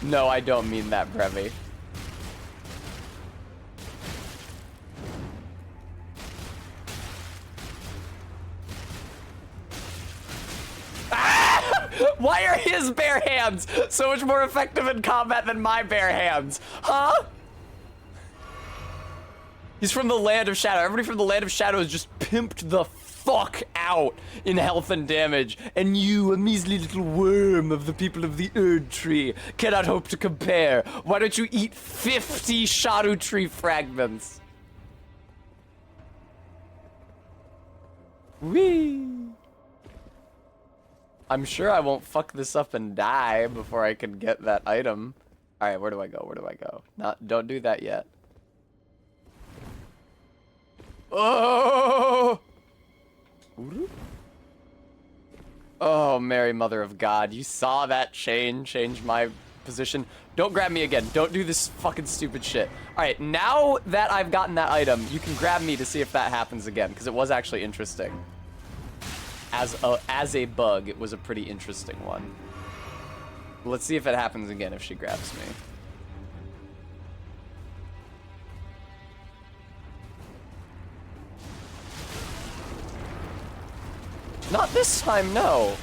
No, I don't mean that, Brevi. Why are his bare hands so much more effective in combat than my bare hands? Huh? He's from the Land of Shadow. Everybody from the Land of Shadow is just pimped the fuck out in health and damage. And you, a measly little worm of the people of the Erd Tree, cannot hope to compare. Why don't you eat 50 Shadow Tree fragments? Whee! I'm sure I won't fuck this up and die before I can get that item. Alright, where do I go? Where do I go? Don't do that yet. Oh! Oh, Mary Mother of God. You saw that change my position. Don't grab me again. Don't do this fucking stupid shit. Alright, now that I've gotten that item, you can grab me to see if that happens again, because it was actually interesting. As a bug, it was a pretty interesting one. Let's see if it happens again if she grabs me. Not this time, no.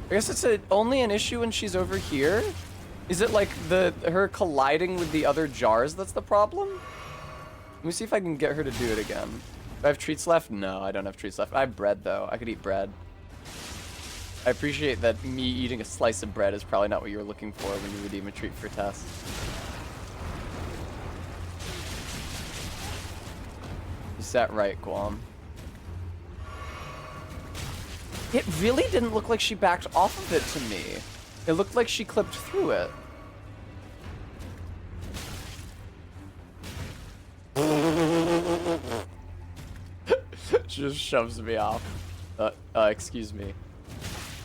I guess it's only an issue when she's over here. Is it like her colliding with the other jars that's the problem? Let me see if I can get her to do it again. Do I have treats left? No, I don't have treats left. I have bread, though. I could eat bread. I appreciate that me eating a slice of bread is probably not what you were looking for when you redeem a treat for Tess. You sat right, Guam. It really didn't look like she backed off of it to me. It looked like she clipped through it. She just shoves me off. Excuse me.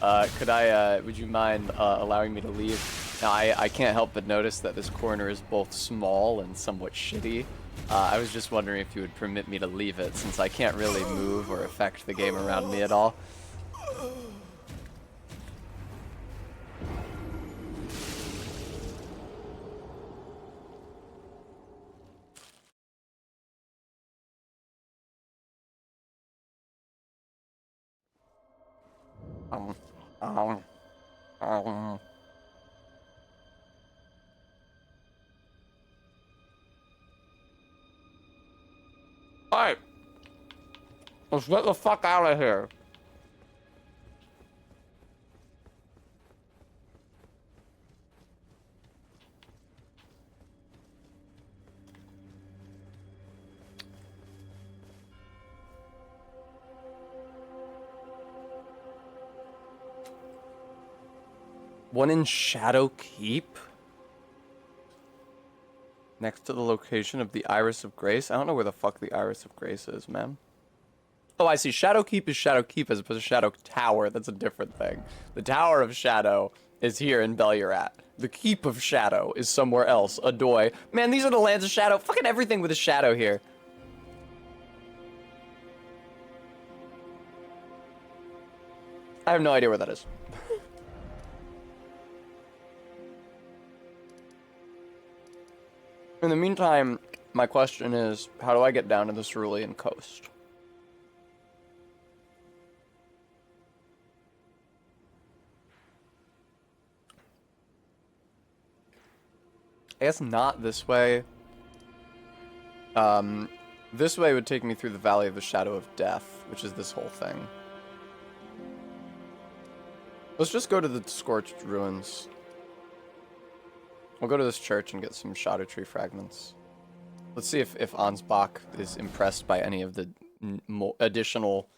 Would you mind allowing me to leave? Now, I can't help but notice that this corner is both small and somewhat shitty. I was just wondering if you would permit me to leave it, since I can't really move or affect the game around me at all. Alright. Let's get the fuck out of here. One in Shadow Keep? Next to the location of the Iris of Grace? I don't know where the fuck the Iris of Grace is, man. Oh, I see. Shadow Keep is Shadow Keep as opposed to Shadow Tower. That's a different thing. The Tower of Shadow is here in Bellurat. The Keep of Shadow is somewhere else. Adoy. Man, these are the lands of Shadow. Fucking everything with a shadow here. I have no idea where that is. In the meantime, my question is, how do I get down to the Cerulean coast? I guess not this way. This way would take me through the Valley of the Shadow of Death, which is this whole thing. Let's just go to the Scorched Ruins. We'll go to this church and get some Shadow Tree fragments. Let's see if Ansbach is impressed by any of the additional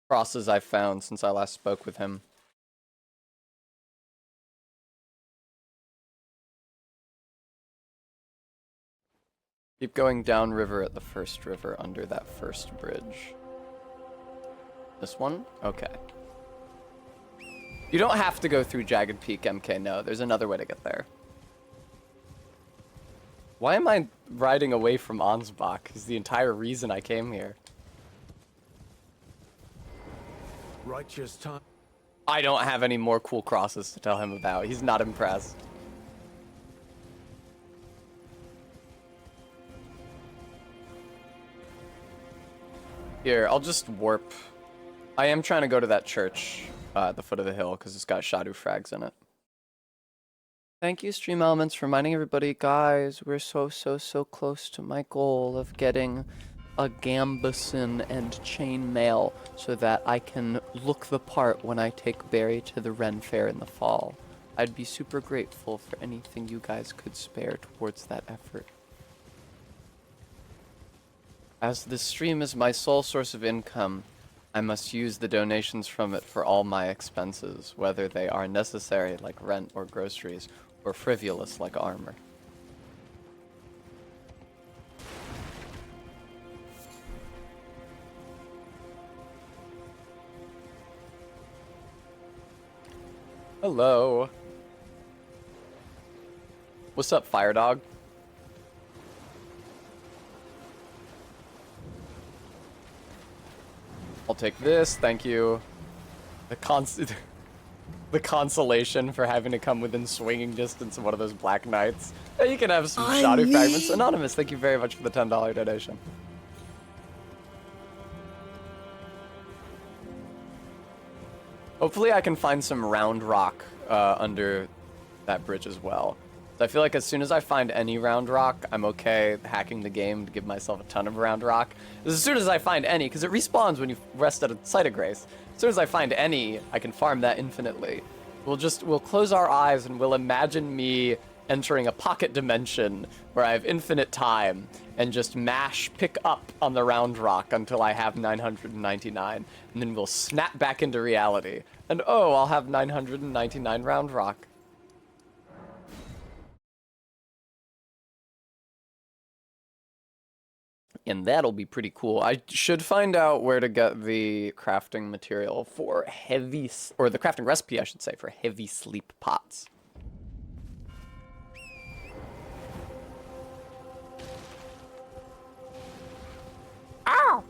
crosses I've found since I last spoke with him. Keep going downriver at the first river under that first bridge. This one? Okay. You don't have to go through Jagged Peak, MK, no. There's another way to get there. Why am I riding away from Ansbach? Is the entire reason I came here. Righteous time. I don't have any more cool crosses to tell him about. He's not impressed. Here, I'll just warp. I am trying to go to that church at the foot of the hill because it's got Shadow frags in it. Thank you, Stream Elements, for reminding everybody, guys, we're so close to my goal of getting a gambeson and chainmail so that I can look the part when I take Barry to the Ren Fair in the fall. I'd be super grateful for anything you guys could spare towards that effort. As this stream is my sole source of income, I must use the donations from it for all my expenses, whether they are necessary like rent or groceries, or frivolous like armor. Hello. What's up, Fire Dog? I'll take this, thank you. The consolation for having to come within swinging distance of one of those Black Knights. Yeah, you can have some Shadow fragments. Anonymous, thank you very much for the $10 donation. Hopefully I can find some round rock under that bridge as well. So I feel like as soon as I find any round rock, I'm okay hacking the game to give myself a ton of round rock. As soon as I find any, because it respawns when you rest at a site of grace. As soon as I find any, I can farm that infinitely. We'll close our eyes and we'll imagine me entering a pocket dimension where I have infinite time and just mash pick up on the round rock until I have 999, and then we'll snap back into reality. And oh, I'll have 999 round rock. And that'll be pretty cool. I should find out where to get the crafting material for or the crafting recipe, I should say, for heavy sleep pots. Ow!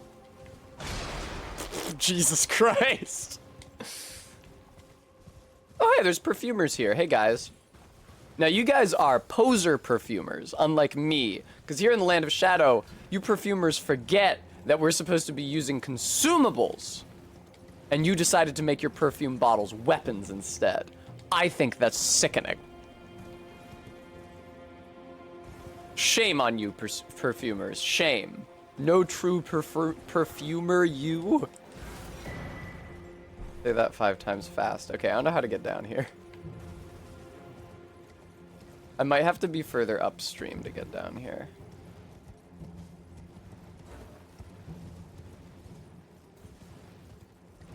Jesus Christ. Oh, hey, there's perfumers here. Hey, guys. Now, you guys are poser perfumers, unlike me. Because here in the Land of Shadow, you perfumers forget that we're supposed to be using consumables. And you decided to make your perfume bottles weapons instead. I think that's sickening. Shame on you, perfumers. Shame. No true perfumer, you. Say that 5 times fast. Okay, I don't know how to get down here. I might have to be further upstream to get down here.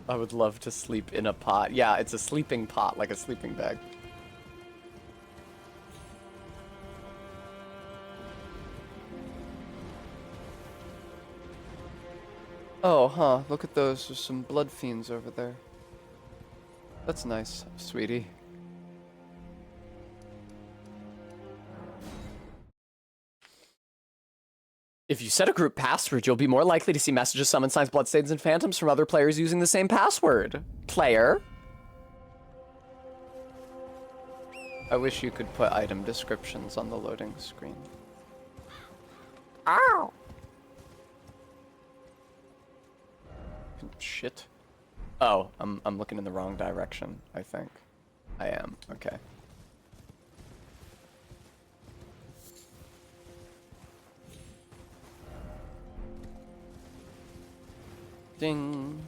I would love to sleep in a pot. Yeah, it's a sleeping pot, like a sleeping bag. Oh, huh. Look at those. There's some blood fiends over there. That's nice, sweetie. If you set a group password, you'll be more likely to see messages, summon signs, bloodstains, and phantoms from other players using the same password. Player. I wish you could put item descriptions on the loading screen. Ow! Shit. Oh, I'm looking in the wrong direction, I think. I am. Okay. Ding.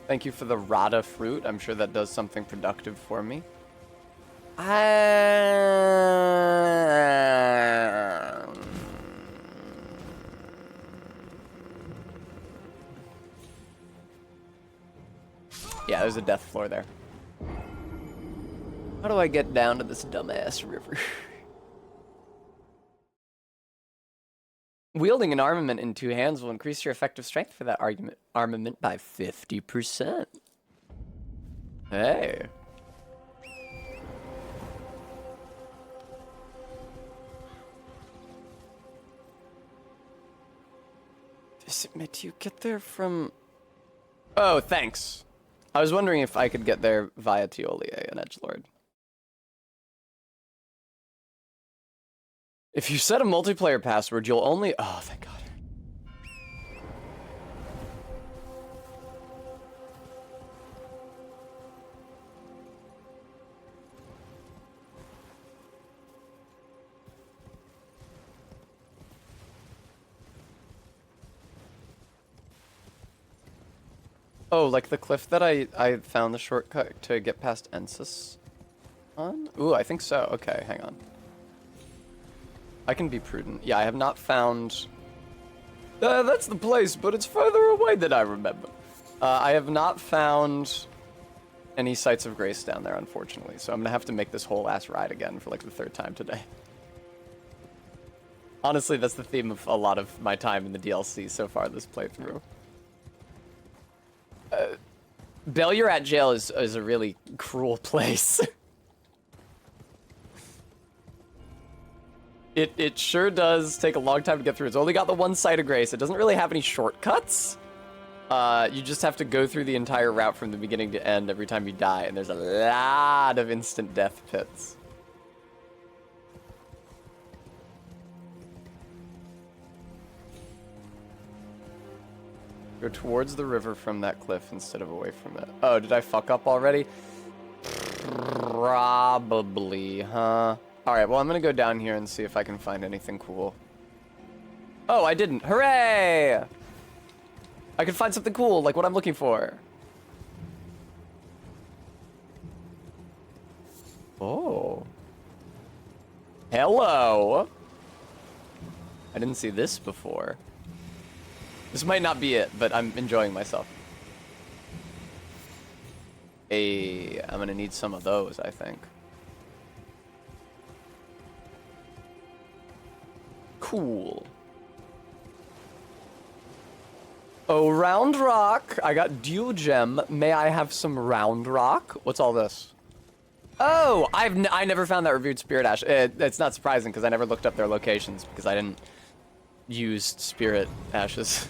Thank you for the Rada fruit. I'm sure that does something productive for me. Yeah, there's a death floor there. How do I get down to this dumbass river? Wielding an armament in 2 hands will increase your effective strength for that armament by 50%. Hey. Do you get there from... Oh, thanks. I was wondering if I could get there via Teolier and Edgelord. If you set a multiplayer password, you'll only... Oh, thank God. Oh, like the cliff that I found the shortcut to get past Ensis on? Ooh, I think so. Okay, hang on. I can be prudent. Yeah, I have not found... that's the place, but it's further away than I remember. I have not found any sites of grace down there, unfortunately, so I'm gonna have to make this whole ass ride again for like the 3rd time today. Honestly, that's the theme of a lot of my time in the DLC so far this playthrough. Bellurat Jail is a really cruel place. It sure does take a long time to get through. It's only got the 1 site of grace. It doesn't really have any shortcuts. You just have to go through the entire route from the beginning to end every time you die, and there's a lot of instant death pits. Go towards the river from that cliff instead of away from it. Oh, did I fuck up already? Probably, huh? Alright, well, I'm gonna go down here and see if I can find anything cool. Oh, I didn't. Hooray! I could find something cool, like what I'm looking for. Oh. Hello. I didn't see this before. This might not be it, but I'm enjoying myself. Hey, I'm gonna need some of those, I think. Cool. Oh, round rock. I got dual gem. May I have some round rock? What's all this? Oh, I never found that revered spirit ash. It's not surprising because I never looked up their locations because I didn't use spirit ashes.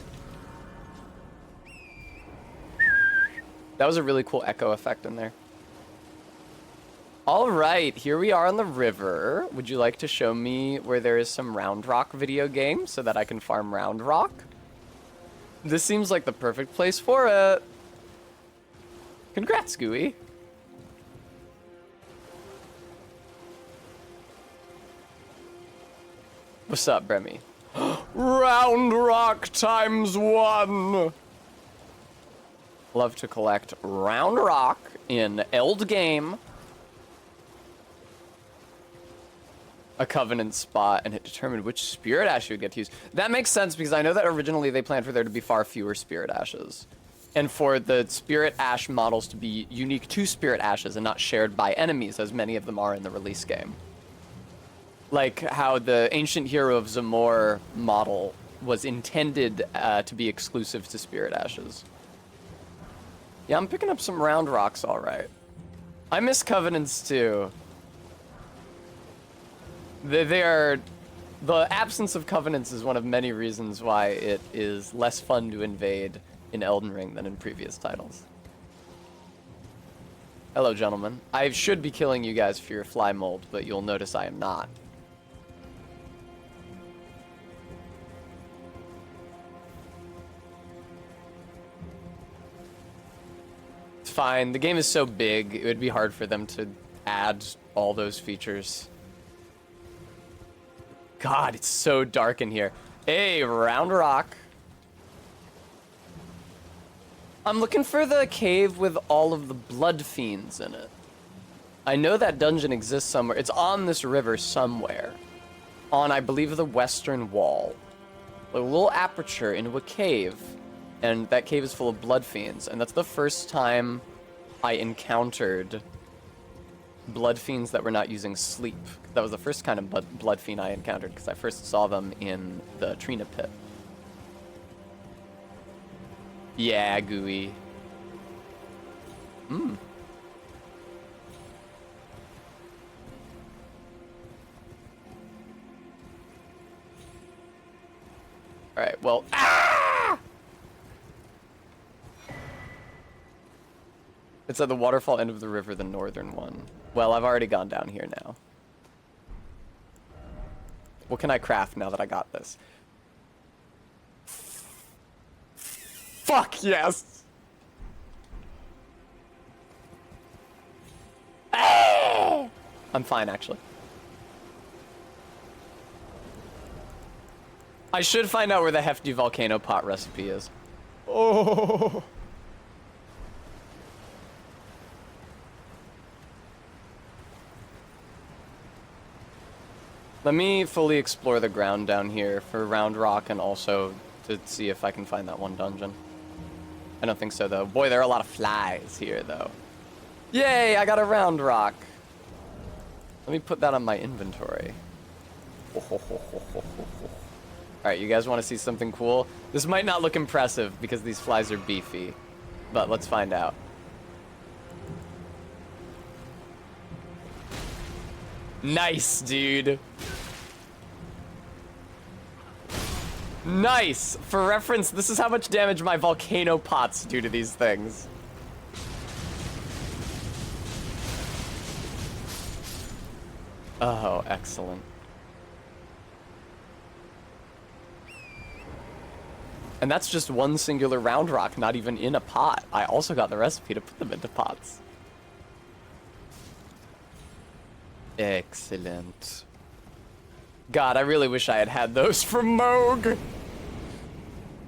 That was a really cool echo effect in there. All right, here we are on the river. Would you like to show me where there is some round rock video game so that I can farm round rock? This seems like the perfect place for it. Congrats, Gooey. What's up, Bremy? Round rock ×1. Love to collect round rock in ELDEN. A covenant spot, and it determined which spirit ash you would get to use. That makes sense because I know that originally they planned for there to be far fewer spirit ashes. And for the spirit ash models to be unique to spirit ashes and not shared by enemies, as many of them are in the release game. Like how the Ancient Hero of Zamor model was intended to be exclusive to spirit ashes. Yeah, I'm picking up some round rocks, all right. I miss covenants too. The absence of covenants is one of many reasons why it is less fun to invade in Elden Ring than in previous titles. Hello, gentlemen. I should be killing you guys for your fly mold, but you'll notice I am not. It's fine. The game is so big, it would be hard for them to add all those features. God, it's so dark in here. Hey, round rock. I'm looking for the cave with all of the blood fiends in it. I know that dungeon exists somewhere. It's on this river somewhere. On, I believe, the western wall. A little aperture into a cave. And that cave is full of blood fiends. And that's the first time I encountered blood fiends that were not using sleep. That was the first kind of blood fiend I encountered because I first saw them in the Trina pit. Yeah, Gooey. Hmm. Alright, well. Ah! It's at the waterfall end of the river, the northern one. Well, I've already gone down here now. What can I craft now that I got this? Fuck yes! Ah! I'm fine, actually. I should find out where the hefty volcano pot recipe is. Oh. Let me fully explore the ground down here for round rock and also to see if I can find that one dungeon. I don't think so, though. Boy, there are a lot of flies here, though. Yay, I got a round rock. Let me put that on my inventory. Alright, you guys want to see something cool? This might not look impressive because these flies are beefy, but let's find out. Nice, dude. Nice! For reference, this is how much damage my volcano pots do to these things. Oh, excellent. And that's just one singular round rock, not even in a pot. I also got the recipe to put them into pots. Excellent. God, I really wish I had had those from Moog.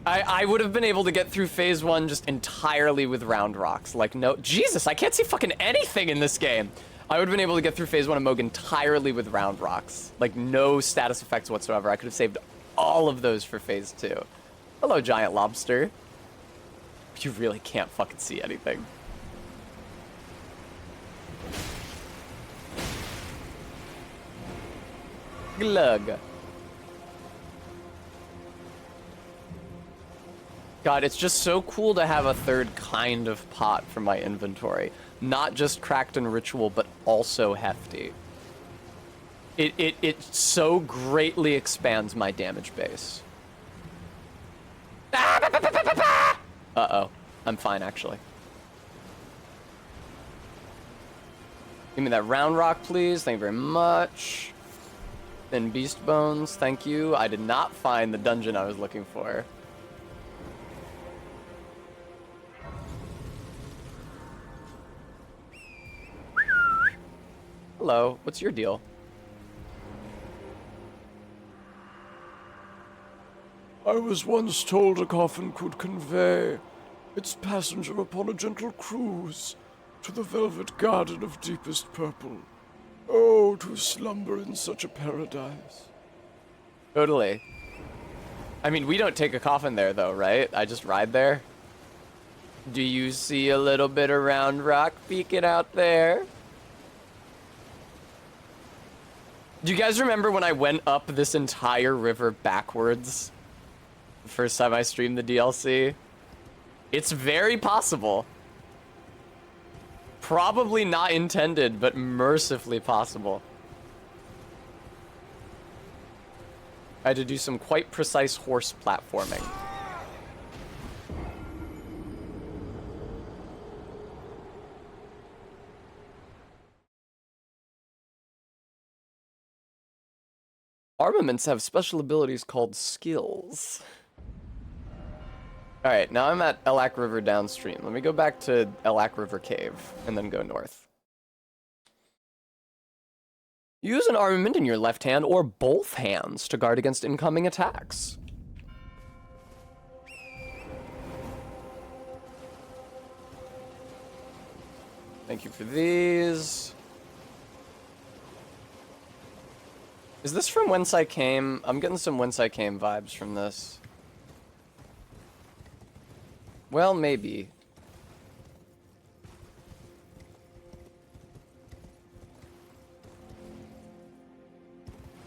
I would have been able to get through phase 1 just entirely with round rocks. Like, no, Jesus, I can't see fucking anything in this game. I would have been able to get through phase 1 of Moog entirely with round rocks. Like, no status effects whatsoever. I could have saved all of those for phase 2. Hello, giant lobster. You really can't fucking see anything. Glug. God, it's just so cool to have a third kind of pot for my inventory. Not just cracked and ritual, but also hefty. It so greatly expands my damage base. Uh-oh. I'm fine, actually. Give me that round rock, please. Thank you very much. Then beast bones, thank you. I did not find the dungeon I was looking for. Hello, what's your deal? I was once told a coffin could convey its passenger upon a gentle cruise to the velvet garden of deepest purple. Oh, to slumber in such a paradise. Totally. I mean, we don't take a coffin there, though, right? I just ride there. Do you see a little bit of round rock peeking out there? Do you guys remember when I went up this entire river backwards? The first time I streamed the DLC? It's very possible. Probably not intended, but mercifully possible. I had to do some quite precise horse platforming. Armaments have special abilities called skills. Alright, now I'm at Elak River downstream. Let me go back to Elak River Cave, and then go north. Use an armament in your left hand or both hands to guard against incoming attacks. Thank you for these. Is this from Whence I Came? I'm getting some Whence I Came vibes from this. Well, maybe.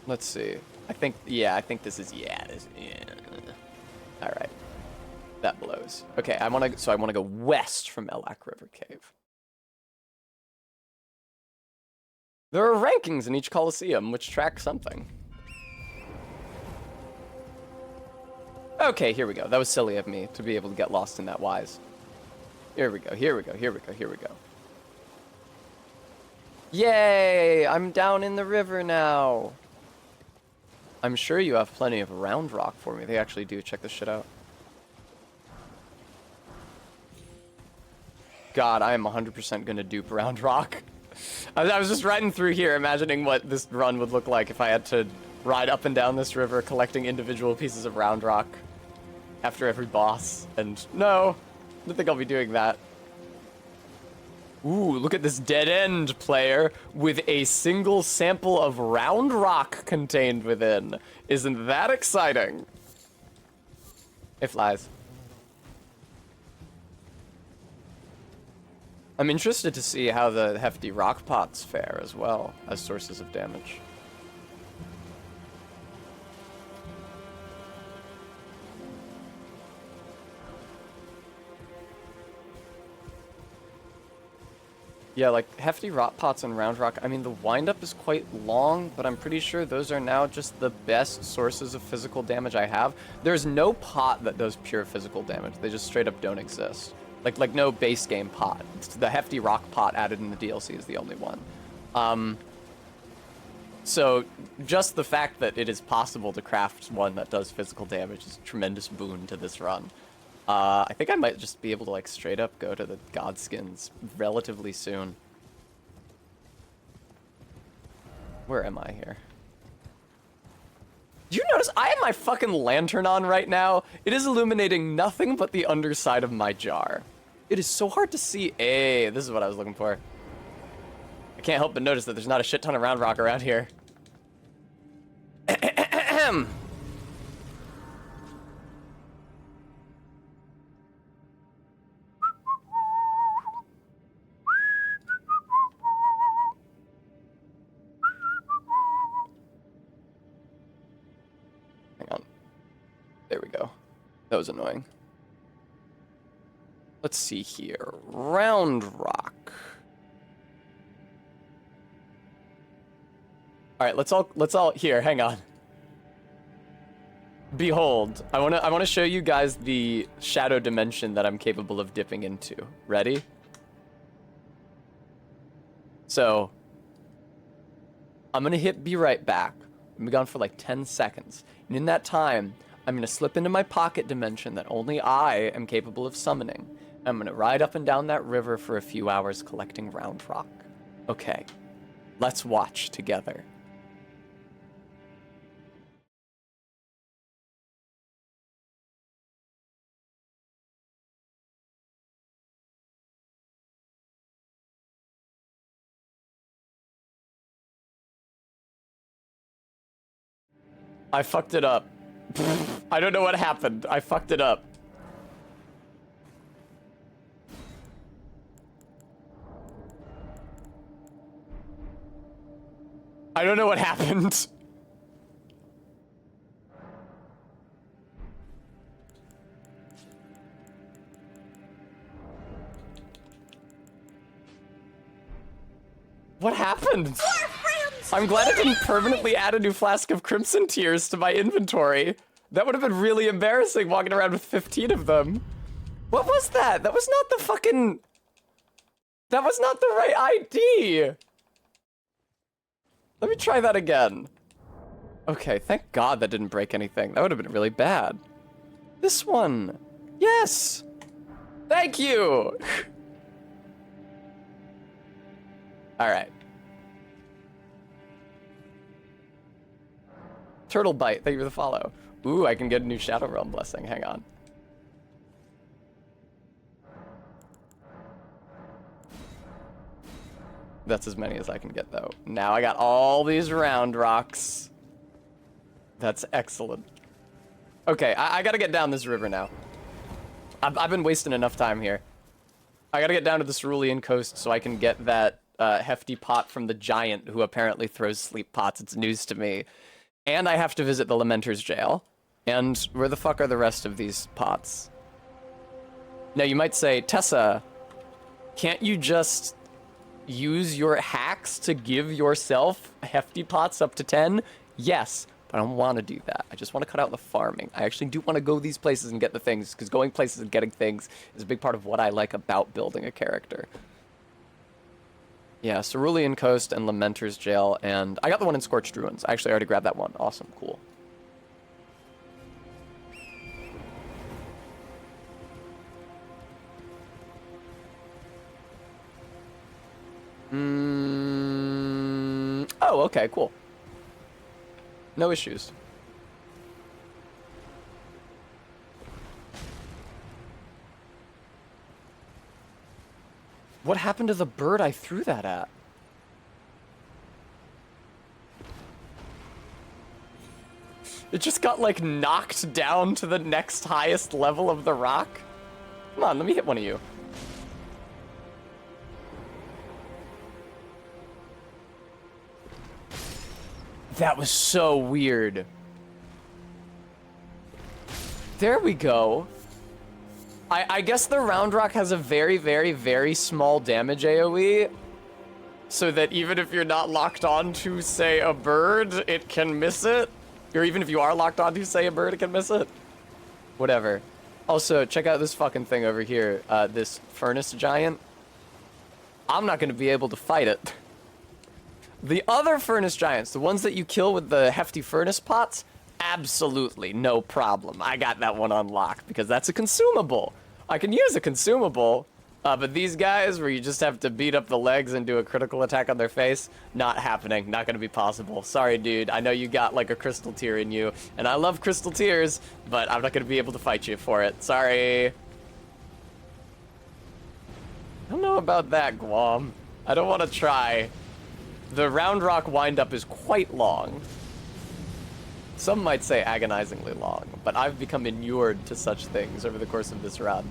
Let's see. I think this is, yeah. Alright. That blows. Okay, I wanna go west from Elak River Cave. There are rankings in each Coliseum which track something. Okay, here we go. That was silly of me to be able to get lost in that wise. Here we go, here we go, here we go, here we go. Yay! I'm down in the river now. I'm sure you have plenty of round rock for me. They actually do. Check this shit out. God, I am 100% gonna dupe round rock. I was just riding through here, imagining what this run would look like if I had to ride up and down this river collecting individual pieces of round rock after every boss. And no, I don't think I'll be doing that. Ooh, look at this dead end, player, with a single sample of round rock contained within. Isn't that exciting? It flies. I'm interested to see how the hefty rock pots fare as well as sources of damage. Yeah, like hefty rock pots and round rock, I mean the windup is quite long, but I'm pretty sure those are now just the best sources of physical damage I have. There's no pot that does pure physical damage. They just straight up don't exist. Like no base game pot. It's the hefty rock pot added in the DLC is the only one. So just the fact that it is possible to craft one that does physical damage is a tremendous boon to this run. I think I might just be able to like straight up go to the Godskins relatively soon. Where am I here? Do you notice I have my fucking lantern on right now? It is illuminating nothing but the underside of my jar. It is so hard to see. Hey, this is what I was looking for. I can't help but notice that there's not a shit ton of round rock around here. Hang on. There we go. That was annoying. Let's see here. Round rock. All right, let's all here, hang on. Behold, I wanna show you guys the shadow dimension that I'm capable of dipping into. Ready? So, I'm gonna hit be right back. I'm gonna be gone for like 10 seconds. And in that time, I'm gonna slip into my pocket dimension that only I am capable of summoning. I'm gonna ride up and down that river for a few hours collecting round rock. Okay, let's watch together. I fucked it up. I don't know what happened. I fucked it up. I don't know what happened. What happened? I'm glad I didn't permanently add a new flask of Crimson Tears to my inventory. That would have been really embarrassing walking around with 15 of them. What was that? That was not the fucking... That was not the right ID. Let me try that again. Okay, thank God that didn't break anything. That would have been really bad. This one. Yes. Thank you. All right. Turtle Bite, thank you for the follow. Ooh, I can get a new Shadow Realm blessing. Hang on. That's as many as I can get, though. Now I got all these round rocks. That's excellent. Okay, I gotta get down this river now. I've been wasting enough time here. I gotta get down to the Cerulean coast so I can get that hefty pot from the giant who apparently throws sleep pots. It's news to me. And I have to visit the Lamenter's jail. And where the fuck are the rest of these pots? Now you might say, Tessa, can't you just use your hacks to give yourself hefty pots up to 10? Yes, but I don't want to do that. I just want to cut out the farming. I actually do want to go these places and get the things, because going places and getting things is a big part of what I like about building a character. Yeah, Cerulean Coast and Lamenter's Jail, and I got the one in Scorched Ruins. I actually already grabbed that one. Awesome, cool. Oh, okay, cool. No issues. What happened to the bird I threw that at? It just got, like, knocked down to the next highest level of the rock? Come on, let me hit one of you. That was so weird. There we go. I guess the round rock has a very, very, very small damage AoE, so that even if you're not locked on to, say, a bird, it can miss it. Or even if you are locked on to, say, a bird, it can miss it. Whatever. Also, check out this fucking thing over here. This furnace giant. I'm not going to be able to fight it. The other furnace giants, the ones that you kill with the hefty furnace pots, absolutely no problem. I got that one unlocked because that's a consumable. I can use a consumable, but these guys where you just have to beat up the legs and do a critical attack on their face, not happening, not gonna be possible. Sorry, dude, I know you got like a crystal tear in you, and I love crystal tears, but I'm not gonna be able to fight you for it. Sorry. I don't know about that, Guam. I don't want to try. The round rock windup is quite long. Some might say agonizingly long, but I've become inured to such things over the course of this run.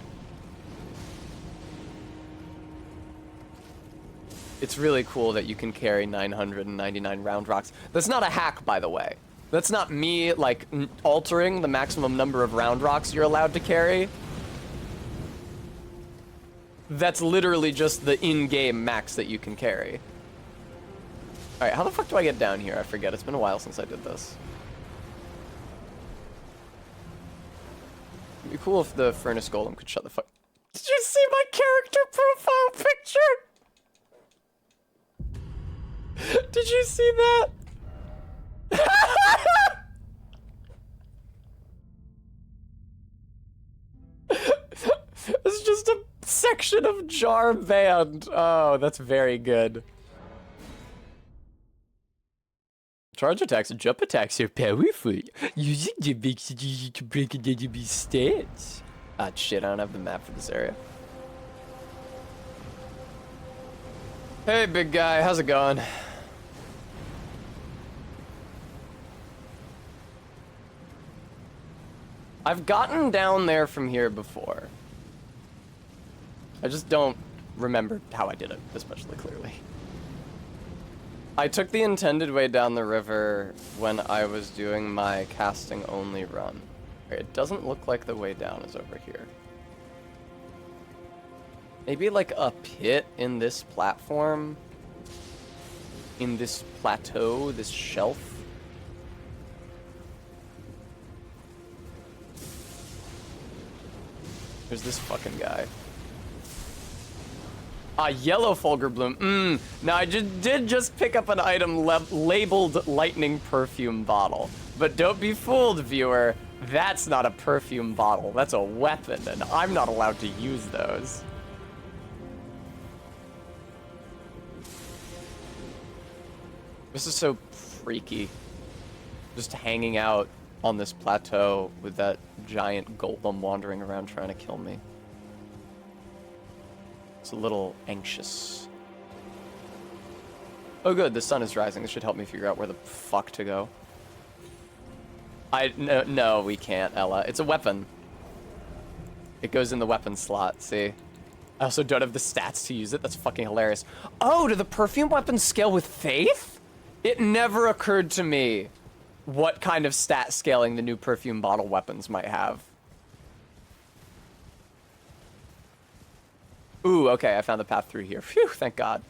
It's really cool that you can carry 999 round rocks. That's not a hack, by the way. That's not me, like, altering the maximum number of round rocks you're allowed to carry. That's literally just the in-game max that you can carry. Alright, how the fuck do I get down here? I forget. It's been a while since I did this. It'd be cool if the furnace golem could shut the fuck. Did you see my character profile picture? Did you see that? It's just a section of jar band. Oh, that's very good. Charge attacks and jump attacks are powerful. Using them makes it easy to break an enemy's stance. Ah, shit, I don't have the map for this area. Hey, big guy, how's it going? I've gotten down there from here before. I just don't remember how I did it, especially clearly. I took the intended way down the river when I was doing my casting only run. It doesn't look like the way down is over here. Maybe like a pit in this platform? In this plateau, this shelf? There's this fucking guy. Ah, yellow Fulgur Bloom. Now, I did just pick up an item labeled Lightning Perfume Bottle. But don't be fooled, viewer. That's not a perfume bottle. That's a weapon, and I'm not allowed to use those. This is so freaky. Just hanging out on this plateau with that giant golem wandering around trying to kill me. It's a little anxious. Oh good, the sun is rising. This should help me figure out where the fuck to go. No, we can't, Ella. It's a weapon. It goes in the weapon slot, see? I also don't have the stats to use it. That's fucking hilarious. Oh, do the perfume weapons scale with faith? It never occurred to me what kind of stat scaling the new perfume bottle weapons might have. Ooh, okay, I found the path through here. Phew, thank God.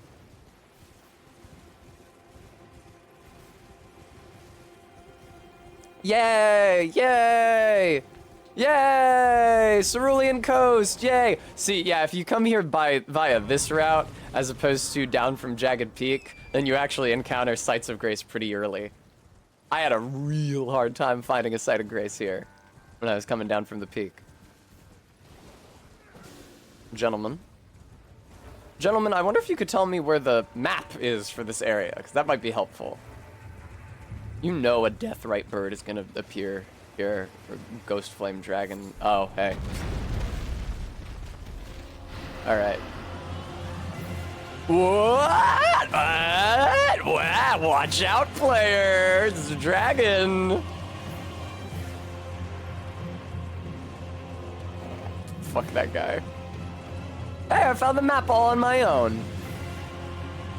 Yay! Yay! Yay! Cerulean Coast! Yay! See, yeah, if you come here via this route, as opposed to down from Jagged Peak, then you actually encounter Sights of Grace pretty early. I had a real hard time finding a Sight of Grace here when I was coming down from the peak. Gentlemen, I wonder if you could tell me where the map is for this area, because that might be helpful. You know a Deathrite bird is going to appear here, or Ghost Flame Dragon. Oh, hey. Alright. What? What? Watch out, players! It's a dragon! Fuck that guy. Hey, I found the map all on my own.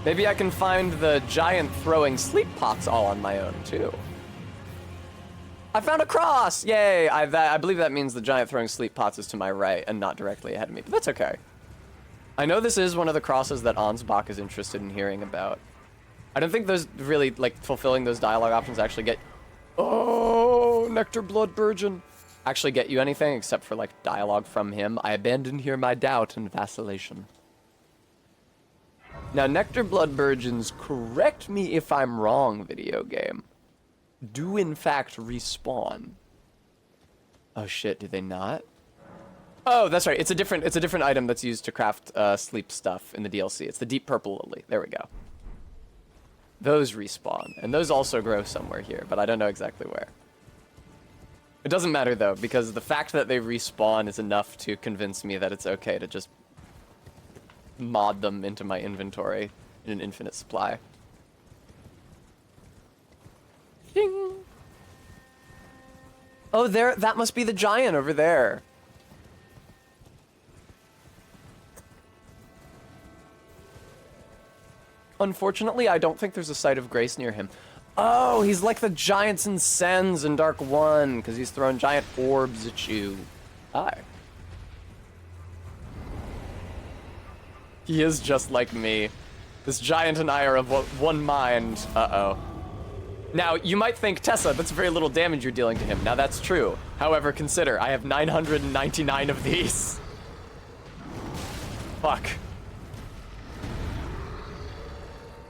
Maybe I can find the giant throwing sleep pots all on my own, too. I found a cross! Yay! I believe that means the giant throwing sleep pots is to my right and not directly ahead of me, but that's okay. I know this is one of the crosses that Ansbach is interested in hearing about. I don't think those really, like, fulfilling those dialogue options actually get... Oh, Nectar Blood Burgeon. Actually get you anything except for, like, dialogue from him. I abandon here my doubt and vacillation. Now, Nectar Blood Burgeons, correct me if I'm wrong, video game, do in fact respawn. Oh shit, do they not? Oh, that's right. It's a different item that's used to craft sleep stuff in the DLC. It's the Deep Purple Lily. There we go. Those respawn, and those also grow somewhere here, but I don't know exactly where. It doesn't matter though, because the fact that they respawn is enough to convince me that it's okay to just mod them into my inventory in an infinite supply. Ding. Oh, there. That must be the giant over there. Unfortunately, I don't think there's a site of grace near him. Oh, he's like the giants in Sens in Dark 1, because he's throwing giant orbs at you. Hi. He is just like me. This giant and I are of one mind. Uh-oh. Now, you might think, Tessa, that's very little damage you're dealing to him. Now, that's true. However, consider, I have 999 of these. Fuck.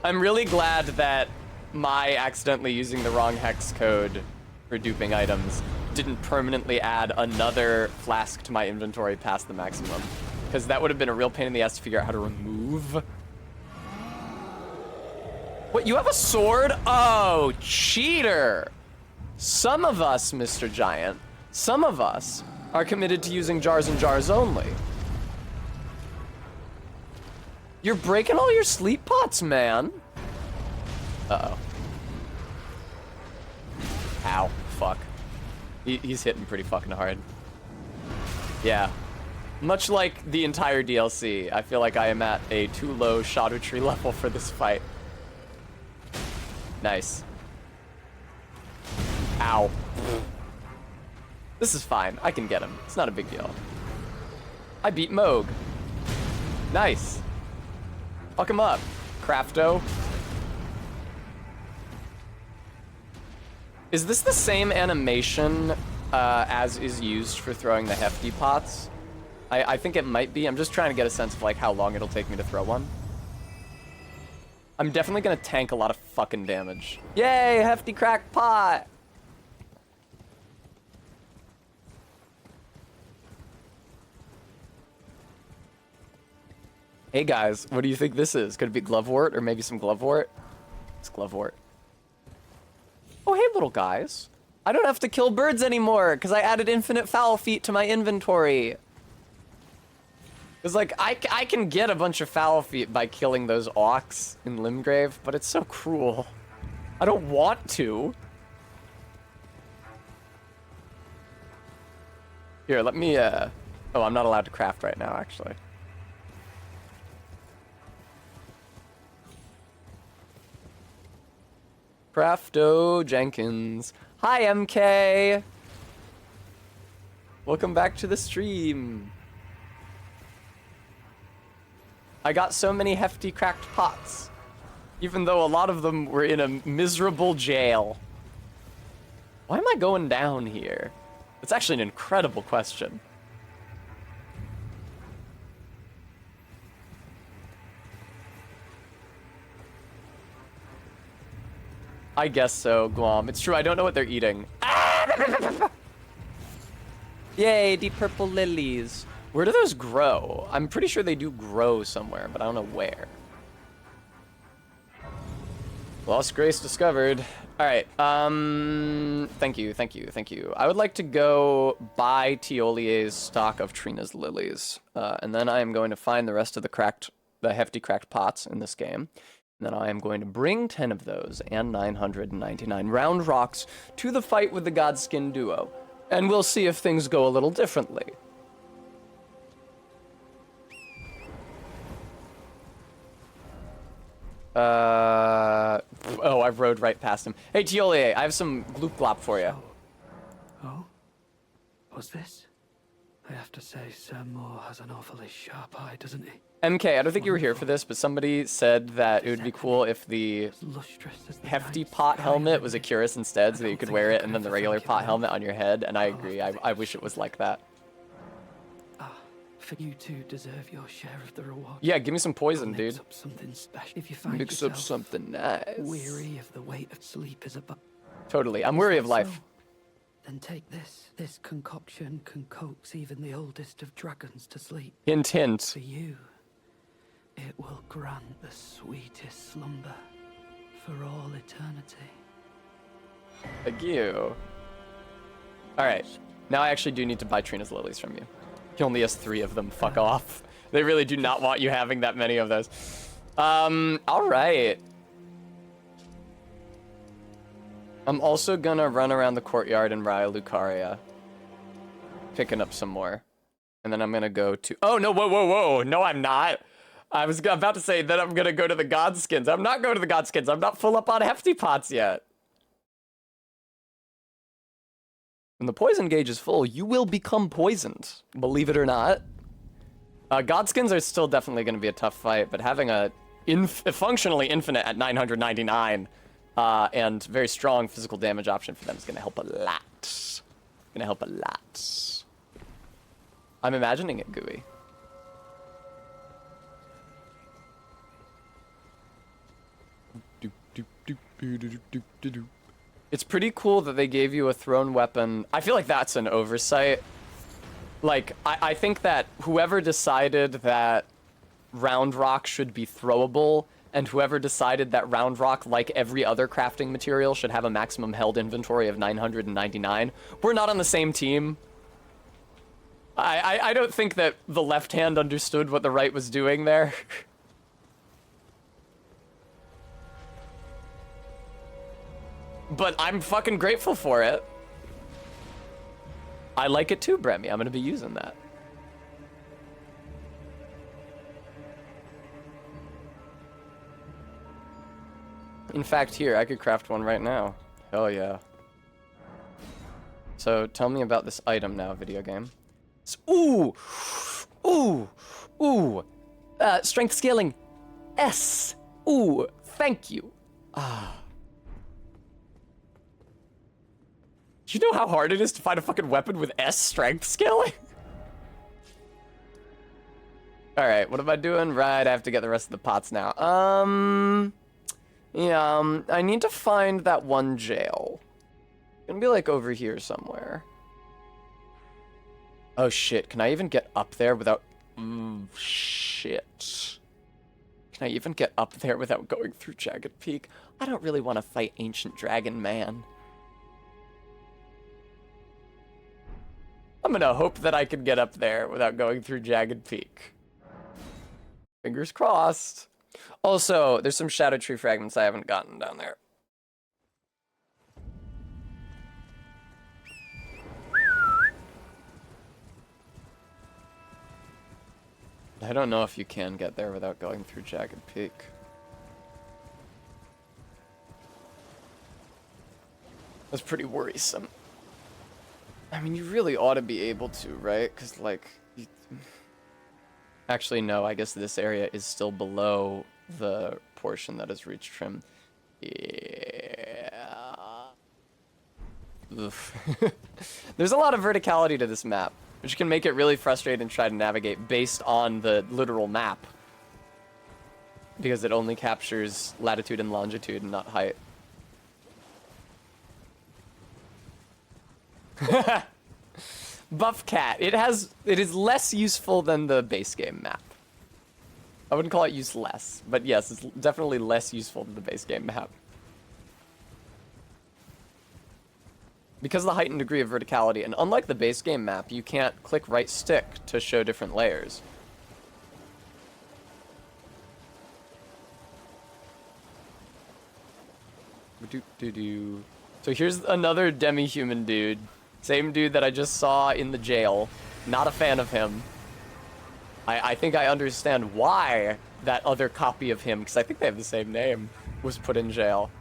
I'm really glad that my accidentally using the wrong hex code for duping items didn't permanently add another flask to my inventory past the maximum. Because that would have been a real pain in the ass to figure out how to remove. What, you have a sword? Oh, cheater! Some of us, Mr. Giant, some of us are committed to using jars and jars only. You're breaking all your sleep pots, man. Uh-oh. Ow, fuck. He's hitting pretty fucking hard. Yeah. Much like the entire DLC, I feel like I am at a too low Shadow Tree level for this fight. Nice. Ow. This is fine. I can get him. It's not a big deal. I beat Moog. Nice. Fuck him up, Crafto. Is this the same animation as is used for throwing the hefty pots? I think it might be. I'm just trying to get a sense of like how long it'll take me to throw one. I'm definitely gonna tank a lot of fucking damage. Yay, hefty crack pot! Hey guys, what do you think this is? Could it be glovewort or maybe some glovewort? It's glovewort. Oh, hey little guys. I don't have to kill birds anymore because I added infinite foul feet to my inventory. Because, like, I can get a bunch of foul feet by killing those orcs in Limgrave, but it's so cruel. I don't want to. Here, let me, oh, I'm not allowed to craft right now, actually. Crafto Jenkins. Hi, MK! Welcome back to the stream. I got so many hefty cracked pots, even though a lot of them were in a miserable jail. Why am I going down here? It's actually an incredible question. I guess so, Guam. It's true, I don't know what they're eating. Ah! Yay, deep purple lilies. Where do those grow? I'm pretty sure they do grow somewhere, but I don't know where. Lost Grace discovered. All right, thank you. I would like to go buy Tiolier's stock of Trina's lilies, and then I am going to find the rest of the hefty cracked pots in this game. And then I am going to bring 10 of those and 999 round rocks to the fight with the Godskin duo, and we'll see if things go a little differently. Oh, I rode right past him. Hey, Tiolier, I have some gloop glop for you. Oh? What's this? I have to say, Sir Moore has an awfully sharp eye, doesn't he? MK, I don't think you were here for this, but somebody said that it would be cool if the hefty pot helmet was a cuirass instead, so that you could wear it and then the regular pot helmet on your head, and I agree. I wish it was like that. For you to deserve your share of the reward. Yeah, give me some poison, dude. Mix up something special. If you find Mix yourself up something nice. weary of the weight of sleep is above. Totally, I'm weary of life. So, then take this. This concoction can coax even the oldest of dragons to sleep. Hint, hint. For you, it will grant the sweetest slumber for all eternity. Thank you. Alright, now I actually do need to buy Trina's lilies from you. He only has 3 of them. Fuck off. They really do not want you having that many of those. Alright. I'm also gonna run around the courtyard in Raya Lucaria, picking up some more. And then I'm gonna go to... Oh, no, whoa, whoa, whoa. No, I'm not. I was about to say that I'm gonna go to the Godskins. I'm not going to the Godskins. I'm not full up on Hefty Pots yet. When the poison gauge is full, you will become poisoned, believe it or not. Godskins are still definitely going to be a tough fight, but having a functionally infinite at 999 and very strong physical damage option for them is going to help a lot. Going to help a lot. I'm imagining it, Gooey. It's pretty cool that they gave you a thrown weapon. I feel like that's an oversight. Like, I think that whoever decided that round rock should be throwable, and whoever decided that round rock, like every other crafting material, should have a maximum held inventory of 999, we're not on the same team. I don't think that the left hand understood what the right was doing there. But I'm fucking grateful for it. I like it too, Bremy. I'm gonna be using that. In fact, here, I could craft one right now. Hell yeah. So, tell me about this item now, video game. Ooh! Ooh! Ooh! Strength scaling. S! Ooh! Thank you. Ah. Do you know how hard it is to find a fucking weapon with S strength scaling? Alright, what am I doing? Right, I have to get the rest of the pots now. Yeah, I need to find that one jail. It's gonna be like over here somewhere. Oh shit, can I even get up there without... shit. Can I even get up there without going through Jagged Peak? I don't really want to fight Ancient Dragon Man. I'm gonna hope that I can get up there without going through Jagged Peak. Fingers crossed. Also, there's some Shadow Tree fragments I haven't gotten down there. I don't know if you can get there without going through Jagged Peak. That's pretty worrisome. I mean, you really ought to be able to, right? Because, like... Actually, no, I guess this area is still below the portion that is reach trim. Yeah. Oof. There's a lot of verticality to this map, which can make it really frustrating to try to navigate based on the literal map. Because it only captures latitude and longitude and not height. Buff Cat. It is less useful than the base game map. I wouldn't call it useless, but yes, it's definitely less useful than the base game map. Because of the heightened degree of verticality, and unlike the base game map, you can't click right stick to show different layers. So here's another demi-human dude. Same dude that I just saw in the jail. Not a fan of him. I think I understand why that other copy of him, because I think they have the same name, was put in jail.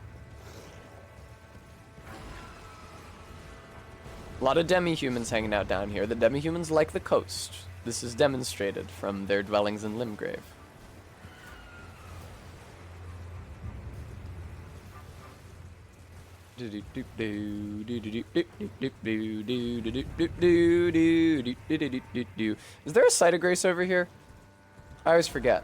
A lot of demi-humans hanging out down here. The demi-humans like the coast. This is demonstrated from their dwellings in Limgrave. Is there a site of grace over here? I always forget.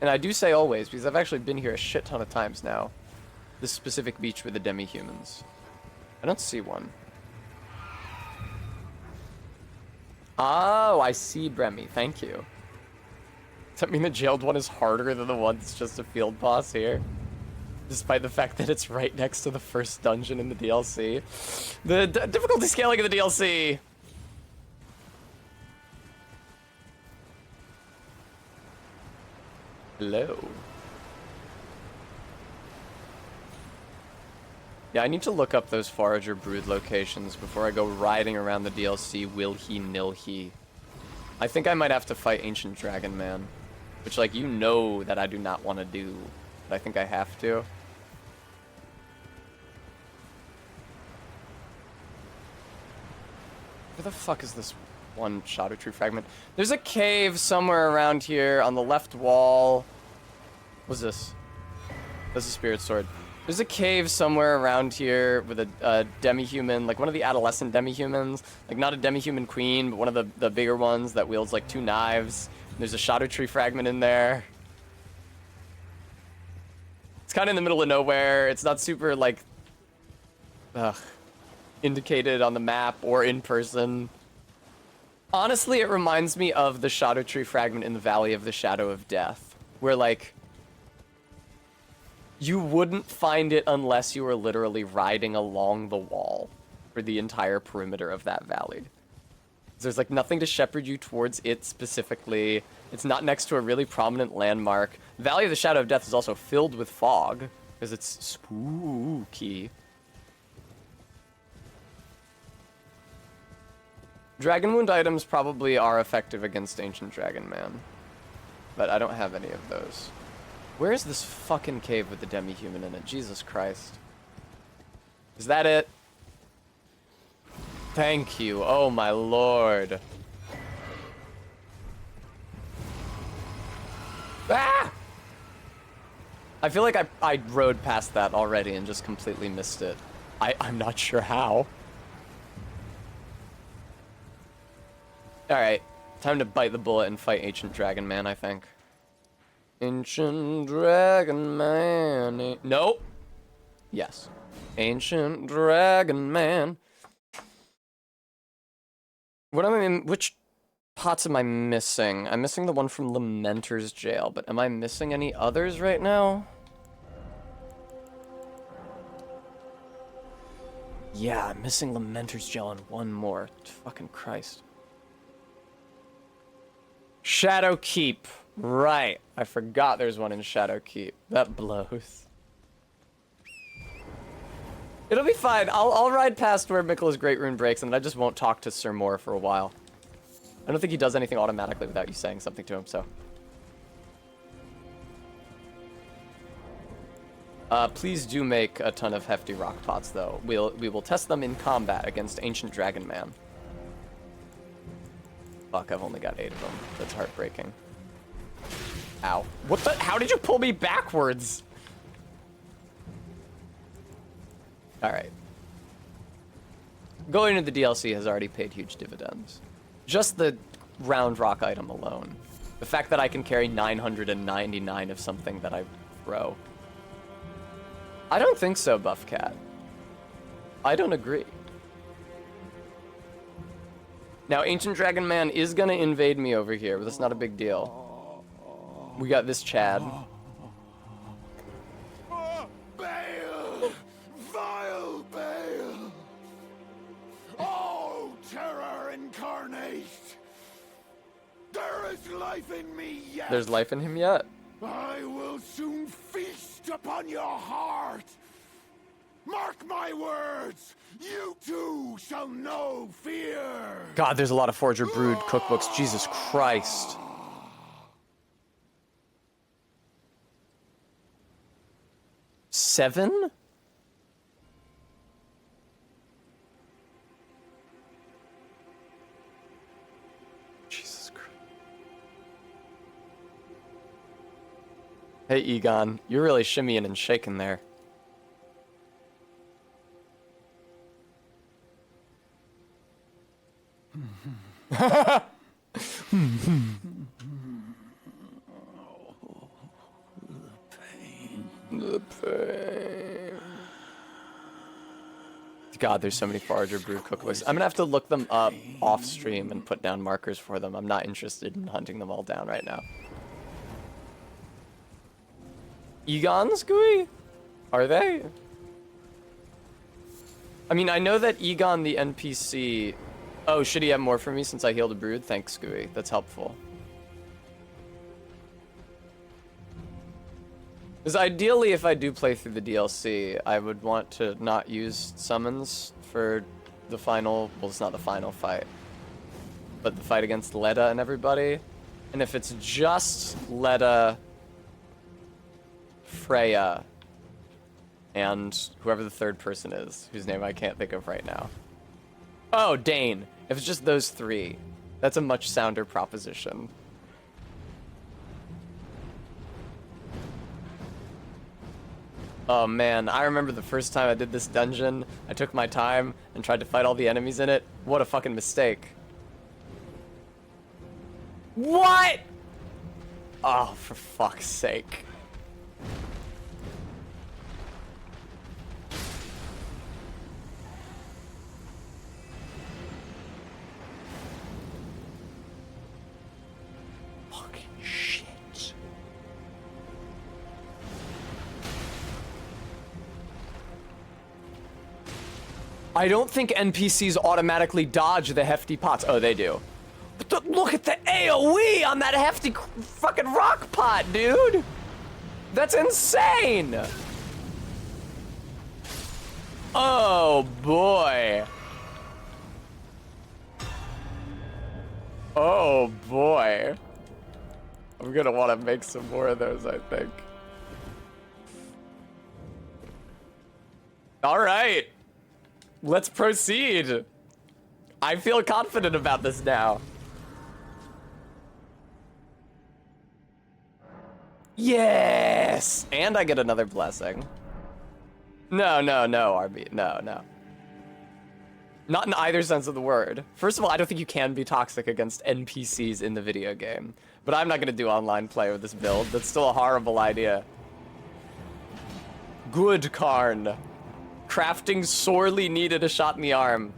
And I do say always, because I've actually been here a shit ton of times now. This specific beach with the demi-humans. I don't see one. Oh, I see, Bremy. Thank you. Does that mean the jailed one is harder than the one that's just a field boss here? Despite the fact that it's right next to the first dungeon in the DLC. The difficulty scaling of the DLC. Hello. Yeah, I need to look up those Forager Brood locations before I go riding around the DLC will he nil he. I think I might have to fight Ancient Dragon Man, which, like, you know that I do not want to do, but I think I have to. Where the fuck is this one Shadow Tree fragment? There's a cave somewhere around here on the left wall. What's this? That's a Spirit Sword. There's a cave somewhere around here with a demi-human, like one of the adolescent demi-humans. Like, not a demi-human queen, but one of the bigger ones that wields, like, 2 knives. There's a Shadow Tree fragment in there. It's kind of in the middle of nowhere. It's not super, like, indicated on the map or in person. Honestly, it reminds me of the Shadow Tree fragment in the Valley of the Shadow of Death, where, like, you wouldn't find it unless you were literally riding along the wall for the entire perimeter of that valley. There's, like, nothing to shepherd you towards it specifically. It's not next to a really prominent landmark. Valley of the Shadow of Death is also filled with fog, because it's spooky. Dragon Wound items probably are effective against Ancient Dragon Man, but I don't have any of those. Where is this fucking cave with the demi-human in it? Jesus Christ. Is that it? Thank you. Oh my lord. Ah! I feel like I rode past that already and just completely missed it. I'm not sure how. Alright. Time to bite the bullet and fight Ancient Dragon Man, I think. Ancient Dragon Man. Nope. Yes. Ancient Dragon Man. What am I in? Which pots am I missing? I'm missing the one from Lamenter's Jail, but am I missing any others right now? Yeah, I'm missing Lamenter's Jail and one more. Fucking Christ. Shadow Keep. Right. I forgot there's one in Shadow Keep. That blows. It'll be fine. I'll ride past where Miquella's Great Rune breaks, and then I just won't talk to Sir Moore for a while. I don't think he does anything automatically without you saying something to him, so. Please do make a ton of hefty rock pots, though. We will test them in combat against Ancient Dragon Man. Fuck, I've only got 8 of them. That's heartbreaking. Ow. What the? How did you pull me backwards? Alright. Going to the DLC has already paid huge dividends. Just the round rock item alone. The fact that I can carry 999 of something that I throw. I don't think so, Buff Cat. I don't agree. Now, Ancient Dragon Man is gonna invade me over here, but that's not a big deal. We got this Chad. Bale! Vile Bale! Oh, terror incarnate! There is life in me yet! There's life in him yet? I will soon feast upon your heart! Mark my words! You too shall know fear! God, there's a lot of Forager Brood cookbooks. Jesus Christ. Seven? Jesus Christ. Hey, Egon. You're really shimmying and shaking there. The pain. God, there's so many Forager Brood cookbooks. I'm gonna have to look them up off stream and put down markers for them. I'm not interested in hunting them all down right now. Egon's GUI? Are they? I mean, I know that Egon the NPC... Oh, should he have more for me since I healed a brood? Thanks, GUI. That's helpful. Because ideally, if I do play through the DLC, I would want to not use summons for the final, well, it's not the final fight, but the fight against Leda and everybody. And if it's just Leda, Freya, and whoever the third person is, whose name I can't think of right now. Oh, Dane. If it's just those three, that's a much sounder proposition. Oh man, I remember the first time I did this dungeon, I took my time and tried to fight all the enemies in it. What a fucking mistake. What? Oh, for fuck's sake. Fucking shit. I don't think NPCs automatically dodge the hefty pots. Oh, they do. But look at the AoE on that hefty fucking rock pot, dude! That's insane! Oh, boy. Oh, boy. I'm gonna want to make some more of those, I think. All right. Let's proceed. I feel confident about this now. Yes! And I get another blessing. No, RB. No. Not in either sense of the word. First of all, I don't think you can be toxic against NPCs in the video game. But I'm not gonna do online play with this build. That's still a horrible idea. Good, Karn. Crafting sorely needed a shot in the arm.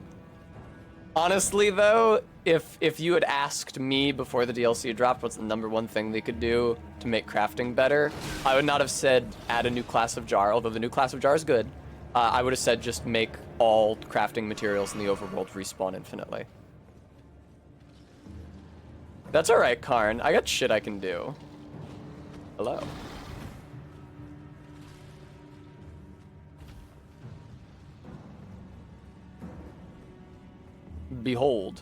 Honestly, though, if you had asked me before the DLC dropped what's the #1 thing they could do to make crafting better, I would not have said add a new class of jar, although the new class of jar is good. I would have said just make all crafting materials in the overworld respawn infinitely. That's alright, Karn. I got shit I can do. Hello. Behold.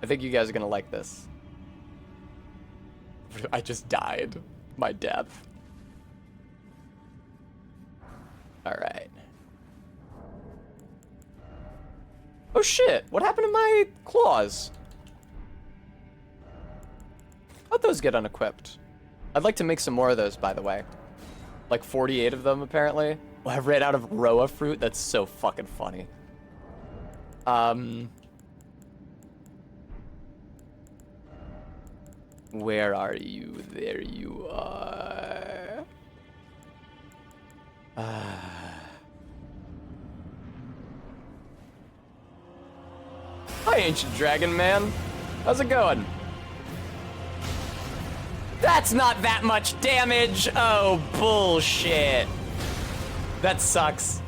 I think you guys are gonna like this. I just died. My death. Alright. Oh shit! What happened to my claws? How'd those get unequipped? I'd like to make some more of those, by the way. Like 48 of them, apparently. Oh, I ran out of Roa fruit? That's so fucking funny. Where are you? There you are. Hi, Ancient Dragon Man. How's it going? That's not that much damage! Oh, bullshit. That sucks.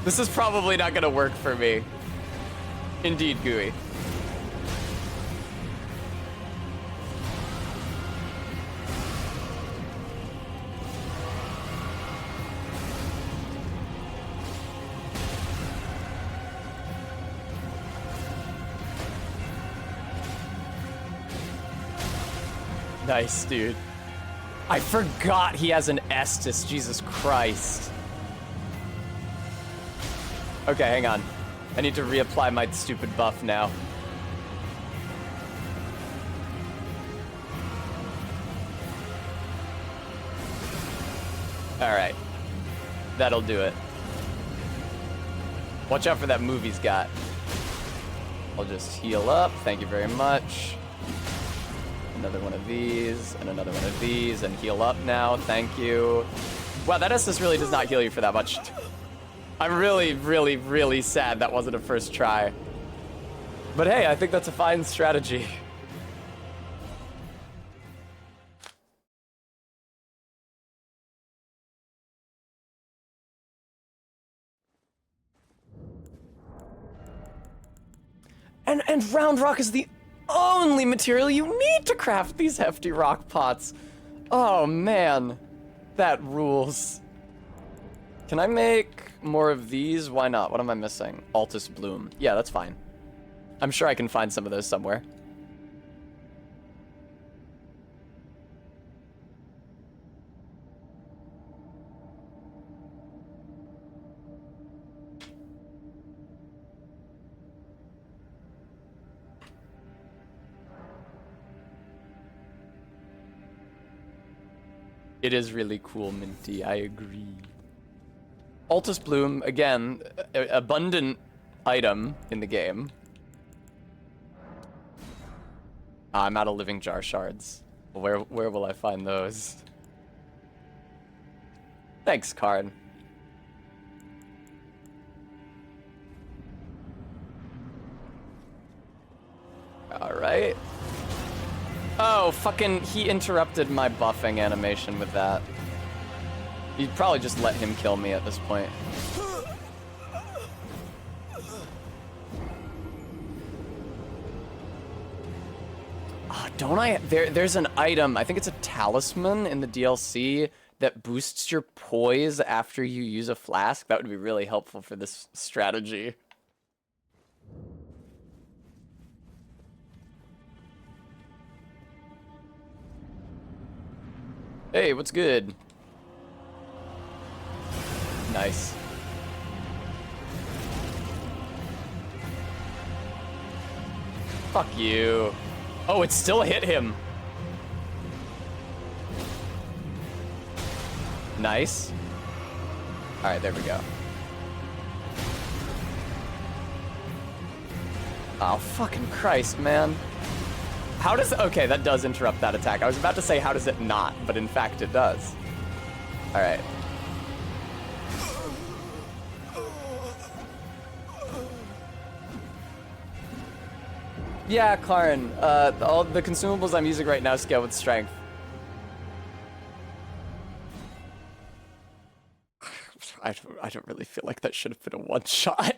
This is probably not gonna work for me. Indeed, Gooey. Nice, dude. I forgot he has an Estus, Jesus Christ. Okay, hang on. I need to reapply my stupid buff now. Alright. That'll do it. Watch out for that move he's got. I'll just heal up. Thank you very much. Another one of these, and another one of these, and heal up now. Thank you. Wow, that Estus really does not heal you for that much. I'm really sad that wasn't a first try. But hey, I think that's a fine strategy. And Round Rock is the only material you need to craft these hefty rock pots. Oh man, that rules. Can I make more of these? Why not? What am I missing? Altus Bloom. Yeah, that's fine. I'm sure I can find some of those somewhere. It is really cool, Minty. I agree. Altus Bloom, again, abundant item in the game. I'm out of living jar shards. Where will I find those? Thanks, Karn. Alright. Oh, fucking, he interrupted my buffing animation with that. You'd probably just let him kill me at this point. Oh, don't I? There's an item, I think it's a talisman in the DLC that boosts your poise after you use a flask. That would be really helpful for this strategy. Hey, what's good? Nice. Fuck you. Oh, it still hit him. Nice. Alright, there we go. Oh, fucking Christ, man. How does... Okay, that does interrupt that attack. I was about to say, how does it not? But in fact, it does. Alright. Yeah, Karn. All the consumables I'm using right now scale with strength. I don't really feel like that should have been a one-shot.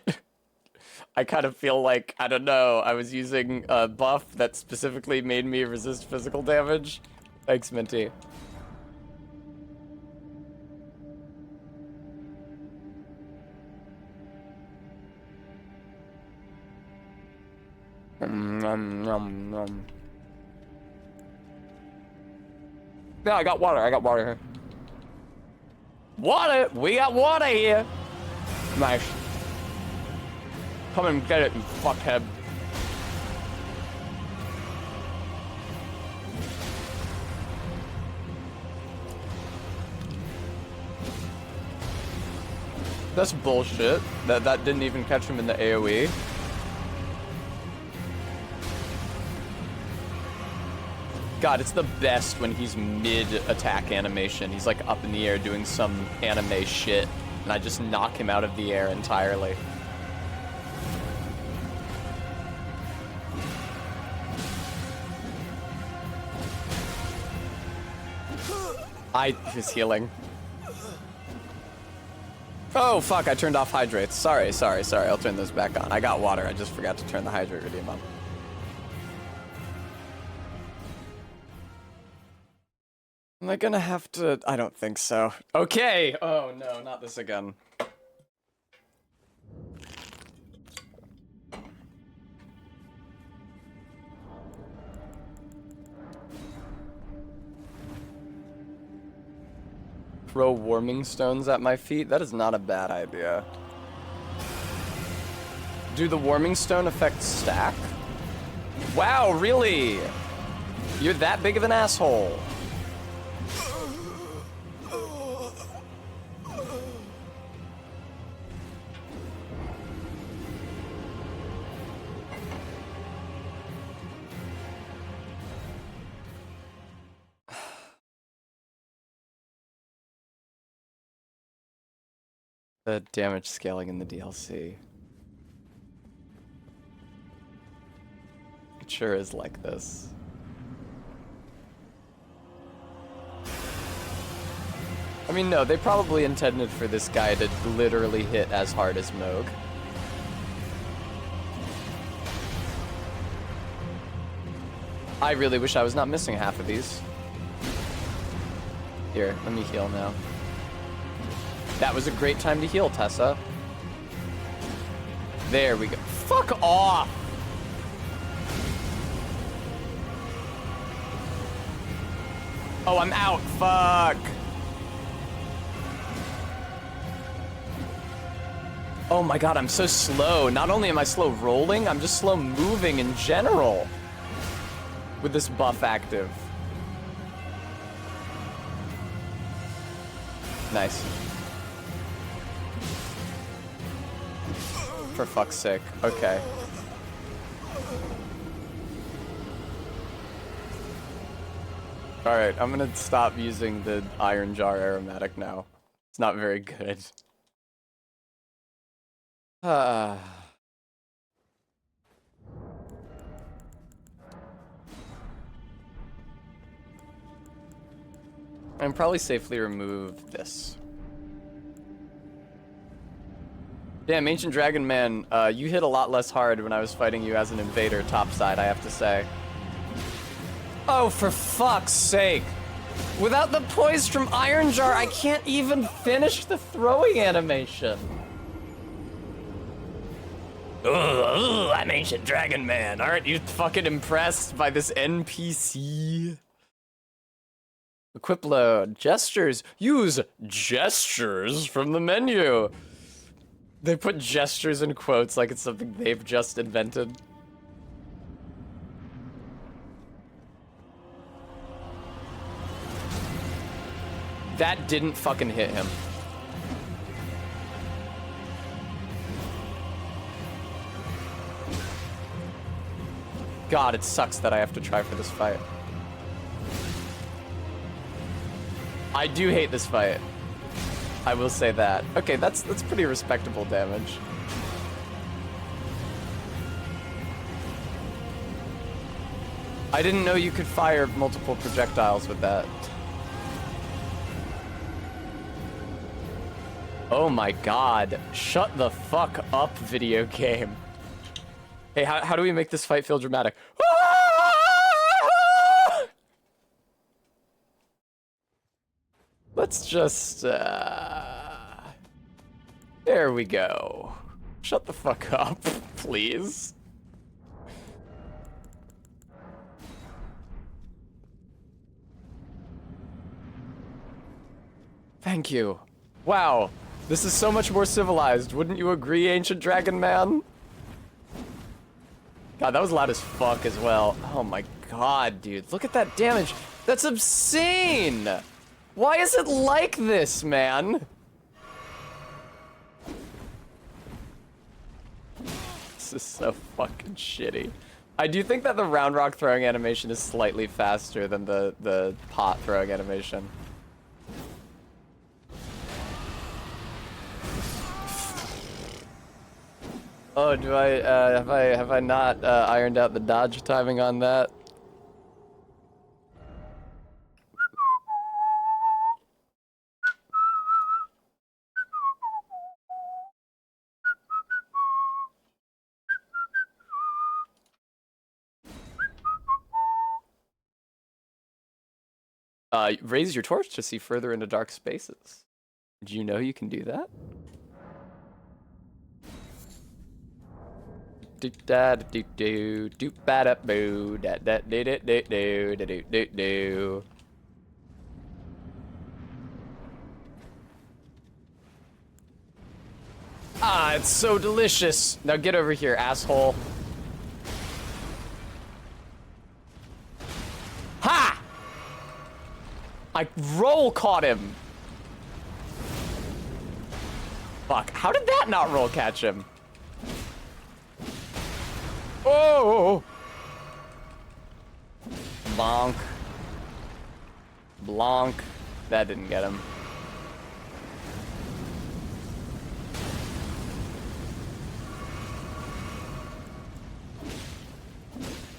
I kind of feel like, I don't know, I was using a buff that specifically made me resist physical damage. Thanks, Minty. Yeah, I got water here. Water! We got water here! Nice. Come and get it, you fuckhead. That's bullshit. That didn't even catch him in the AoE. God, it's the best when he's mid-attack animation. He's like up in the air doing some anime shit, and I just knock him out of the air entirely. I was healing. Oh, fuck, I turned off hydrates. Sorry. I'll turn those back on. I got water, I just forgot to turn the hydrate redeem on. Am I gonna have to? I don't think so. Okay! Oh no, not this again. Throw warming stones at my feet? That is not a bad idea. Do the warming stone effects stack? Wow, really? You're that big of an asshole. The damage scaling in the DLC. It sure is like this. I mean, no, they probably intended for this guy to literally hit as hard as Moog. I really wish I was not missing half of these. Here, let me heal now. That was a great time to heal, Tessa. There we go. Fuck off! Oh, I'm out. Fuck. Oh my god, I'm so slow. Not only am I slow rolling, I'm just slow moving in general with this buff active. Nice. For fuck's sake. Okay. Alright, I'm gonna stop using the Iron Jar aromatic now. It's not very good. I'm probably safely remove this. Damn, Ancient Dragon Man, you hit a lot less hard when I was fighting you as an invader topside, I have to say. Oh, for fuck's sake. Without the poise from Iron Jar, I can't even finish the throwing animation. Ugh, I'm Ancient Dragon Man. Aren't you fucking impressed by this NPC? Equip load. Gestures. Use gestures from the menu. They put gestures in quotes like it's something they've just invented. That didn't fucking hit him. God, it sucks that I have to try for this fight. I do hate this fight. I will say that. Okay, that's pretty respectable damage. I didn't know you could fire multiple projectiles with that. Oh my god. Shut the fuck up, video game. Hey, how do we make this fight feel dramatic? Let's just, there we go. Shut the fuck up, please. Thank you. Wow, this is so much more civilized. Wouldn't you agree, Ancient Dragon Man? God, that was loud as fuck as well. Oh my god, dude. Look at that damage. That's obscene! Why is it like this, man? This is so fucking shitty. I do think that the round rock throwing animation is slightly faster than the pot throwing animation. Oh, do I, have I not, ironed out the dodge timing on that? Raise your torch to see further into dark spaces. Did you know you can do that? Do da do do do ba da boo da da do do do do do do do. Ah, it's so delicious. Now get over here, asshole. Ha! I roll caught him. Fuck, how did that not roll catch him? Oh! Bonk. Blonk. That didn't get him.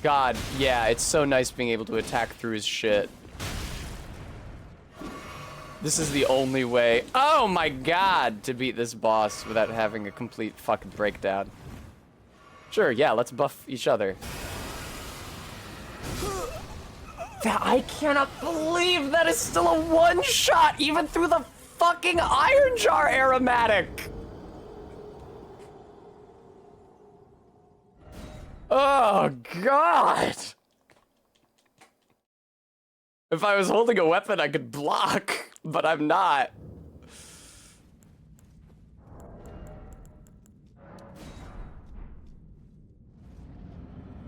God, yeah, it's so nice being able to attack through his shit. This is the only way, oh my god, to beat this boss without having a complete fucking breakdown. Sure, yeah, let's buff each other. I cannot believe that is still a one-shot, even through the fucking Iron Jar aromatic. Oh, God. If I was holding a weapon, I could block, but I'm not.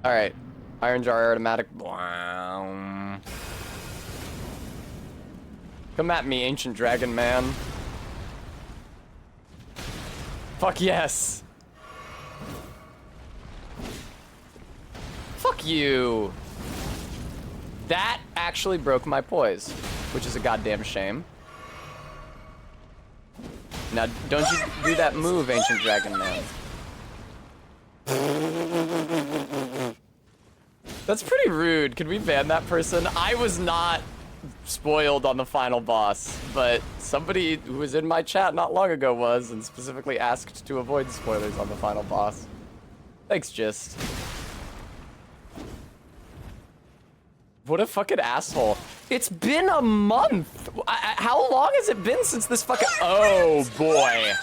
All right, Iron Jar aromatic. Come at me, ancient dragon man. Fuck yes. Fuck you. That actually broke my poise, which is a goddamn shame. Now, don't you do that move, ancient dragon man. That's pretty rude. Can we ban that person? I was not spoiled on the final boss, but somebody who was in my chat not long ago was, and specifically asked to avoid spoilers on the final boss. Thanks, Gist. What a fucking asshole. It's been a month. How long has it been since this fucking... Oh, boy.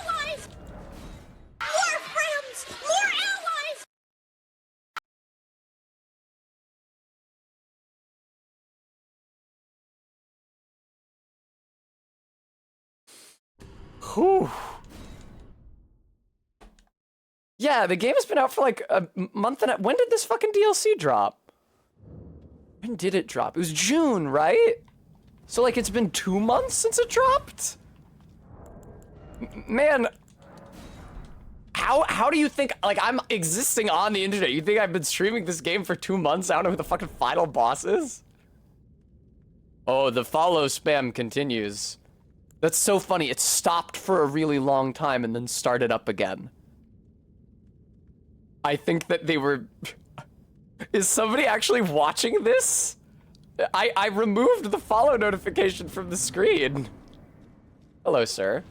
Whew. Yeah, the game has been out for like a month and a... When did this fucking DLC drop? When did it drop? It was June, right? So like it's been 2 months since it dropped? Man, how do you think, like, I'm existing on the internet? You think I've been streaming this game for 2 months? I don't know who the fucking final boss is? Oh, the follow spam continues. That's so funny. It stopped for a really long time and then started up again. I think that they were... Is somebody actually watching this? I removed the follow notification from the screen. Hello, sir.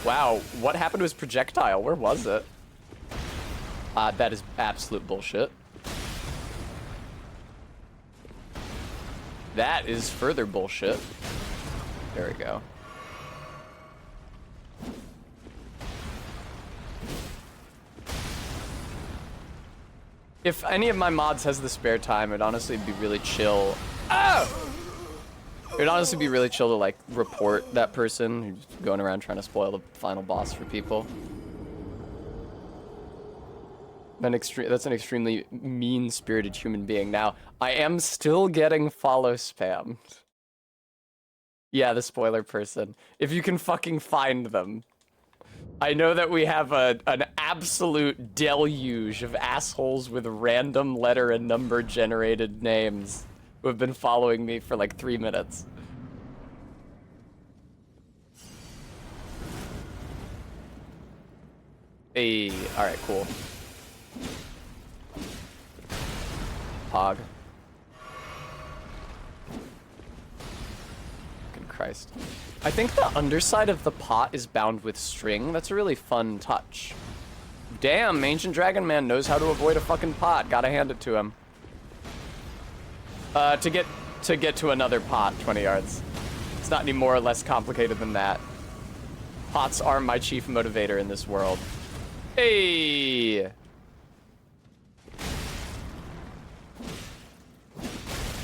Wow, what happened to his projectile? Where was it? That is absolute bullshit. That is further bullshit. There we go. If any of my mods has the spare time, it'd honestly be really chill. Oh! It'd honestly be really chill to, like, report that person who's going around trying to spoil the final boss for people. That's an extremely mean-spirited human being. Now, I am still getting follow spammed. Yeah, the spoiler person. If you can fucking find them. I know that we have an absolute deluge of assholes with random letter and number generated names who have been following me for like 3 minutes. Hey, alright, cool. Pog. Fucking Christ. I think the underside of the pot is bound with string. That's a really fun touch. Damn, Ancient Dragon Man knows how to avoid a fucking pot. Gotta hand it to him. To get to another pot, 20 yards. It's not any more or less complicated than that. Pots are my chief motivator in this world. Hey!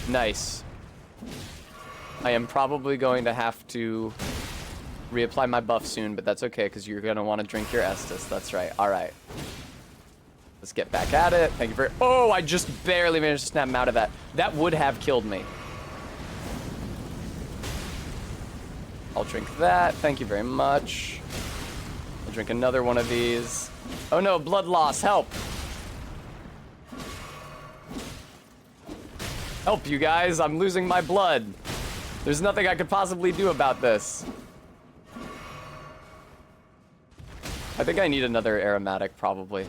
Nice. I am probably going to have to reapply my buff soon, but that's okay, because you're going to want to drink your Estus. That's right. All right. Let's get back at it. Thank you for... Oh, I just barely managed to snap him out of that. That would have killed me. I'll drink that. Thank you very much. I'll drink another one of these. Oh no, blood loss. Help. Help, you guys. I'm losing my blood. There's nothing I could possibly do about this. I think I need another aromatic, probably.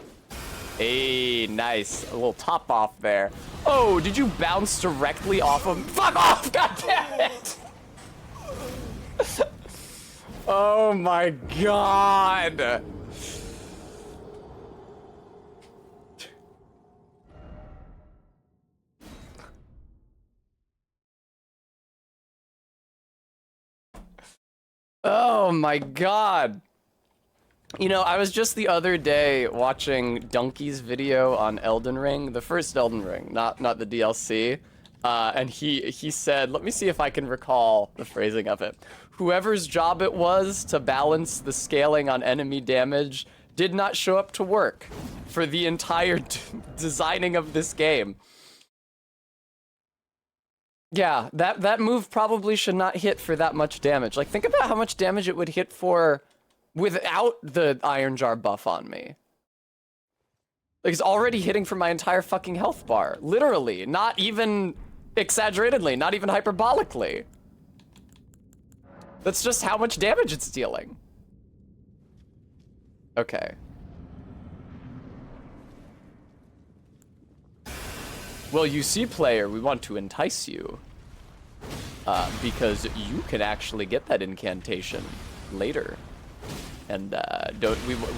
Hey, nice. A little top off there. Oh, did you bounce directly off of... Fuck off! God damn it! Oh my god! Oh my god. You know, I was just the other day watching Donkey's video on Elden Ring, the first Elden Ring, not the DLC. And he said, let me see if I can recall the phrasing of it. Whoever's job it was to balance the scaling on enemy damage did not show up to work for the entire designing of this game. Yeah, that move probably should not hit for that much damage. Like, think about how much damage it would hit for without the Iron Jar buff on me. Like, it's already hitting for my entire fucking health bar. Literally, not even exaggeratedly, not even hyperbolically. That's just how much damage it's dealing. Okay. Well, you see, player, we want to entice you. Because you can actually get that incantation later. And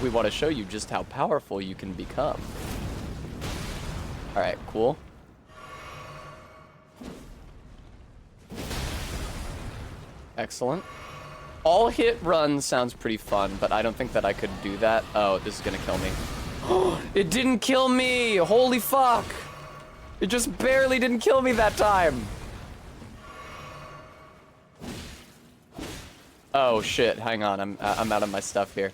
we want to show you just how powerful you can become. Alright, cool. Excellent. All hit run sounds pretty fun, but I don't think that I could do that. Oh, this is gonna kill me. It didn't kill me! Holy fuck! It just barely didn't kill me that time! Oh shit, hang on, I'm out of my stuff here.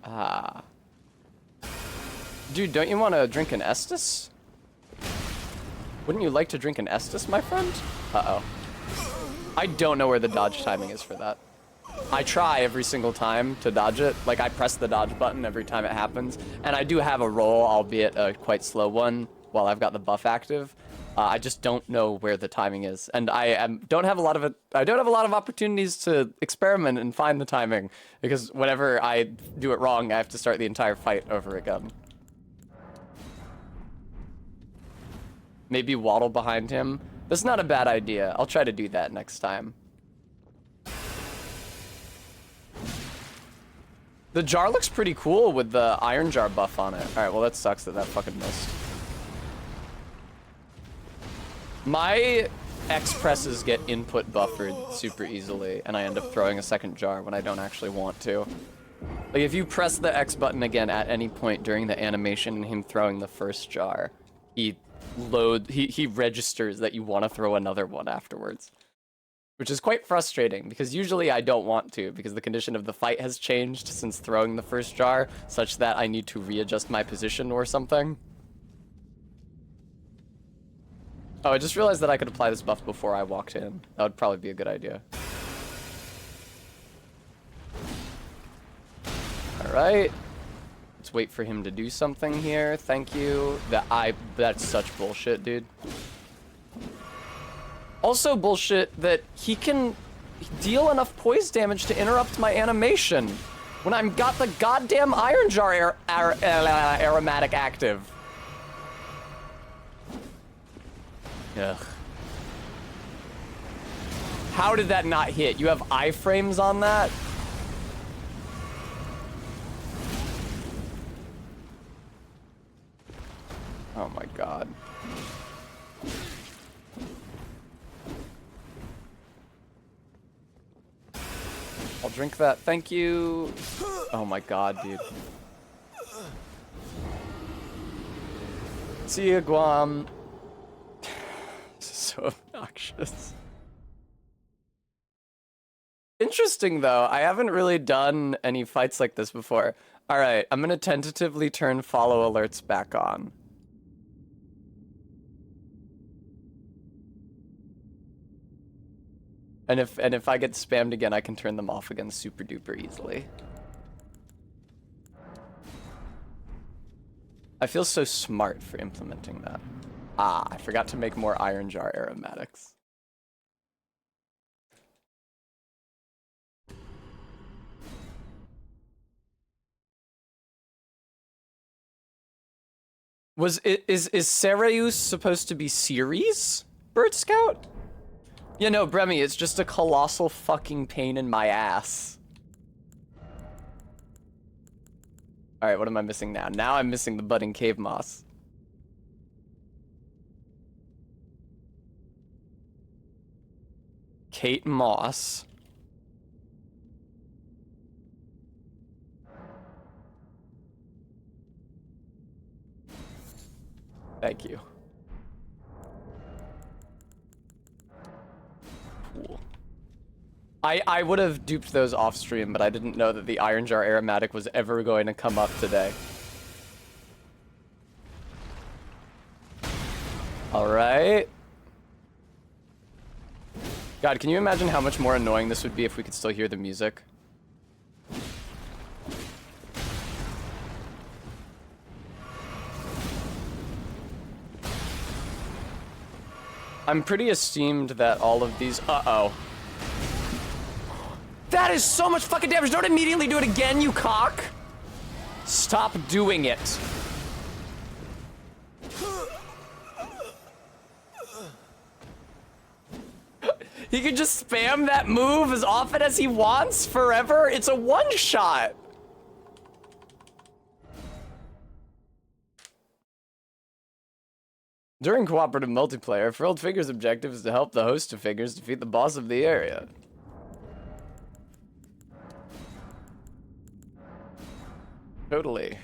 Ah. Dude, don't you want to drink an Estus? Wouldn't you like to drink an Estus, my friend? Uh-oh. I don't know where the dodge timing is for that. I try every single time to dodge it. Like, I press the dodge button every time it happens. And I do have a roll, albeit a quite slow one, while I've got the buff active. I just don't know where the timing is. And I don't have a lot of opportunities to experiment and find the timing. Because whenever I do it wrong, I have to start the entire fight over again. Maybe waddle behind him. That's not a bad idea. I'll try to do that next time. The jar looks pretty cool with the Iron Jar buff on it. Alright, well that sucks that fucking missed. My X presses get input buffered super easily, and I end up throwing a second jar when I don't actually want to. Like, if you press the X button again at any point during the animation and him throwing the first jar, he registers that you want to throw another one afterwards. Which is quite frustrating, because usually I don't want to, because the condition of the fight has changed since throwing the first jar, such that I need to readjust my position or something. Oh, I just realized that I could apply this buff before I walked in. That would probably be a good idea. Alright. Let's wait for him to do something here. Thank you. That's such bullshit, dude. Also bullshit that he can deal enough poise damage to interrupt my animation when I've got the goddamn Iron Jar aromatic active. Ugh. How did that not hit? You have iframes on that? Oh my god. I'll drink that, thank you. Oh my god, dude. See ya, Guam. This is so obnoxious. Interesting, though. I haven't really done any fights like this before. Alright, I'm gonna tentatively turn follow alerts back on. And if I get spammed again, I can turn them off again super duper easily. I feel so smart for implementing that. Ah, I forgot to make more Iron Jar aromatics. Is Seraeus supposed to be Ceres, Bird Scout? Yeah, no, Bremy, it's just a colossal fucking pain in my ass. Alright, what am I missing now? Now I'm missing the budding cave moss. Kate Moss. Thank you. Cool. I would have duped those off stream, but I didn't know that the Iron Jar Aromatic was ever going to come up today. Alright. God, can you imagine how much more annoying this would be if we could still hear the music? I'm pretty esteemed that all of these... Uh-oh. That is so much fucking damage! Don't immediately do it again, you cock! Stop doing it. He could just spam that move as often as he wants forever? It's a one-shot! During cooperative multiplayer, Frilled Figure's objective is to help the host of figures defeat the boss of the area. Totally.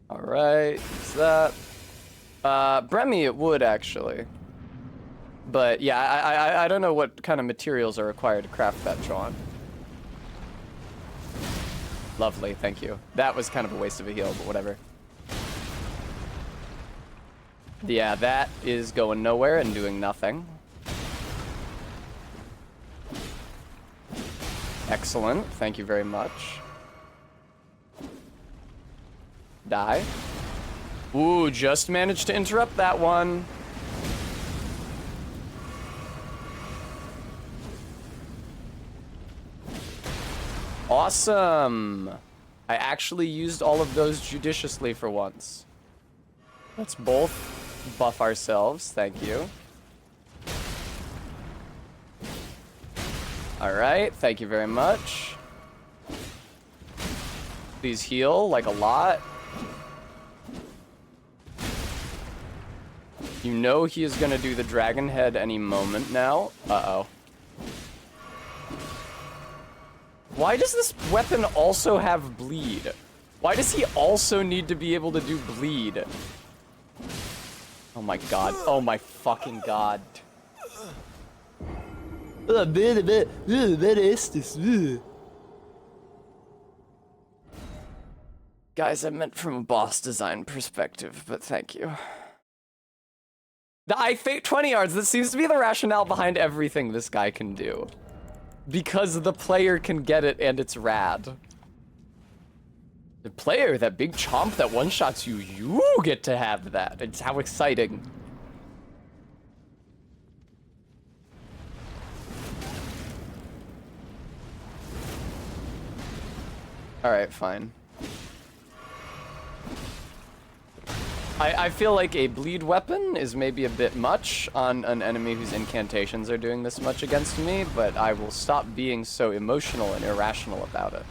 Alright, what's that? Bremy it would, actually. But yeah, I don't know what kind of materials are required to craft that John. Lovely, thank you. That was kind of a waste of a heal, but whatever. Yeah, that is going nowhere and doing nothing. Excellent, thank you very much. Die. Ooh, just managed to interrupt that one. Awesome. I actually used all of those judiciously for once. Let's both buff ourselves, thank you. Alright, thank you very much. Please heal, like a lot. You know he is gonna do the dragon head any moment now. Uh-oh. Why does this weapon also have bleed? Why does he also need to be able to do bleed? Oh my god. Oh my fucking god. Guys, I meant from a boss design perspective, but thank you. I fake 20 yards. That seems to be the rationale behind everything this guy can do. Because the player can get it and it's rad. The player, that big chomp that one-shots you, you get to have that. It's how exciting. Alright, fine. I feel like a bleed weapon is maybe a bit much on an enemy whose incantations are doing this much against me, but I will stop being so emotional and irrational about it.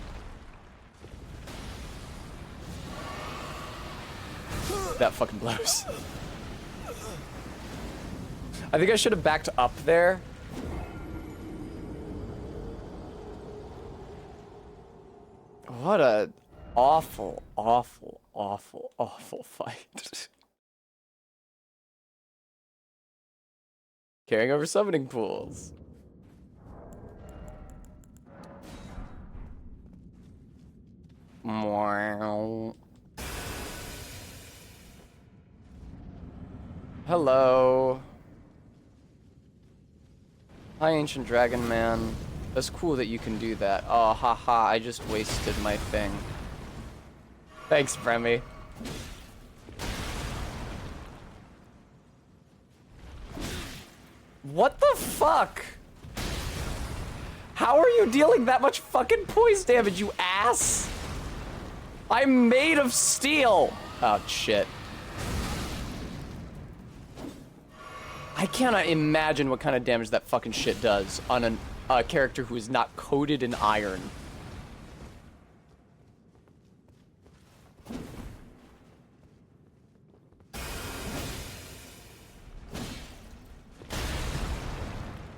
That fucking blows. I think I should have backed up there. What a awful, awful, awful, awful fight. Carrying over summoning pools. Wow. Hello. Hi, Ancient Dragon Man. That's cool that you can do that. Oh, haha, I just wasted my thing. Thanks, Bremy. What the fuck? How are you dealing that much fucking poise damage, you ass? I'm made of steel. Oh, shit. I cannot imagine what kind of damage that fucking shit does on a character who is not coated in iron.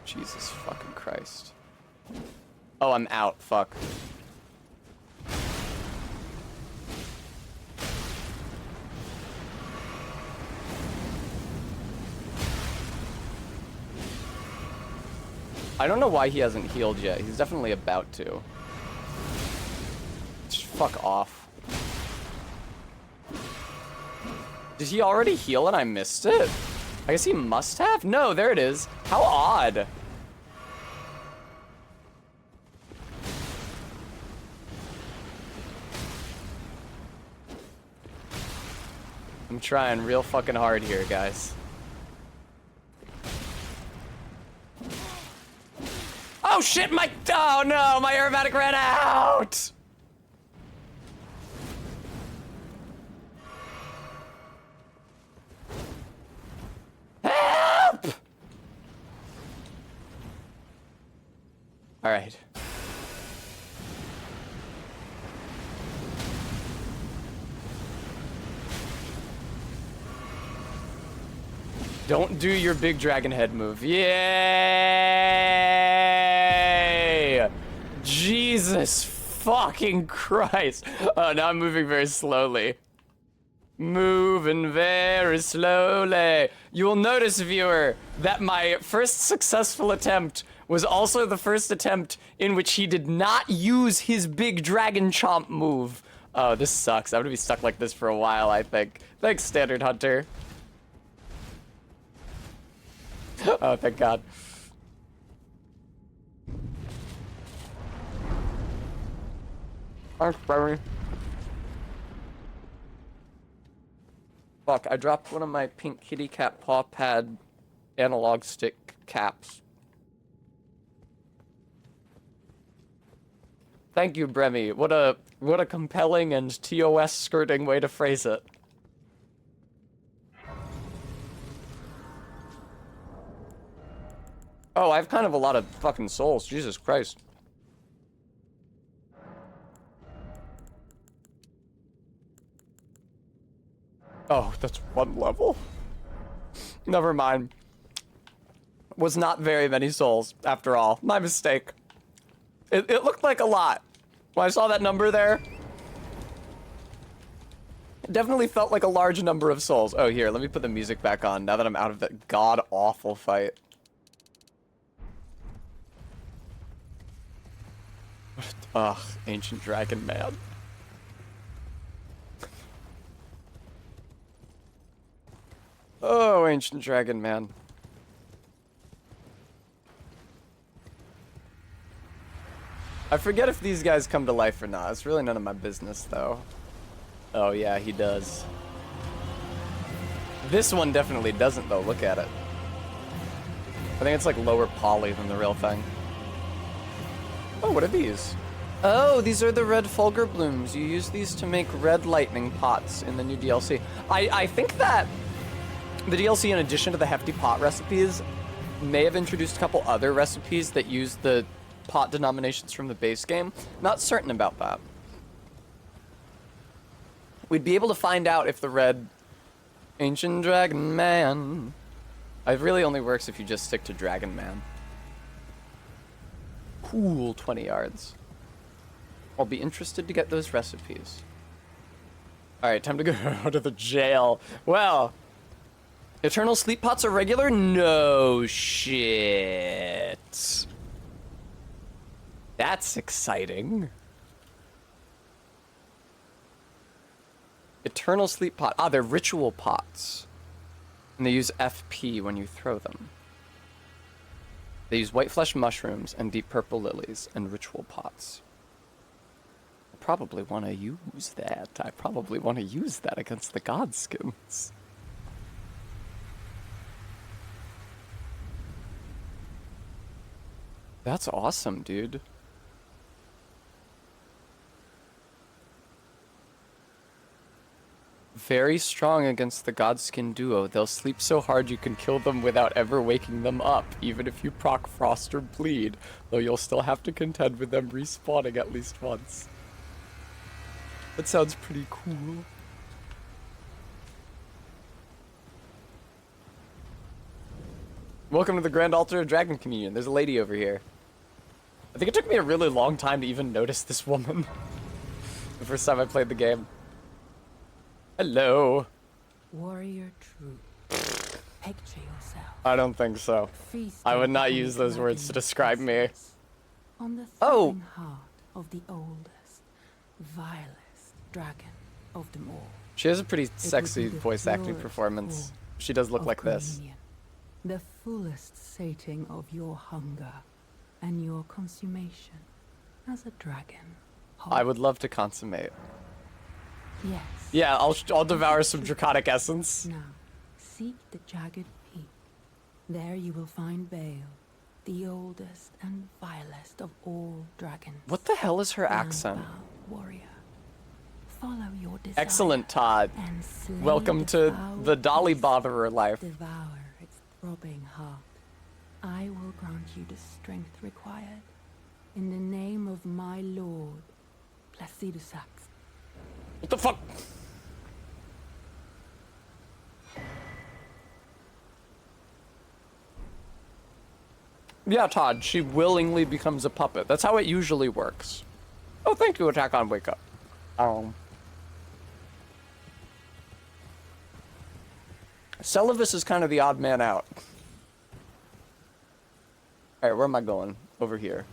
Jesus fucking Christ. Oh, I'm out. Fuck. I don't know why he hasn't healed yet. He's definitely about to. Just fuck off. Did he already heal and I missed it? I guess he must have? No, there it is. How odd. I'm trying real fucking hard here, guys. Oh shit, oh no, my aromatic ran out! Help! All right. Don't do your big dragon head move. Yay! Jesus fucking Christ. Oh, now I'm moving very slowly. Moving very slowly. You will notice, viewer, that my first successful attempt was also the first attempt in which he did not use his big dragon chomp move. Oh, this sucks. I'm gonna be stuck like this for a while, I think. Thanks, Standard Hunter. Oh, thank God. Thanks, Barry. Fuck, I dropped one of my pink kitty cat paw pad analog stick caps. Thank you, Bremy. What a compelling and TOS skirting way to phrase it. Oh, I have kind of a lot of fucking souls. Jesus Christ. Oh, that's one level? Never mind. Was not very many souls, after all. My mistake. It looked like a lot. When I saw that number there, it definitely felt like a large number of souls. Oh, here, let me put the music back on now that I'm out of that god-awful fight. Ugh, Ancient Dragon Man. Oh, Ancient Dragon Man. I forget if these guys come to life or not. It's really none of my business, though. Oh, yeah, he does. This one definitely doesn't, though. Look at it. I think it's like lower poly than the real thing. Oh, what are these? Oh, these are the red fulgur blooms. You use these to make red lightning pots in the new DLC. I think that the DLC, in addition to the hefty pot recipes, may have introduced a couple other recipes that use the pot denominations from the base game. Not certain about that. We'd be able to find out if the red Ancient Dragon Man. It really only works if you just stick to Dragon Man. Cool, 20 yards. I'll be interested to get those recipes. Alright, time to go to the jail. Well, eternal sleep pots are regular? No shit. That's exciting. Eternal sleep pot. Ah, they're ritual pots. And they use FP when you throw them. They use white flesh mushrooms and deep purple lilies and ritual pots. I probably want to use that. I probably want to use that against the godskins. That's awesome, dude. Very strong against the Godskin duo. They'll sleep so hard you can kill them without ever waking them up, even if you proc Frost or Bleed, though you'll still have to contend with them respawning at least once. That sounds pretty cool. Welcome to the Grand Altar of Dragon Communion. There's a lady over here. I think it took me a really long time to even notice this woman. The first time I played the game. Hello. Warrior true. Picture yourself. I don't think so. I would not use those words to describe me. On the Oh. throbbing heart of the oldest, vilest dragon of them all. She has a pretty It would sexy be the voice acting purest performance. form She does look of like this. communion, the fullest sating of your hunger and your consummation as a dragon. I would love to consummate. Yes. Yeah, I'll devour some draconic essence. Now, seek the jagged peak. There you will find Bale, the oldest and vilest of all dragons. What the hell is her accent? Landbound warrior. Follow your desire. Excellent, Todd. And slay Welcome to foul the Dolly beast. Botherer life. Devour its throbbing heart. I will grant you the strength required. In the name of my lord, Placidusax. What the fuck? Yeah, Todd, she willingly becomes a puppet. That's how it usually works. Oh, thank you, Attack on Wake Up. Celivis is kind of the odd man out. Alright, where am I going? Over here.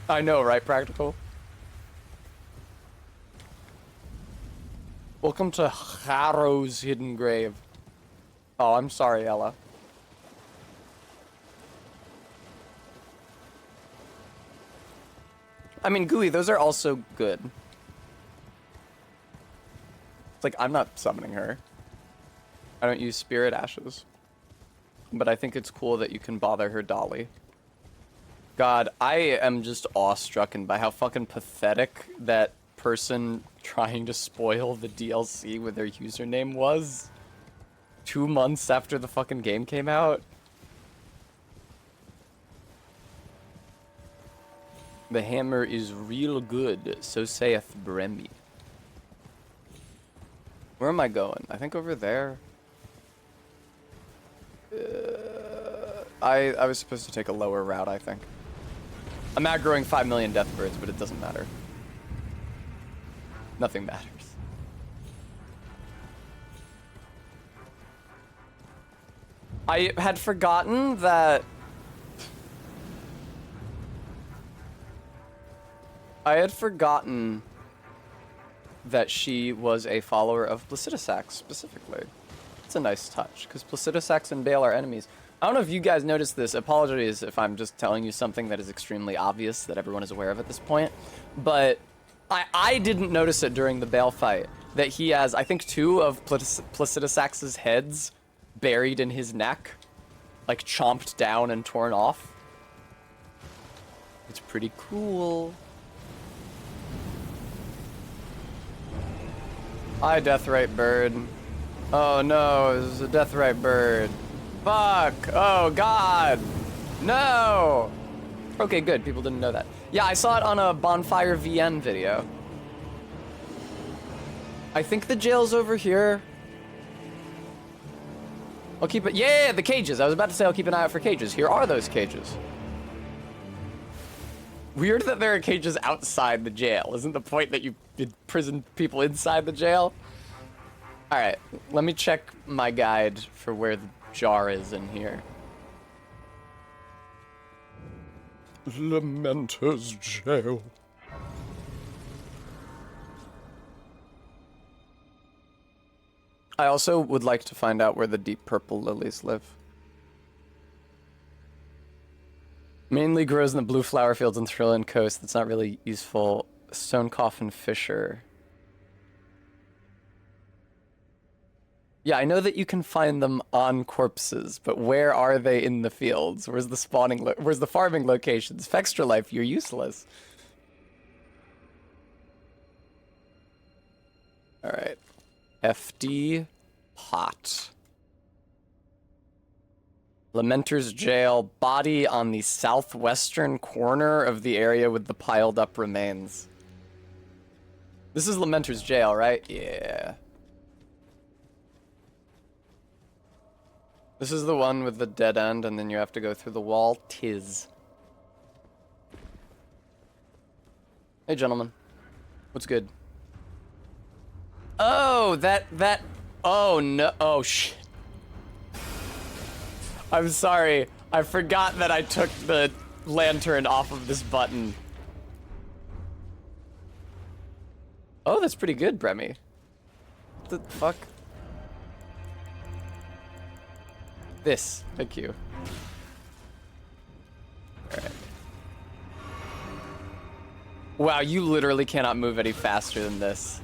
I know, right, Practical? Welcome to Harrow's Hidden Grave. Oh, I'm sorry, Ella. I mean, Gooey, those are also good. It's like, I'm not summoning her. I don't use spirit ashes. But I think it's cool that you can bother her dolly. God, I am just awestruck by how fucking pathetic that person trying to spoil the DLC with their username was. 2 months after the fucking game came out. The hammer is real good, so saith Bremy. Where am I going? I think over there. I was supposed to take a lower route, I think. I'm aggroing 5 million death birds, but it doesn't matter. Nothing matters. I had forgotten that... that she was a follower of Placidusax, specifically. It's a nice touch, because Placidusax and Bale are enemies. I don't know if you guys noticed this. Apologies if I'm just telling you something that is extremely obvious that everyone is aware of at this point. But I didn't notice it during the Bale fight, that he has, I think, 2 of Placidusax's heads buried in his neck. Like, chomped down and torn off. It's pretty cool. Hi, Deathrite Bird. Oh no, this is a Deathrite Bird. Fuck! Oh god! No! Okay, good. People didn't know that. Yeah, I saw it on a Bonfire VN video. I think the jail's over here. I'll keep it. Yeah, the cages. I was about to say I'll keep an eye out for cages. Here are those cages. Weird that there are cages outside the jail. Isn't the point that you imprison people inside the jail? Alright, let me check my guide for where the jar is in here. Lamenter's Jail. I also would like to find out where the deep purple lilies live. Mainly grows in the blue flower fields on Thrilland Coast. That's not really useful. Stone Coffin Fisher. Yeah, I know that you can find them on corpses, but where are they in the fields? Where's the spawning? Where's the farming locations? Fextra Life, you're useless. All right, FD pot. Lamenter's Jail, body on the southwestern corner of the area with the piled up remains. This is Lamenter's Jail, right? Yeah. This is the one with the dead end, and then you have to go through the wall. Tis. Hey, gentlemen. What's good? Oh, oh, no. Oh, shit. I'm sorry. I forgot that I took the lantern off of this button. Oh, that's pretty good, Bremy. What the fuck? This. Thank you. Alright. Wow, you literally cannot move any faster than this.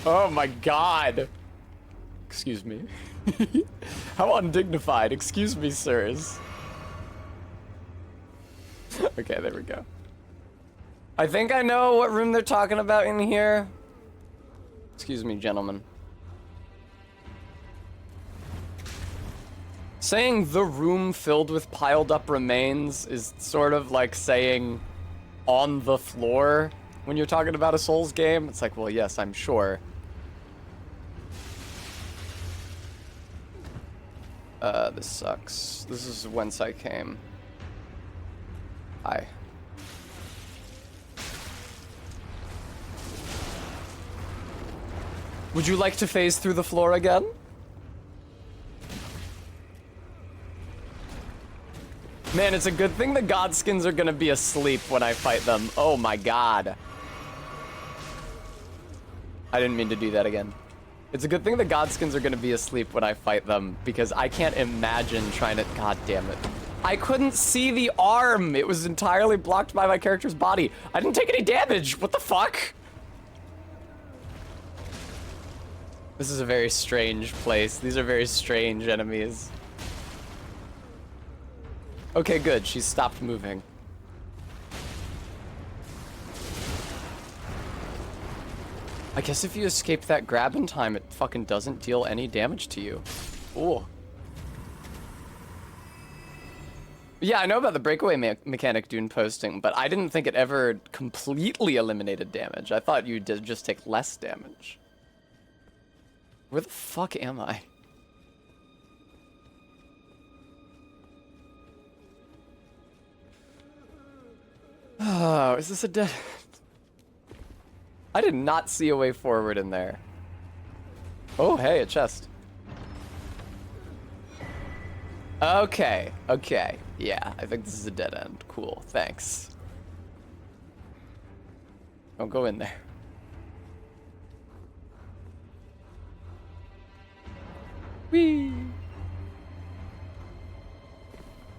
Oh my god. Excuse me. How undignified. Excuse me, sirs. Okay, there we go. I think I know what room they're talking about in here. Excuse me, gentlemen. Saying the room filled with piled up remains is sort of like saying on the floor when you're talking about a Souls game. It's like, well, yes, I'm sure. This sucks. This is whence I came. Hi. Would you like to phase through the floor again? Man, it's a good thing the Godskins are gonna be asleep when I fight them. Oh my god. I didn't mean to do that again. It's a good thing the Godskins are gonna be asleep when I fight them, because I can't imagine trying to... God damn it. I couldn't see the arm! It was entirely blocked by my character's body. I didn't take any damage! What the fuck? This is a very strange place. These are very strange enemies. Okay, good. She's stopped moving. I guess if you escape that grab in time, it fucking doesn't deal any damage to you. Ooh. Yeah, I know about the breakaway mechanic Dune posting, but I didn't think it ever completely eliminated damage. I thought you did just take less damage. Where the fuck am I? Oh, is this a dead end? I did not see a way forward in there. Oh, hey, a chest. Okay, okay. Yeah, I think this is a dead end. Cool, thanks. Don't go in there. Whee!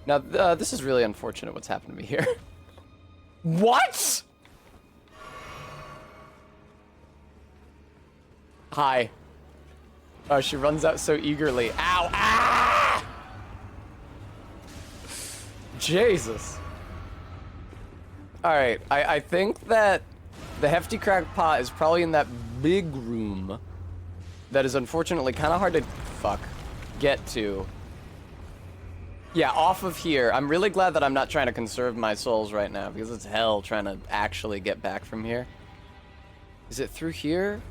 Now, this is really unfortunate what's happened to me here. What? Hi. Oh, she runs out so eagerly. Ow! Ah! Jesus. Alright, I think that the hefty cracked pot is probably in that big room that is unfortunately kind of hard to get to. Yeah, off of here. I'm really glad that I'm not trying to conserve my souls right now, because it's hell trying to actually get back from here. Is it through here?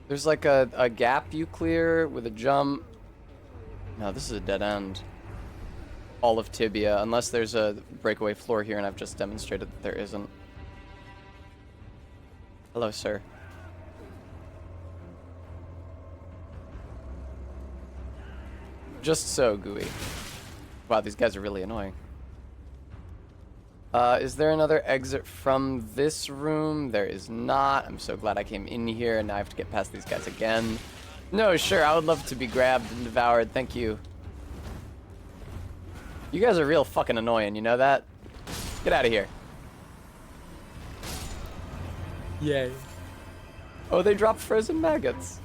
There's like a gap you clear with a jump. No, this is a dead end. All of Tibia, unless there's a breakaway floor here, and I've just demonstrated that there isn't. Hello, sir. Just so, Gooey. Wow, these guys are really annoying. Is there another exit from this room? There is not. I'm so glad I came in here, and now I have to get past these guys again. No, sure, I would love to be grabbed and devoured. Thank you. You guys are real fucking annoying, you know that? Get out of here. Yay. Oh, they dropped frozen maggots.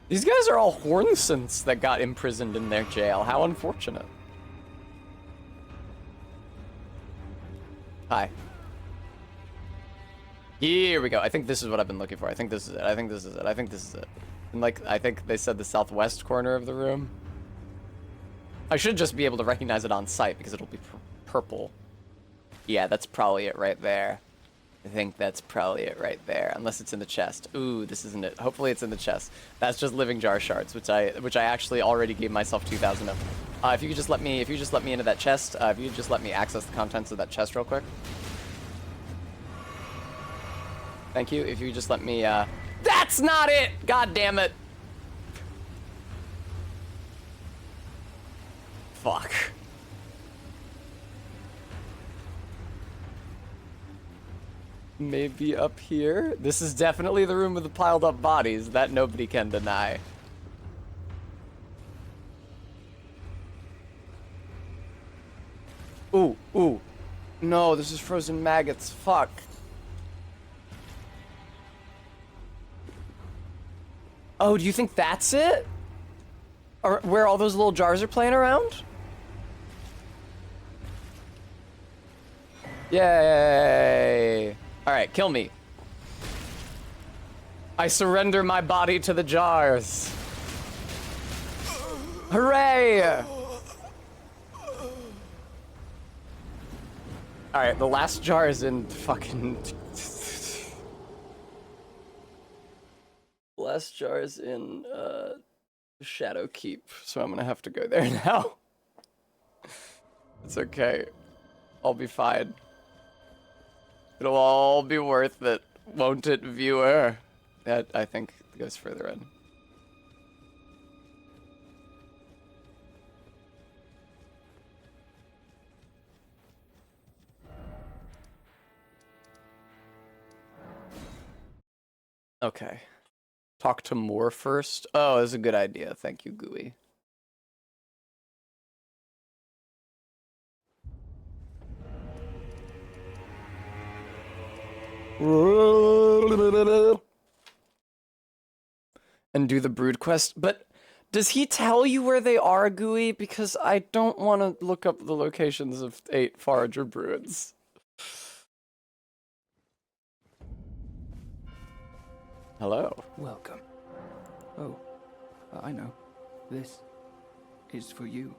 These guys are all hornsents that got imprisoned in their jail. How unfortunate. Hi. Here we go. I think this is what I've been looking for. I think this is it. I think this is it. I think this is it. And like, I think they said the southwest corner of the room. I should just be able to recognize it on sight because it'll be purple. Yeah, that's probably it right there. I think that's probably it right there, unless it's in the chest. Ooh, this isn't it. Hopefully it's in the chest. That's just living jar shards, which I actually already gave myself 2,000 of. If you could just let me into that chest, if you could just let me access the contents of that chest real quick. Thank you. If you could just let me, that's not it! God damn it! Fuck. Maybe up here? This is definitely the room with the piled up bodies. That nobody can deny. Ooh, ooh. No, this is frozen maggots. Fuck. Oh, do you think that's it? Or where all those little jars are playing around? Yay! Alright, kill me. I surrender my body to the jars. Hooray! Alright, the last jar is in fucking... last jar is in, Shadow Keep, so I'm gonna have to go there now. It's okay. I'll be fine. It'll all be worth it, won't it, viewer? That, I think, goes further in. Okay. Talk to Moore first? Oh, that's a good idea. Thank you, Gooey. And do the brood quest, but does he tell you where they are, Gooey? Because I don't want to look up the locations of 8 forager broods. Hello. Welcome. Oh, I know. This is for you,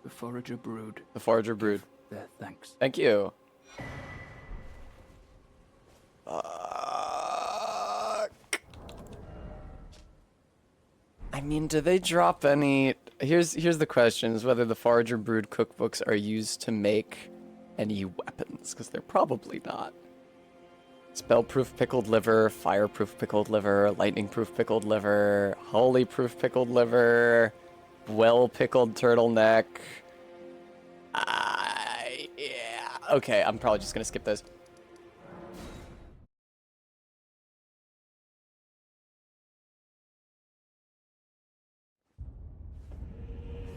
the forager brood. The forager brood. Their thanks. Thank you. I mean, do they drop any... Here's the question, is whether the Forager Brood cookbooks are used to make any weapons, because they're probably not. Spell-proof pickled liver, fire-proof pickled liver, lightning-proof pickled liver, holy-proof pickled liver, well-pickled turtleneck. Yeah. Okay, I'm probably just gonna skip those.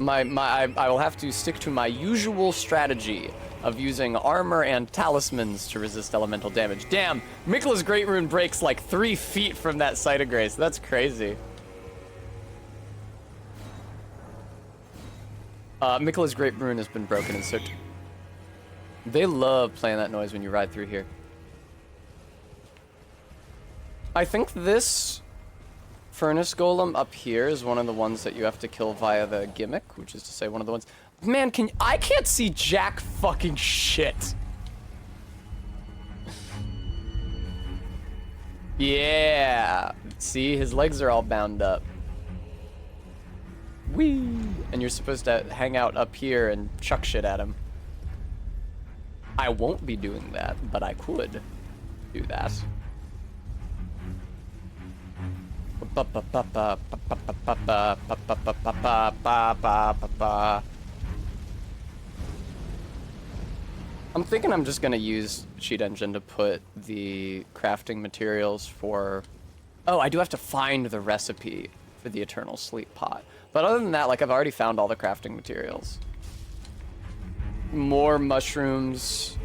I will have to stick to my usual strategy of using armor and talismans to resist elemental damage. Damn, Mikla's Great Rune breaks like 3 feet from that Site of Grace. That's crazy. Mikla's Great Rune has been broken in so... They love playing that noise when you ride through here. I think this Furnace Golem up here is one of the ones that you have to kill via the gimmick, which is to say one of the ones... Man, I can't see jack fucking shit. Yeah. See, his legs are all bound up. Whee! And you're supposed to hang out up here and chuck shit at him. I won't be doing that, but I could do that. I'm thinking I'm just gonna use Cheat Engine to put the crafting materials for... Oh, I do have to find the recipe for the Eternal Sleep Pot. But other than that, like, I've already found all the crafting materials. More mushrooms,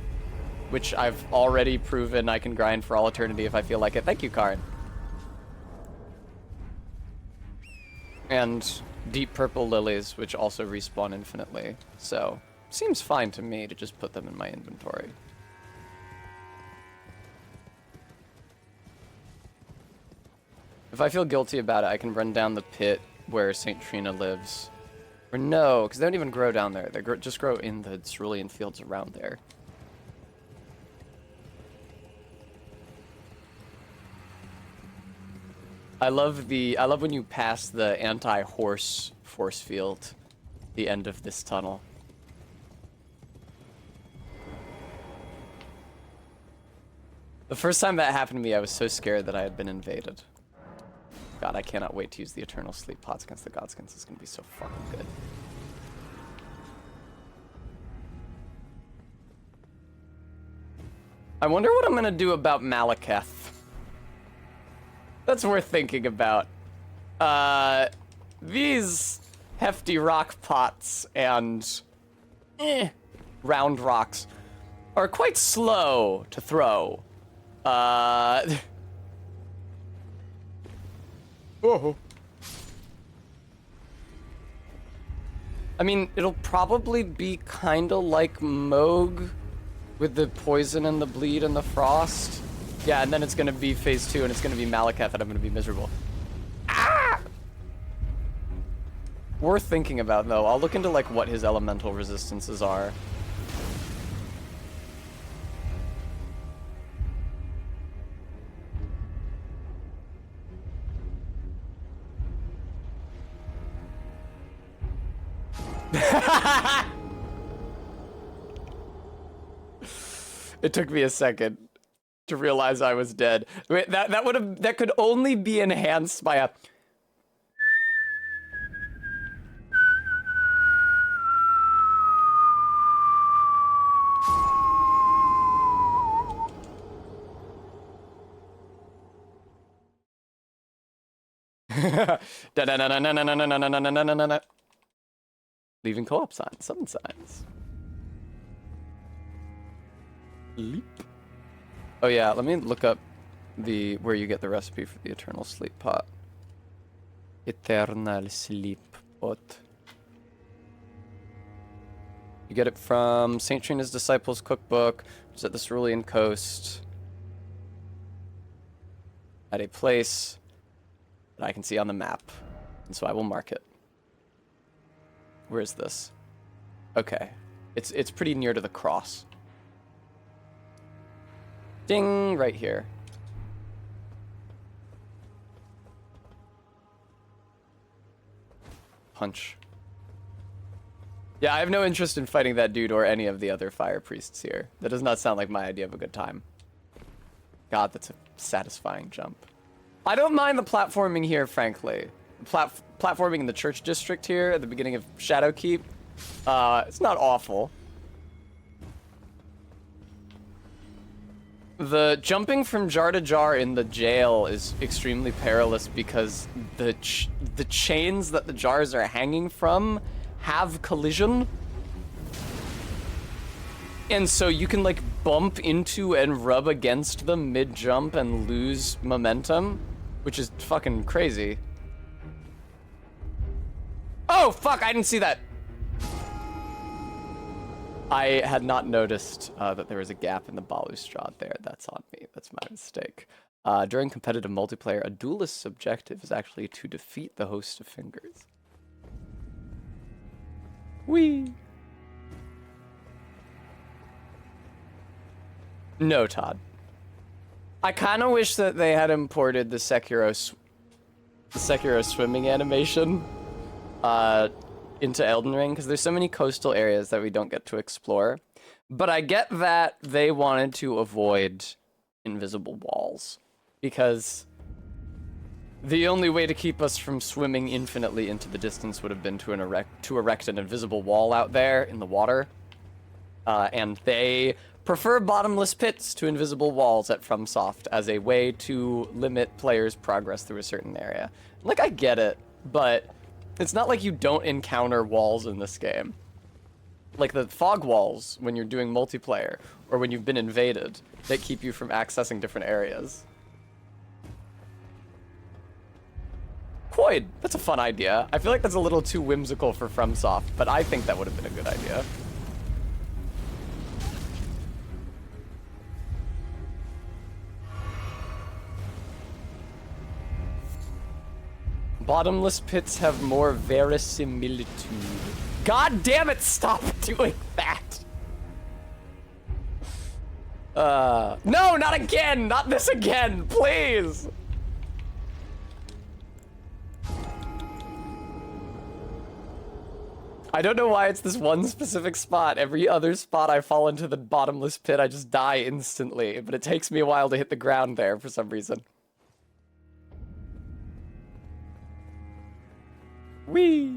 which I've already proven I can grind for all eternity if I feel like it. Thank you, Karin. And deep purple lilies, which also respawn infinitely. So, seems fine to me to just put them in my inventory. If I feel guilty about it, I can run down the pit where St. Trina lives. Or no, because they don't even grow down there. They just grow in the cerulean fields around there. I love when you pass the anti-horse force field, the end of this tunnel. The first time that happened to me, I was so scared that I had been invaded. God, I cannot wait to use the Eternal Sleep pots against the Godskins. It's gonna be so fucking good. I wonder what I'm gonna do about Malekith. That's worth thinking about. These hefty rock pots and round rocks are quite slow to throw. Whoa. I mean, it'll probably be kinda like Moog with the poison and the bleed and the frost. Yeah, and then it's gonna be phase 2 and it's gonna be Malekith and I'm gonna be miserable. Ah! Worth thinking about though. I'll look into like what his elemental resistances are. It took me a second to realize I was dead. Wait, that could only be enhanced by a leaving co-op signs, summon signs. Leap. Oh yeah, let me look up where you get the recipe for the Eternal Sleep pot. Eternal Sleep pot. You get it from Saint Trina's Disciples Cookbook, which is at the Cerulean Coast. At a place that I can see on the map. And so I will mark it. Where is this? Okay. It's pretty near to the cross. Ding, right here. Punch. Yeah, I have no interest in fighting that dude or any of the other fire priests here. That does not sound like my idea of a good time. God, that's a satisfying jump. I don't mind the platforming here, frankly. Platforming in the church district here at the beginning of Shadowkeep. It's not awful. The jumping from jar to jar in the jail is extremely perilous because the chains that the jars are hanging from have collision. And so you can like bump into and rub against them mid-jump and lose momentum, which is fucking crazy. Oh, fuck, I didn't see that. I had not noticed that there was a gap in the balustrade there. That's on me. That's my mistake. During competitive multiplayer, a duelist's objective is actually to defeat the host of fingers. Whee! No, Todd. I kind of wish that they had imported the Sekiro swimming animation into Elden Ring, because there's so many coastal areas that we don't get to explore. But I get that they wanted to avoid invisible walls, because the only way to keep us from swimming infinitely into the distance would have been to erect an invisible wall out there in the water. And they prefer bottomless pits to invisible walls at FromSoft as a way to limit players' progress through a certain area. Like, I get it, but it's not like you don't encounter walls in this game. Like the fog walls when you're doing multiplayer, or when you've been invaded, that keep you from accessing different areas. Quoid, that's a fun idea. I feel like that's a little too whimsical for FromSoft, but I think that would have been a good idea. Bottomless pits have more verisimilitude. God damn it, stop doing that! No, not again! Not this again, please! I don't know why it's this one specific spot. Every other spot I fall into the bottomless pit, I just die instantly. But it takes me a while to hit the ground there for some reason. Whee!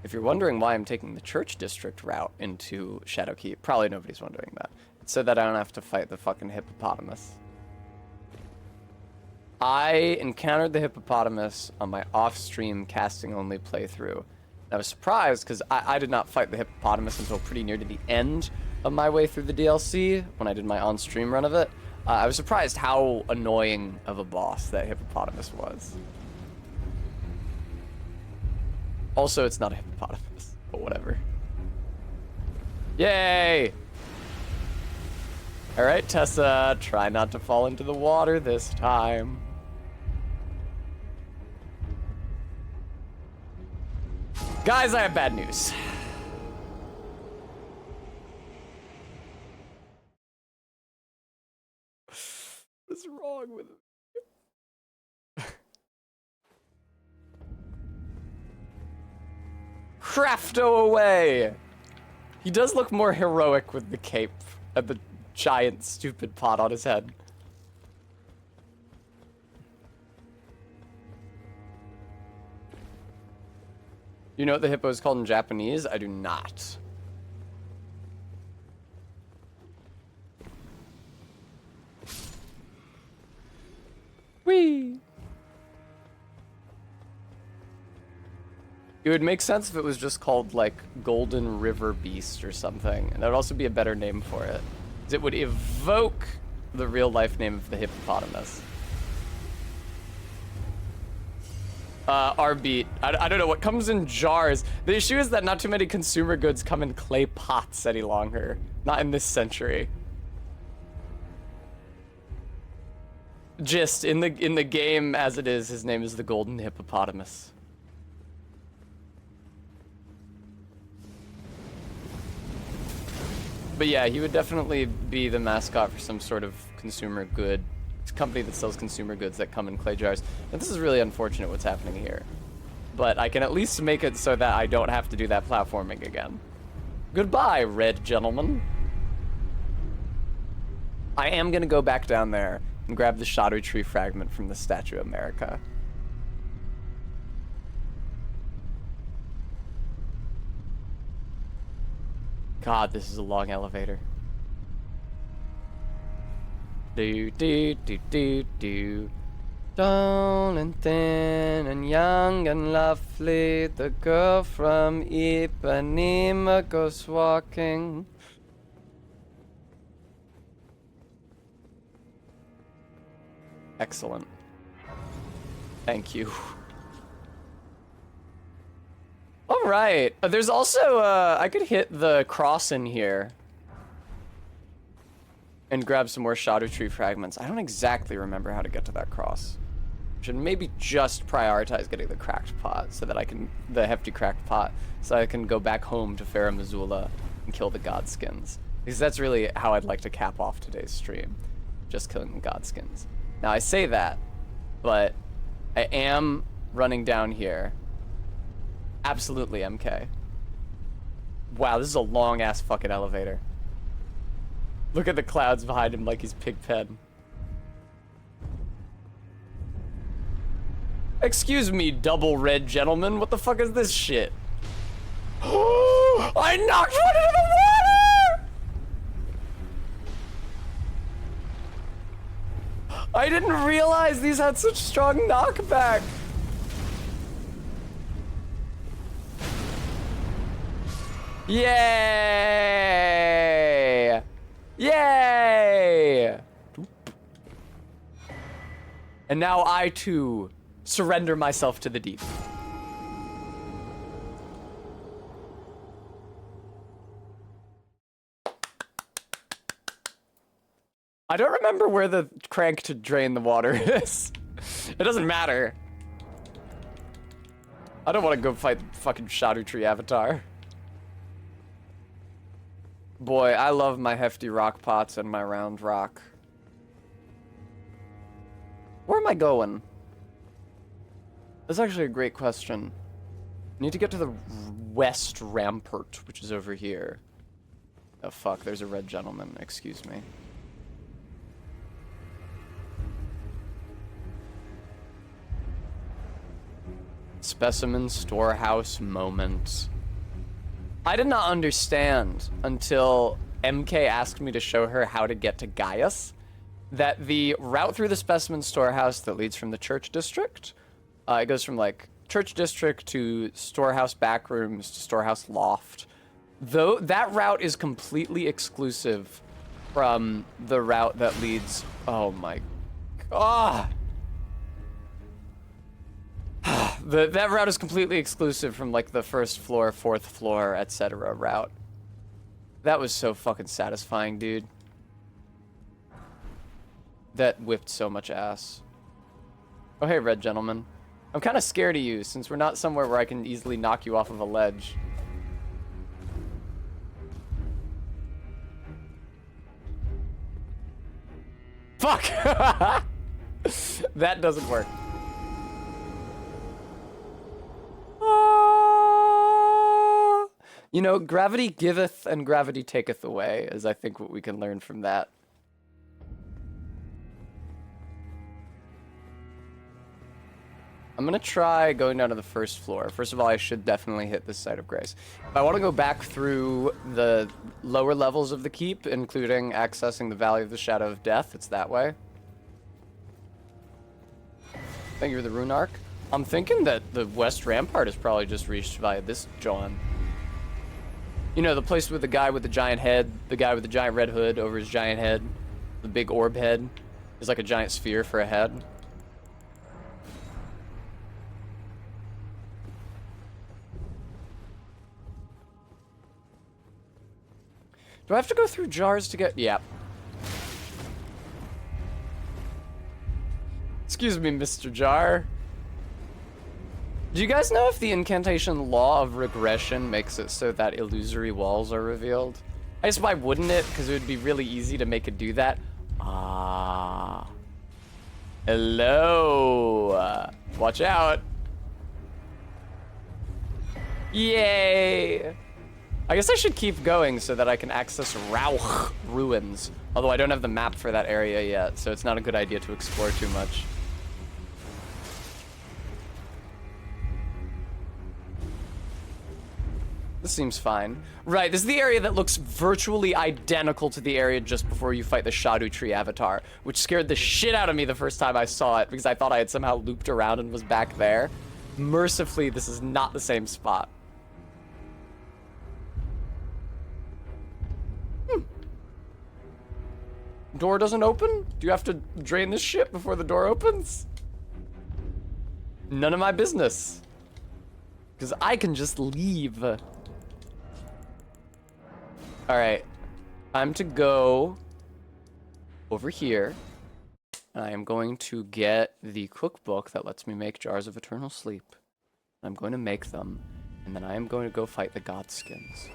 If you're wondering why I'm taking the Church District route into Shadowkeep, probably nobody's wondering that. It's so that I don't have to fight the fucking hippopotamus. I encountered the hippopotamus on my off-stream casting-only playthrough. I was surprised because I did not fight the hippopotamus until pretty near to the end of my way through the DLC when I did my on-stream run of it. I was surprised how annoying of a boss that hippopotamus was. Also, it's not a hippopotamus, but whatever. Yay! Alright, Tessa, try not to fall into the water this time. Guys, I have bad news. What's wrong with it? Crafto away! He does look more heroic with the cape and the giant stupid pot on his head. You know what the hippo is called in Japanese? I do not. Whee! It would make sense if it was just called, like, Golden River Beast or something. And that would also be a better name for it. 'Cause it would evoke the real-life name of the hippopotamus. R-beat. I don't know what comes in jars. The issue is that not too many consumer goods come in clay pots any longer. Not in this century. Just in the game as it is, his name is the Golden Hippopotamus. But yeah, he would definitely be the mascot for some sort of consumer good company that sells consumer goods that come in clay jars. And this is really unfortunate what's happening here. But I can at least make it so that I don't have to do that platforming again. Goodbye, red gentleman. I am gonna go back down there and grab the shadow tree fragment from the Statue of America. God, this is a long elevator. Do do do do do. Tall and thin and young and lovely, the girl from Ipanema goes walking. Excellent. Thank you. All right. There's also, I could hit the cross in here and grab some more shadow tree fragments. I don't exactly remember how to get to that cross. Should maybe just prioritize getting the cracked pot so that I can, the hefty cracked pot, so I can go back home to Farah Missoula and kill the godskins. Because that's really how I'd like to cap off today's stream. Just killing the godskins. Now I say that, but I am running down here. Absolutely MK. Wow, this is a long ass fucking elevator. Look at the clouds behind him like he's Pigpen. Excuse me, double red gentleman. What the fuck is this shit? I knocked one into the water! I didn't realize these had such strong knockback. Yay! Yay! And now I too surrender myself to the deep. I don't remember where the crank to drain the water is. It doesn't matter. I don't want to go fight the fucking Shadow Tree Avatar. Boy, I love my hefty rock pots and my round rock. Where am I going? That's actually a great question. Need to get to the west rampart, which is over here. Oh fuck, there's a red gentleman, excuse me. Specimen storehouse moment. I did not understand until MK asked me to show her how to get to Gaius that the route through the specimen storehouse that leads from the church district, it goes from like church district to storehouse backrooms to storehouse loft. Though that route is completely exclusive from the route that leads. Oh my god. That route is completely exclusive from like the first floor, fourth floor, etc. route. That was so fucking satisfying, dude. That whipped so much ass. Oh hey, red gentleman. I'm kind of scared of you since we're not somewhere where I can easily knock you off of a ledge. Fuck! That doesn't work. You know, gravity giveth and gravity taketh away is I think what we can learn from that. I'm gonna try going down to the first floor. First of all, I should definitely hit this site of grace. If I want to go back through the lower levels of the keep, including accessing the Valley of the Shadow of Death, it's that way. Thank you for the rune arc. I'm thinking that the west rampart is probably just reached via this John. You know, the place with the guy with the giant head, the guy with the giant red hood over his giant head, the big orb head is like a giant sphere for a head. Do I have to go through jars to get... Yeah. Excuse me, Mr. Jar. Do you guys know if the incantation Law of Regression makes it so that illusory walls are revealed? I guess why wouldn't it? Because it would be really easy to make it do that. Ah. Hello. Watch out. Yay. I guess I should keep going so that I can access Rauch ruins. Although I don't have the map for that area yet, so it's not a good idea to explore too much. This seems fine. Right, this is the area that looks virtually identical to the area just before you fight the Shadow Tree Avatar, which scared the shit out of me the first time I saw it because I thought I had somehow looped around and was back there. Mercifully, this is not the same spot. Door doesn't open? Do you have to drain this shit before the door opens? None of my business. Because I can just leave. Alright. Time to go over here. And I am going to get the cookbook that lets me make jars of eternal sleep. I'm going to make them. And then I am going to go fight the Godskins.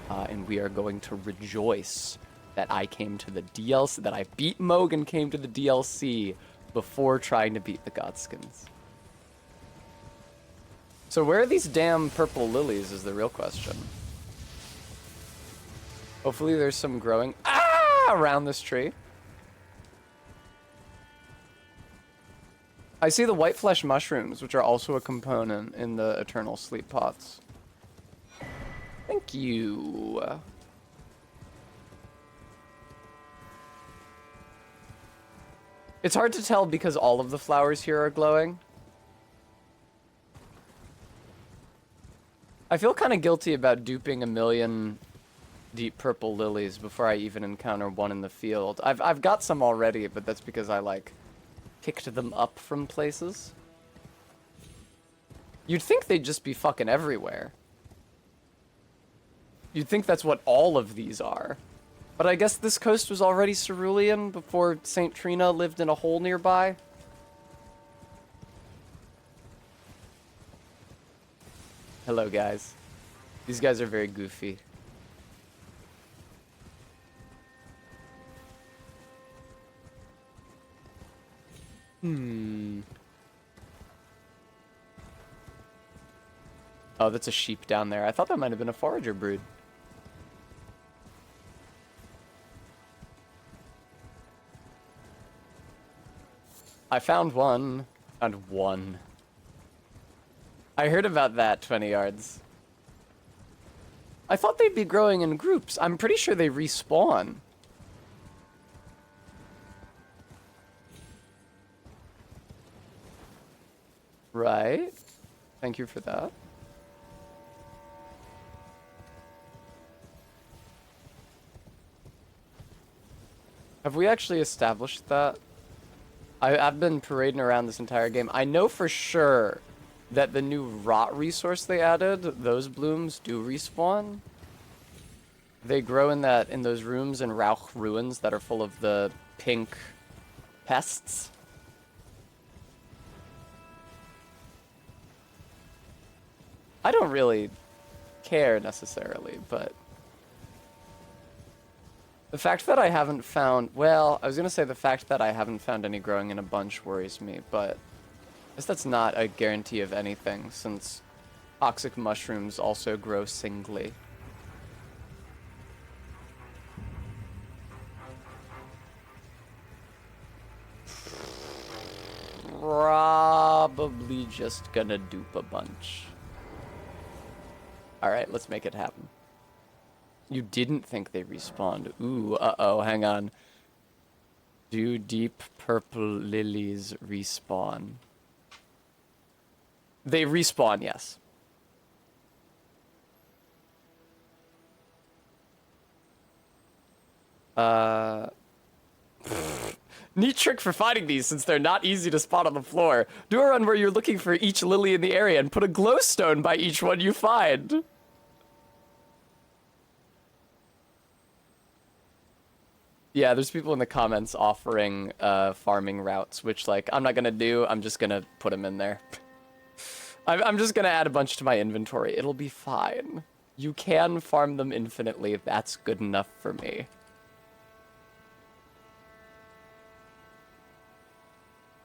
And we are going to rejoice that I came to the DLC, that I beat Moog and came to the DLC before trying to beat the Godskins. So where are these damn purple lilies is the real question. Hopefully there's some growing around this tree. I see the white flesh mushrooms, which are also a component in the eternal sleep pots. Thank you. It's hard to tell because all of the flowers here are glowing. I feel kind of guilty about duping a million deep purple lilies before I even encounter one in the field. I've got some already, but that's because I like picked them up from places. You'd think they'd just be fucking everywhere. You'd think that's what all of these are. But I guess this coast was already cerulean before St. Trina lived in a hole nearby. Hello, guys. These guys are very goofy. Oh, that's a sheep down there. I thought that might have been a forager brood. I found one. Found one. I heard about that, 20 yards. I thought they'd be growing in groups. I'm pretty sure they respawn. Right. Thank you for that. Have we actually established that? I've been parading around this entire game. I know for sure that the new rot resource they added, those blooms do respawn. They grow in those rooms in Rauch ruins that are full of the pink pests. I don't really care necessarily, but the fact that I haven't found, well, I was gonna say the fact that I haven't found any growing in a bunch worries me, but I guess that's not a guarantee of anything, since toxic mushrooms also grow singly. Probably just gonna dupe a bunch. Alright, let's make it happen. You didn't think they respawned. Ooh, uh-oh, hang on. Do deep purple lilies respawn? They respawn, yes. Neat trick for finding these, since they're not easy to spot on the floor. Do a run where you're looking for each lily in the area and put a glowstone by each one you find. Yeah, there's people in the comments offering farming routes, which, like, I'm not gonna do. I'm just gonna put them in there. I'm just gonna add a bunch to my inventory. It'll be fine. You can farm them infinitely. That's good enough for me.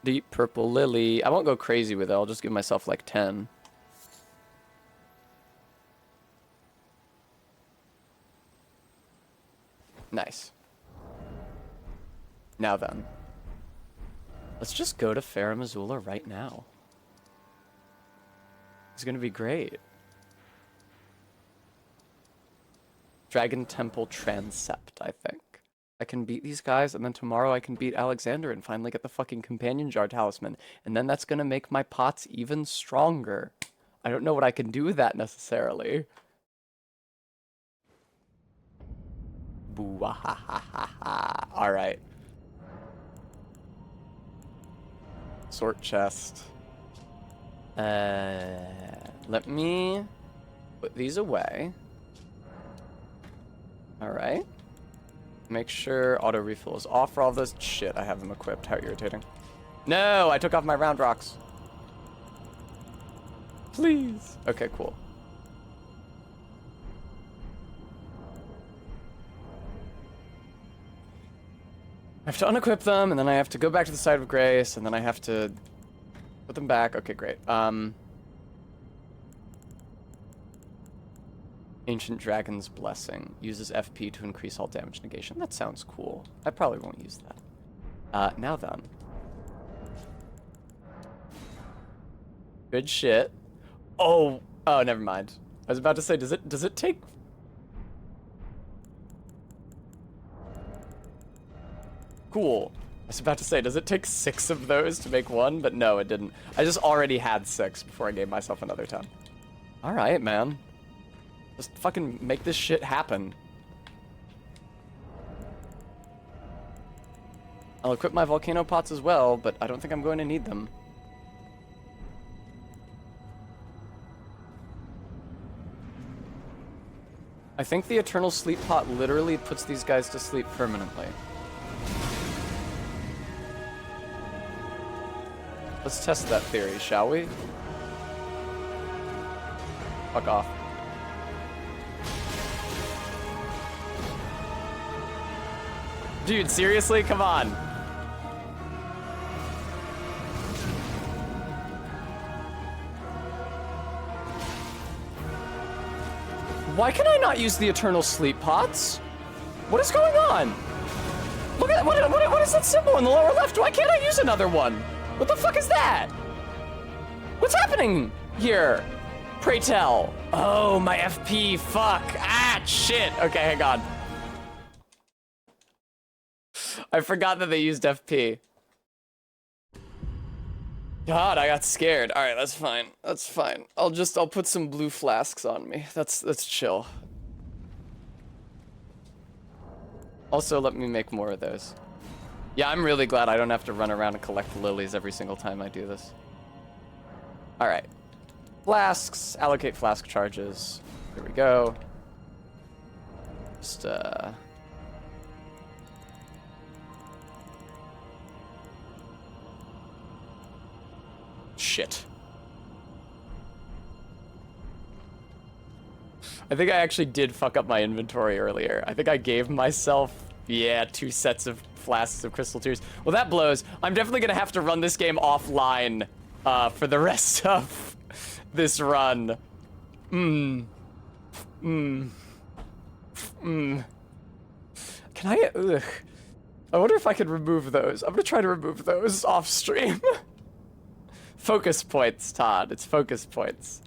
Deep purple lily. I won't go crazy with it. I'll just give myself like 10. Nice. Now then. Let's just go to Farum Azula right now. It's gonna be great. Dragon Temple Transept, I think. I can beat these guys, and then tomorrow I can beat Alexander and finally get the fucking Companion Jar Talisman. And then that's gonna make my pots even stronger. I don't know what I can do with that necessarily. Boo, ha ha ha ha. Alright. Sort chest. Let me put these away. Alright. Make sure auto refill is off for all this. Shit, I have them equipped. How irritating. No, I took off my round rocks. Please. Okay, cool. I have to unequip them, and then I have to go back to the Site of Grace, and then I have to put them back. Okay, great. Ancient Dragon's Blessing. Uses FP to increase all damage negation. That sounds cool. I probably won't use that. Now then. Good shit. Oh, never mind. I was about to say, does it take... Cool. I was about to say, does it take 6 of those to make one? But no, it didn't. I just already had 6 before I gave myself another 10. Alright, man. Just fucking make this shit happen. I'll equip my volcano pots as well, but I don't think I'm going to need them. I think the Eternal Sleep Pot literally puts these guys to sleep permanently. Let's test that theory, shall we? Fuck off. Dude, seriously? Come on. Why can I not use the eternal sleep pots? What is going on? Look at what is that symbol in the lower left? Why can't I use another one? What the fuck is that? What's happening here? Pray tell. Oh, my FP, fuck. Ah, shit. Okay, hang on. I forgot that they used FP. God, I got scared. All right, that's fine. That's fine. I'll put some blue flasks on me. That's chill. Also, let me make more of those. Yeah, I'm really glad I don't have to run around and collect lilies every single time I do this. All right. Flasks, allocate flask charges. Here we go. Just, shit. I think I actually did fuck up my inventory earlier. I think I gave myself, yeah, 2 sets of flasks of crystal tears. Well, that blows. I'm definitely gonna have to run this game offline for the rest of this run. Can I, ugh. I wonder if I could remove those. I'm gonna try to remove those off stream. Focus points, Todd. It's focus points.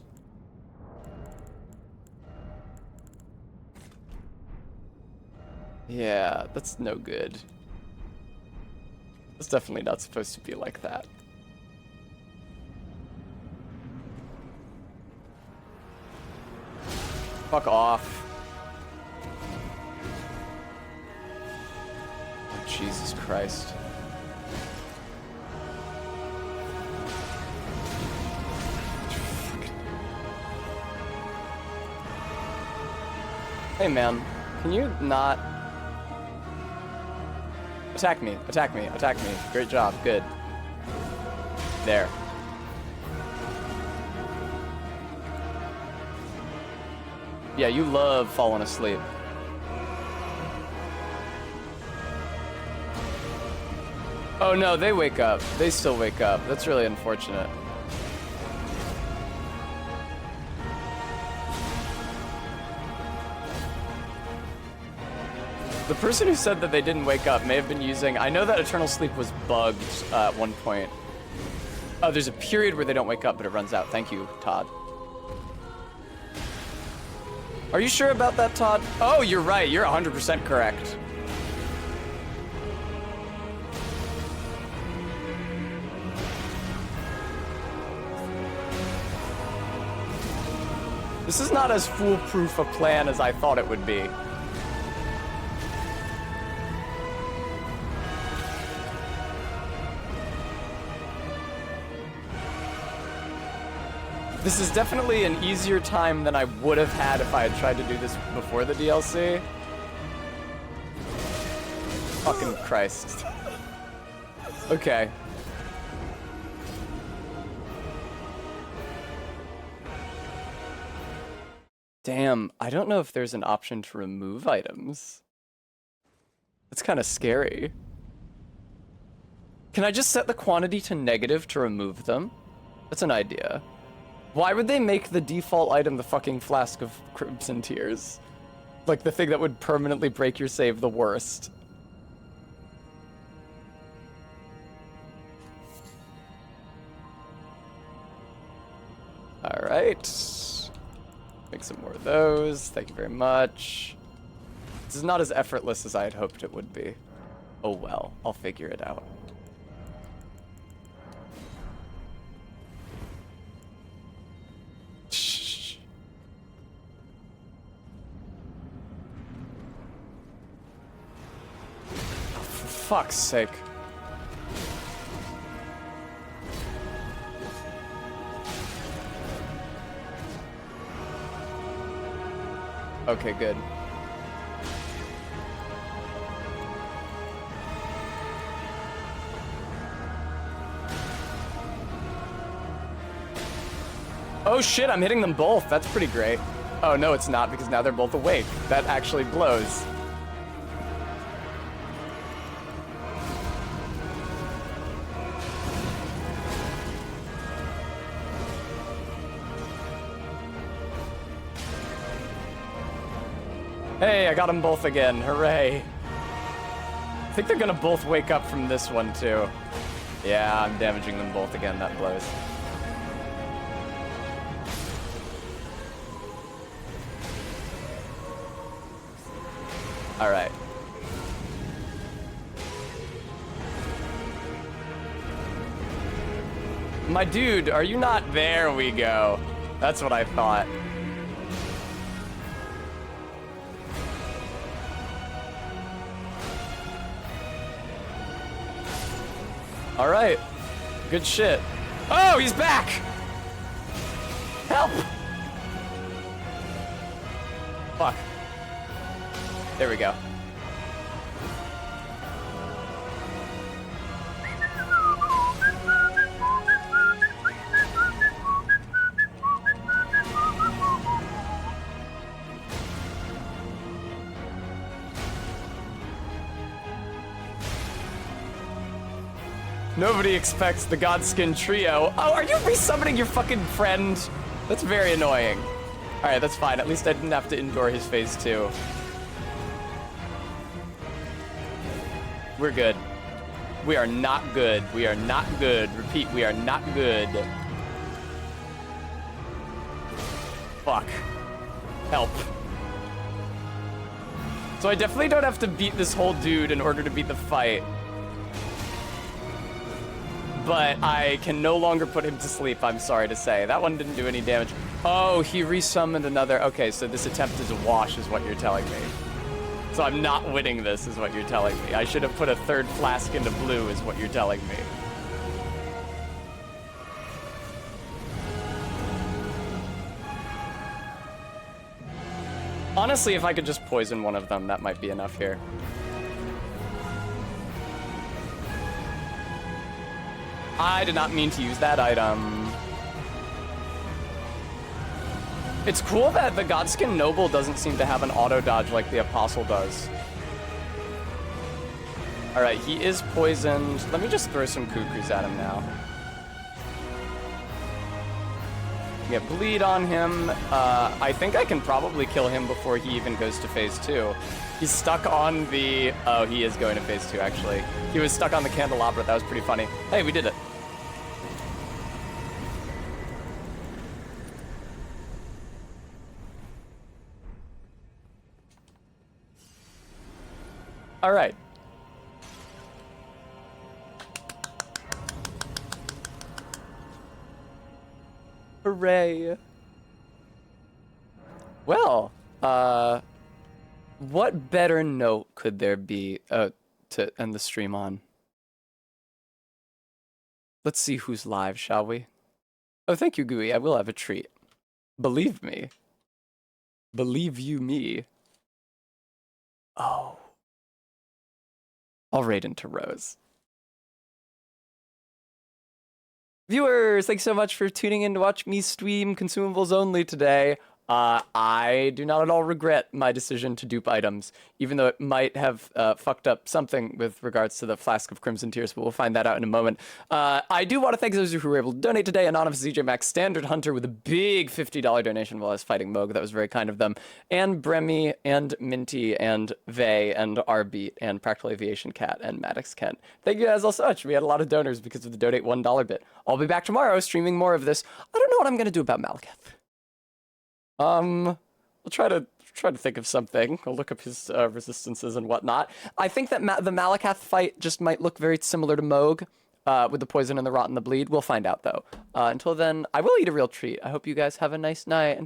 Yeah, that's no good. It's definitely not supposed to be like that. Fuck off. Oh, Jesus Christ. Hey man, can you not... Attack me, attack me, attack me. Great job, good. There. Yeah, you love falling asleep. Oh no, they wake up. They still wake up. That's really unfortunate. The person who said that they didn't wake up may have been using... I know that Eternal Sleep was bugged at one point. Oh, there's a period where they don't wake up, but it runs out. Thank you, Todd. Are you sure about that, Todd? Oh, you're right. You're 100% correct. This is not as foolproof a plan as I thought it would be. This is definitely an easier time than I would have had if I had tried to do this before the DLC. Fucking Christ. Okay. Damn, I don't know if there's an option to remove items. That's kind of scary. Can I just set the quantity to negative to remove them? That's an idea. Why would they make the default item the fucking flask of Crimson Tears? Like the thing that would permanently break your save the worst. All right. Make some more of those. Thank you very much. This is not as effortless as I had hoped it would be. Oh well, I'll figure it out. For fuck's sake. Okay, good. Oh shit, I'm hitting them both. That's pretty great. Oh no, it's not, because now they're both awake. That actually blows. Hey, I got them both again. Hooray. I think they're gonna both wake up from this one, too. Yeah, I'm damaging them both again. That blows. All right. My dude, are you not there? We go. That's what I thought. All right. Good shit. Oh, he's back! Help! Fuck. There we go. Nobody expects the Godskin trio. Oh, are you resummoning your fucking friend? That's very annoying. All right, that's fine. At least I didn't have to endure his phase 2. We're good. We are not good. We are not good. Repeat, we are not good. Fuck. Help. So I definitely don't have to beat this whole dude in order to beat the fight. But I can no longer put him to sleep, I'm sorry to say. That one didn't do any damage. Oh, he resummoned another. Okay, so this attempt is a wash, is what you're telling me. So I'm not winning this, is what you're telling me. I should have put a third flask into blue, is what you're telling me. Honestly, if I could just poison one of them, that might be enough here. I did not mean to use that item. It's cool that the Godskin Noble doesn't seem to have an auto dodge like the Apostle does. All right, he is poisoned. Let me just throw some cuckoos at him now. Get bleed on him. I think I can probably kill him before he even goes to phase 2. He's stuck on the... Oh, he is going to phase 2, actually. He was stuck on the candelabra. That was pretty funny. Hey, we did it. All right. Hooray. Well, what better note could there be to end the stream on? Let's see who's live, shall we? Oh, thank you, Gooey. I will have a treat. Believe me. Believe you me. Oh. I'll raid into Rose. Viewers, thanks so much for tuning in to watch me stream Consumables Only today. I do not at all regret my decision to dupe items, even though it might have fucked up something with regards to the Flask of Crimson Tears, but we'll find that out in a moment. I do want to thank those who were able to donate today. Anonymous ZJ Max, Standard Hunter with a big $50 donation while I was fighting Moog. That was very kind of them. And Bremy, and Minty, and Vey, and Arbeat, and Practical Aviation Cat, and Maddox Kent. Thank you guys all so much. We had a lot of donors because of the donate $1 bit. I'll be back tomorrow streaming more of this. I don't know what I'm going to do about Malakath. We'll try to think of something. I'll look up his resistances and whatnot. I think that the Malakath fight just might look very similar to Moog, with the poison and the rot and the bleed. We'll find out though. Until then, I will eat a real treat. I hope you guys have a nice night.